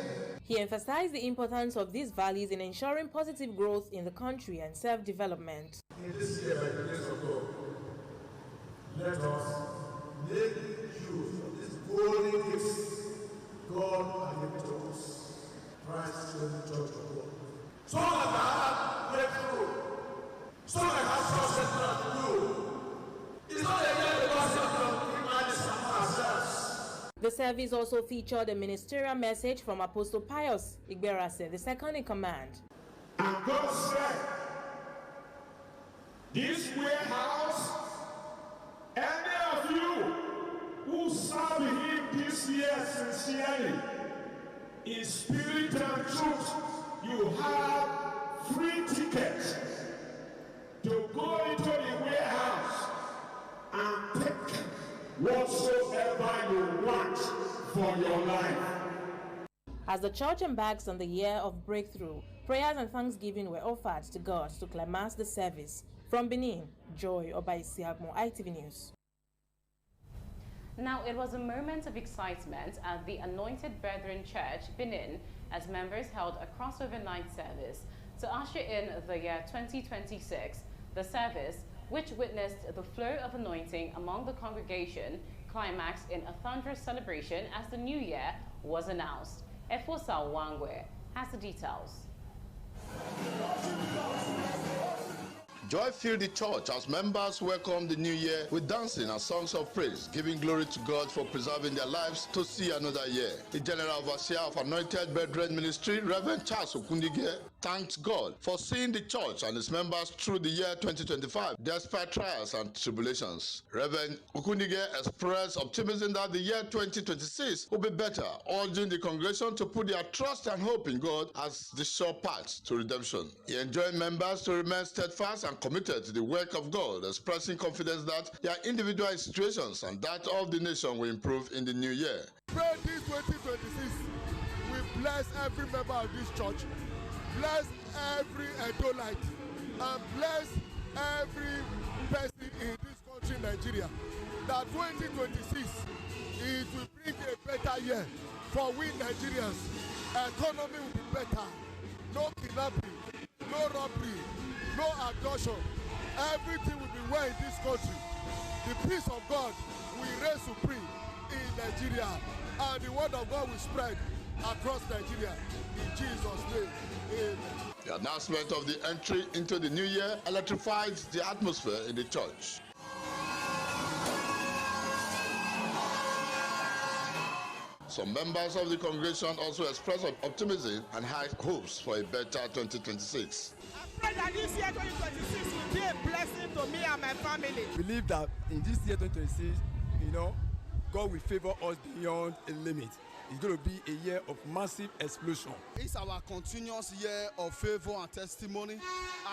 He emphasized the importance of these values in ensuring positive growth in the country and self-development. In this year, by the grace of God, let us make use of these golden gifts God has given to us, Christ Chosen Church of God. So that I have breakthrough, so that I have success to do. It's not a year because you can imagine ourselves. The service also featured a ministerial message from Apostle Pius Igberase, the second in command. And God said, this warehouse, any of you who serve him this year sincerely, in spirit and truth, you have free tickets to go into the warehouse and take whatsoever you want for your life. As the church embarks on the year of breakthrough, prayers and thanksgiving were offered to God to climax the service. From Benin, Joy Obaisiagmo, ITV News. Now, it was a moment of excitement at the Anointed Brethren Church, Benin, as members held a crossover night service to usher in the year 2026. The service, which witnessed the flow of anointing among the congregation, climaxed in a thunderous celebration as the new year was announced. Efosa Wangwe has the details. Joy filled the church as members welcomed the new year with dancing and songs of praise, giving glory to God for preserving their lives to see another year. The General Overseer of Anointed Brethren Ministry, Reverend Charles Okundige, thanked God for seeing the church and its members through the year 2025 despite trials and tribulations. Reverend Okundige expressed optimism that the year 2026 will be better, urging the congregation to put their trust and hope in God as the sure path to redemption. He enjoined members to remain steadfast and committed to the work of God, expressing confidence that their individual situations and that of the nation will improve in the new year. Pray this 2026 we bless every member of this church, bless every Edolite, and bless every person in this country, Nigeria, that 2026 it will bring a better year for we Nigerians. Economy will be better, no kidnapping, no robbery, no abduction. Everything will be well in this country. The peace of God will reign supreme in Nigeria, and the word of God will spread across Nigeria. In Jesus' name, amen. The announcement of the entry into the new year electrifies the atmosphere in the church. Some members of the congregation also expressed optimism and high hopes for a better 2026. I pray that this year 2026 will be a blessing to me and my family. Believe that in this year 2026, God will favor us beyond a limit. It's going to be a year of massive explosion. It's our continuous year of favor and testimony.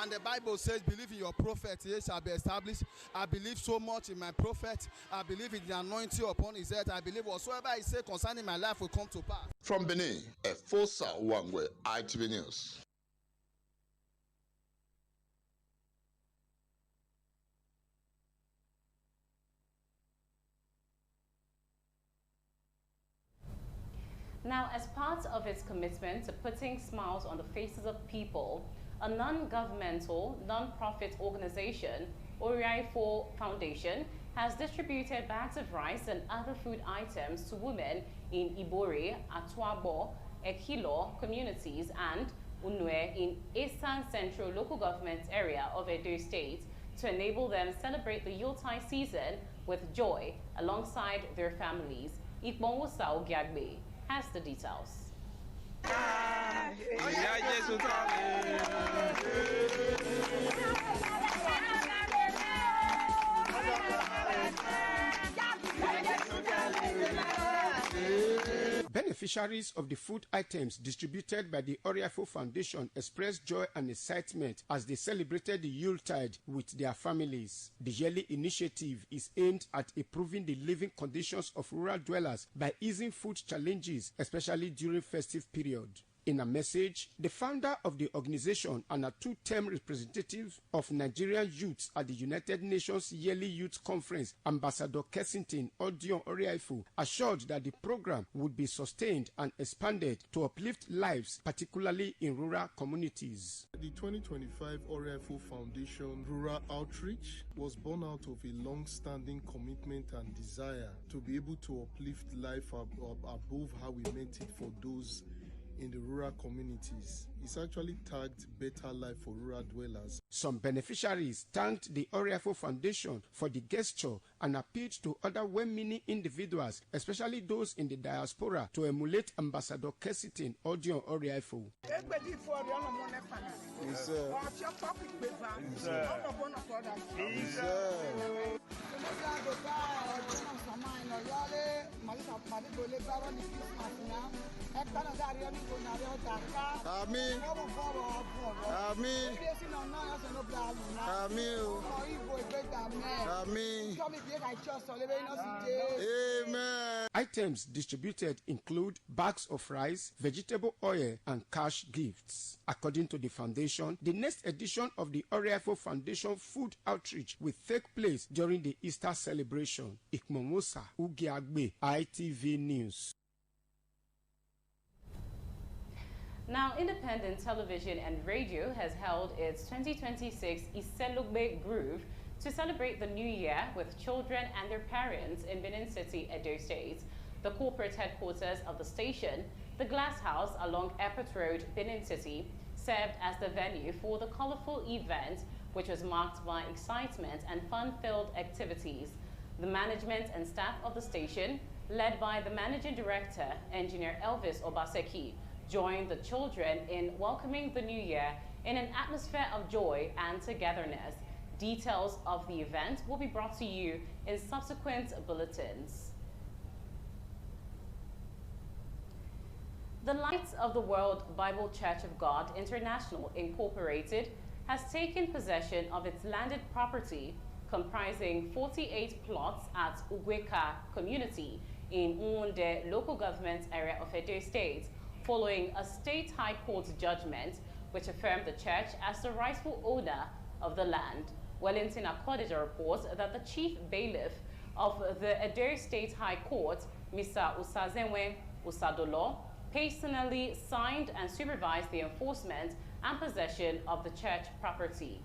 And the Bible says, believe in your prophet, he shall be established. I believe so much in my prophet. I believe in the anointing upon his head. I believe whatsoever I say concerning my life will come to pass. From Benin, Efosa Wangwe, ITV News. Now, as part of its commitment to putting smiles on the faces of people, a non-governmental, non-profit organization, Oriaifo Foundation, has distributed bags of rice and other food items to women in Ibori, Atuabo, Ekilo communities and Unwe in Eastern Central Local Government area of Edo State to enable them celebrate the Yuletide season with joy alongside their families. Ikmonwosa Ogiagbe has the details. Beneficiaries of the food items distributed by the Oriaifo Foundation expressed joy and excitement as they celebrated the Yuletide with their families. The yearly initiative is aimed at improving the living conditions of rural dwellers by easing food challenges, especially during festive period. In a message, the founder of the organization and a two-term representative of Nigerian youths at the United Nations Yearly Youth Conference, Ambassador Kensington Odion Oriaifo, assured that the program would be sustained and expanded to uplift lives, particularly in rural communities. The 2025 Oriaifo Foundation Rural Outreach was born out of a long-standing commitment and desire to be able to uplift life above how we meant it for those in the rural communities. It's actually tagged Better Life for Rural Dwellers. Some beneficiaries thanked the Oriaifo Foundation for the gesture and appealed to other well-meaning individuals, especially those in the diaspora, to emulate Ambassador Kensington Odion Oriaifo. Amen. Amen. Amen. Amen. Items distributed include bags of rice, vegetable oil, and cash gifts. According to the foundation, the next edition of the Oriaifo Foundation Food Outreach will take place during the Easter celebration. Ikmonwosa Ugiagbe, ITV News. Now, Independent Television and Radio has held its 2026 Iselugbe Groove to celebrate the new year with children and their parents in Benin City, Edo State. The corporate headquarters of the station, the Glass House along Airport Road, Benin City, served as the venue for the colorful event which was marked by excitement and fun-filled activities. The management and staff of the station, led by the Managing Director, Engineer Elvis Obaseki, joined the children in welcoming the new year in an atmosphere of joy and togetherness. Details of the event will be brought to you in subsequent bulletins. The Light of the World Bible Church of God International Incorporated has taken possession of its landed property comprising 48 plots at Ugweka community in Umunde local government area of Edo State, following a state high court judgment which affirmed the church as the rightful owner of the land. Wellington Akodija reports that the chief bailiff of the Edo State High Court, Mr. Usazenwe Usadolo, personally signed and supervised the enforcement and possession of the church property.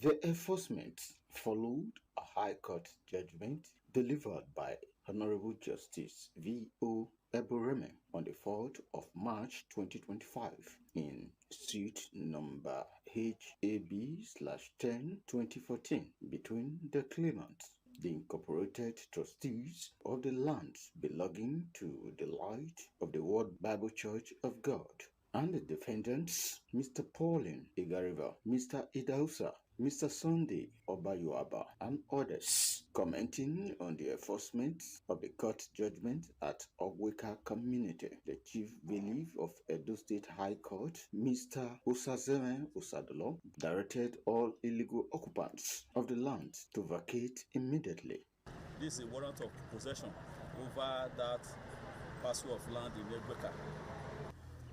The enforcement followed a High Court judgment delivered by Honorable Justice V.O. Eboreme on the 4th of March 2025 in suit number HAB/10/2014 between the claimants, the incorporated trustees of the lands belonging to the Light of the World Bible Church of God, and the defendants, Mr. Pauline Igariva, Mr. Idausa, Mr. Sunday Obayuaba, and others. Commenting on the enforcement of the court judgment at Ogweka community, the chief bailiff of Edo State High Court, Mr. Usazeme Usadolo, directed all illegal occupants of the land to vacate immediately. This is a warrant of possession over that parcel of land in Ogweka.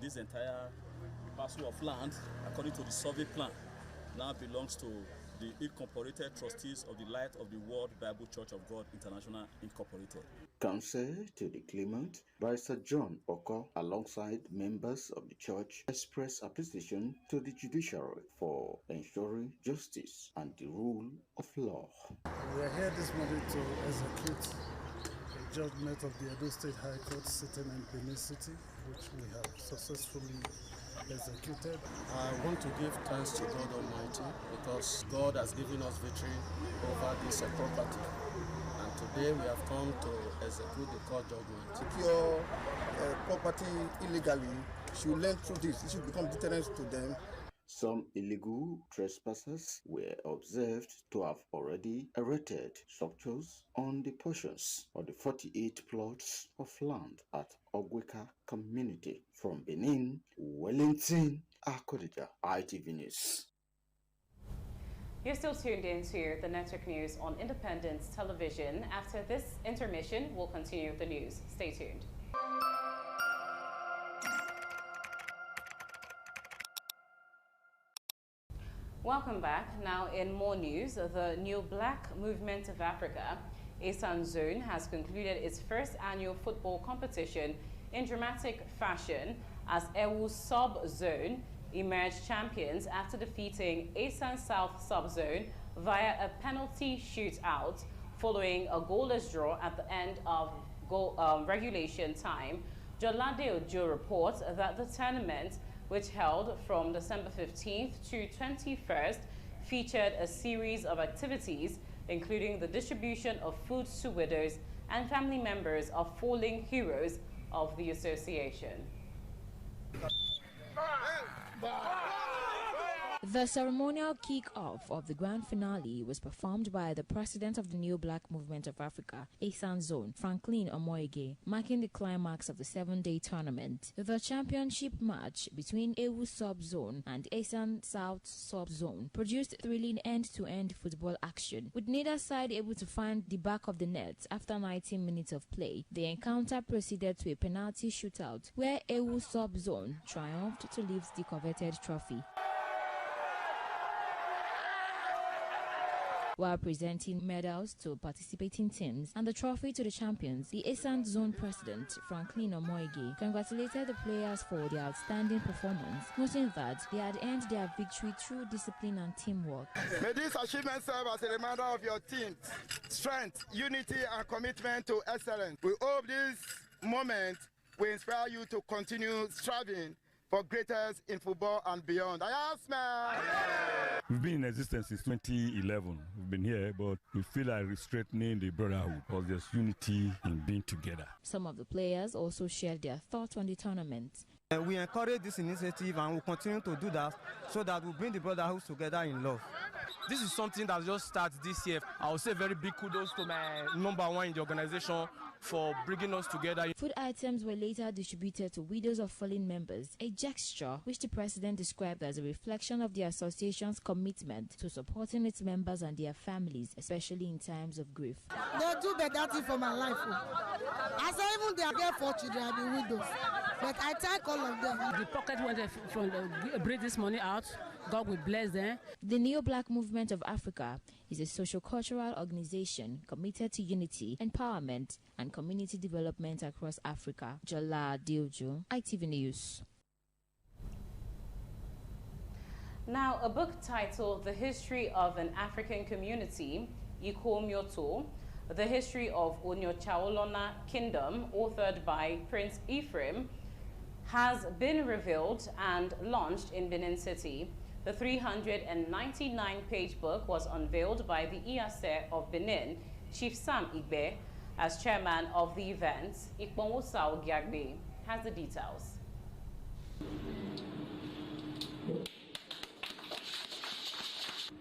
This entire parcel of land, according to the survey plan, now belongs to the incorporated trustees of the Light of the World Bible Church of God International Incorporated. Counsel to the claimant, Barrister John Oko, alongside members of the church, expressed appreciation to the judiciary for ensuring justice and the rule of law. We are here this morning to execute a judgment of the Edo State High Court sitting in Benin City, which we have successfully executed. I want to give thanks to God Almighty because God has given us victory over this property. And today we have come to execute the court judgment. Secure property illegally should learn through this. It should become deterrence to them. Some illegal trespassers were observed to have already erected structures on the portions of the 48 plots of land at Ogweka community. From Benin, Wellington Akodija, ITV News. You're still tuned into the Network News on Independence Television. After this intermission, we'll continue with the news. Stay tuned. Welcome back. Now in more news, the New Black Movement of Africa, Esan Zone, has concluded its first annual football competition in dramatic fashion as Ewu Sub-Zone emerged champions after defeating Esan South Sub-Zone via a penalty shootout following a goalless draw at the end of regulation time. Jolade Ojo reports that the tournament, which held from December 15th to 21st, featured a series of activities, including the distribution of food to widows and family members of fallen heroes of the association. The ceremonial kick-off of the grand finale was performed by the president of the New Black Movement of Africa, Esan Zone, Franklin Omoyege, marking the climax of the 7-day tournament. The championship match between Ewu Sub-Zone and Esan South Sub-Zone produced thrilling end-to-end football action, with neither side able to find the back of the net after 90 minutes of play. The encounter proceeded to a penalty shootout, where Ewu Sub-Zone triumphed to lift the coveted trophy. While presenting medals to participating teams and the trophy to the champions, the Esan Zone president, Franklin Omoyege, congratulated the players for their outstanding performance, noting that they had earned their victory through discipline and teamwork. May this achievement serve as a reminder of your team's strength, unity, and commitment to excellence. We hope this moment will inspire you to continue striving for greatest in football and beyond. I smell. We've been in existence since 2011. We've been here, but we feel like strengthening the brotherhood because there's unity in being together. Some of the players also shared their thoughts on the tournament. We encourage this initiative and we'll continue to do that so that we'll bring the brotherhood together in love. This is something that just started this year. I would say very big kudos to my #1 in the organization for bringing us together. Food items were later distributed to widows of fallen members, a gesture which the president described as a reflection of the association's commitment to supporting its members and their families, especially in times of grief. They do better thing for my life. As I even they are there for children, I've been widows. But I thank all of them. The pocket went from bring this money out. God will bless them. The Neo Black Movement of Africa is a socio-cultural organization committed to unity, empowerment, and community development across Africa. Jola Diojo, ITV News. Now, a book titled The History of an African Community, Iko Myoto, The History of Onyochaolona Kingdom, authored by Prince Ephraim, has been revealed and launched in Benin City. The 399-page book was unveiled by the Iyase of Benin, Chief Sam Igbe, as chairman of the event. Ikponwosa Ogiagbe has the details.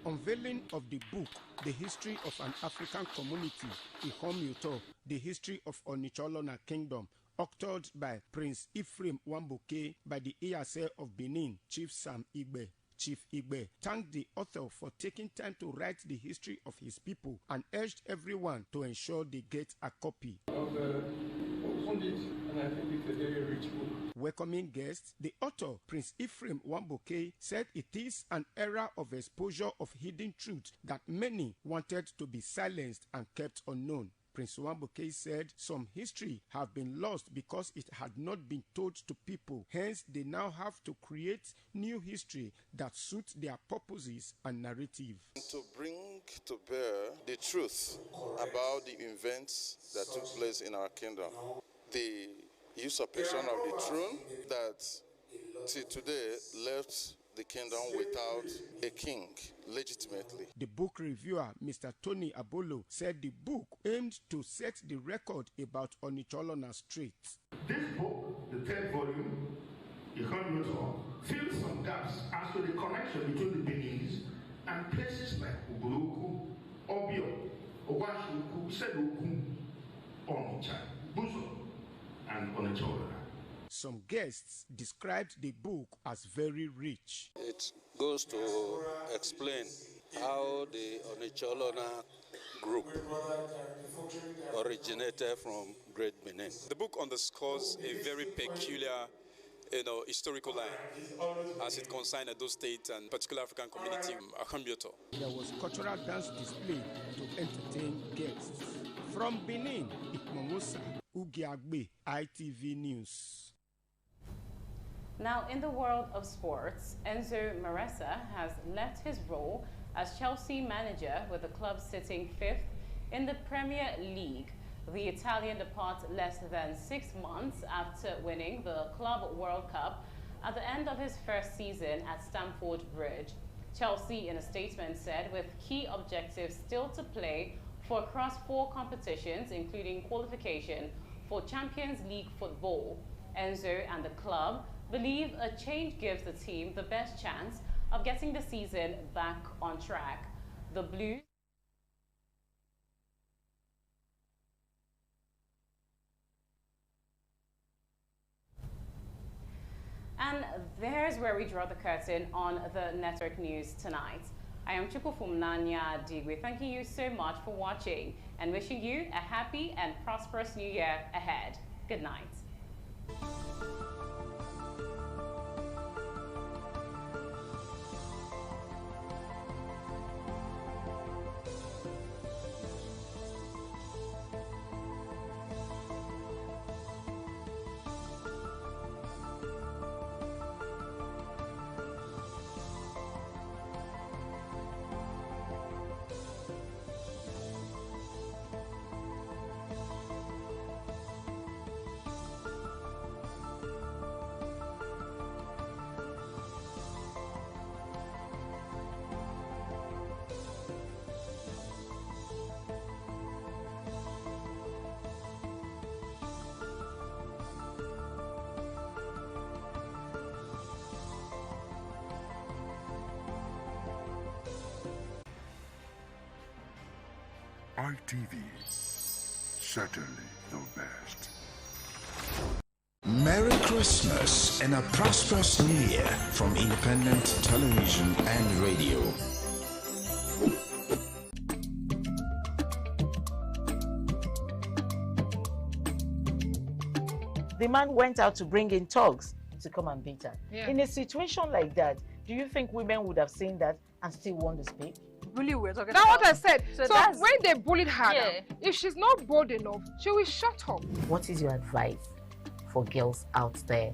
Unveiling of the book, The History of an African Community, Iko Myoto, The History of Onitshaolona Kingdom, authored by Prince Ephraim Wamboke by the Iyase of Benin, Chief Sam Igbe. Chief Igbe thanked the author for taking time to write the history of his people and urged everyone to ensure they get a copy. And I think it's a very rich book. Welcoming guests, the author, Prince Ephraim Wamboke, said it is an era of exposure of hidden truth that many wanted to be silenced and kept unknown. Prince Wamboke said some history have been lost because it had not been told to people. Hence, they now have to create new history that suits their purposes and narrative. To bring to bear the truth about the events that took place in our kingdom. The usurpation of the throne that till today left the kingdom without a king legitimately. The book reviewer, Mr. Tony Abolo, said the book aimed to set the record about Onitshaolona Strait. This book, the third volume, Iko Myoto, fills some gaps as to the connection between the Beninese and places like Uburuku, Obio, Owashuku, Seduku, Onitsha, Buzo, and Onitshaolona. Some guests described the book as very rich. It goes to explain how the Onitshaolona group originated from Great Benin. The book underscores a very peculiar historical line as it concerns Edo State and particular African community, Iko Myoto. There was cultural dance display to entertain guests. From Benin, Ikmonwosa Ogiagbe, ITV News. Now, in the world of sports, Enzo Maressa has left his role as Chelsea manager with the club sitting 5th in the Premier League. The Italian departs less than 6 months after winning the Club World Cup at the end of his first season at Stamford Bridge. Chelsea, in a statement, said with key objectives still to play for across 4 competitions, including qualification for Champions League football. Enzo and the club believe a change gives the team the best chance of getting the season back on track. The Blues and there's where we draw the curtain on the network news tonight. I am Chukwufumnanya Digwe, thanking you so much for watching and wishing you a happy and prosperous new year ahead. Good night. ITV, certainly the best. Merry Christmas and a prosperous New Year from Independent Television and Radio. The man went out to bring in thugs to come and beat her. Yeah. In a situation like that, do you think women would have seen that and still want to speak? Really, we're talking that's about. That's what I said. So when they bullied her, Yeah. if she's not bold enough, she will shut up. What is your advice for girls out there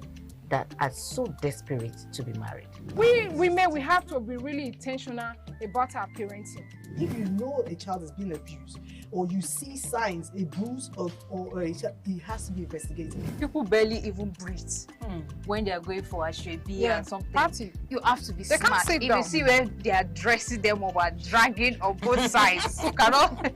that are so desperate to be married? We women, we have to be really intentional about our parenting. If you know a child is being abused, or you see signs, a bruise or a child, it has to be investigated. People barely even breathe when they are going for a shrebi and something. Party. You have to be They smart. can't sit If down. you see where they are dressing them or are dragging on both sides, you cannot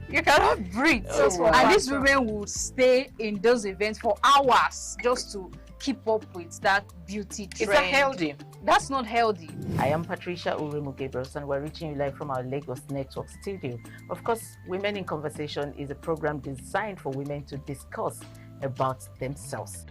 you cannot breathe. And these women will stay in those events for hours just to keep up with that beauty trend. Is that healthy? That's not healthy. I am Patricia Uremu Gabriels, and we're reaching you live from our Lagos Network studio. Of course, Women in Conversation is a program designed for women to discuss about themselves.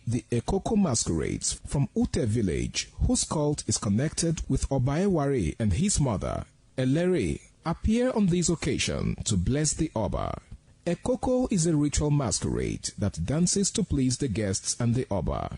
The Ekoko masquerades from Ute village, whose cult is connected with Obaeware and his mother, Elere, appear on this occasion to bless the Oba. Ekoko is a ritual masquerade that dances to please the guests and the Oba.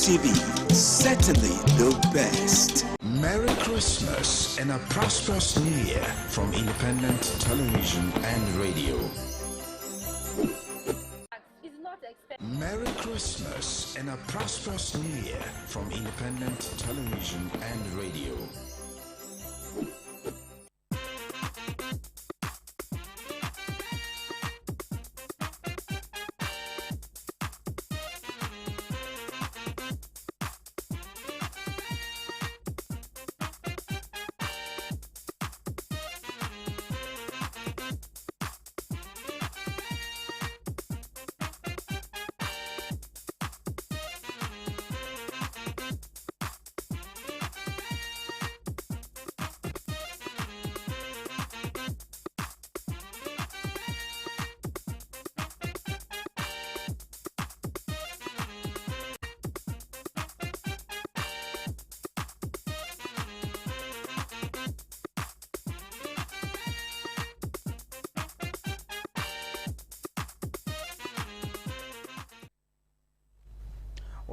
TV, certainly the best. Merry Christmas and a prosperous New Year from Independent Television and Radio. Merry Christmas and a prosperous New Year from Independent Television and Radio.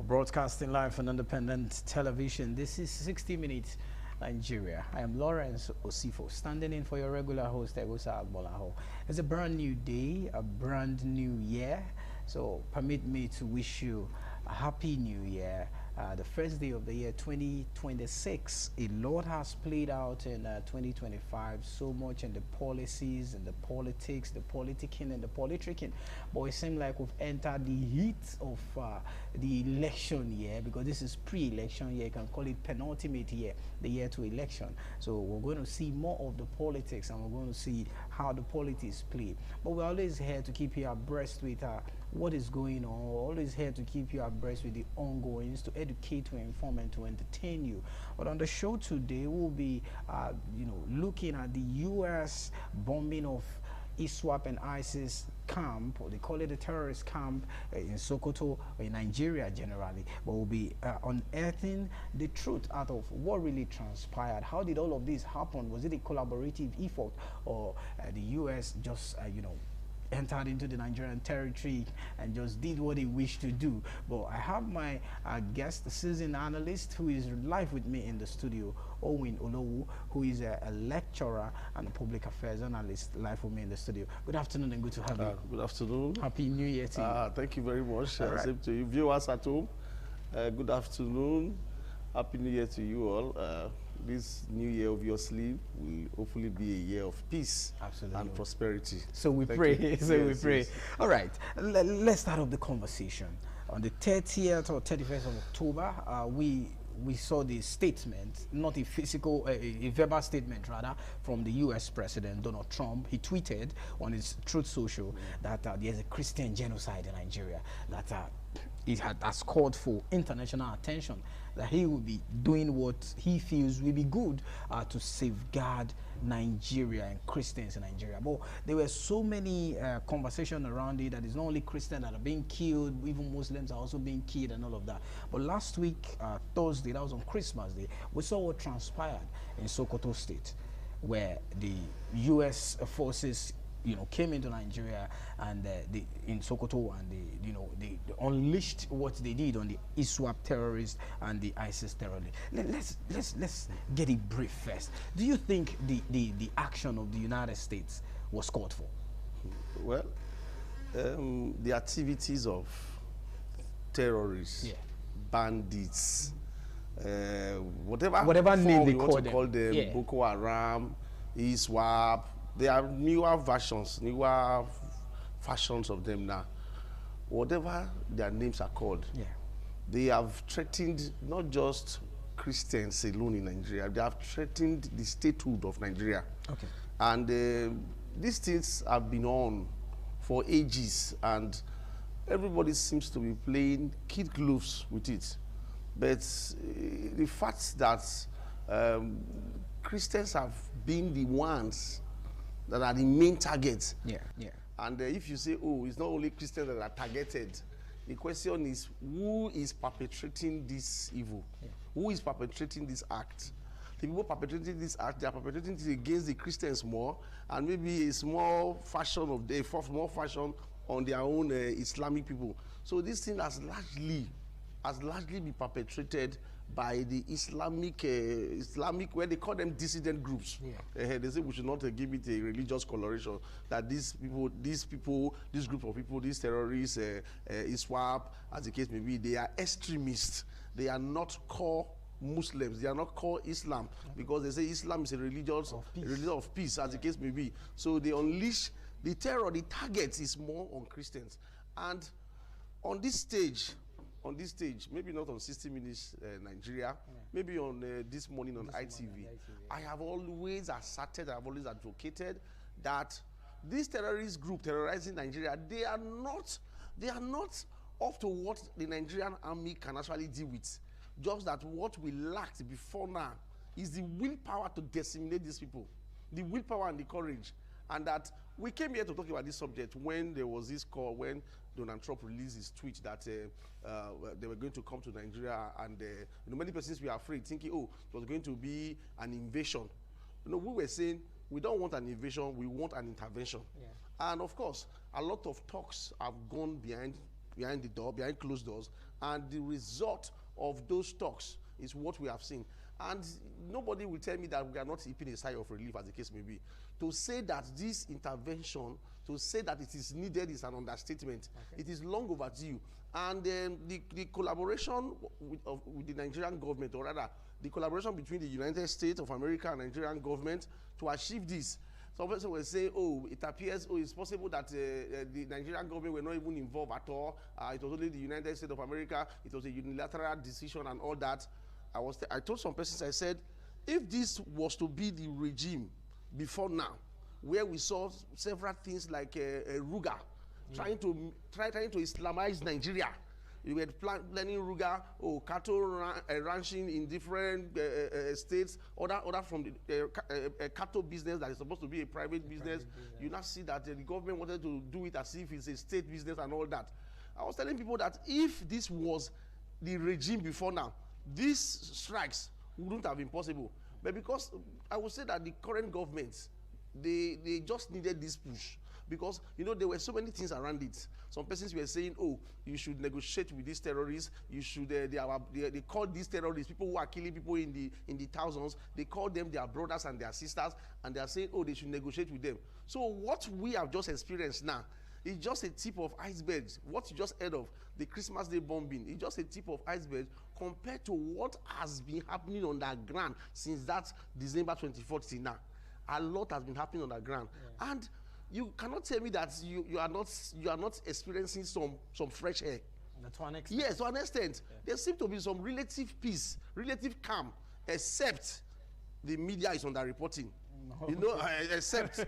Broadcasting live on Independent Television. This is 60 Minutes Nigeria. I am Lawrence Osifo, standing in for your regular host, Egosa Agbolaho. It's a brand new day, a brand new year. So permit me to wish you a happy new year. The first day of the year 2026. A lot has played out in 2025, so much in the policies and the politics, the politicking and the politricking. But it seems like we've entered the heat of the election year, because this is pre-election year. You can call it penultimate year, the year to election. So we're going to see more of the politics, and we're going to see how the politics play. But we're always here to keep you abreast with what is going on. We're always here to keep you abreast with the ongoings, to educate, to inform, and to entertain you. But on the show today, we'll be, looking at the U.S. bombing of ISWAP and ISIS camp, or they call it a terrorist camp in Sokoto, or in Nigeria generally. But we'll be unearthing the truth out of what really transpired. How did all of this happen? Was it a collaborative effort, or the U.S. just, entered into the Nigerian territory and just did what he wished to do? But I have my guest, the seasoned analyst, who is live with me in the studio, Owen Olowu, who is a lecturer and a public affairs analyst, live with me in the studio. Good afternoon and good to have you. Good afternoon. Happy New Year to you. Thank you very much. Right. Same to you. Viewers at home, good afternoon. Happy New Year to you all. This new year, obviously, will hopefully be a year of peace and prosperity. So we pray. We pray. Yes. All right, let's start off the conversation. On the 30th or 31st of October, we saw the statement, not a physical, a verbal statement rather, from the U.S. President Donald Trump. He tweeted on his Truth Social that there's a Christian genocide in Nigeria, that it has called for international attention, that he will be doing what he feels will be good to safeguard Nigeria and Christians in Nigeria. But there were so many conversations around it, that it's not only Christians that are being killed, even Muslims are also being killed and all of that. But last week, Thursday, that was on Christmas Day, we saw what transpired in Sokoto State, where the U.S. forces came into Nigeria and in Sokoto, and they unleashed what they did on the ISWAP terrorists and the ISIS terrorists. Let's get it brief first. Do you think the action of the United States was called for? Well, the activities of terrorists, bandits, whatever name they call call them, Boko Haram, ISWAP. There are newer versions, newer fashions of them now. Whatever their names are called, they have threatened not just Christians alone in Nigeria, they have threatened the statehood of Nigeria. Okay. And these things have been on for ages, and everybody seems to be playing kid gloves with it. But the fact that Christians have been the ones that are the main targets. And if you say, oh, it's not only Christians that are targeted, the question is, who is perpetrating this evil? Who is perpetrating this act? The people perpetrating this act, they are perpetrating it against the Christians more, and maybe a small fashion of more fashion on their own Islamic people. So this thing has largely has largely been perpetrated by the Islamic, where they call them dissident groups. Yeah. They say we should not give it a religious coloration, that this group of people, these terrorists, ISWAP, as the case may be, they are extremists. They are not core Muslims. They are not core Islam, because they say Islam is a religion of peace, as the case may be. So they unleash the terror. The target is more on Christians. And on this stage, maybe not on 60 Minutes Nigeria, maybe on This Morning on ITV, I have always asserted, I have always advocated that this terrorist group terrorizing Nigeria, they are not up to what the Nigerian army can actually deal with. Just that what we lacked before now is the willpower to disseminate these people, the willpower and the courage. And that we came here to talk about this subject when there was this call, when Donald Trump released his tweet that they were going to come to Nigeria, and many persons were afraid, thinking, oh, it was going to be an invasion. We were saying we don't want an invasion, we want an intervention. Yeah. And of course, a lot of talks have gone behind the door, behind closed doors, and the result of those talks is what we have seen. And nobody will tell me that we are not heaping a sigh of relief, as the case may be. To say that this intervention, to say that it is needed, is an understatement. Okay. It is long overdue. And the collaboration with the Nigerian government, or rather, the collaboration between the United States of America and Nigerian government to achieve this. Some people will say, oh, it appears, oh, it's possible that the Nigerian government were not even involved at all. It was only the United States of America. It was a unilateral decision and all that. I told some persons, I said, if this was to be the regime before now, where we saw several things like Ruga, trying to Islamize Nigeria. You were planning Ruga, cattle ranching in different states, other from the cattle business that is supposed to be a private business. You now see that the government wanted to do it as if it's a state business and all that. I was telling people that if this was the regime before now, these strikes wouldn't have been possible. But because I would say that the current government, they just needed this push, because there were so many things around it. Some persons were saying, oh, you should negotiate with these terrorists. You should they call these terrorists, people who are killing people in the thousands, they call them their brothers and their sisters, and they are saying, oh, they should negotiate with them. So what we have just experienced now is just a tip of iceberg. What you just heard of, the Christmas Day bombing, is just a tip of iceberg compared to what has been happening on the ground since that December 24th till now. A lot has been happening on the ground. Yeah. And you cannot tell me that you are not experiencing some fresh air. To an extent. Yes, to an extent. Yeah. There seems to be some relative peace, relative calm, except the media is underreporting. No. Except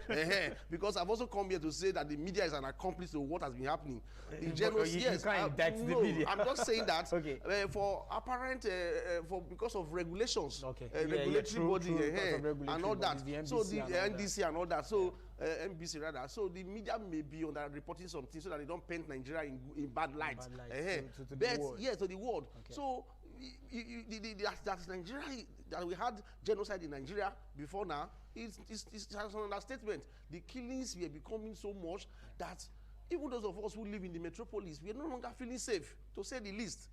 because I've also come here to say that the media is an accomplice to what has been happening. In general, yes, the media. I'm just saying that for apparent, because of regulations, regulatory body and all that. So the NDC and all that. So NBC rather. So the media may be underreporting something so that they don't paint Nigeria in bad light. To the world. Yes, to the world. Okay. So that's Nigeria, that we had genocide in Nigeria before now, it's an understatement. The killings were becoming so much that even those of us who live in the metropolis, we are no longer feeling safe, to say the least.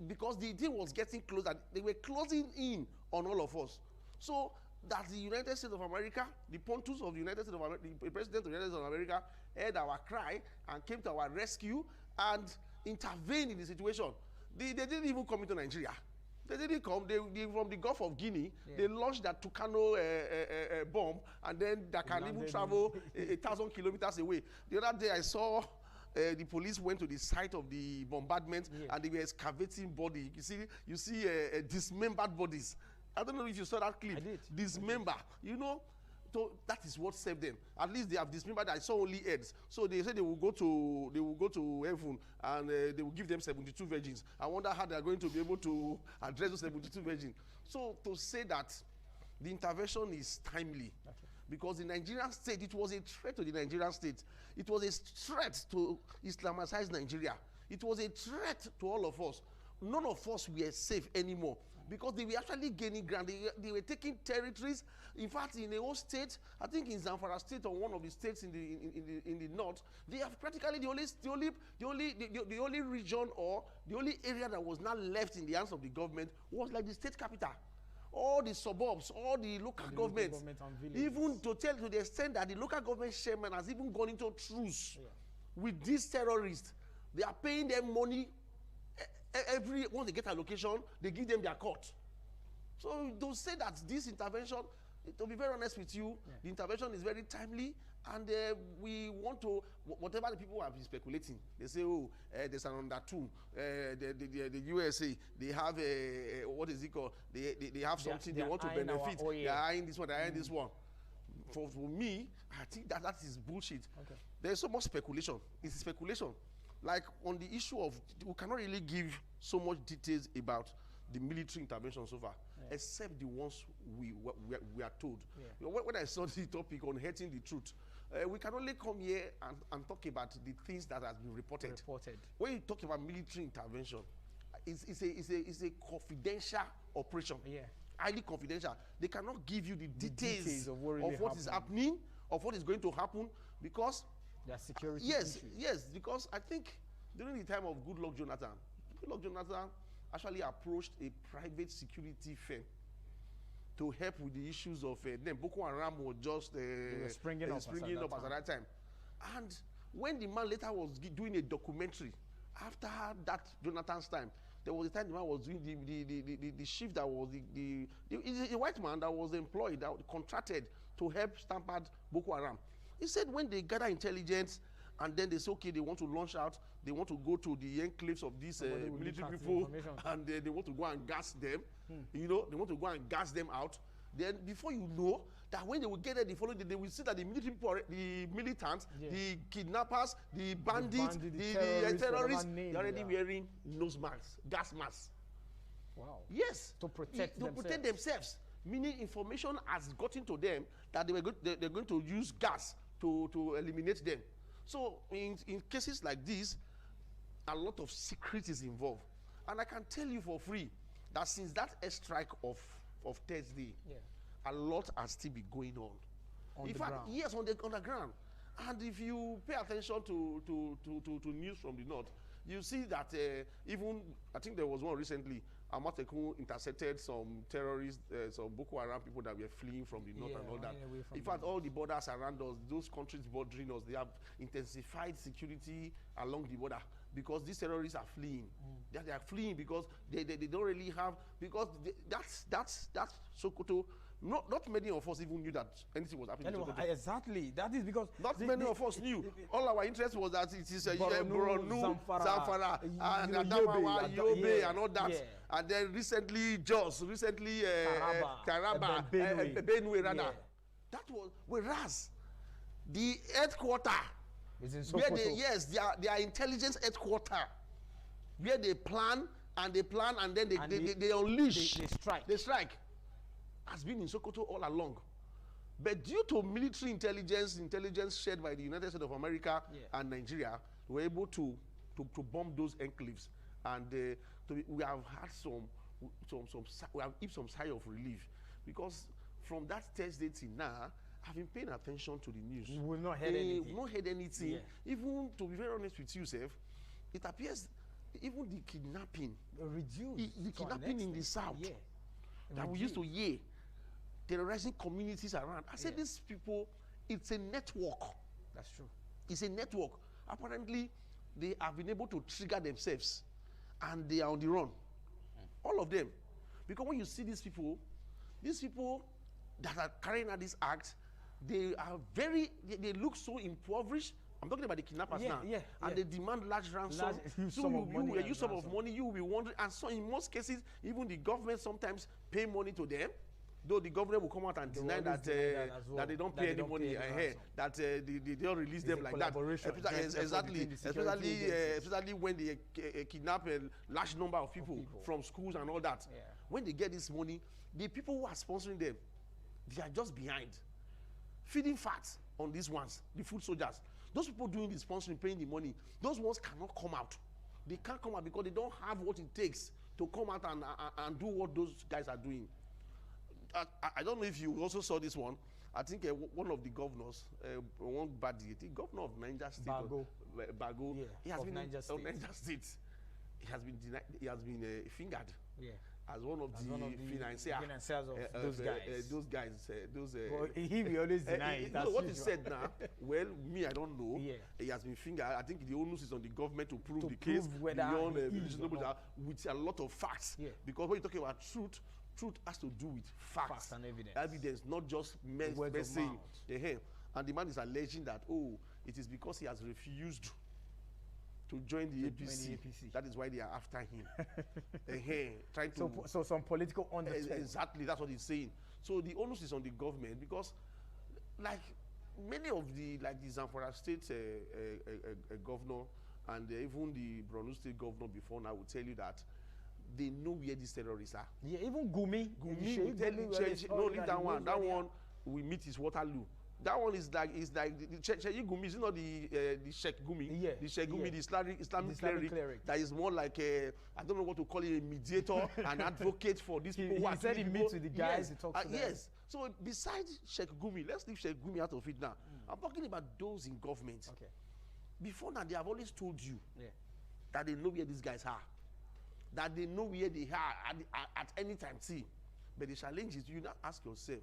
Because the day was getting closer, they were closing in on all of us. So that the United States of America, the pontoons of the United States of America, the President of the United States of America heard our cry and came to our rescue and intervened in the situation. They didn't even come into Nigeria. They didn't come. They from the Gulf of Guinea. Yeah. They launched that Tucano bomb, and then they can even travel 1,000 kilometers away. The other day I saw the police went to the site of the bombardment, and they were excavating body. You see dismembered bodies. I don't know if you saw that clip. I did. Dismember. So that is what saved them. At least they have dismembered. I saw only heads. So they said they will go to heaven, and they will give them 72 virgins. I wonder how they are going to be able to address those 72 virgins. So to say that the intervention is timely, because the Nigerian state, it was a threat to the Nigerian state. It was a threat to Islamize Nigeria. It was a threat to all of us. None of us were safe anymore. because they were actually gaining ground. They were taking territories. In fact, in a whole state, I think in Zamfara state or one of the states in the north, they have practically the only region or the only area that was not left in the hands of the government was like the state capital. All the suburbs, all the local governments, even to the extent that the local government chairman has even gone into truce with these terrorists. They are paying them money once they get allocation, they give them their cut. So to say that this intervention, to be very honest with you, the intervention is very timely, and we want to, whatever the people have been speculating, they say, oh, there's an undertone. The USA, they have a, what is it called? They have something they want to benefit. They are eyeing this one, they are eyeing this one. For me, I think that is bullshit. Okay. There's so much speculation. It's speculation. Like on the issue of, we cannot really give so much details about the military intervention so far, except the ones we are told. You know, when I saw the topic on hating the truth, we can only come here and talk about the things that has been reported. When you talk about military intervention, it's a confidential operation. Highly confidential. They cannot give you the details of what is happening, of what is going to happen, because their security yes, because I think during the time of Goodluck Jonathan actually approached a private security firm to help with the issues of then Boko Haram was just springing up at that time. And when the man later was doing a documentary after that Jonathan's time, there was a time the man was doing the shift that was the white man that was employed, that contracted to help stamp out Boko Haram. He said when they gather intelligence and then they say, okay, they want to launch out, they want to go to the enclaves of these military people, and they want to go and gas them, you know, they want to go and gas them out. Then before you know that when they will get there the following day, they will see that the military people, the militants, the kidnappers, the bandits, the terrorists, they're already wearing nose masks, gas masks. Wow. Yes. To protect themselves. Meaning information has gotten to them that they're going to use gas to eliminate them. So in cases like this, a lot of secret is involved. And I can tell you for free that since that airstrike of Thursday, a lot has still been going on. In fact, yes, on the ground. And if you pay attention to news from the north, you see that even, I think there was one recently, Amateku intercepted some terrorists, some Boko Haram people that were fleeing from the north and all that. In fact, all the borders around us, those countries bordering us, they have intensified security along the border because these terrorists are fleeing. They are fleeing because they don't really have, because that's Sokoto. Not many of us even knew that anything was happening. Exactly. That is because not many of us knew. All our interest was that it is Borno, Zamfara, and Adamawa, Yobe, and all that. Yeah. And then recently, Taraba, Benue, rather. Yeah. That was, whereas the headquarters, where their intelligence headquarters, where they plan and then they unleash, they strike. Has been in Sokoto all along. But due to military intelligence shared by the United States of America and Nigeria, we were able to bomb those enclaves. And we have had some sigh of relief. Because from that Thursday till now, I've been paying attention to the news. We've not heard anything. We've not heard anything. Yeah. Even, to be very honest with you, Seth, it appears even the kidnapping, the kidnapping in the south, that we used to hear, terrorizing communities around. I said these people, it's a network. That's true. It's a network. Apparently, they have been able to trigger themselves and they are on the run. All of them. Because when you see these people that are carrying out this act, they are they look so impoverished. I'm talking about the kidnappers now. And they demand large ransom. Use sum of money, you will be wondering. And so in most cases, even the government sometimes pay money to them. Though the government will come out and deny that they don't pay any money ahead, that they don't release them like that. Especially when they kidnap a large number of people from schools and all that. When they get this money, the people who are sponsoring them, they are just behind, feeding fat on these ones, the food soldiers. Those people doing the sponsoring, paying the money, those ones cannot come out. They can't come out because they don't have what it takes to come out and do what those guys are doing. I don't know if you also saw this one. I think one of the governors, one body, the governor of Niger State, Bago, yeah, he has been Niger State. Niger State. He has been denied, he has been fingered. Yeah. As one of the financiers of those guys. Well, he will always deny it. No, what he said now, well, me, I don't know. Yeah. He has been fingered. I think the onus is on the government to prove the case beyond reasonable doubt with a lot of facts. Yeah. Because when you're talking about truth has to do with facts and evidence. Evidence, not just saying. And the man is alleging that, it is because he has refused to join the APC. That is why they are after him. Trying to so some political understanding. Exactly, that's what he's saying. So the onus is on the government because, like many of the Zamfara State governor and even the Borno State governor before now will tell you that they know where these terrorists are. Yeah, even Gumi will tell you, no, leave that one. That one will meet his Waterloo. That one is like the Sheikh Gumi is not the Sheikh Gumi. The Sheikh Gumi, the Islamic cleric. That is more like I don't know what to call it, a mediator, an advocate for these people. He said he meets with the guys. He talks to them. Yes. So besides Sheikh Gumi, let's leave Sheikh Gumi out of it now. I'm talking about those in government. Okay. Before now, they have always told you that they know where these guys are, that they know where they are at any time. See, but the challenge is you now ask yourself.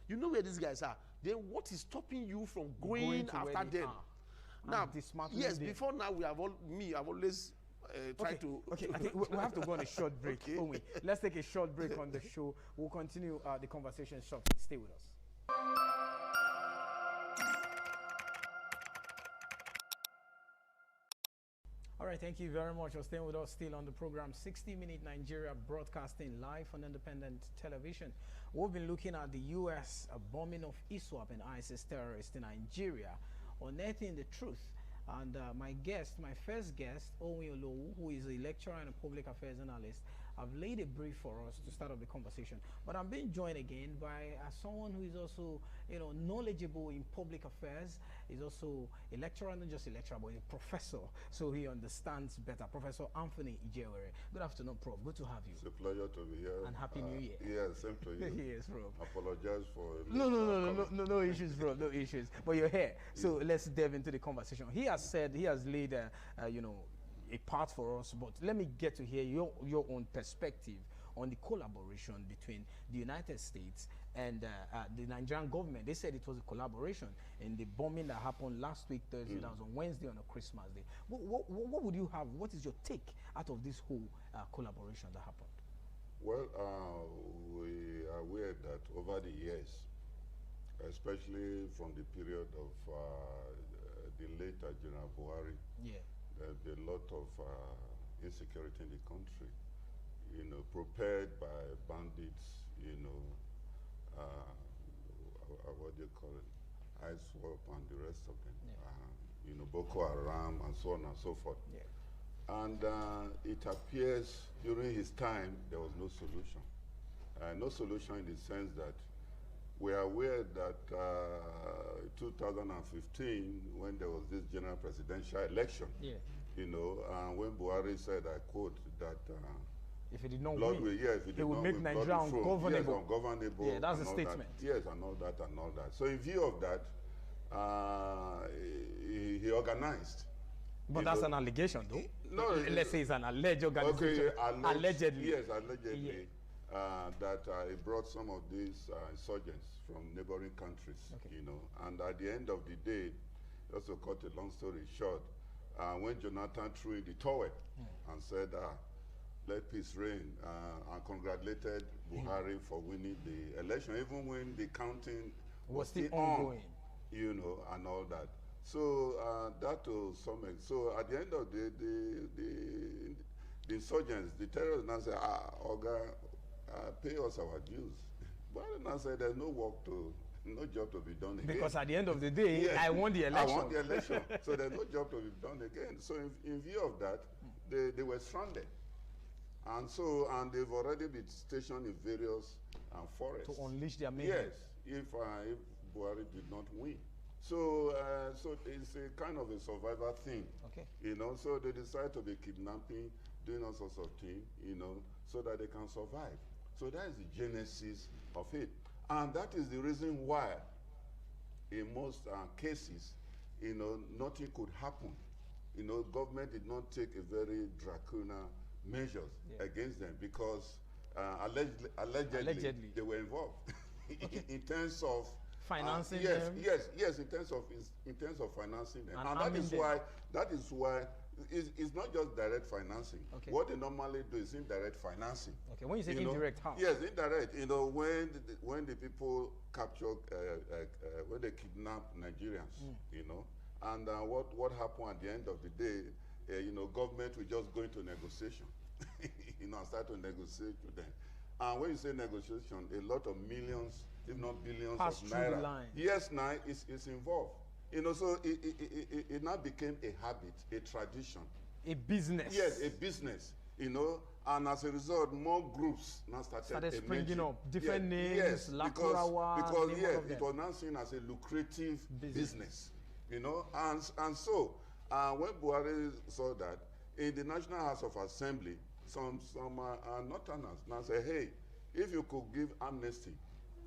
You know where these guys are. Then what is stopping you from going after them? Now, yes, before now I've always tried to. Okay, I think we'll have to go on a short break. Okay. Let's take a short break on the show. We'll continue the conversation shortly. Stay with us. All right, thank you very much for staying with us still on the program 60 Minute Nigeria, broadcasting live on independent television. We've been looking at the U.S. bombing of ISWAP and ISIS terrorists in Nigeria, unearthing the truth. And my first guest, Owen Olowu, who is a lecturer and a public affairs analyst, have laid a brief for us to start off the conversation. But I'm being joined again by someone who is also, knowledgeable in public affairs. He's also a lecturer, not just a lecturer, but a professor, so he understands better. Professor Anthony Ijewere. Good afternoon, Prof. Good to have you. It's a pleasure to be here. And Happy New Year. Yeah, same to you. Yes, Prof. Apologize for... No issues, Prof. No issues. But you're here. So let's delve into the conversation. He has laid, a part for us, but let me get to hear your own perspective on the collaboration between the United States and the Nigerian government. They said it was a collaboration in the bombing that happened last week, Thursday. That was on Wednesday on a Christmas day. What would you have? What is your take out of this whole collaboration that happened? Well, we are aware that over the years, especially from the period of the later General Buhari, there's been a lot of insecurity in the country, prepared by bandits, what do you call it, ISWAP and the rest of them, Boko Haram and so on and so forth. Yeah. And it appears during his time there was no solution. No solution in the sense that we are aware that 2015, when there was this general presidential election, when Buhari said, I quote, that if he did not win, he would make Nigeria ungovernable. Yes, ungovernable. Yeah, that's a statement. Yes, and all that. So in view of that, he organized. But that's an allegation, though. No, let's say it's an alleged organization. Okay, allegedly. Yes, allegedly. Yeah. That it brought some of these insurgents from neighboring countries, and at the end of the day, just to cut a long story short, when Jonathan threw in the towel and said, let peace reign, and congratulated Buhari for winning the election, even when the counting was still ongoing, and all that. So that to some extent. So at the end of the insurgents, the terrorists now say, Oga, pay us our dues. But now say there's no job to be done again. Because at the end of the day, I won the election. I won the election. So there's no job to be done again. So in view of that, they were stranded. And they've already been stationed in various forests. To unleash their mayhem. Yes, if Buhari did not win. So it's a kind of a survival thing. Okay. So they decide to be kidnapping doing all sorts of things, you know, so that they can survive. So that is the genesis of it. And that is the reason why, in most cases, you know, nothing could happen. You know, government did not take a very draconian measures against them because allegedly they were involved in terms of financing them. Yes, in terms of financing them, and that is why it's not just direct financing. Okay. What they normally do is indirect financing. Okay, when you say indirect, how? Yes, indirect. You know, when the people capture, when they kidnap Nigerians, you know, and what happened at the end of the day, you know, government will just go into negotiation, you know, and start to negotiate with them. And when you say negotiation, a lot of millions, if not billions of naira. The line. Yes, now it's involved. You know, so it now became a habit, a tradition. A business. Yes, a business, you know, and as a result, more groups now started springing up. Different names, yes, because it was now seen as a lucrative business, you know, and so when Buhari saw that, in the National House of Assembly, some Northerners now say, hey, if you could give amnesty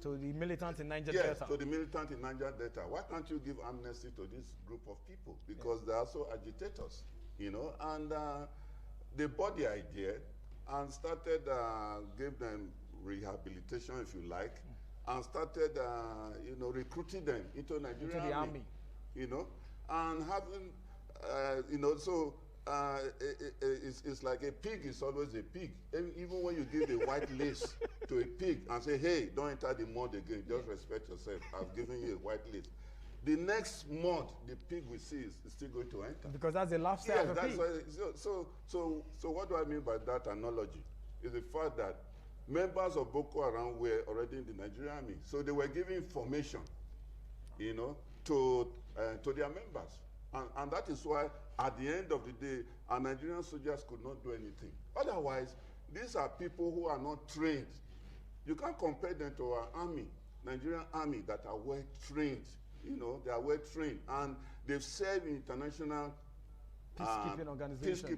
to the militants in Niger Delta. Yes, to the militants in Niger Delta. Why can't you give amnesty to this group of people? Because they are also agitators, you know. And they bought the idea and started, gave them rehabilitation, if you like, and started, you know, recruiting them into Nigerian army. You know, and having, you know, so it's like a pig is always a pig. Even when you give a white lace to a pig and say, hey, don't enter the mud again, just respect yourself, I've given you a white lace. The next mud the pig will see is still going to enter. Because that's the lifestyle of a pig. So what do I mean by that analogy? Is the fact that members of Boko Haram were already in the Nigerian army. So they were giving information, you know, to their members. And that is why, at the end of the day, our Nigerian soldiers could not do anything. Otherwise, these are people who are not trained. You can't compare them to our army, Nigerian army, that are well trained. You know, they are well trained. And they've served in international peacekeeping organizations.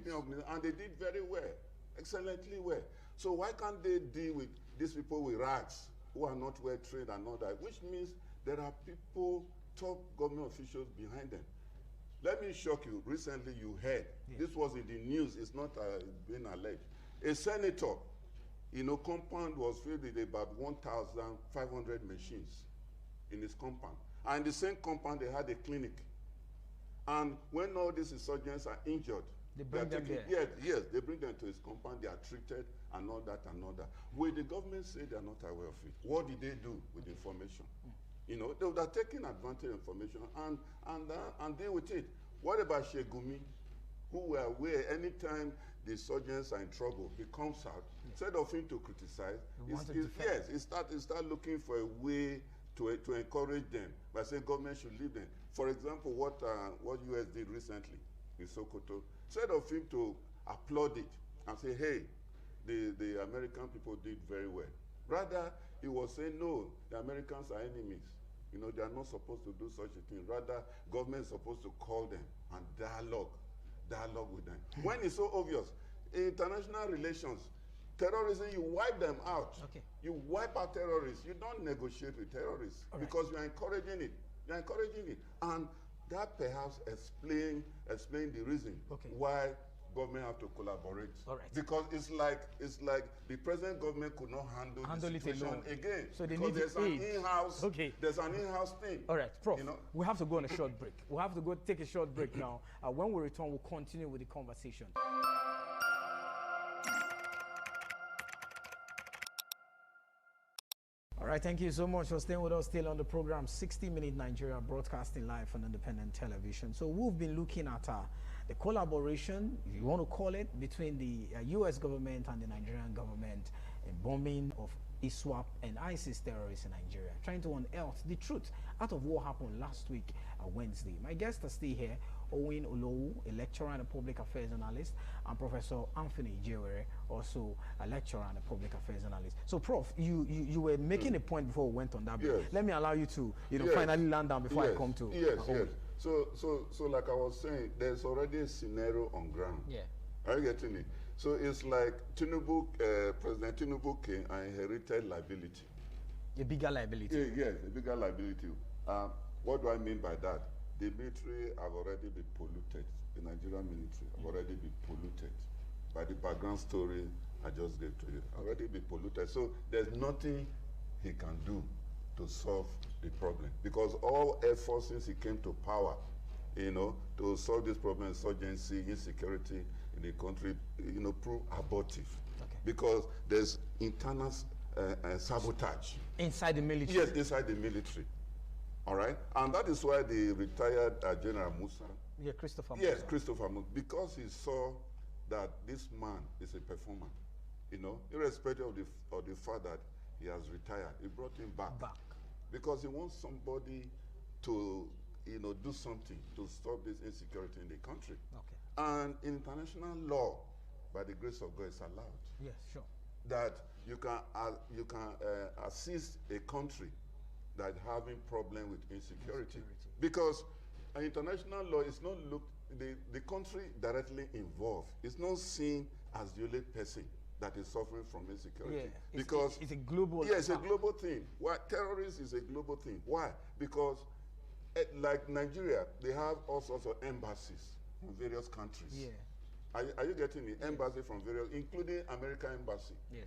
And they did very well, excellently well. So why can't they deal with these people with rags who are not well trained and all that? Which means there are people, top government officials behind them. Let me shock you. Recently you heard, this was in the news, it's not being alleged. A senator, you know, compound was filled with about 1,500 machines in his compound. And in the same compound, they had a clinic. And when all these insurgents are injured, they bring them there. Yes, they bring them to his compound, they are treated, and all that and all that. Will the government say they are not aware of it? What did they do with the information? You know, they would have taken advantage of information and deal with it. What about Shegumi, who were aware anytime the insurgents are in trouble, he comes out, instead of him to criticize, he start looking for a way to encourage them by saying government should leave them. For example, what US did recently in Sokoto, instead of him to applaud it and say, hey, the American people did very well. Rather, he was saying, no, the Americans are enemies. You know, they are not supposed to do such a thing. Rather, government is supposed to call them and dialogue with them. When it's so obvious, in international relations, terrorism, you wipe them out. Okay. You wipe out terrorists. You don't negotiate with terrorists because you're encouraging it. You're encouraging it. And that perhaps explain the reason why government have to collaborate. Because it's like the present government could not handle the situation again. So they need there's an in-house there's an in-house thing. All right, Prof, you know? we have to go on a short break. We'll have to go take a short break now. When we return, we'll continue with the conversation. All right, thank you so much for staying with us still on the program 60 Minute Nigeria, broadcasting live on independent television. So we've been looking at the collaboration, if you want to call it, between the U.S. government and the Nigerian government in bombing of ISWAP and ISIS terrorists in Nigeria, trying to unearth the truth out of what happened last week, Wednesday. My guests are still here, Owen Olowu, a lecturer and a public affairs analyst, and Professor Anthony Jewere, also a lecturer and a public affairs analyst. So, Prof, you were making a point before we went on that. Yes. Let me allow you to, finally land down before I come to Owen. So like I was saying, there's already a scenario on ground. Yeah. Are you getting it? So it's like Tinubu, President Tinubu came and inherited liability. A bigger liability. Yes, a bigger liability. What do I mean by that? The military have already been polluted. The Nigerian military have already been polluted by the background story I just gave to you. Already been polluted. So there's nothing he can do to solve the problem, because all efforts since he came to power, you know, to solve this problem, insurgency, insecurity in the country, you know, prove abortive. Okay. Because there's internal sabotage. Inside the military? Yes, inside the military. All right? And that is why the retired General Musa. Yeah, Christopher Musa. Yes, Christopher Musa. Because he saw that this man is a performer, you know, irrespective of the fact that he has retired, he brought him back. Because he wants somebody to, you know, do something to stop this insecurity in the country. Okay. And international law, by the grace of God, is allowed. Yes, sure. That you can assist a country that having problem with insecurity. Because international law is not looked, the country directly involved is not seen as the only person that is suffering from insecurity. Yeah, because it's a global thing. It's a global thing. Why? Terrorism is a global thing. Why? Because like Nigeria, they have all sorts of embassies in various countries. Yeah. Are you getting me? Embassy from various, including American embassy. Yes.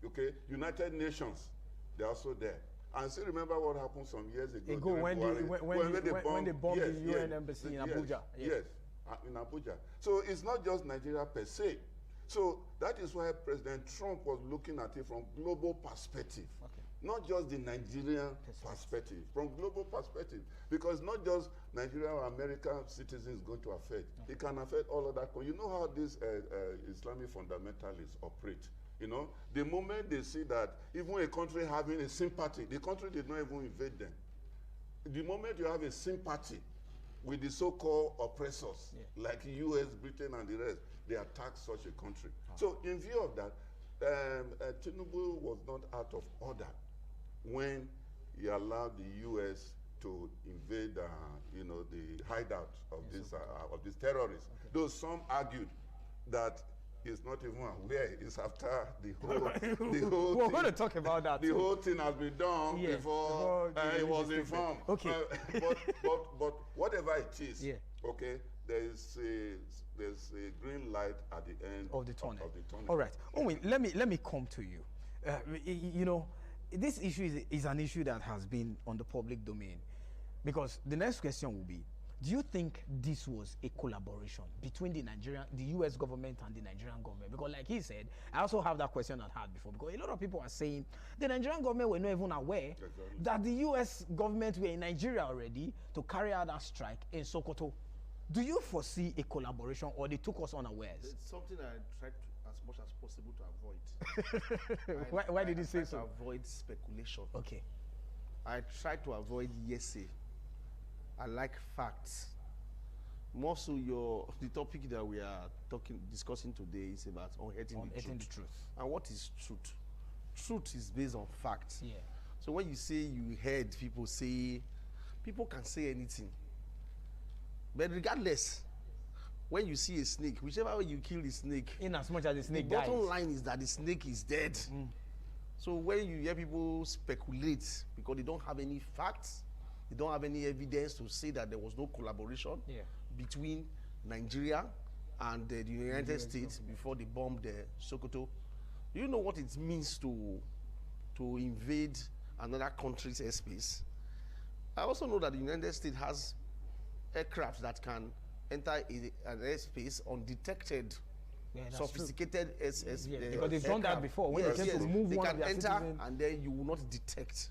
Okay. United Nations, they're also there. And still remember what happened some years ago. When they bombed the UN embassy in Abuja. Yes, in Abuja. So it's not just Nigeria per se. So that is why President Trump was looking at it from global perspective. Okay. Not just the Nigerian perspective, from global perspective. Because not just Nigeria or American citizens going to affect. Okay. It can affect all of that. You know how these Islamic fundamentalists operate. You know, the moment they see that even a country having a sympathy, the country did not even invade them. The moment you have a sympathy with the so-called oppressors, like US, Britain, and the rest, they attack such a country. So in view of that, Tinubu was not out of order when he allowed the US to invade, you know, the hideout of these terrorists. Okay. Though some argued that he's not even aware. It's after the whole We're going to talk about that. The whole thing has been done before he was informed. Okay. But whatever it is, okay, there's a green light at the end of the tunnel. All right. Owen, let me come to you. You know, this issue is an issue that has been on the public domain, because the next question will be, do you think this was a collaboration between the US government and the Nigerian government? Because like he said, I also have that question I had before, because a lot of people are saying the Nigerian government were not even aware that the US government were in Nigeria already to carry out that strike in Sokoto. Do you foresee a collaboration, or they took us unawares? It's something I tried as much as possible to avoid. Why did you say so? To avoid speculation. Okay. I try to avoid hearsay. I like facts. More so, the topic that we are discussing today is about unearthing the truth. And what is truth? Truth is based on facts. Yeah. So when you say you heard people say, people can say anything. But regardless, when you see a snake, whichever way you kill the snake, in as much as the snake dies, the bottom line is that the snake is dead. So when you hear people speculate because they don't have any facts, they don't have any evidence to say that there was no collaboration between Nigeria and the United States before they bombed Sokoto. Do you know what it means to invade another country's airspace? I also know that the United States has aircraft that can enter an airspace undetected, sophisticated because they've done that before. When they can move, they can enter and then you will not detect.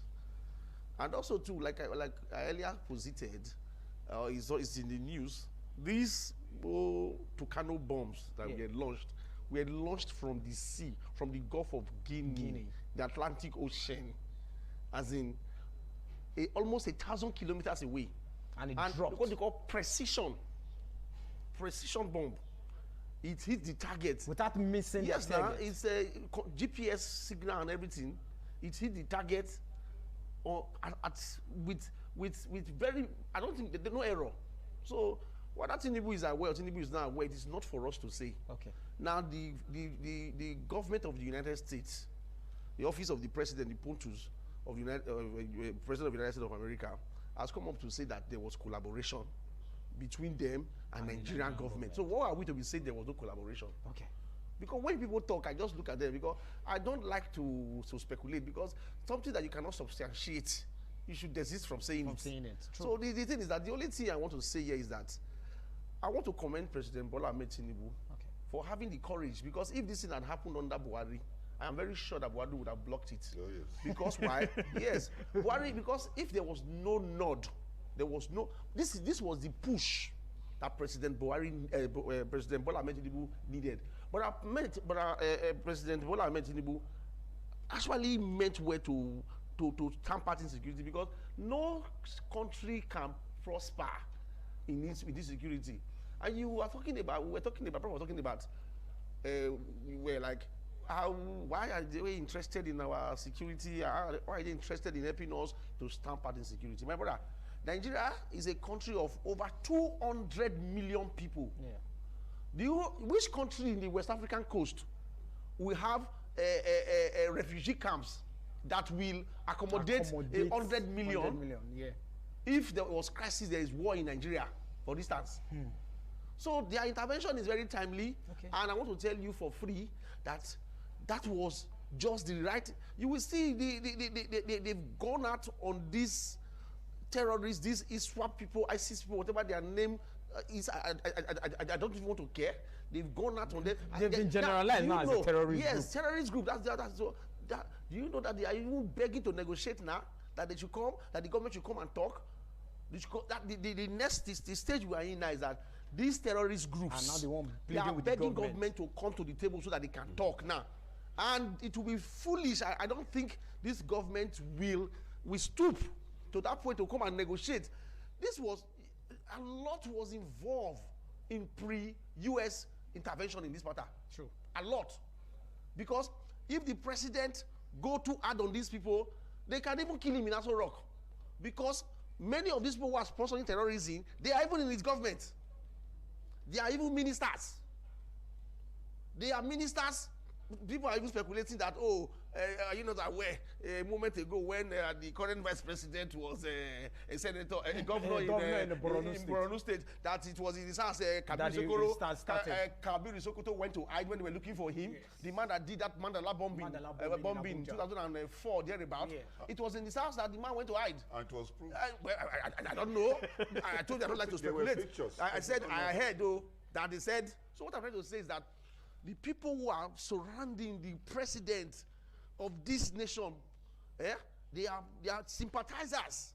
And also too, like I earlier posited, it's in the news, these Tucano bombs that were launched from the sea, from the Gulf of Guinea, the Atlantic Ocean, as in almost 1,000 kilometers away. And it dropped. What they call precision bomb. It hit the target without missing the target. It's a GPS signal and everything. It hit the target with very, I don't think there's no error. So Whether Tinubu is aware or Tinubu is not aware, it is not for us to say. Okay. Now, the government of the United States, the office of the president, the Pontus of the President of the United States of America, has come up to say that there was collaboration between them and Nigerian government. So what are we to be saying there was no collaboration? Okay. Because when people talk, I just look at them because I don't like to speculate, because something that you cannot substantiate, you should desist from saying it. True. So the thing is that the only thing I want to say here is that I want to commend President Bola Ahmed Tinubu for having the courage, because if this thing had happened under Buhari, I am very sure that Buhari would have blocked it. Oh, yes. Because why? Yes, Buhari, because if there was no nod, there was no, this was the push that President Buhari, President Bola Ahmed Tinubu needed. But President Bola Ahmed Tinubu actually meant well to tamper insecurity, because no country can prosper in this security. And we were talking about, we were like, why are they interested in our security? Why are they interested in helping us to stamp out insecurity? My brother, Nigeria is a country of over 200 million people. Yeah. Which country in the West African coast will have refugee camps that will accommodate 100 million? 100 million, yeah. If there was crisis, there is war in Nigeria, for instance. So their intervention is very timely, and I want to tell you for free that that was just the right. You will see they've gone out on these terrorists, these ISWAP people, ISIS people, whatever their name is. I don't even want to care. They've gone out on them. They've been generalized now as a terrorist group. Yes, terrorist group. Do you know that they are even begging to negotiate now? That they should come, that the government should come and talk. The next stage we are in now is that these terrorist groups, and now they are begging government to come to the table so that they can talk now. And it will be foolish. I don't think this government will stoop to that point to come and negotiate. A lot was involved in pre-US intervention in this matter. True. A lot. Because if the president go too hard on these people, they can even kill him in Aso Rock. Because many of these people who are sponsoring terrorism, they are even in his government. They are even ministers. They are ministers. People are even speculating that, are you not aware, a moment ago when the current vice president was a senator, a governor in Borno State, that it was in his house, Kabir Sokoto went to hide when they were looking for him. Yes. The man that did that Mandela bombing in 2004, thereabout. Yeah. It was in his house that the man went to hide. And it was proved. I don't know. I told you I don't like to speculate. I said, I heard though, that they said, so what I'm trying to say is that the people who are surrounding the president of this nation, they are sympathizers.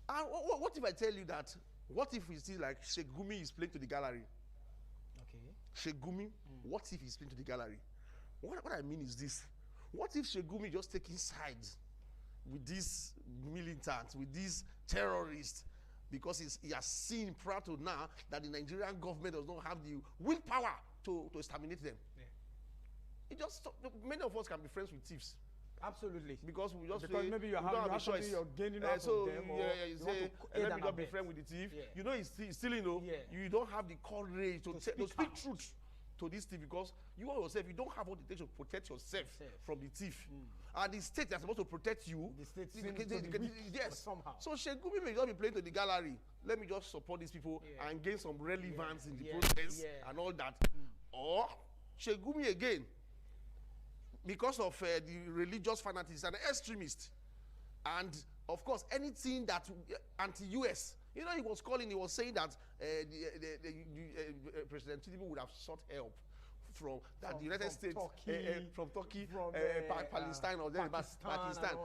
And what if I tell you that, what if we see like Sheikh Gumi is playing to the gallery? Okay. Sheikh Gumi, what if he's playing to the gallery? What I mean is this. What if Sheikh Gumi just taking sides with these militants, with these terrorists, because he has seen prior to now that the Nigerian government does not have the willpower to exterminate them. Yeah. It just many of us can be friends with thieves. Absolutely. Because we just maybe you have a choice. You're gaining out of them, you say, let me not be friend with the thief. Yeah. You know he's stealing, you don't have the courage to speak truth to this thief, because you yourself, you don't have what it takes to protect yourself from the thief. And the state is supposed to protect you. The state yes. Somehow. So Sheikh Gumi may just be playing to the gallery. Let me just support these people and gain some relevance in the process and all that. Or Sheikh Gumi again, because of the religious fanatics and the extremists, and of course anything that anti-US. You know, he was saying that President Tinubu would have sought help from the United States, from Turkey, Palestine, or Pakistan,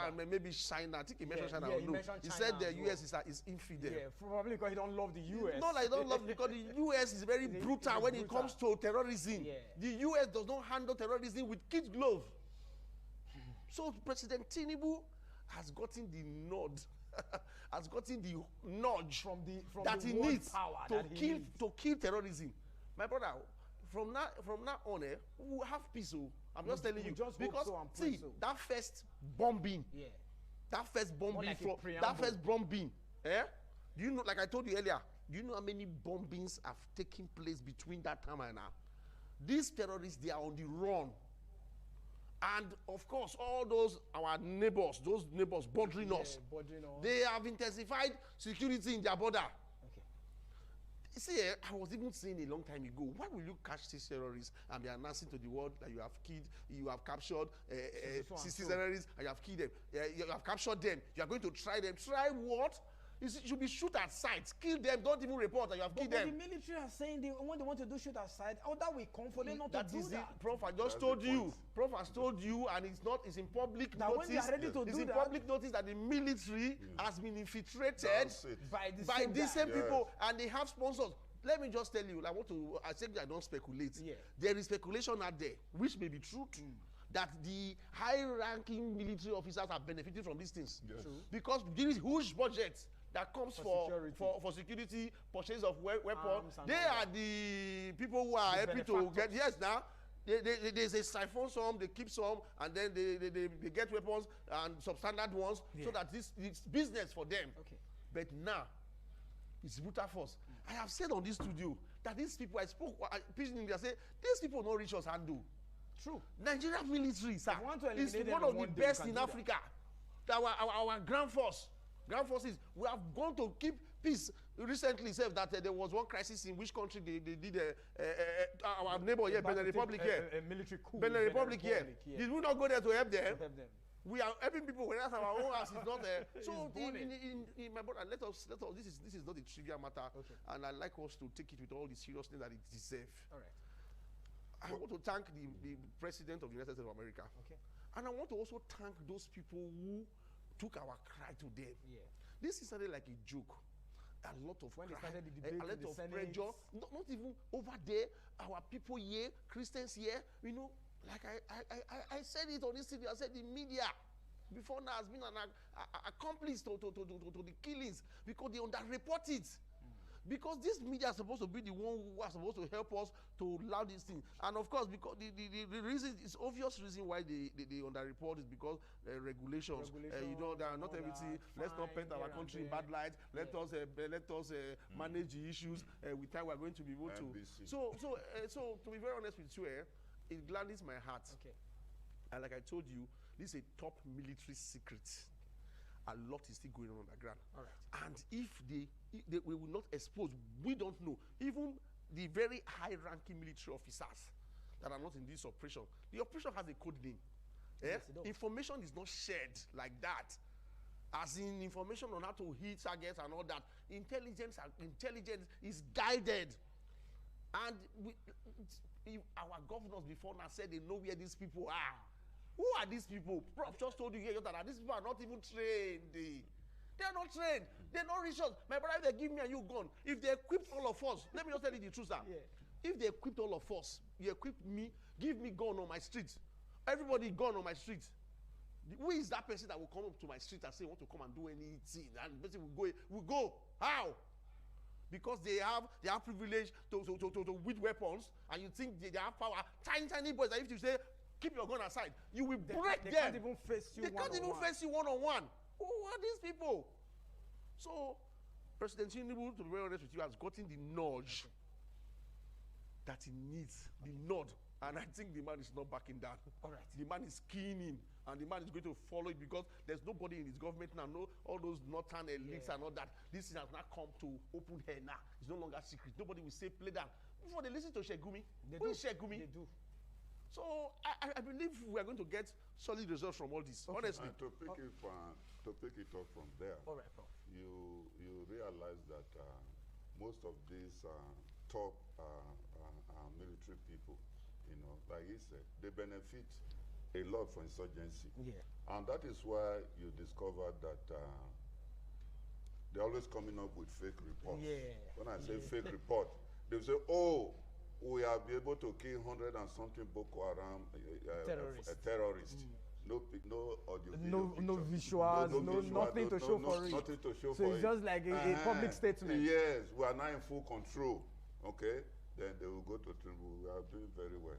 and maybe China. I think he mentioned China. He said the US is infidel. Yeah, probably because he don't love the US. No, I don't love, because the US is very brutal when it comes to terrorism. Yeah. The US does not handle terrorism with kid glove. So President Tinubu has gotten the nod. Has gotten the nudge from that he needs to kill terrorism. My brother, from now on, we will have peace. I'm just telling you, because see that first bombing, that first bombing, do you know? Like I told you earlier, Do you know how many bombings have taken place between that time and now? These terrorists, they are on the run. And of course, all those our neighbors, bordering us, they have intensified security in their border. Okay. See, I was even saying a long time ago, why will you catch these terrorists and be announcing to the world that you have killed, you have captured 60 terrorists, and you have killed them, you have captured them, you are going to try them. Try what? You should be shoot at sight, kill them, don't even report that you have killed them. But the military are saying when they want to do shoot at sight, that will come for them not to do that. Prof, I just told you. Prof has told you, and it's in public now notice. When they are ready to do in public notice that the military has been infiltrated by these same people, and they have sponsors. Let me just tell you, I said I don't speculate. Yeah. There is speculation out there, which may be true too, that the high-ranking military officers are benefiting from these things. Yes. Because there is huge budget that comes for security, purchase of weapons. They are the people who are happy to get, yes, now. They siphon some, they keep some, and then they get weapons and substandard ones, so that it's business for them. Okay. But now, it's brutal force. I have said on this studio that these people, I pitched in India, say, these people don't reach us and do. True. Nigerian military, sir, is one of the best in Africa. Our ground forces, we have gone to keep peace. Recently said that there was one crisis in which country they did our neighbor here, Benin Republic here. A military coup. Benin Republic here. Did we not go there to help them? We are helping people when our own house is not there. So in my brother, let us this is not a trivial matter, okay. And I like us to take it with all the seriousness that it deserves. All right. I want to thank the President of the United States of America. Okay. And I want to also thank those people who took our cry to them. Yeah. This is something like a joke. A lot of cry, a lot of pressure. Not even over there. Our people here, Christians here, like I said it on this TV. I said the media before now has been an accomplice to the killings because they underreport it. Because this media is supposed to be the one who are supposed to help us to allow this thing. And of course, because the reason is obvious reason why they underreport is because regulations. There are not everything. Let's not paint our country in bad light. Let us manage the issues with time we are going to be able to. So to be very honest with you, it gladdens my heart. Okay. And like I told you, this is a top military secret. A lot is still going on the ground. All right. And if we will not expose, we don't know. Even the very high-ranking military officers that are not in this operation, the operation has a code name. Yes, information is not shared like that. As in information on how to hit targets and all that. Intelligence is guided. And our governors before now said they know where these people are. Who are these people? Prof just told you here that these people are not even trained. They are not trained. They don't reach us. My brother, if they give me and you gun, if they equip all of us, let me just tell you the truth, sir. Yeah. If they equipped all of us, you equip me, give me gun on my street. Everybody gun on my street. Who is that person that will come up to my street and say, want to come and do anything? And the person will go. How? Because they have privilege to with weapons, and you think they have power. Tiny boys, that if you say, keep your gun aside, you will break them. They can't even face you one-on-one. Who are these people? So, President Tinubu, to be very honest with you, has gotten the nudge that he needs, the nod. And I think the man is not backing down. All right. The man is keen in, and the man is going to follow it because there's nobody in his government now, all those northern elites and all that. This has not come to open hair now. It's no longer secret. Nobody will say, play down. Before they listen to Shegumi, who is Shegumi? They do. So I believe we are going to get solid results from all this. Okay. Honestly, to pick it up from there, all right, you realize that most of these top military people, like he said, they benefit a lot from insurgency. Yeah. And that is why you discovered that they're always coming up with fake reports. Yeah. When I say fake report, they say, oh, we have been able to kill 100 and something Boko Haram terrorists. No audio, no visuals, nothing to show for it. Nothing to show so for it's just like a public statement. Yes, we are now in full control. Okay, then they will go to Tinubu. We are doing very well.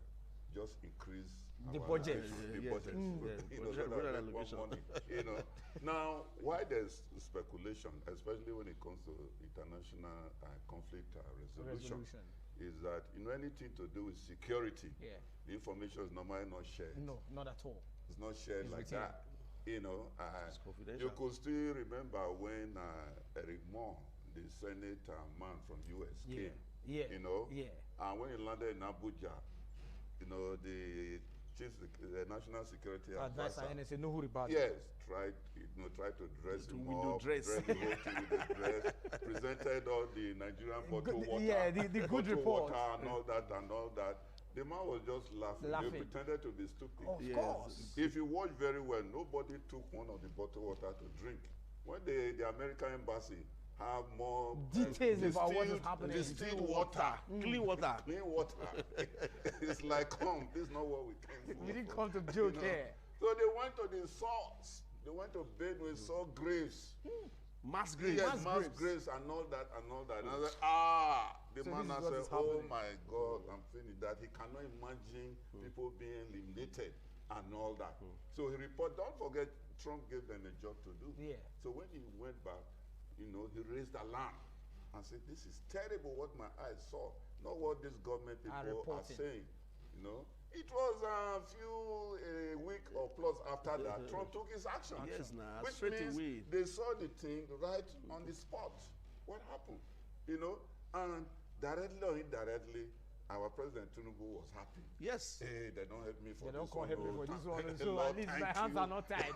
Just increase The budget. The budget. You know, so that they want money. You know. Now, why there's speculation, especially when it comes to international conflict resolution, is that anything to do with security, the information is normally not shared. No, not at all. It's not shared like that. You know, you could still remember when Eric Moore, the Senate man from US, came. You know, and when he landed in Abuja, you know, the national security advisor, NSA, know who about tried to dress him up, dress the whole thing with the dress, presented all the Nigerian bottled water, the good report, water and all that. The man was just laughing. They pretended to be stupid. Of course. If you watch very well, nobody took one of the bottled water to drink. When the American embassy have more details about what is happening, distilled water, clean water, it's like, this is not what we came for. We didn't come to joke here. So they went to the source. They went to bed with saw graves. Mass graves. Yes, mass graves and all that. And I said, the man said, oh my God, I'm finished. That he cannot imagine people being eliminated and all that. So he reported, don't forget, Trump gave them a job to do. So when he went back, you know, he raised alarm and said, this is terrible what my eyes saw, not what this government people are saying, you know. It was a week or plus after that, Trump took his action. Yes, which means away. They saw the thing right on the spot. What happened? You know, and directly or indirectly, our President Tinubu was happy. Yes. Hey, they don't help me for this one. They don't come help me for this one. So at least my hands are not tied.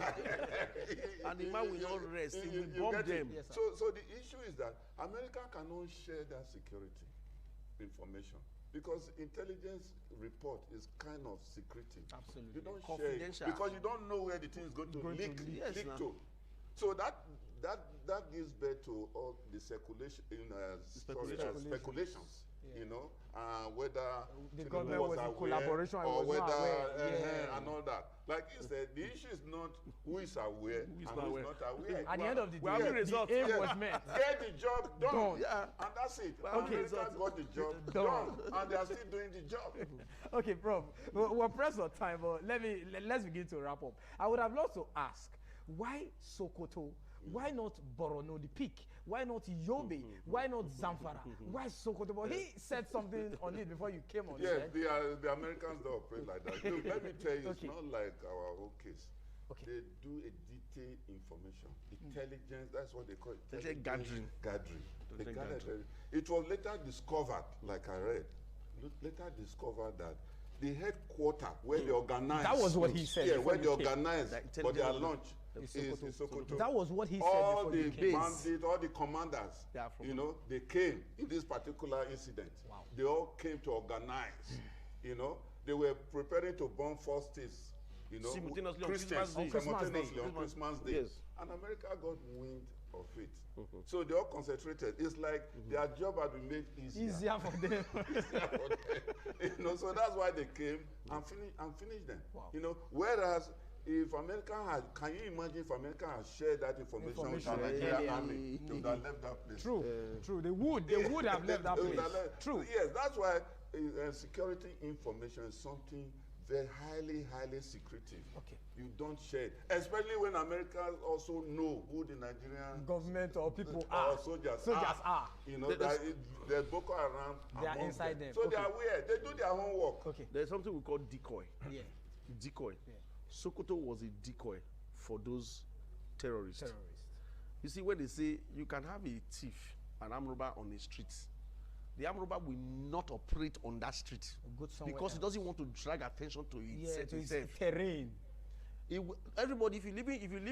And the man will not rest. He will bomb them. Yes, so the issue is that America cannot share that security information. Because intelligence report is kind of secretive. Absolutely. You don't share it because you don't know where the thing is going to leak to. So that gives birth to all the speculations. You know, whether the government was in collaboration or was whether and all that. Like you said, the issue is not who is aware and who is not aware. At the end of the day, the aim was met. Get the job done. And that's it. America got the job done, and they are still doing the job. Okay, Prof, we're pressed for time, but let's begin to wrap up. I would have loved to ask, why Sokoto? Why not Borno, the peak? Why not Yobe? Why not Zamfara? Why Sokoto? But he said something on it before you came on. Yes, the Americans don't operate like that. Look, let me tell you, it's not like our own case. They do a detailed information. Intelligence, that's what they call it. Gathering. They gathered. It was later discovered, like I read, that the headquarters where they organized. That was what he said. Yeah, where they organized for their launch. Is Sokoto. That was what he said. All the bandits, all the commanders, you know, they came in this particular incident. Wow. They all came to organize. You know, they were preparing to bomb 4 states. You know, simultaneously on Christmas Day. Yes. And America got wind of it. So they all concentrated. It's like their job had been made easier for them. You know, so that's why they came and finished them. Wow. You know, whereas if America had, can you imagine if America had shared that information with the Nigerian army, they would have left that place. True. They would have left that place. True. Yes, that's why security information is something very highly secretive. You don't share it, especially when Americans also know who the Nigerian government or people are. Or soldiers are. You know, there's Boko Haram. They are inside them. So they are aware. They do their homework. There's something we call decoy. Decoy. Sokoto was a decoy for those terrorists. You see, when they say you can have a thief, an armed robber on the streets, the armed robber will not operate on that street because he doesn't want to drag attention to his terrain. Everybody, if you live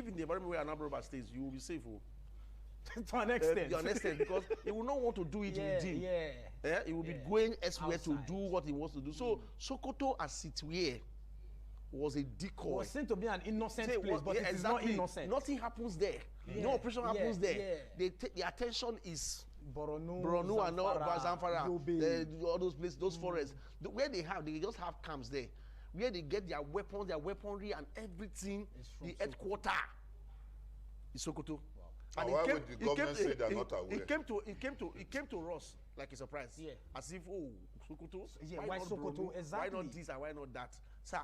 in the environment where an armed robber stays, you will be safe. To an extent. To an extent, because he will not want to do it within. He will be going elsewhere to do what he wants to do. So Sokoto, as it were, was a decoy. It was seen to be an innocent place, but it is not innocent. Nothing happens there. No operation happens there. The attention is Borno and Zamfara, all those places, those forests. Where they just have camps there. Where they get their weapons, their weaponry, and everything. The headquarters is Sokoto. Wow. And why would the government say they're not aware? It came to us like a surprise. As if, Sokoto? Why Sokoto? Exactly. Why not this and why not that? Sir,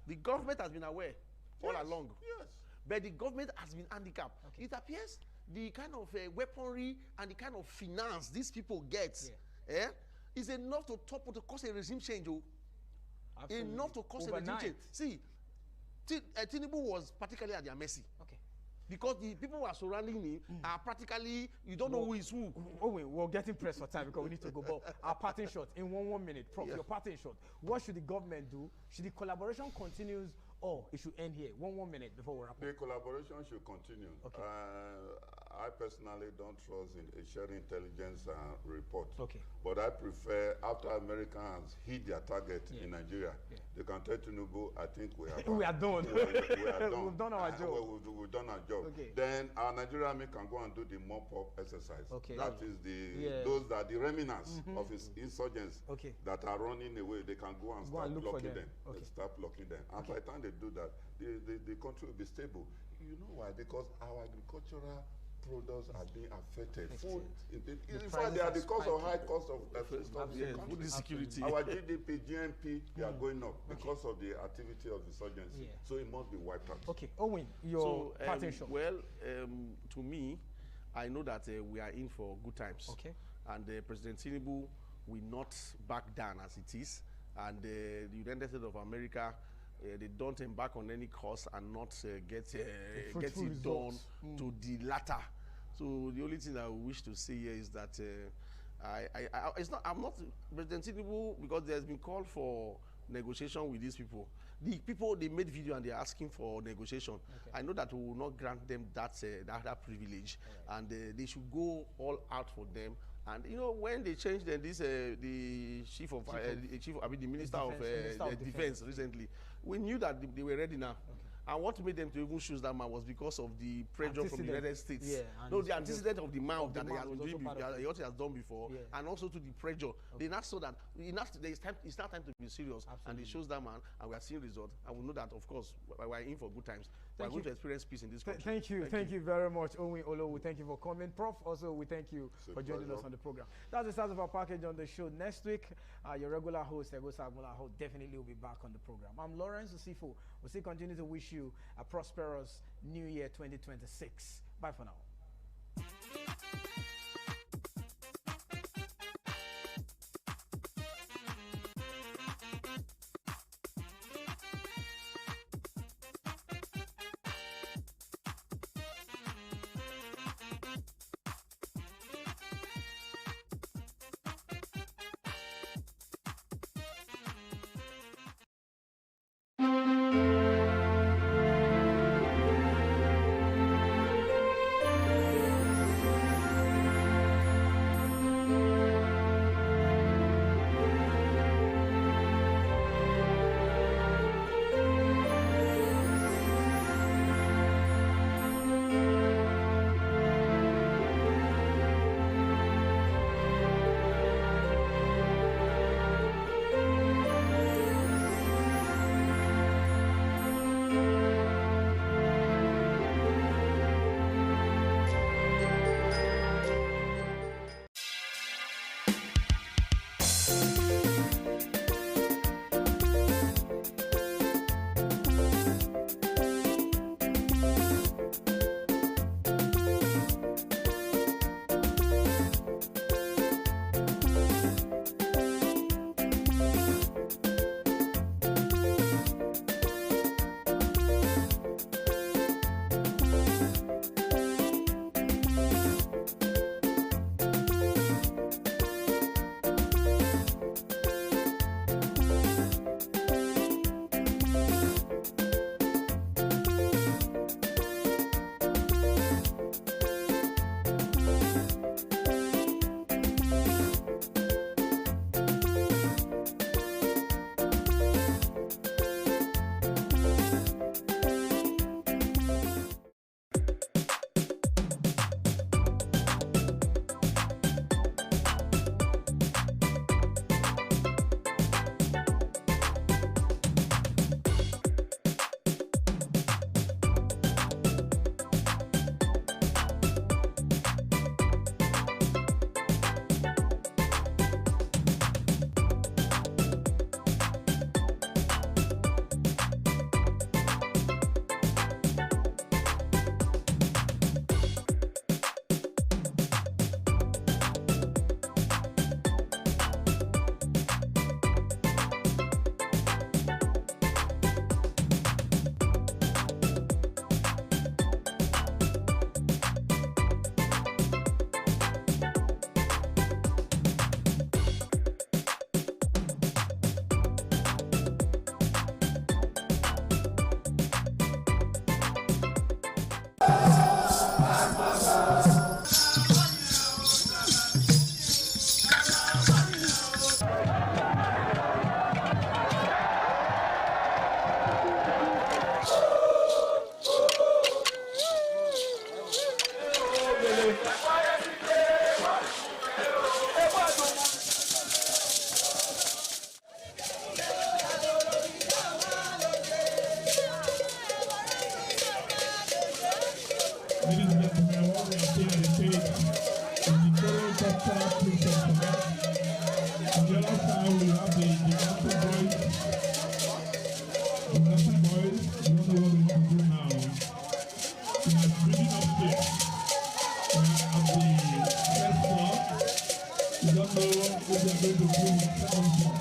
The government has been aware all along. Yes. But the government has been handicapped. Okay. It appears the kind of weaponry and the kind of finance these people get is enough to cause a regime change. Absolutely. Enough to cause overnight. A regime change. See, Tinubu was particularly at their mercy. Okay. Because the people who are surrounding me are practically, you don't know who is who. Oh, wait, we're getting pressed for time because we need to go. But our parting shot in one minute. Prof, your parting shot. What should the government do? Should the collaboration continues or it should end here? One minute before we wrap up. The collaboration should continue. Okay. I personally don't trust in sharing intelligence reports. Okay. But I prefer, after Americans hit their target in Nigeria, they can tell Tinubu, I think we are we are done. We are done. We've done our job. We've done our job. Okay. Then our Nigerian army can go and do the mop-up exercise. Okay. That is those that the remnants of his insurgents that are running away. They can go and start blocking them. Okay. Start blocking them. And by the time they do that, the country will be stable. You know why? Because our agricultural products are being affected. Food, in fact, they are the cause of high cost of stuff. Food insecurity. Our GDP, GNP, they are going up because of the activity of insurgency. Yeah. So it must be wiped out. Okay, Owen, your parting shot. Well, to me, I know that we are in for good times. Okay. And President Tinubu will not back down as it is. And the United States of America, they don't embark on any course and not get it done to the latter. So the only thing I wish to say here is that I'm not President Tinubu, because there's been call for negotiation with these people. The people, they made video and they're asking for negotiation. Okay. I know that we will not grant them that privilege, and they should go all out for them. And you know, when they changed the Minister of Defense recently, we knew that they were ready now. Okay. And what made them to even choose that man was because of the pressure from the United States. Yeah, no, the antecedent of the man that he has done before, and also to the pressure. Okay. They now saw that it's now time to be serious. Absolutely. And they chose that man, and we are seeing results. And we know that, of course, we are in for good times. We are going to experience peace in this country. Thank you very much, Owen Olowu. Thank you for coming. Prof, also, we thank you for joining us on the program. That's the start of our package on the show. Next week, your regular host, Egosa Agbola, definitely will be back on the program. I'm Lawrence Osifo. We'll still continue to wish you a prosperous New Year 2026. Bye for now. Ladies and gentlemen, what we are seeing on the stage is the Toronto Cultural Princess Connect. On the other side, we have the Gigante Boys. Gigante Boys, you don't know what we want to do now. We are bringing up here. We are at the first floor. We don't know what we are going to do with the second floor.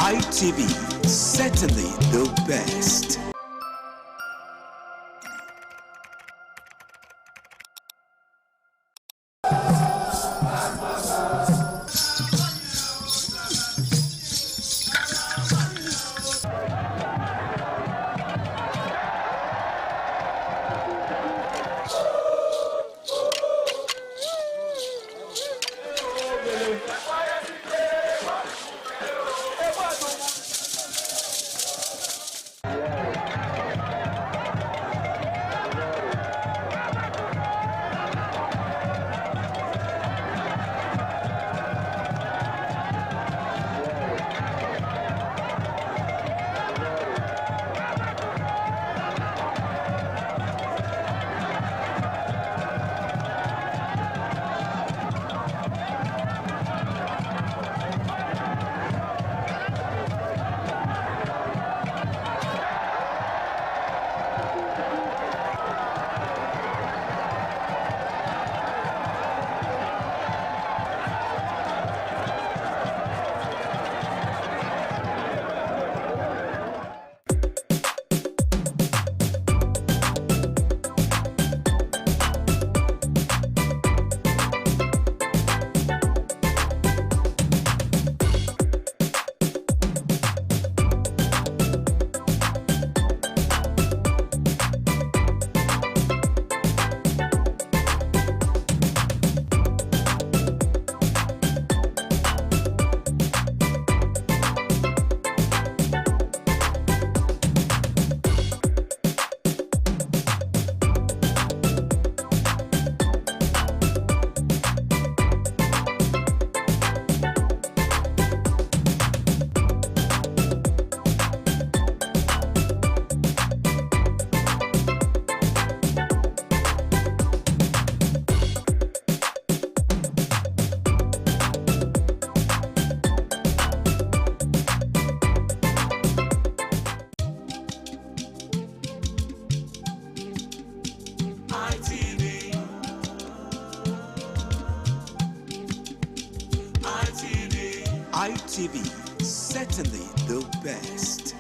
ITV, certainly the best. ITV, certainly the best.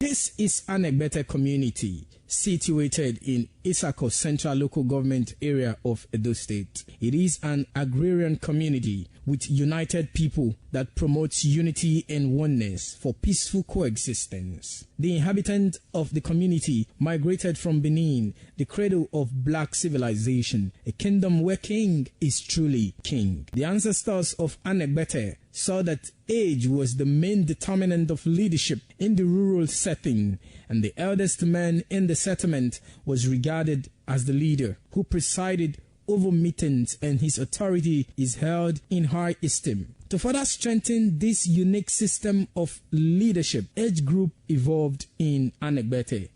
This is an Egbete community situated in Isako Central Local Government Area of Edo State. It is an agrarian community with united people that promotes unity and oneness for peaceful coexistence. The inhabitants of the community migrated from Benin, the cradle of black civilization, a kingdom where king is truly king. The ancestors of Anegbete saw that age was the main determinant of leadership in the rural setting, and the eldest man in the settlement was regarded as the leader who presided over meetings, and his authority is held in high esteem. To further strengthen this unique system of leadership, age group evolved in Anegbete.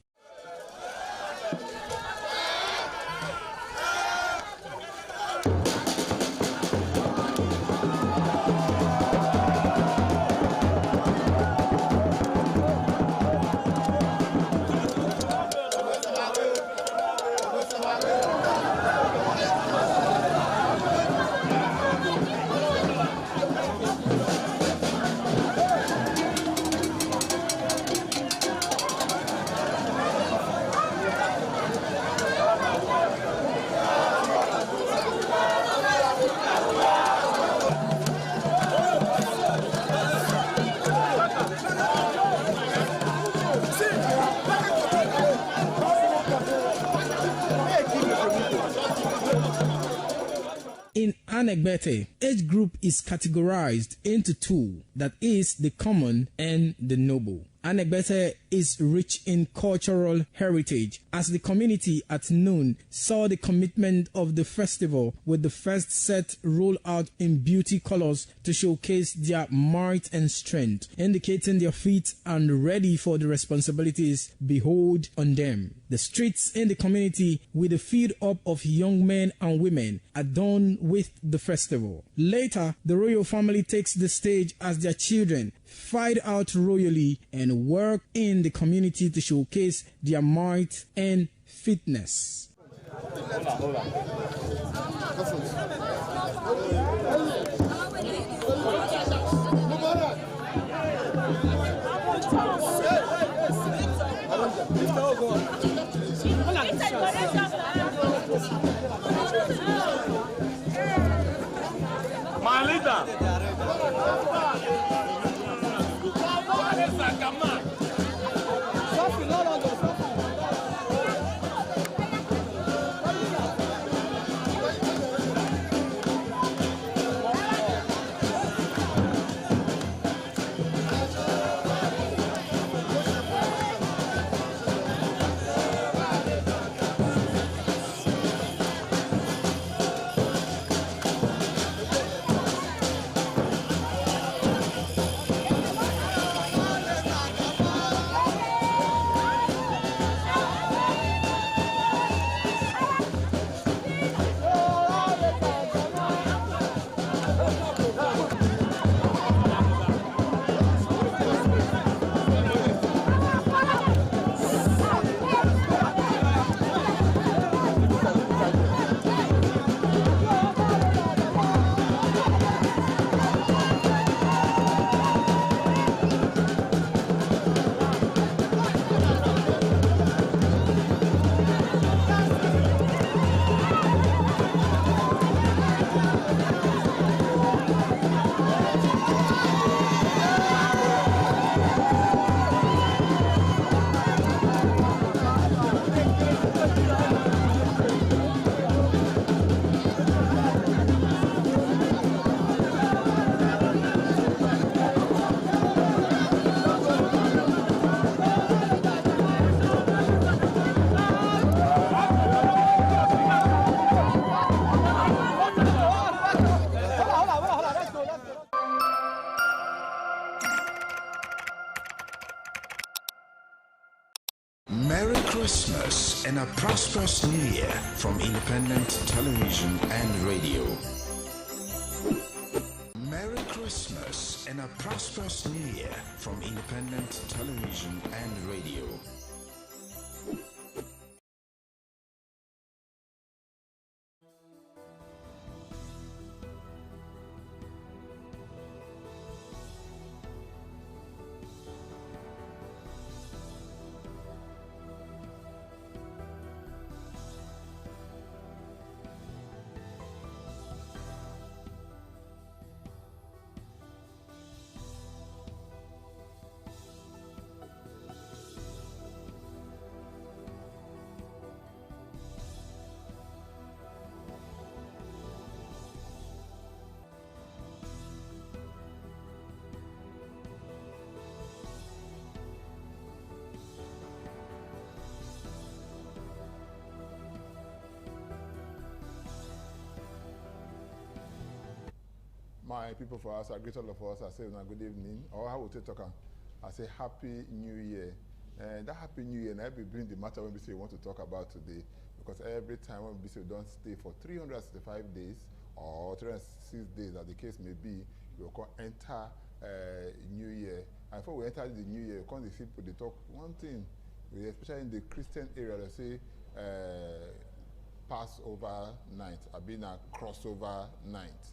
In Anegbete, age group is categorized into two, that is, the common and the noble. Anegbete is rich in cultural heritage, as the community at noon saw the commitment of the festival with the first set rolled out in beauty colors to showcase their might and strength, indicating their feet and ready for the responsibilities behold on them. The streets in the community with a feed up of young men and women adorned with the festival. Later, the royal family takes the stage as their children fight out royally and work in the community to showcase their might and fitness. My leader. and a prosperous new year from Independent Television and Radio. Merry Christmas and a prosperous new year from Independent Television and Radio. My people for us, I greet all of us, I say good evening, or how would you talk? I say Happy New Year. And that Happy New Year, and I will bring the matter when we say we want to talk about today, because every time when we say we don't stay for 365 days, or 306 days, as the case may be, we will enter New Year. And before we enter the New Year, we come to see people, they talk one thing, especially in the Christian area, they say Passover night, I've been a crossover night.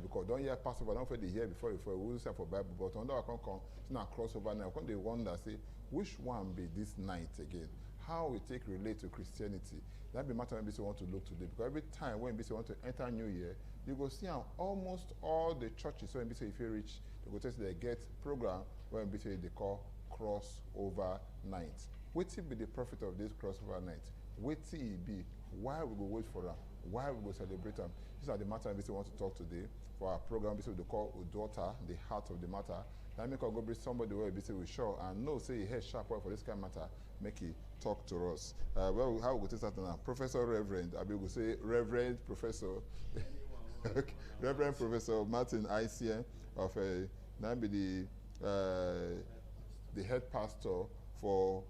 Because don't hear Passover, don't for the year before we will say for Bible, but on that I come, it's not crossover now. They wonder, say, which one be this night again? How we take relate to Christianity? That be matter when we want to look today. Because every time when we want to enter New Year, you go see almost all the churches. So when we say if you reach, you go test they get program when we say they call crossover night. What be the profit of this crossover night? What it be? Why we go wait for them? Why we go celebrate them? These are the matter we want to talk today for our program. We call Udota, the heart of the matter. Now make us go bring somebody where we say we sure and know say he has sharp for this kind of matter. Make it talk to us. Well, how we go to start now? Professor Reverend. I will say Reverend Professor. Okay. Reverend Professor Martin ICN of now be the head pastor for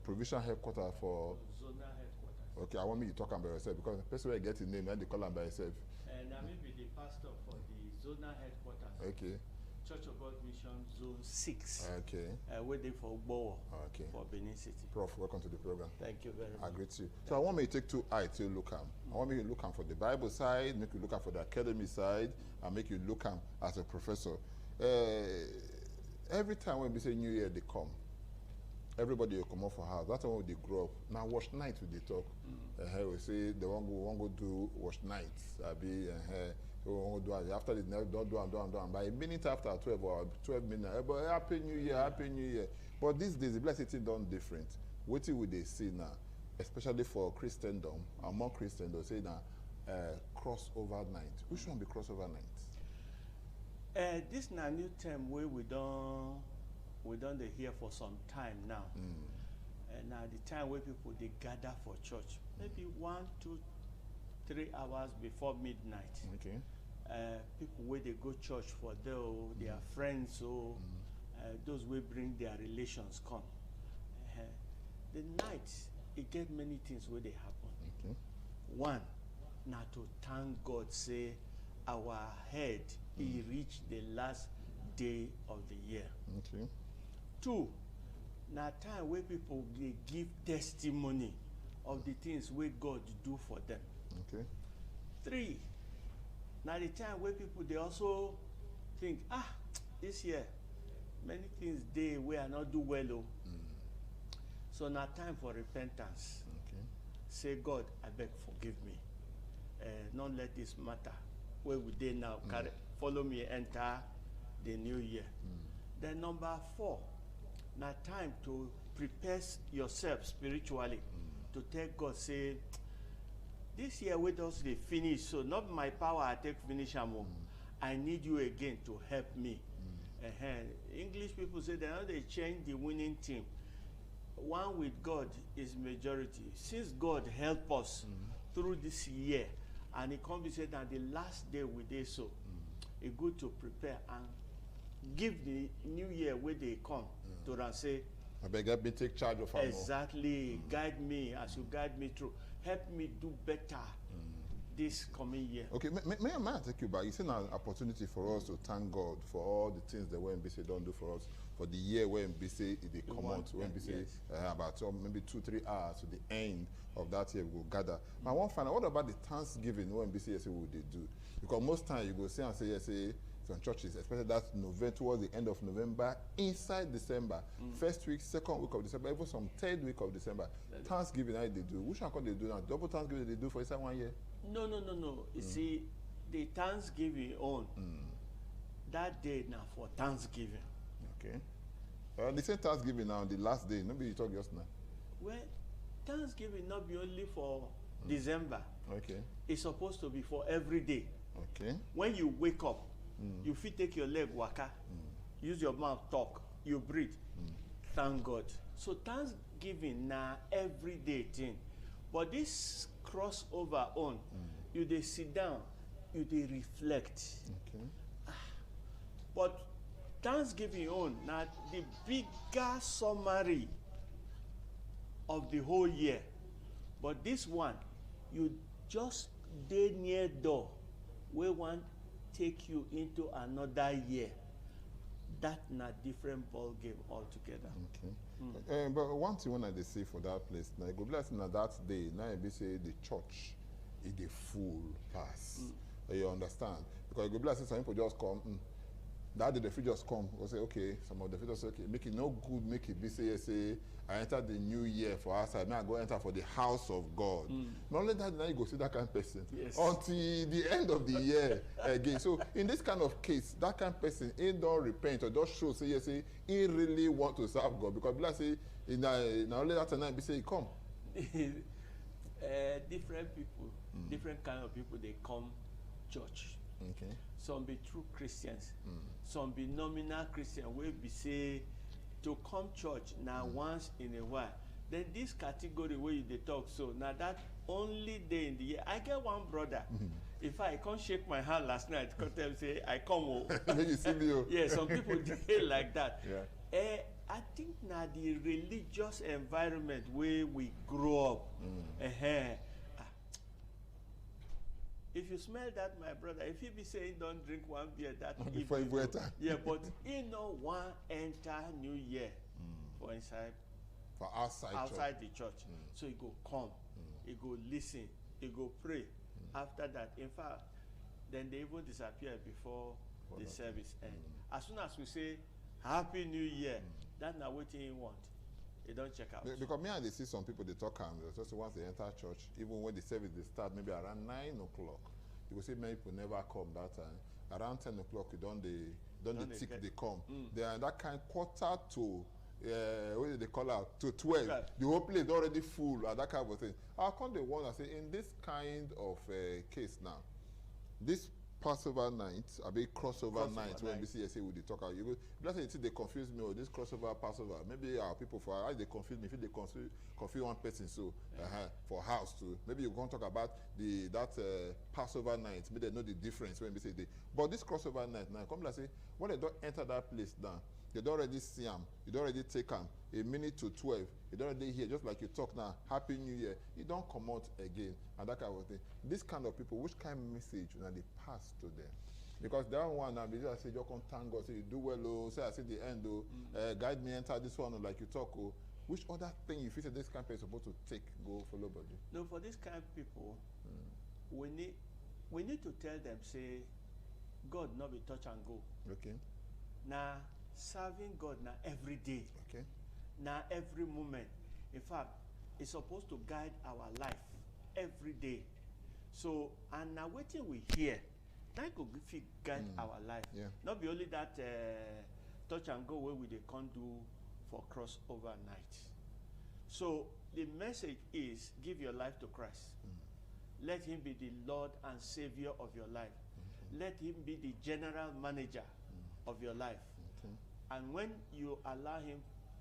provincial headquarters for. Okay, I want me to talk about yourself because the person will get his name and they call him by yourself. And I may be the pastor for the zonal headquarters. Okay. Church of God Mission Zone 6. Okay. Waiting for Bowo. Okay. For Benin City. Prof, welcome to the program. Thank you very much. I greet you. So I want me to take two eyes to look at. I want me to look at for the Bible side, make you look at for the academy side, and make you look at as a professor. Every time when we say New Year, they come. Everybody will come off for house. That's when they grow up. Now, wash night we talk. We say they won't go do wash nights. So we won't do it. After the don't. By a minute after 12 or 12 minutes, Happy New Year, Happy New Year. But these days, the blessing done different. What would they say now? Especially for Christendom, among Christians, they say now crossover night. Which one be crossover night? This is a new term where we don't they hear for some time now. And now the time where people they gather for church, maybe 1, 2, 3 hours before midnight. Okay. People where they go church for their friends, those will bring their relations come. The night it get many things where they happen. Okay. One, now to thank God, say our head he reached the last day of the year. Okay. 2, now time where people they give testimony of the things where God do for them. Okay. 3, now the time where people they also think, this year many things they are not do well. So now time for repentance. Okay. Say, God, I beg forgive me. Not let this matter. Where would they now carry? Follow me enter the new year. Then number 4, now time to prepare yourself spiritually to tell God, say, this year with us they finish, so not my power I take finish them. I need you again to help me. English people say they know they change the winning team. One with God is majority. Since God help us through this year, and it can be said that the last day we did so, it's good to prepare and give the new year where they come to say, I beg, help me take charge of her. Exactly. Guide me as you guide me through. Help me do better this coming year. Okay, may I take you back? It's an opportunity for us to thank God for all the things that WNBC don't do for us. For the year when WNBC they come out, WNBC about maybe 2-3 hours to the end of that year we will gather. I want to find out, what about the Thanksgiving WNBC say what they do? Because most times you go say and say yes, some churches, especially that November, towards the end of November, inside December, first week, second week of December, even some third week of December. Thanksgiving, how they do? Which one can they do now? Double Thanksgiving they do for inside 1 year? No. You see, the Thanksgiving on that day now for Thanksgiving. Okay. The same Thanksgiving now, the last day. Maybe you talk just now. Well, Thanksgiving not be only for December. Okay. It's supposed to be for every day. Okay. When you wake up, you fit take your leg waka, use your mouth talk, you breathe. Thank God. So Thanksgiving now everyday thing. But this crossover on, you dey sit down, you dey reflect. Okay. But Thanksgiving on now the bigger summary of the whole year. But this one, you just dey near door where one take you into another year. That na different ball game altogether. Okay. But one thing when I see for that place, now go bless na that day. Now be say the church is the full pass. You understand? Because go bless some people just come. That day the free just come. Go say okay. Some of the free just say okay. Make it no good. Make it be say I enter the new year for outside. Now I go enter for the house of God. Not only that, now you go see that kind of person until the end of the year again. So in this kind of case, that kind of person, he don't repent or don't show say yes, he really want to serve God. Because like say, now only that time, he say come. Different people, different kind of people, they come church. Okay. Some be true Christians. Some be nominal Christian. We be say to come church now once in a while. Then this category where you they talk so now that only day in the year. I get one brother. If I can't shake my hand last night, come tell me say I come. You see me. Yeah, some people they like that. Yeah. I think now the religious environment where we grow up. If you smell that, my brother, if he be saying don't drink one beer that before you enter. Yeah, but he no one enter New Year for inside. For outside the church. So he go come, he go listen, he go pray. After that, in fact, then they even disappear before the service end. As soon as we say Happy New Year, that's not what he want. They don't check out. Because me and they see some people they talk just once they enter church, even when the service they start maybe around 9 o'clock. You will see many people never come that time. Around 10 o'clock you don't they tick they come. They are that kind quarter to what do they call out to 12. The whole place already full and that kind of thing. How come they want to say in this kind of case now, this Passover night, a big crossover night when BCSA would talk out. You go, that's why they confuse me. This crossover Passover. Maybe our people for they confuse me. If they confuse one person, so for house too. Maybe you're going to talk about that Passover night. Maybe they know the difference when BCSA. But this crossover night now, come like say when they don't enter that place now, you don't already see them. You don't already take them. A minute to 12. You don't already hear, just like you talk now, Happy New Year. You don't come out again. And that kind of thing. This kind of people, which kind of message when they pass to them? Because that one now, I say, you come thank God, say you do well, oh, say I see the end, oh, guide me enter this one, oh, like you talk, oh. Which other thing you feel that this kind of person is supposed to take, go follow body? No, for this kind of people, we need to tell them, say, God not be touch and go. Okay. Now, serving God now every day. Okay. Now every moment. In fact, it's supposed to guide our life every day. So, and now waiting we hear, that could guide our life. Yeah. Not be only that touch and go where we they can't do for crossover night. So the message is give your life to Christ. Let him be the Lord and Savior of your life. Let him be the general manager of your life. And when you allow him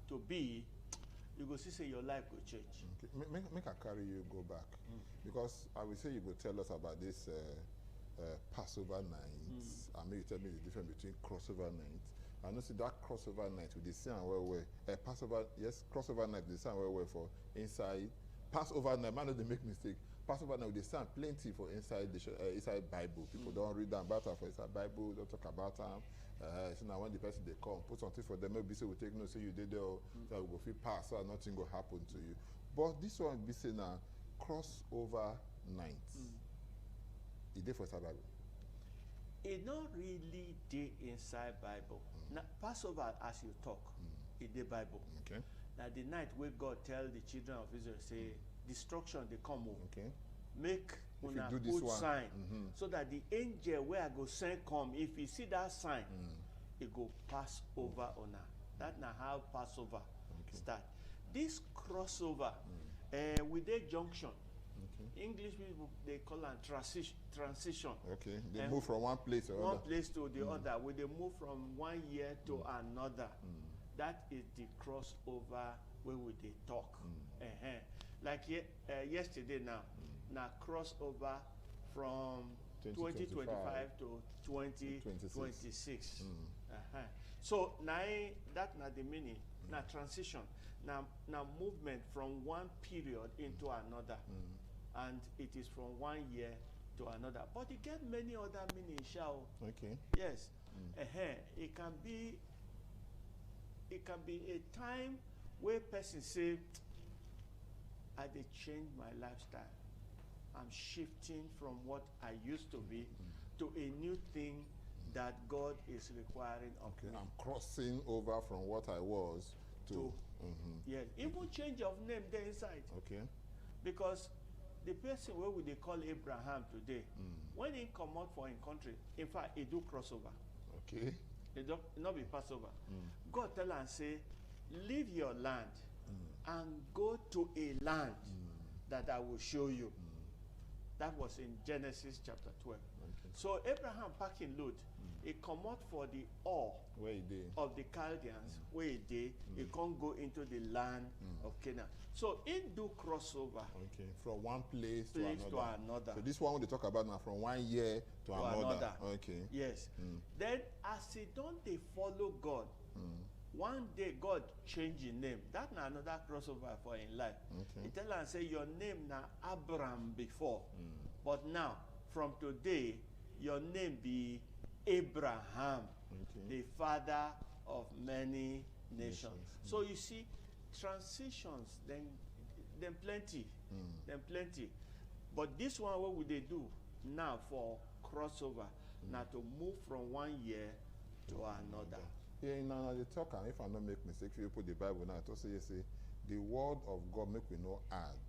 to be, you go see say your life will change. Okay. Make I carry you go back. Because I will say you will tell us about this Passover night. And maybe you tell me the difference between crossover night I know see that crossover night with the same well. Passover, yes, crossover night with the same well for inside. Passover night, man, they make mistake. Passover night with the same plenty for inside the inside Bible. People don't read about her for inside Bible, don't talk about them. So now when the person they come, put something for them, maybe say we take note, say you did there, so we go feel pass, so nothing will happen to you. But this one be saying now crossover night. It did for inside Bible. It not really did inside Bible. Now, Passover, as you talk, it did Bible. Okay. Now the night where God tell the children of Israel, say, destruction they come over. Okay. Make una put sign so that the angel where I go send come, if you see that sign, it go pass over una. That's not how Passover start. This crossover with the junction. English people they call it transition. Okay, they move from one place to one other. place to the other. When they move from one year to another, that is the crossover where we they talk. Like yesterday now crossover from 2025 to 2026. So now that not the meaning. Now transition. Now movement from one period into another. And it is from one year to another. But it get many other meanings, shall. Okay. Yes. It can be a time where person say, I did change my lifestyle. I'm shifting from what I used to be to a new thing that God is requiring of me. I'm crossing over from what I was to yes. Even change of name there inside. Okay. Because the person where we they call Abraham today, when he come out for his country, in fact, he do crossover. Okay. It not be Passover. God tell and say, leave your land and go to a land that I will show you. That was in Genesis chapter 12. Okay. So Abraham packing load, he come out for the where he did of the Chaldeans, where he did, he can't go into the land of Canaan. So in do crossover. Okay, from one place to another. So this one they talk about now from 1 year to another. Okay. Yes. Then as he don't they follow God, one day God change his name. That's another crossover for in life. Okay. He tell and say your name now Abraham before, but now from today your name be Abraham, the father of many nations. So you see, transitions then plenty, But this one, what would they do now for crossover? Now to move from 1 year to another. Yeah, now they talk, and if I don't make mistake, if you put the Bible now, it also say the word of God make we no add,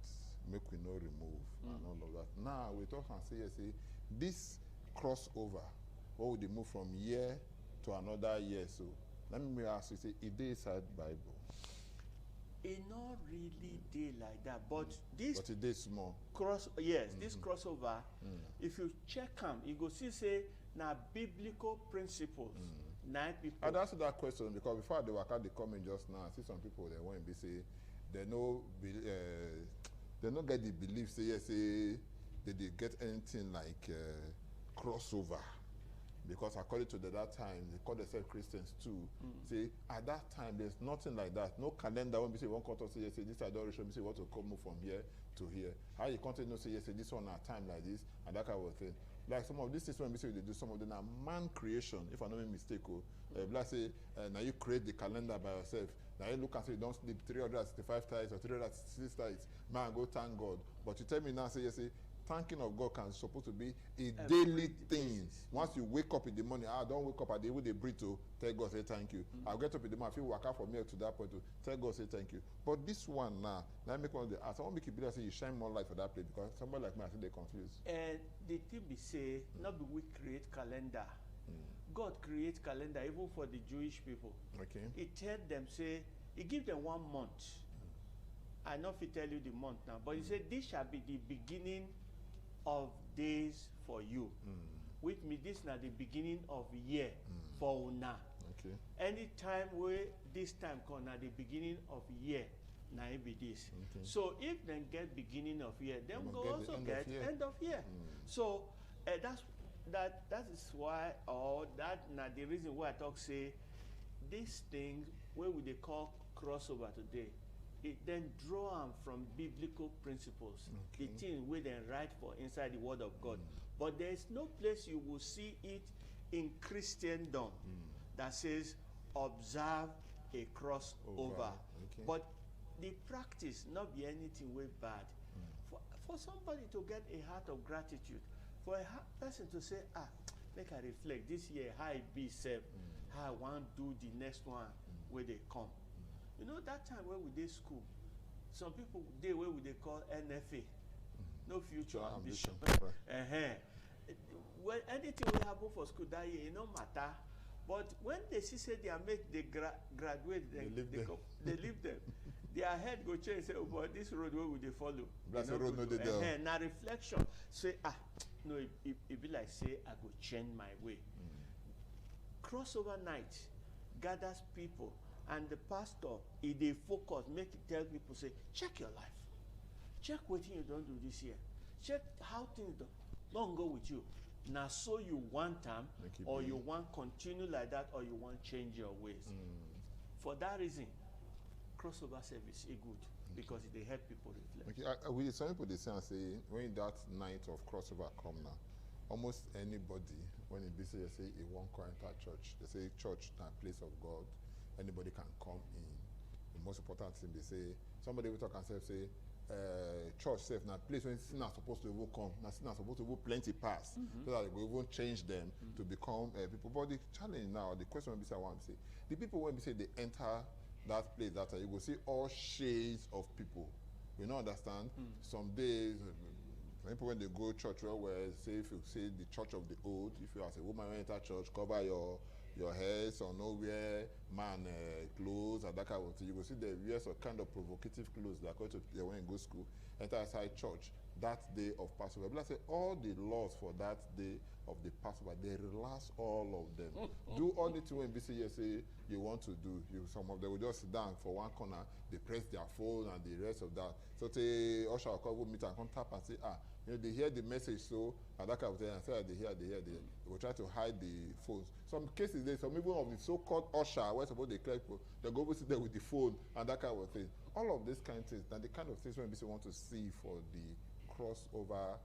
make we no remove, and all of that. Now we talk and say this crossover, what would they move from year to another year? So let me ask you, say, it is inside Bible. It not really did like that, but this. But it is small. This crossover. If you check them, you go see say now biblical principles. 9 people. I'd answer that question because before they work out the comment just now, I see some people they want to be say they no get the belief say yes say they get anything like crossover. Because according to that time, they call themselves Christians too. Say at that time there's nothing like that. No calendar when we say one quarter say yes, say this adoration, we say what to come move from here to here. How you continue to say yes, say this one at time like this and that kind of thing. Like some of these things when we say they do, some of them are man creation, if I don't make mistake. Like say now you create the calendar by yourself. Now you look and say you don't sleep 365 times or 366 times. Man, go thank God. But you tell me now say yes, say thanking of God can supposed to be a daily thing. Once you wake up in the morning, I don't wake up at the way they breathe to tell God say thank you. I'll get up in the morning, I feel work out from here to that point to tell God say thank you. But this one now I make one of the I want to make it better say you shine more light for that place because somebody like me I think they're confused. And the thing be say, not be we create calendar. God create calendar even for the Jewish people. Okay. He tell them say he give them 1 month. I know if he tell you the month now, but he said this shall be the beginning of days for you, which means this is not the beginning of year for una. Okay. Anytime where this time come na the beginning of year, na it be this. Okay. So if they get beginning of year, then go also get end of year. So that is why, or that na the reason why I talk say this thing where we they call crossover today, it then draw them from biblical principles, the thing where they write for inside the Word of God. But there is no place you will see it in Christendom that says observe a crossover. But the practice not be anything way bad. For somebody to get a heart of gratitude, for a person to say, make I reflect this year how it be safe, how I want to do the next one where they come. You know that time when we did school, some people they where we they call NFA, no future ambition. Well, anything will happen for school that year, it no matter. But when they say they are make they graduate, they leave them. Their head go change. Say, oh boy, this road where will they follow? That's the road no they do. Now reflection. Say, no, it be like say I go change my way. Crossover night gathers people, and the pastor, if they focus, make it tell people, say, check your life. Check what you don't do this year. Check how things don't go with you. Now, so you want them, or you want continue like that, or you want change your ways. For that reason, crossover service is good because they help people reflect. Okay. Some people they say when that night of crossover come now, almost anybody when it be say it won't enter church. They say church na place of God. Anybody can come in. The most important thing they say, somebody will talk and say, church self na place when sinners supposed to even come, na sinners supposed to even plenty pass, so that they will even change them to become people. But the challenge now, the question will be say, I want to say, the people when we say they enter that place, that you will see all shades of people. You know, understand? Some days, people when they go church, where say if you say the church of the old, if you as a woman when you enter church, cover your hair, so no wear man clothes and that kind of thing. You will see they wear some kind of provocative clothes that according to they when you go school, enter inside church that day of Passover. But I say all the laws for that day of the Passover, they relax all of them. Do all the things when BC say you want to do. Some of them will just sit down for one corner, they press their phone and the rest of that. So they usher will come meet and come tap and say, they hear the message so and that kind of thing and say they hear. They will try to hide the phones. Some cases there's some even of the so-called usher where suppose they clear people, they go sit there with the phone and that kind of thing. All of these kind of things, and the kind of things when we want to see for the crossover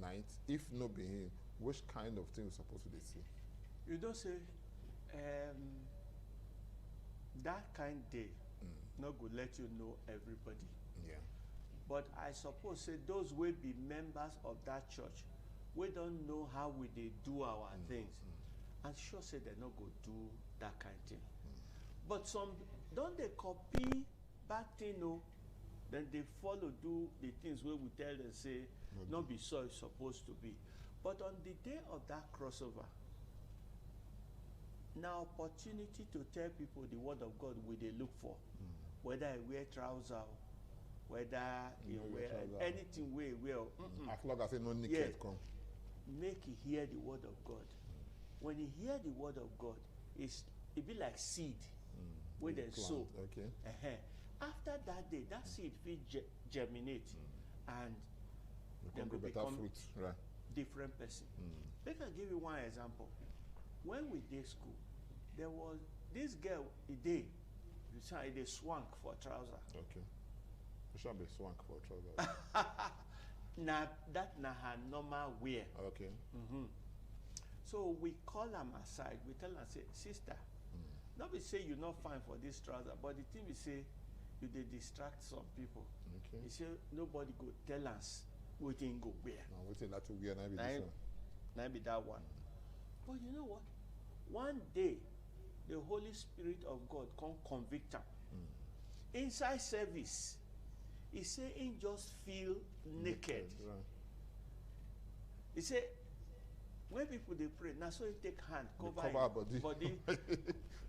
night, if no be him, which kind of thing we supposed to see? You don't say that kind day not go let you know everybody. Yeah. But I suppose say those will be members of that church. We don't know how we they do our things. And sure say they not go do that kind of thing. But some don't they copy bad thing, no? Then they follow do the things where we tell them say not be so it's supposed to be. But on the day of that crossover, now opportunity to tell people the word of God will they look for. Whether I wear trousers, whether you wear anything way well. As long as no naked come. Make he hear the word of God. When he hear the word of God, it be like seed where they sow. Okay. After that day, that seed will germinate and then go become fruit. Right. Different person. Let me give you one example. When we did school, there was this girl they swank for trouser. Okay. You should be swank for trouser. Now that na her normal wear. Okay. So we call them aside. We tell her, say, sister, not be say you not fine for this trouser, but the thing we say, you they distract some people. Okay. You say nobody go tell us we think go wear. No, we think that to wear. Now be that one. But you know what? One day, the Holy Spirit of God come convict them. Inside service, he say he just feel naked. Right. He say when people they pray, now so he take hand cover body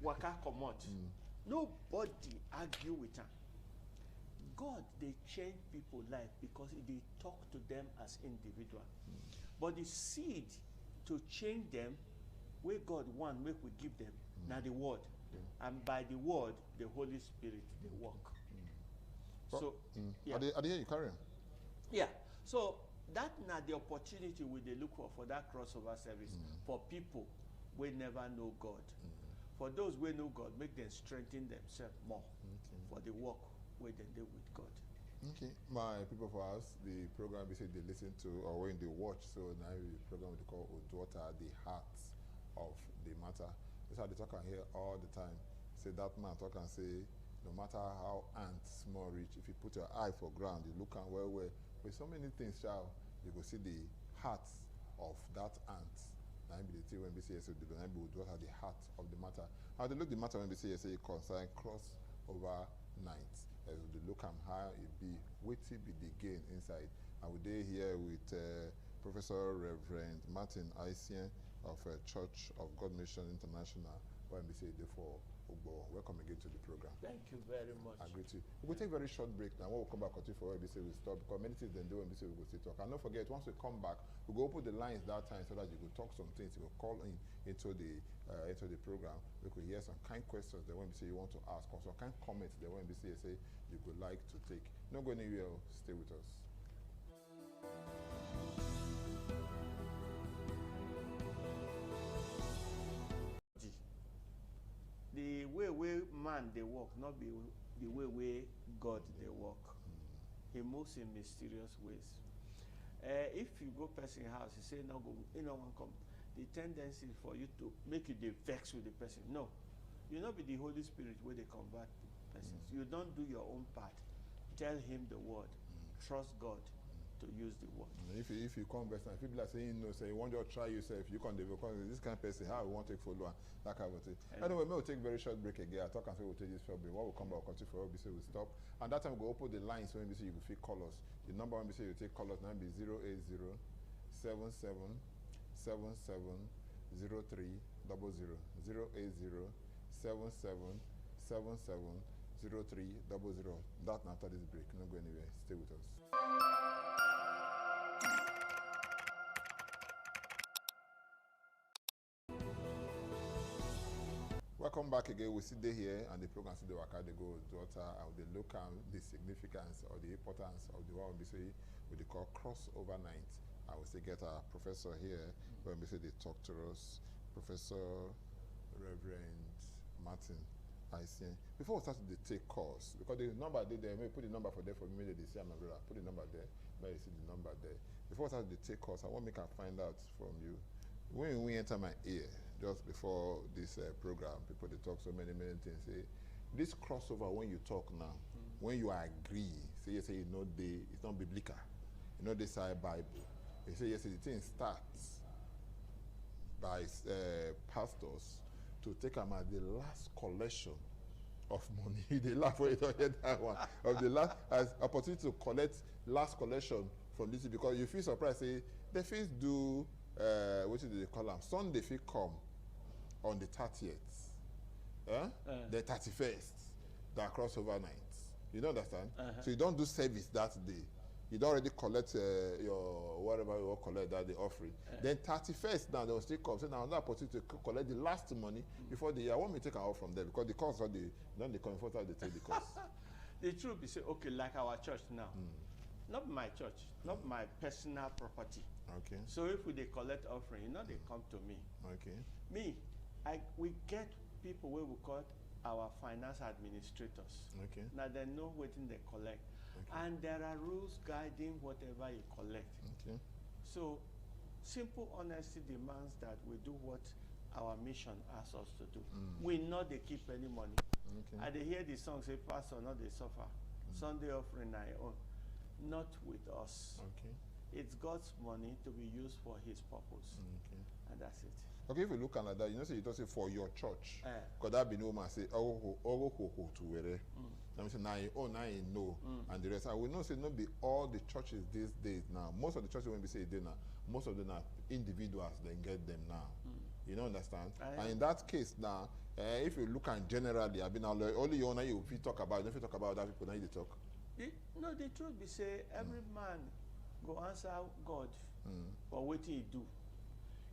waka comot. Nobody argue with him. God they change people life because they talk to them as individual. But the seed to change them, where God want, make we give them, now the word. And by the word, the Holy Spirit, they work. So, are they you carry on? Yeah. So, that now the opportunity we they look for that crossover service for people we never know God. For those who know God, make them strengthen themselves more for the work where they do with God. Okay, my people for us, the program we say they listen to or when they watch, so now the program we call Udwata, the heart of the matter. That's how they talk and hear all the time. Say that man talk and say, no matter how ant small reach, if you put your eye for ground, you look and well, with so many things, shall you go see the heart of that ant. Now be the thing when we say so, the Udwata, the heart of the matter. How they look the matter when we say concern cross over night. As we look at how it be, waiting be the gain inside. And we're here with Professor Reverend Martin Aisien of Church of God Mission International, when we say for Ugbo. Welcome again to the program. Thank you very much. I agree to you. We'll take a very short break now. When we come back, continue for we say we stop because many things then do when we say we go still talk. And don't forget, once we come back, we go open the lines that time so that you will talk some things. You will call into the program. We could hear some kind questions that when we say you want to ask, or some kind comments that when we say you would like to take. Don't go anywhere. Stay with us. The way man they walk, not be the way God they walk. He moves in mysterious ways. If you go person house, you say no go, one come. The tendency for you to make you the vex with the person. No, you not be the Holy Spirit where they convert persons. You don't do your own part. Tell him the word. Trust God to use the word. If you come back and people are saying no, say you want to try yourself, you can develop this kind of person, how we want to follow that kind of thing. Anyway, we'll take a very short break again. I talk and say we'll take this short break. When we come back, we'll continue for what we say we stop. And that time we'll open the lines when we say you will call us. The number when we say you take call us now be 080 77 77 03 00 080 77 77 03 00. That after this break. Don't go anywhere. Stay with us. Welcome back again. We sit there here and the program see the Waka they go daughter and they look at the significance or the importance of the one we say we call crossover night. I will say get our professor here when we say they talk to us, Professor Reverend Martin Aisien. Before we start to take calls, because the number there, maybe put the number for there for me, they say my brother, put the number there, but you see the number there. Before we start to take calls, I want to make a find out from you. When we enter my ear, just before this program, people they talk so many things. Say this crossover when you talk now, when you agree, say you say it's not biblical, you know the side Bible. You say yes, the thing starts by pastors to take them at the last collection of money. They laugh when you don't hear that one of the last as opportunity to collect last collection from this because you feel surprised. Say the fees do. What do they call them? Sunday fee come on the 30th, the 31st, that crossover night. You don't understand? So you don't do service that day. You don't already collect your whatever you want to collect that the offering. Then 31st now they will still come. So now another opportunity to collect the last money before the year. I want me to take an off from there because the cost are they come first they take the cost. The truth is okay, like our church now. Not my church, not my personal property. Okay. So if we they collect offering, they come to me. Okay. Me, we get people where we call our finance administrators. Okay. Now they know what they collect. Okay. And there are rules guiding whatever you collect. Okay. So simple honesty demands that we do what our mission asks us to do. We know they keep any money. Okay. And they hear the song say, Pastor, not they suffer. Sunday offering I own. Not with us. Okay. It's God's money to be used for his purpose. Okay. And that's it. Okay, if you look at that, you say you don't say for your church. Because that be no man say, to where. I say, now you know. And the rest. I will not say, not be all the churches these days now. Most of the churches, when we say they now, most of them are individuals, then get them now. You don't understand? And in that case now, if you look at generally, I've been only you know you talk about, if you talk about other people, now you talk. No, the truth be say every man go answer God for what he do.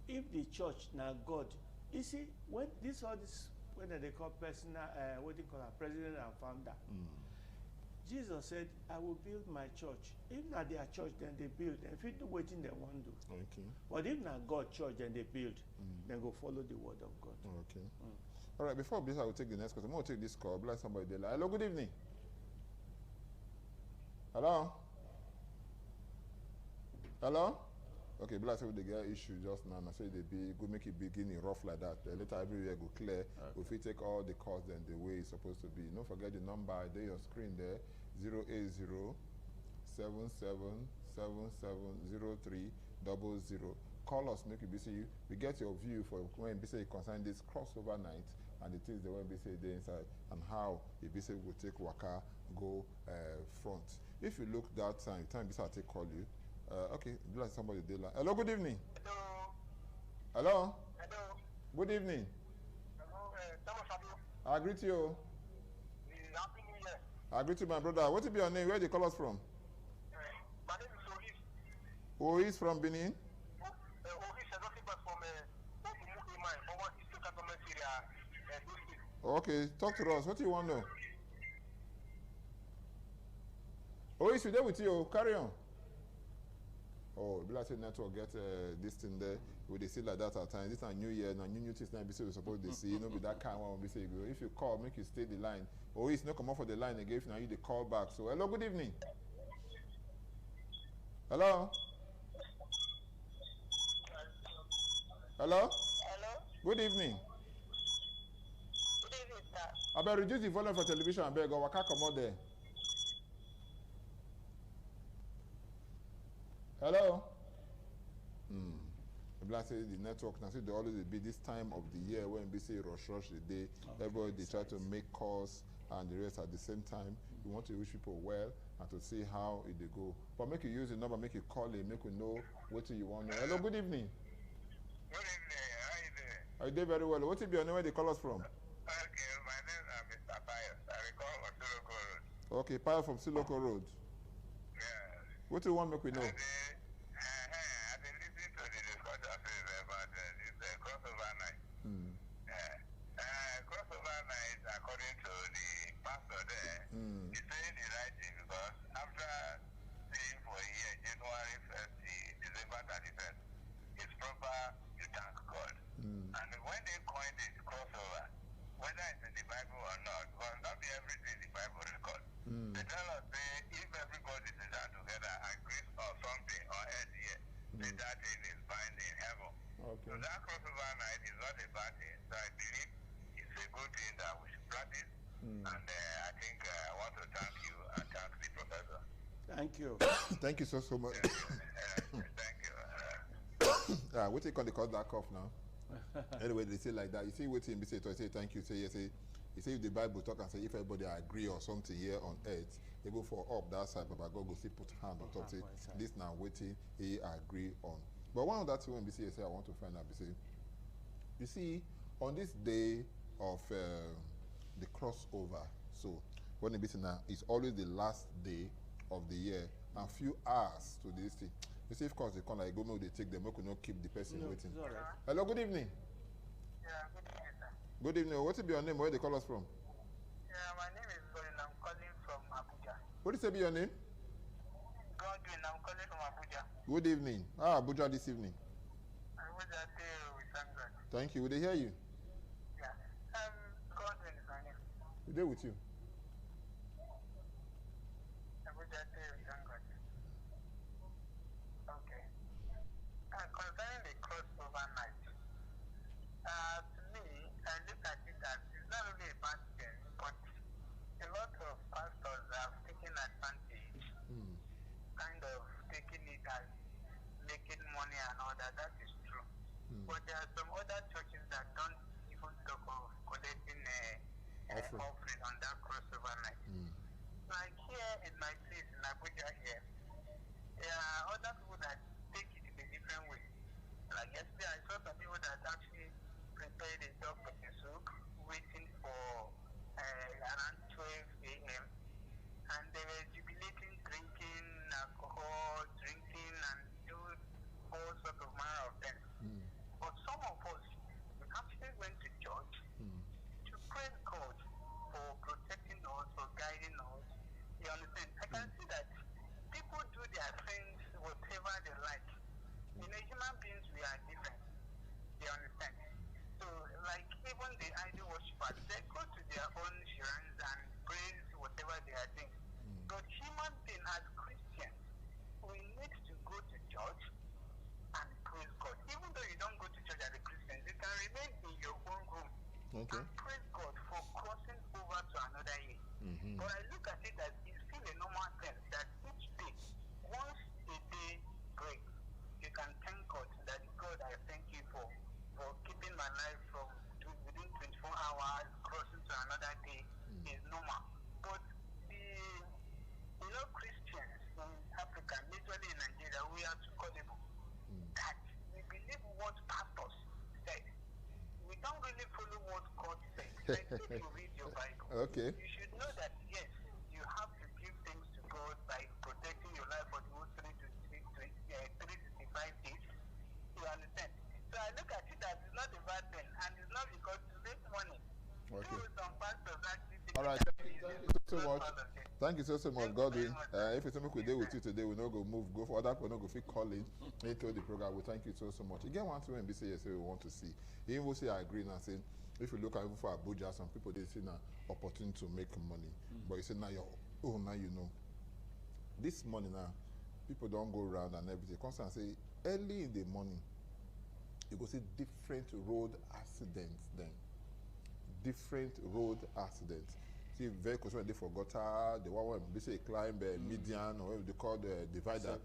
If the church now God, you see when this when they call personal what do you call it, president and founder. Jesus said, I will build my church. If not their church, then they build. And if you do what they want to do. Okay. But if not God church, then they build. Then go follow the word of God. Okay. All right, before this, I will take the next question. I'm going to take this call. Bless somebody there. Hello, good evening. Hello? Hello? Okay, bless with the girl issue just now. I say they be good, make it begin in rough like that. Later everywhere go clear. Okay. If we take all the calls then the way it's supposed to be. Don't forget the number there, your screen there, 080-7777-0300. Call us, make it be see. We get your view for when be say concern this crossover night and the things they will be say there inside and how it be say will take waka go front. If you look that time be say I take call you. Okay, like somebody did like. Hello, good evening. Hello. Hello. Good evening. Hello, I greet you. Happy New Year. I greet you, my brother. What is your name? Where do you call us from? My name is Oris. Oris from Benin? Oris is nothing but from former Eastern Government area. Okay, talk to us. What do you want to know? Oris, we're there with you. Carry on. Oh, Black Network get this thing there. They see like that at times. This is a new year, and new things now be we're supposed to see. No be that kind of one. Be say go. If you call, make you stay the line. Or it's not come off for the line again. If now you the call back. So hello, good evening. Hello. Hello. Hello. Good evening. Good evening, sir. I better reduce the volume for television. I better go. Waka come out there. Hello. Black say the network now say they always be this time of the year when we say rush the day. Everybody they try to make calls and the rest at the same time. We want to wish people well and to see how it they go. But make you use the number, make you call it, make you know what you want to know. Hello, good evening. Good evening. How you doing? Are you doing very well? What is your name? Where they call us from? Okay, my name is Mr. Pius. I recall from Siloko Road. Okay, Pius from Siloko Road. Yeah. What do you want make we know? I've been listening to the discussion about this crossover night. Crossover night, according to the pastor there, he's saying the right thing because after staying for a year, January 1st to December 31st, it's proper to thank God. And when they coined it crossover, whether it's in the Bible or not, because not be everything the Bible records. They tell us if everybody sit down together and agree on something on earth here, then that thing is binding in heaven. Okay. So that crossover night is not a bad thing. So I believe it's a good thing that we should practice. And I think I want to thank you and thank the professor. Thank you. Thank you so much. Thank you. What do you call the call that cough now? Anyway, they say like that. You see what he say to say thank you, say yes, say you say if the Bible talk and say if everybody agree or something here on earth, they go for up that side, but God go see put hand on top, say this now waiting, he agree on. But one of that thing when we say I want to find out, we say, you see, on this day of the crossover, so when it be now, it's always the last day of the year, and few hours to this thing. You see, of course, they come like go, no, they take them, we could not keep the person waiting. Right. Hello, good evening. Yeah, good evening, sir. Good evening. What is your name? Where they call us from? Yeah, my name is Godwin. I'm calling from Abuja. What is your name? Godwin. I'm calling from Abuja. Good evening. Abuja this evening. Abuja, we thank God. Thank you. Will they hear you? Yeah. Godwin is my name. We're there with you. Abuja, we thank God. Okay. Concerning the crossover night, to me, I look at it as it's not really a bad thing, but a lot of pastors have taken advantage, kind of taking it as making money and all that. That is true. But there are some other churches that don't even talk of collecting offering on that Like if you read your Bible, Okay. you should know that, yes, you have to give things to God by protecting your life for the whole 365 days. You understand? So I look at it as it's not a bad thing, and it's not because to make money. Okay. Some pastors actually All right. Thank you so much. Thank you so much, Godwin. If it's something we do with you today, we not go move, go for other people, not go fit calling into the program. We thank you so much. Again, one thing when we say yes, we want to see. Even we say I agree now, saying if you look at even for Abuja, some people they see now opportunity to make money, but you say now now you know. This money now, people don't go around and everything. Constant say early in the morning, you go see different road accidents then. Different road accidents. See vehicles when they forgot the one when they say climb median or what they call the divider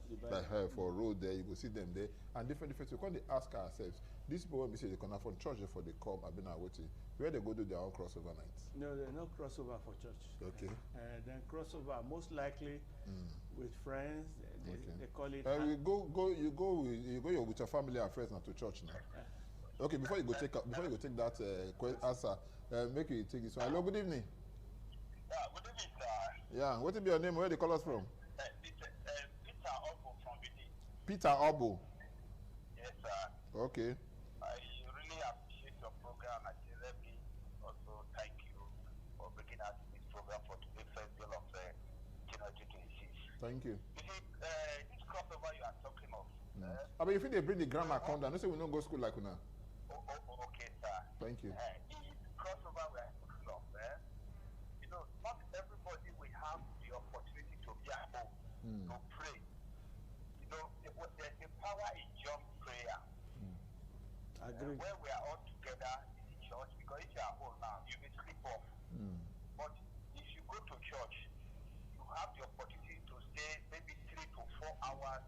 for road there, you go see them there and different. So we can ask ourselves, these people when we say they can afford church for the come, I've been waiting. Where they go do their own crossover nights? No, there's no crossover for church. Okay. Then crossover most likely with friends. They call it. You go with your family and friends now to church now. Okay, before you go take that answer, make you take this one. Hello, good evening. Yeah, good evening, sir. Yeah, what will be your name? Where they call us from? Peter Obo from Benin. Peter Obo. Yes, sir. Okay. I really appreciate your program. I let me also thank you for bringing us this program for today's first day of January 2026. Thank you. You see, this crossover you are talking of. I mean, if they bring the grammar come down, no say we don't go school like now. Okay, sir. Thank you. The crossover we are talking of, you know, not everybody will have the opportunity to be at home to pray. You know, there's a power in young prayer. Agree. Where we are all together in the church, because if you are home now, you will sleep off. But if you go to church, you have the opportunity to stay maybe 3 to 4 hours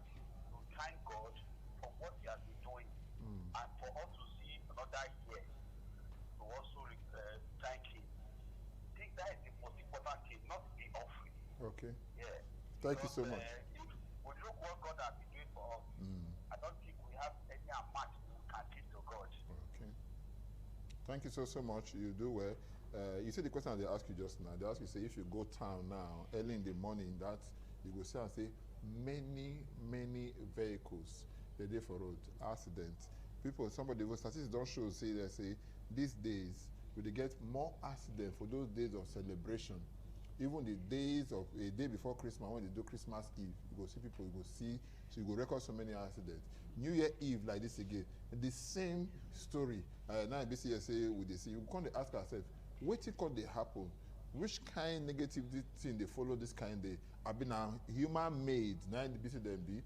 to thank God for what He has been doing, and for us to see another year to also thank Him. I think that is the most important thing, not the offering. Okay. Yeah. Thank you so much. If we look what God has been doing for us, I don't think we have any amount we can give to God. Okay. Thank you so much. You do well. You see the question they ask you just now. They ask you, say, if you go town now, early in the morning, that you go see and say, many vehicles they there for road accidents. People, somebody, statistics don't show, say, they say, these days, we get more accidents for those days of celebration. Even the days of a day before Christmas, when they do Christmas Eve, you go see people, you go see, so you go record so many accidents. New Year Eve like this again, the same story. Now BCSA with the see, you can't ask ourselves, what could they happen? Which kind negative thing they follow this kind they have been a human made, now in the BCDMB?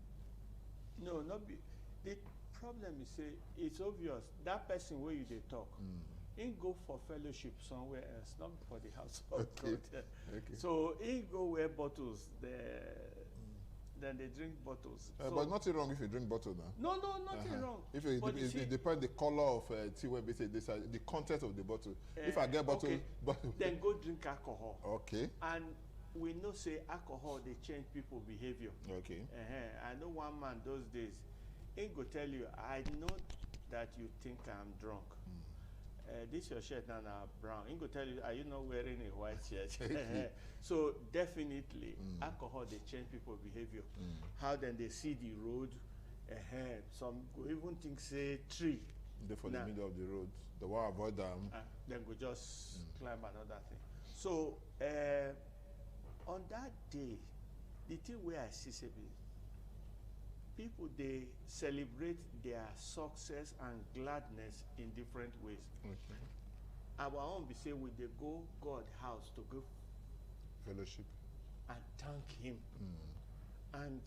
No, not be. The problem is, say, it's obvious that person where you they talk. He go for fellowship somewhere else, not for the house of God. Okay. So he go where bottles, then they drink bottles. So but nothing wrong if you drink bottle now. No, nothing wrong. If it depends the color of tea when they say this, the content of the bottle. If I get bottle, then go drink alcohol. Okay. And we know say alcohol they change people behavior. Okay. I know one man those days, he go tell you, I know that you think I'm drunk. This your shirt now brown. He go tell you, are you not wearing a white shirt? So definitely, alcohol they change people behavior. How then they see the road? Some go even think say tree. They for the middle of the road. The one avoid them. Then go just climb another thing. So on that day, the thing where I see people they celebrate their success and gladness in different ways. Okay. Our own be say we they go God house to go fellowship and thank Him and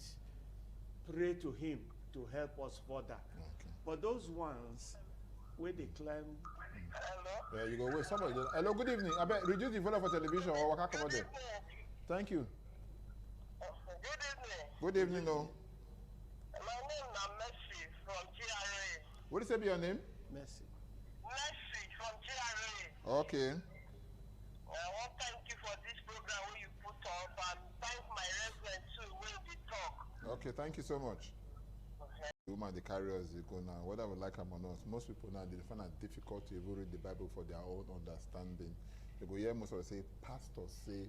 pray to Him to help us further. Okay. But those ones where they climb. Yeah, you go wait. Somebody. Hello, good evening. I bet reduce the volume for television or what come there. Thank you. Good evening. Good evening, no. My name is Mercy from GRA. What is your name? Mercy. Mercy from GRA. Okay. I want to thank you for this program where you put up and thank my reverend too when we talk. Okay, thank you so much. The woman, the carriers, they go now, whether we like them or not. Most people now, they find it difficult to even read the Bible for their own understanding. They go hear most of them say, pastor say,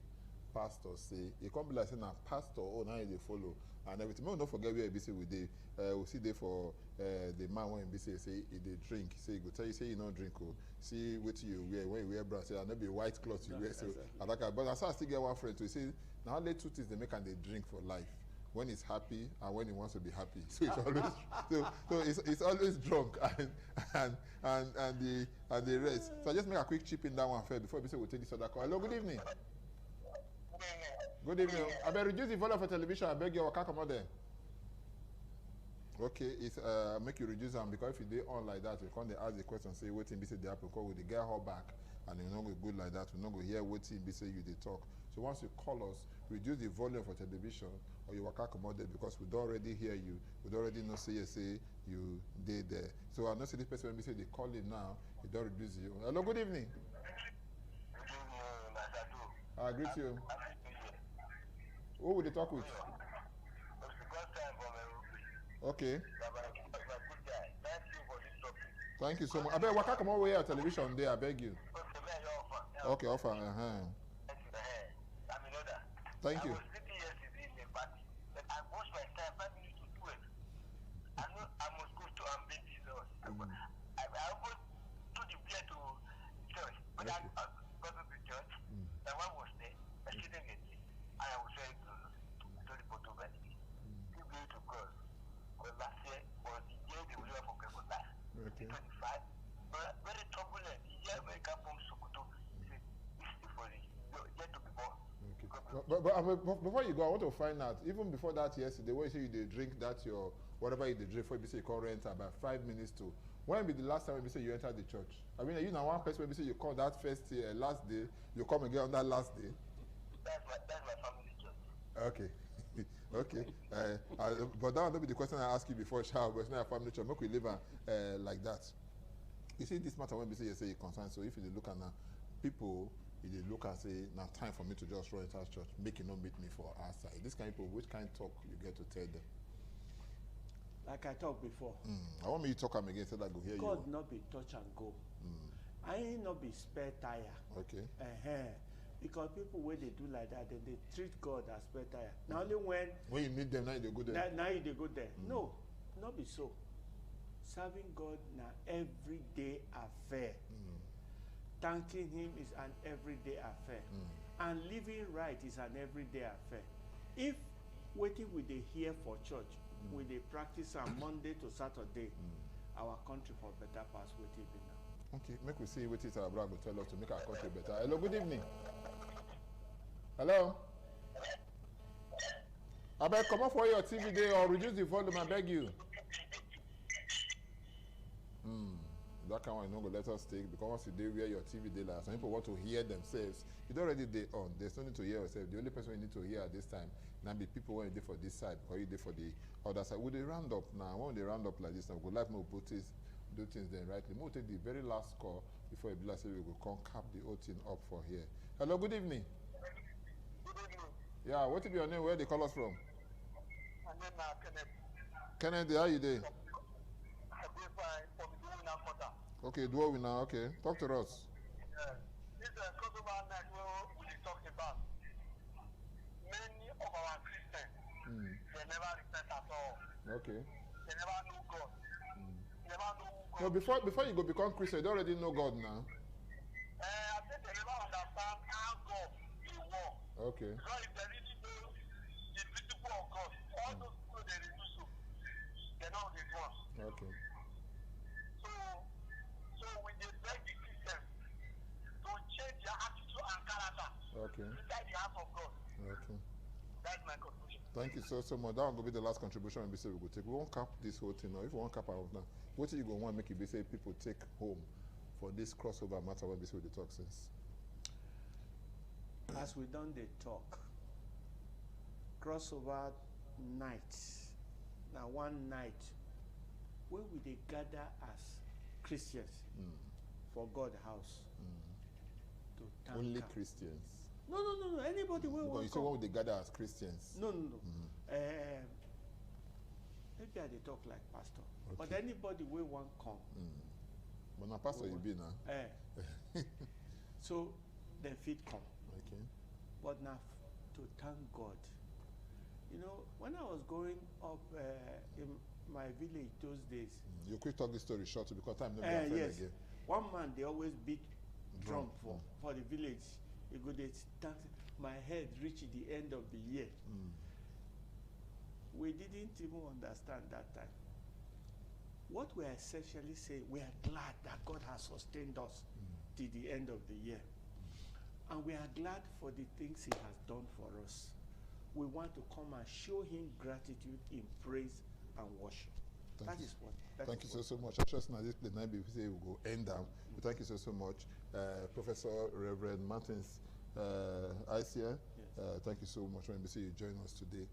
pastor say. It can't be like saying, now pastor, oh, now they follow. And everything. Maybe don't forget where BC we dey. We see there for the man when BC say they drink. Say he go tell you say you don't drink. Oh. See what you wear when you wear brown. Say I know be white clothes you wear. So I like that. But I still get one friend to say now only two things they make and they drink for life. When he's happy and when he wants to be happy. So it's always it's always drunk and the rest. So I just make a quick chip in that one first before BC will take this other call. Hello, good evening. Good evening. I beg reduce the volume for television. I beg you, can't come out there. Okay, it's make you reduce them because if you do on like that, you can't ask the question, say what thing be say they happen, because with the get her back and you not go good like that, we not go hear what thing be say you they talk. So once you call us, reduce the volume for television or you can't come out there because we don't already hear you, we don't already know say you did there. So I know see this person when we say they call in now, it don't reduce you. Hello, good evening. I greet you. Who will they talk with? Okay. Thank you so much. I beg, what come over here on television there? I beg you. Okay, offer. Thank you. But before you go, I want to find out, even before that yesterday, when you say you drink that your, whatever you drink for, you say you call rent about 5 minutes to, when be the last time you say you entered the church? I mean, you know one person when you say you call that first last day, you come again on that last day? That's my family church. Okay. Okay. But that will be the question I asked you before, Charles, but it's not a family church. Make we live like that. You see, this matter when you say you're concerned, so if you look at now, people, they look and say, now time for me to just run into church, make it not meet me for our side. This kind of people, which kind of talk you get to tell them? Like I talked before. I want me to talk them again so that I go hear God you. not be touch and go. I ain't not be spare tire. Okay. Because people where they do like that, then they treat God as spare tire. Now only when you meet them, now they go there. Now they go there. No, not be so. Serving God now everyday affair. Thanking him is an everyday affair. And living right is an everyday affair. If waiting with the hear for church, with the practice on Monday to Saturday, our country for better pass waiting now. Okay, make we see what is our brother tell us to make our country better. Hello, good evening. Hello? I beg come up for your TV day or reduce the volume, I beg you. That kind of one, you know, let us take because once you do wear your TV day like some people want to hear themselves. You don't already day on. There's no need to hear yourself. The only person you need to hear at this time now be people when you do for this side or you do for the other side. Would they round up now? When they round up like this now, we go live more put this, do things then rightly. We'll take the very last call before you be like say we go come cap the whole thing up for here. Hello, good evening. Good evening. Yeah, what is your name? Where they call us from? My name is Kenneth. Kennedy, how you doing? Okay, do we now? Okay, talk to us. This is a crossover night where we talk about many of our Christians. They never repent at all. Okay. They never know God. Never know God. No, before you go become Christian, you already know God now. I think they never understand how God will work. Okay. Because if they really know the principle of God, all those people they do so, they know the God. Okay. So we dey beg the Christians to change their attitude and character. Okay. Inside the house of God. Okay. That's my conclusion. Thank you so much. That will be the last contribution we say we go take. We won't cap this whole thing now. If we won't cap out now, what do you go want make it be say people take home for this crossover matter when we say the talk since? As we done the talk, crossover night. Now one night where we they gather as Christians for God house to thank only God. Christians. No. Anybody will you say when they gather as Christians. No. maybe I dey talk like pastor. Okay. But anybody wey wan come. But now pastor you be now. So they fit come. Okay. But now to thank God. You know, when I was growing up in my village those days. You quick talk this story short because time no be yes. Again. One man they always beat drum for the village. He go dey dance. My head reach the end of the year. We didn't even understand that time. What we are essentially saying, we are glad that God has sustained us till the end of the year. And we are glad for the things he has done for us. We want to come and show him gratitude in praise and worship. Thank you so much. I trust now this night we say we go end down. Thank you so much. Professor Reverend Martins Isia, thank you so much when we see you join us today.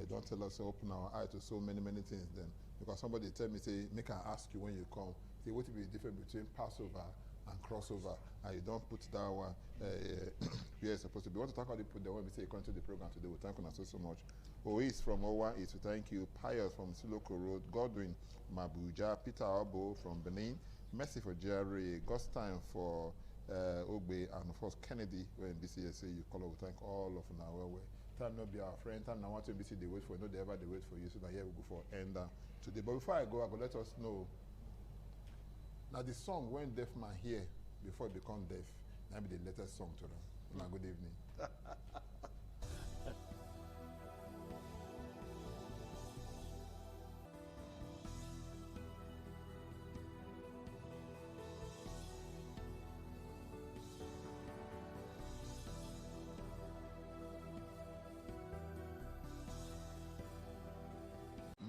Don't tell us to open our eye to so many things then. Because somebody tell me, say, make I ask you when you come, say, what will be the difference between Passover and crossover? And you don't put that one where it's supposed to be. We want to talk about the put the one we say according to the program today. We thank you so much. Ois from Owa is to thank you. Pius from Siloko Road. Godwin Mabuja. Peter Obo from Benin. Mercy for Jerry. Gostine for Ogbe. And of course, Kennedy, when BCSA you call over. Thank all of them our way. Time not be our friend. Time now want to BC they wait for. No, they ever they wait for you. So now here we go for end today. But before I go let us know. Now the song when deaf man hear before it become deaf. Now be the latest song to them. Now good evening.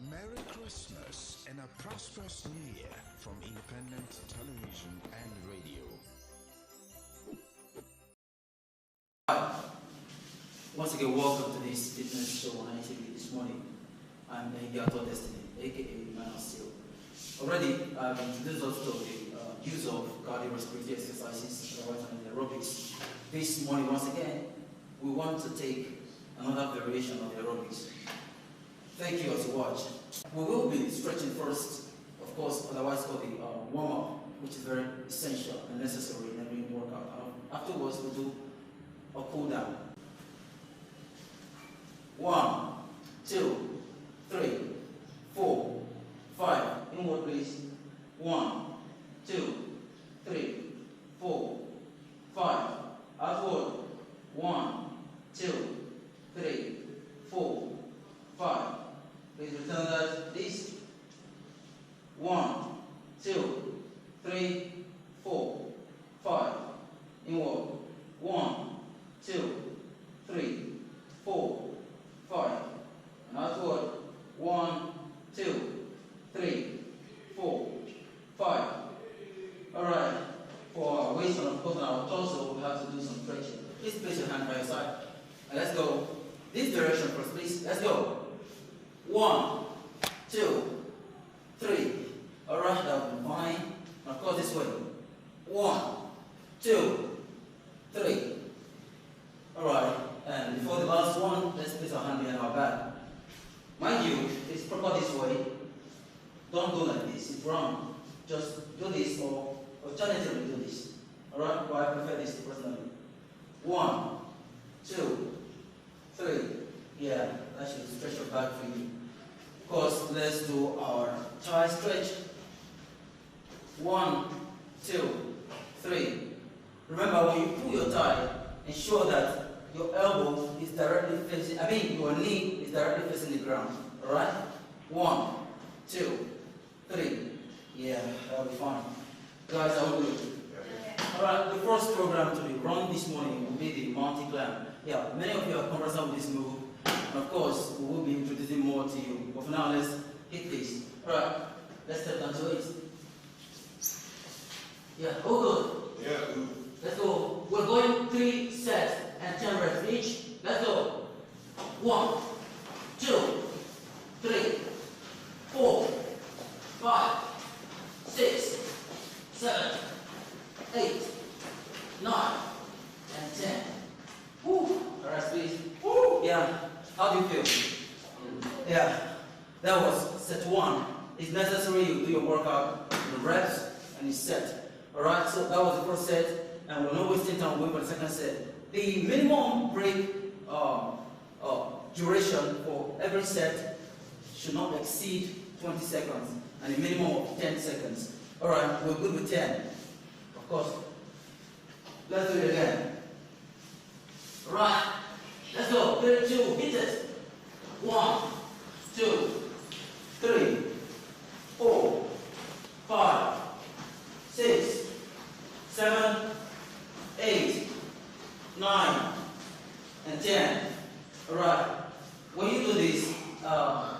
Merry Christmas and a prosperous New Year from Independent Television and Radio. Once again, welcome to this fitness show on ITV this morning. I'm Gato Destiny, aka Man of Steel. Already, I've introduced us to the use of cardiorespiratory exercises, aerobics. This morning, once again, we want to take another variation of the aerobics. Thank you as you watch. We will be stretching first, of course, otherwise called the warm-up, which is very essential and necessary in every workout. Afterwards, we'll do a cool-down. 1, 2, 3, 4, 5. Inward, please. 1, 2, 3, 4, 5. Outward. 1, 2, 3, 4, 5. Please return that, please. 1, 2, 3, 4, 5. Inward. 1, 2, 3, 4, 5. And outward. 1, 2, 3, 4, 5. All right. For our waist and of course our torso, we have to do some stretching. Please place your hand by your side. And let's go this direction first, please. Let's go. 1, 2, 3. All right, that will be fine. Now go this way. 1, 2, 3. All right. And before the last one, let's place our hand behind our back. Mind you, it's proper this way. Don't go like this. It's wrong. Just do this or alternatively do this. All right. Well, I prefer this personally. 1, 2, 3. Yeah, that should stretch your back for you. Of course, let's do our thigh stretch. 1, 2, 3. Remember, when you pull your thigh, ensure that your elbow is directly facing, your knee is directly facing the ground. Alright? 1, 2, 3. Yeah, that'll be fine. Guys, are we good? Alright, the first program to be run this morning will be the Mountain Climb. Yeah, many of you are conversant with this move. And of course, we will be introducing more to you. But for now, let's hit this. Alright, let's step down to it. Yeah, all good? Yeah, good. Let's go. We're going 3 sets and 10 reps each. Let's go. 1, 2, 3, 4, 5, 6, 7, 8, 9, and 10. Woo. All right, please. Woo. Yeah. How do you feel? Yeah. That was course, set 1 is necessary. You do your workout, the reps, and you set. All right, so that was the first set, and we're not wasting time waiting for the second set. The minimum break duration for every set should not exceed 20 seconds, and a minimum of 10 seconds. All right, we're good with 10. Of course. Let's do it again. All right, let's go. 3, 2, hit it. 1, 2, 3, 4, 5, 6, 7, 8, 9, and 10. All right. When you do this,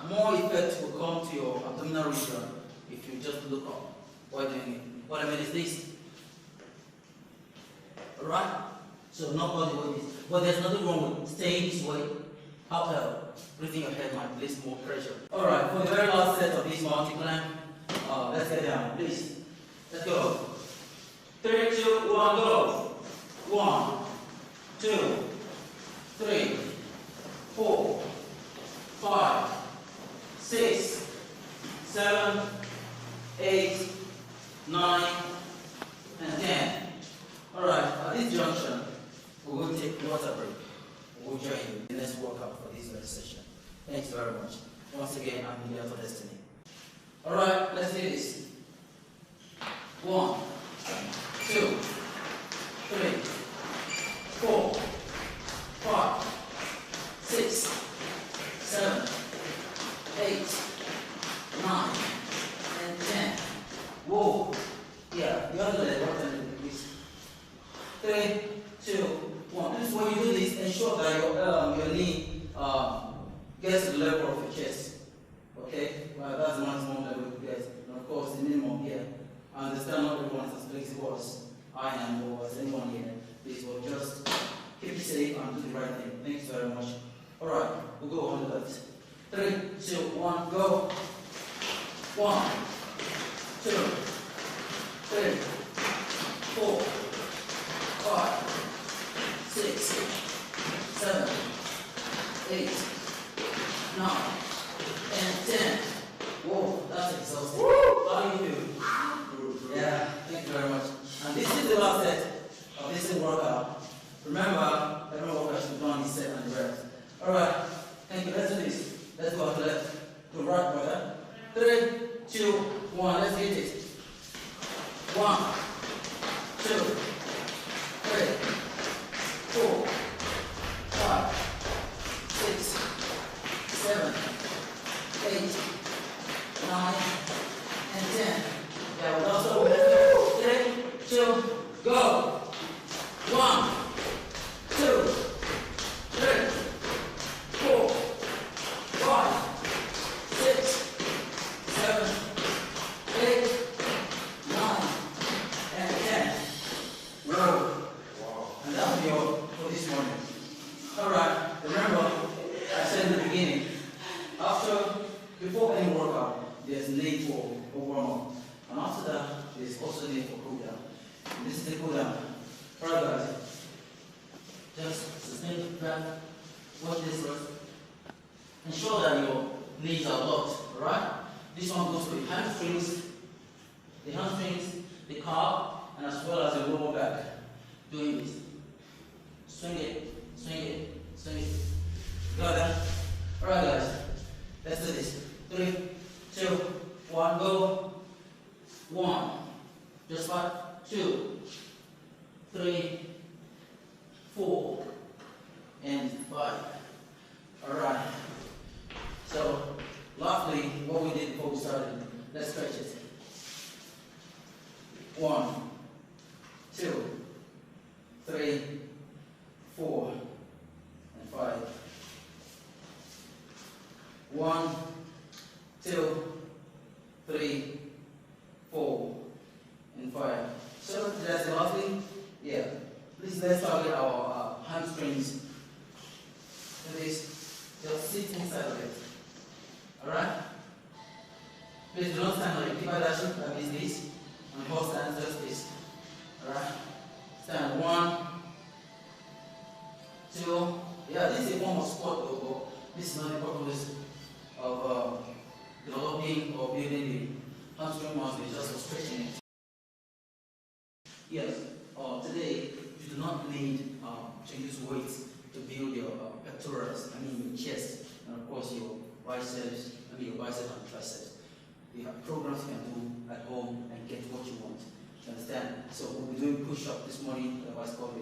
more effect will come to your abdominal region if you just look up while doing it. What I mean is this. All right. So not body weight, but there's nothing wrong with staying this way. However, breathing your head might place more pressure. All right. For the very last set of this mountain climb, let's get down, please. Let's go. 3, 2, 1, go. 1, 2, 3, 4, 5, 6, 7, 8, 9, and 10. All right, at this junction, we will take water break. We'll join you in the next workout for this very session. Thanks very much. Once again, I'm here for Destiny. All right, let's do this. 1, 2, 3, 4, 5, 6, 7, 8, 9, and 10. Whoa. Yeah, the other leg, what time is 3, 2, 1. This when you do this, ensure that your knee gets to the level of your chest. Okay? Well, that's the maximum level you get. And of course, the minimum here. I understand not everyone is as flexible as I am or as anyone here. Please, will just keep it safe and do the right thing. Thanks very much. Alright, we'll go on the left. 3, 2, 1, go. 1, 2, 3, 4, 5, 6, 7, 8, 9, and 10. Whoa, that's exhausting. How do you do? Yeah, thank you very much. And this is the last set of this workout. Remember, every workout should be done in 7 reps. Alright, thank you. Let's do this. Let's go to the left. To right, brother. 3, 2, 1. Let's hit it. 1, 2, 3, 4, 5, 6, 7, 8, 9, and 10. Yeah, we'll also let's go. 3, 2, go. 1, 2, 3, 4, 5, 6, 7, 8, 9, and 10. Whoa. And that'll be all for this morning. Alright, remember, I said in the beginning, before any workout, there's need for a warm-up. And after that, there's also need for cool-down. This is the cool-down. Alright guys, just sustain the breath, watch this first. Ensure that your knees are locked, alright? This one goes to the hamstrings, the calf, and as well as the lower back. Doing this. Swing it, swing it, swing it. Got that? Alright guys, let's do this. 3, 2, 1, go. 1, just 5, 2, 3, 4, and 5. Alright. So, lastly, what we did before we started, let's stretch it. 1, 2, 3, 4, and 5. 1, 2, 3, 4, and 5. So that's the last thing. Yeah. Please let's target our hamstrings. Do this. Just sit inside of it. Alright? Please do not stand on it. Keep that shape like this. And both stand just this. Alright? Stand 1, 2. Yeah, this is a form of squat though, but this is not the purpose of the jogging or building the hamstring muscle, just for stretching it. Yes, today you do not need to use weight to build your pectorals, your chest, and of course your biceps, your bicep and triceps. You have programs you can do at home and get what you want. You understand? So we'll be doing push-ups this morning, what's called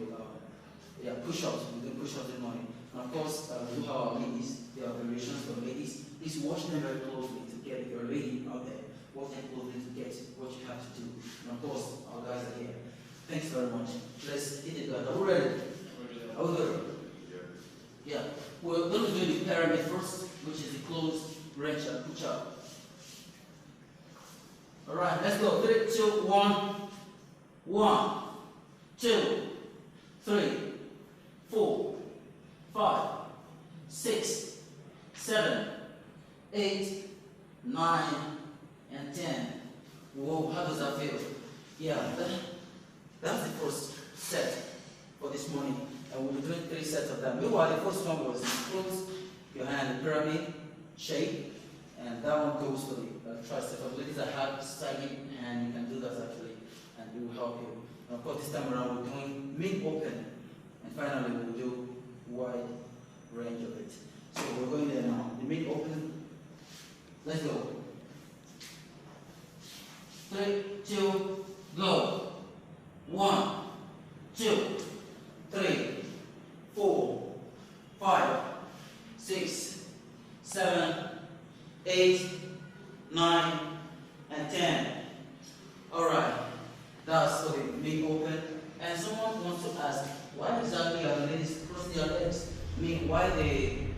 push-ups. We're doing push-ups this morning. And of course, we have our ladies. There are variations for ladies. Please watch them very closely to get, if you're a lady out there, watch them closely to get what you have to do. And of course, our guys are here. Thanks very much. Let's hit it, guys. Are we ready? Are we good? Yeah. We're going to do the pyramid first, which is the close wrench and push-up. All right, let's go. 3, 2, 1. 1, 2, 3, 4, 5, 6, 7, 8, 9, and 10. Whoa, how does that feel? Yeah, that's the first set for this morning. And we'll be doing 3 sets of that. Meanwhile, the first one was close your hand in pyramid shape. And that one goes for the tricep. For ladies that have sagging hand, you can do that actually, and it will help you. And of course, this time around we're doing mid open, and finally we'll do wide range of it. So we're going there now. The mid open. Let's go. 3, 2, go. 1, 2, 3, 4, 5, 6, 7, 8, 9, and 10. Alright, that's for the mid open. And someone wants to ask, why exactly are the ladies crossing their legs? Why they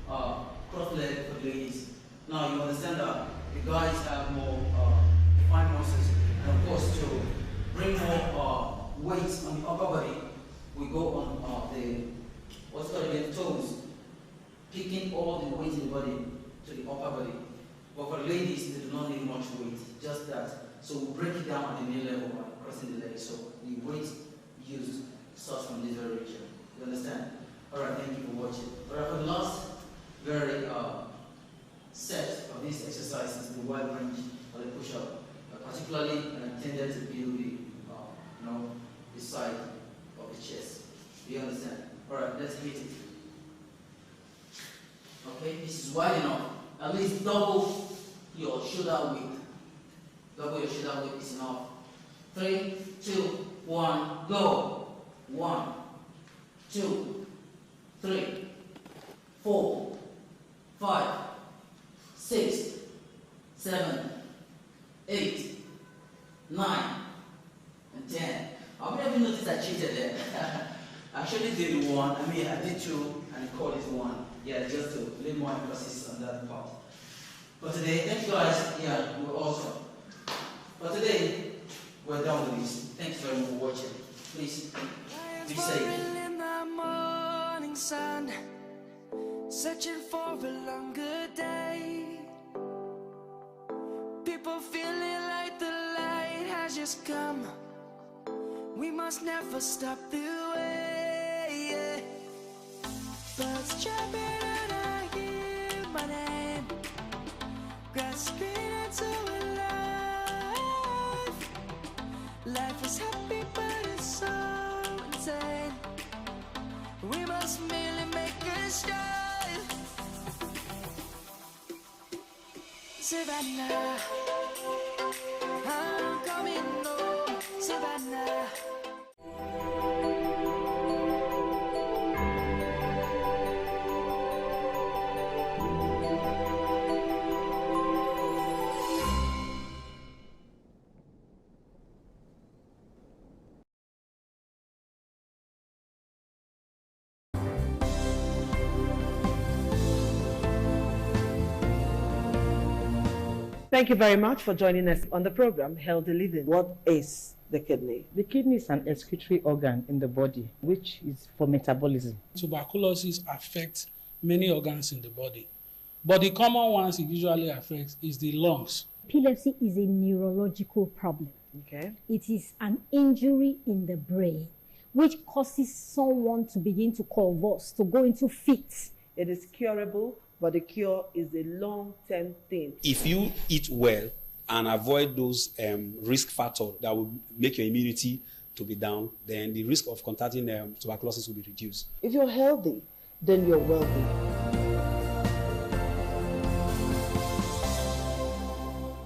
cross legs for the ladies? Now you understand that the guys have more defined muscles, and of course to bring more weight on the upper body, we go on the toes, picking all the weight in the body to the upper body. But for ladies, they do not need much weight, just that. So we break it down at the knee level by crossing the legs. So the weight used starts from this very region. You understand? Alright, thank you for watching. Alright, for the last very set of these exercises, the wide range or the push-up, particularly intended to build the side of the chest. Do you understand? Alright, let's hit it. Okay, this is wide enough. At least double your shoulder width. Double your shoulder width is enough. 3, 2, 1, go. 1, 2, 3, 4, 5, 6, 7, 8, 9, and 10. How many of you noticed I cheated there? I actually did 1. I did 2, and I called it 1. Yeah, just to lay more emphasis on that part. For today, thank you guys. Yeah, we're awesome. For today, we're done with this. Thanks very much for watching. Please be safe. In the morning sun, searching for a longer day. People feeling like the light has just come. We must never stop the way. Yeah. Birds jumping and I hear my name, grasping into a life. Life is happy but it's so insane. We must merely make a start. Savannah, I'm coming home. Savannah. Thank you very much for joining us on the program, Healthy Living. What is the kidney? The kidney is an excretory organ in the body, which is for metabolism. Tuberculosis affects many organs in the body, but the common ones it usually affects is the lungs. Epilepsy is a neurological problem. Okay. It is an injury in the brain, which causes someone to begin to convulse, to go into fits. It is curable, but the cure is a long-term thing. If you eat well and avoid those risk factors that will make your immunity to be down, then the risk of contracting tuberculosis will be reduced. If you're healthy, then you're wealthy.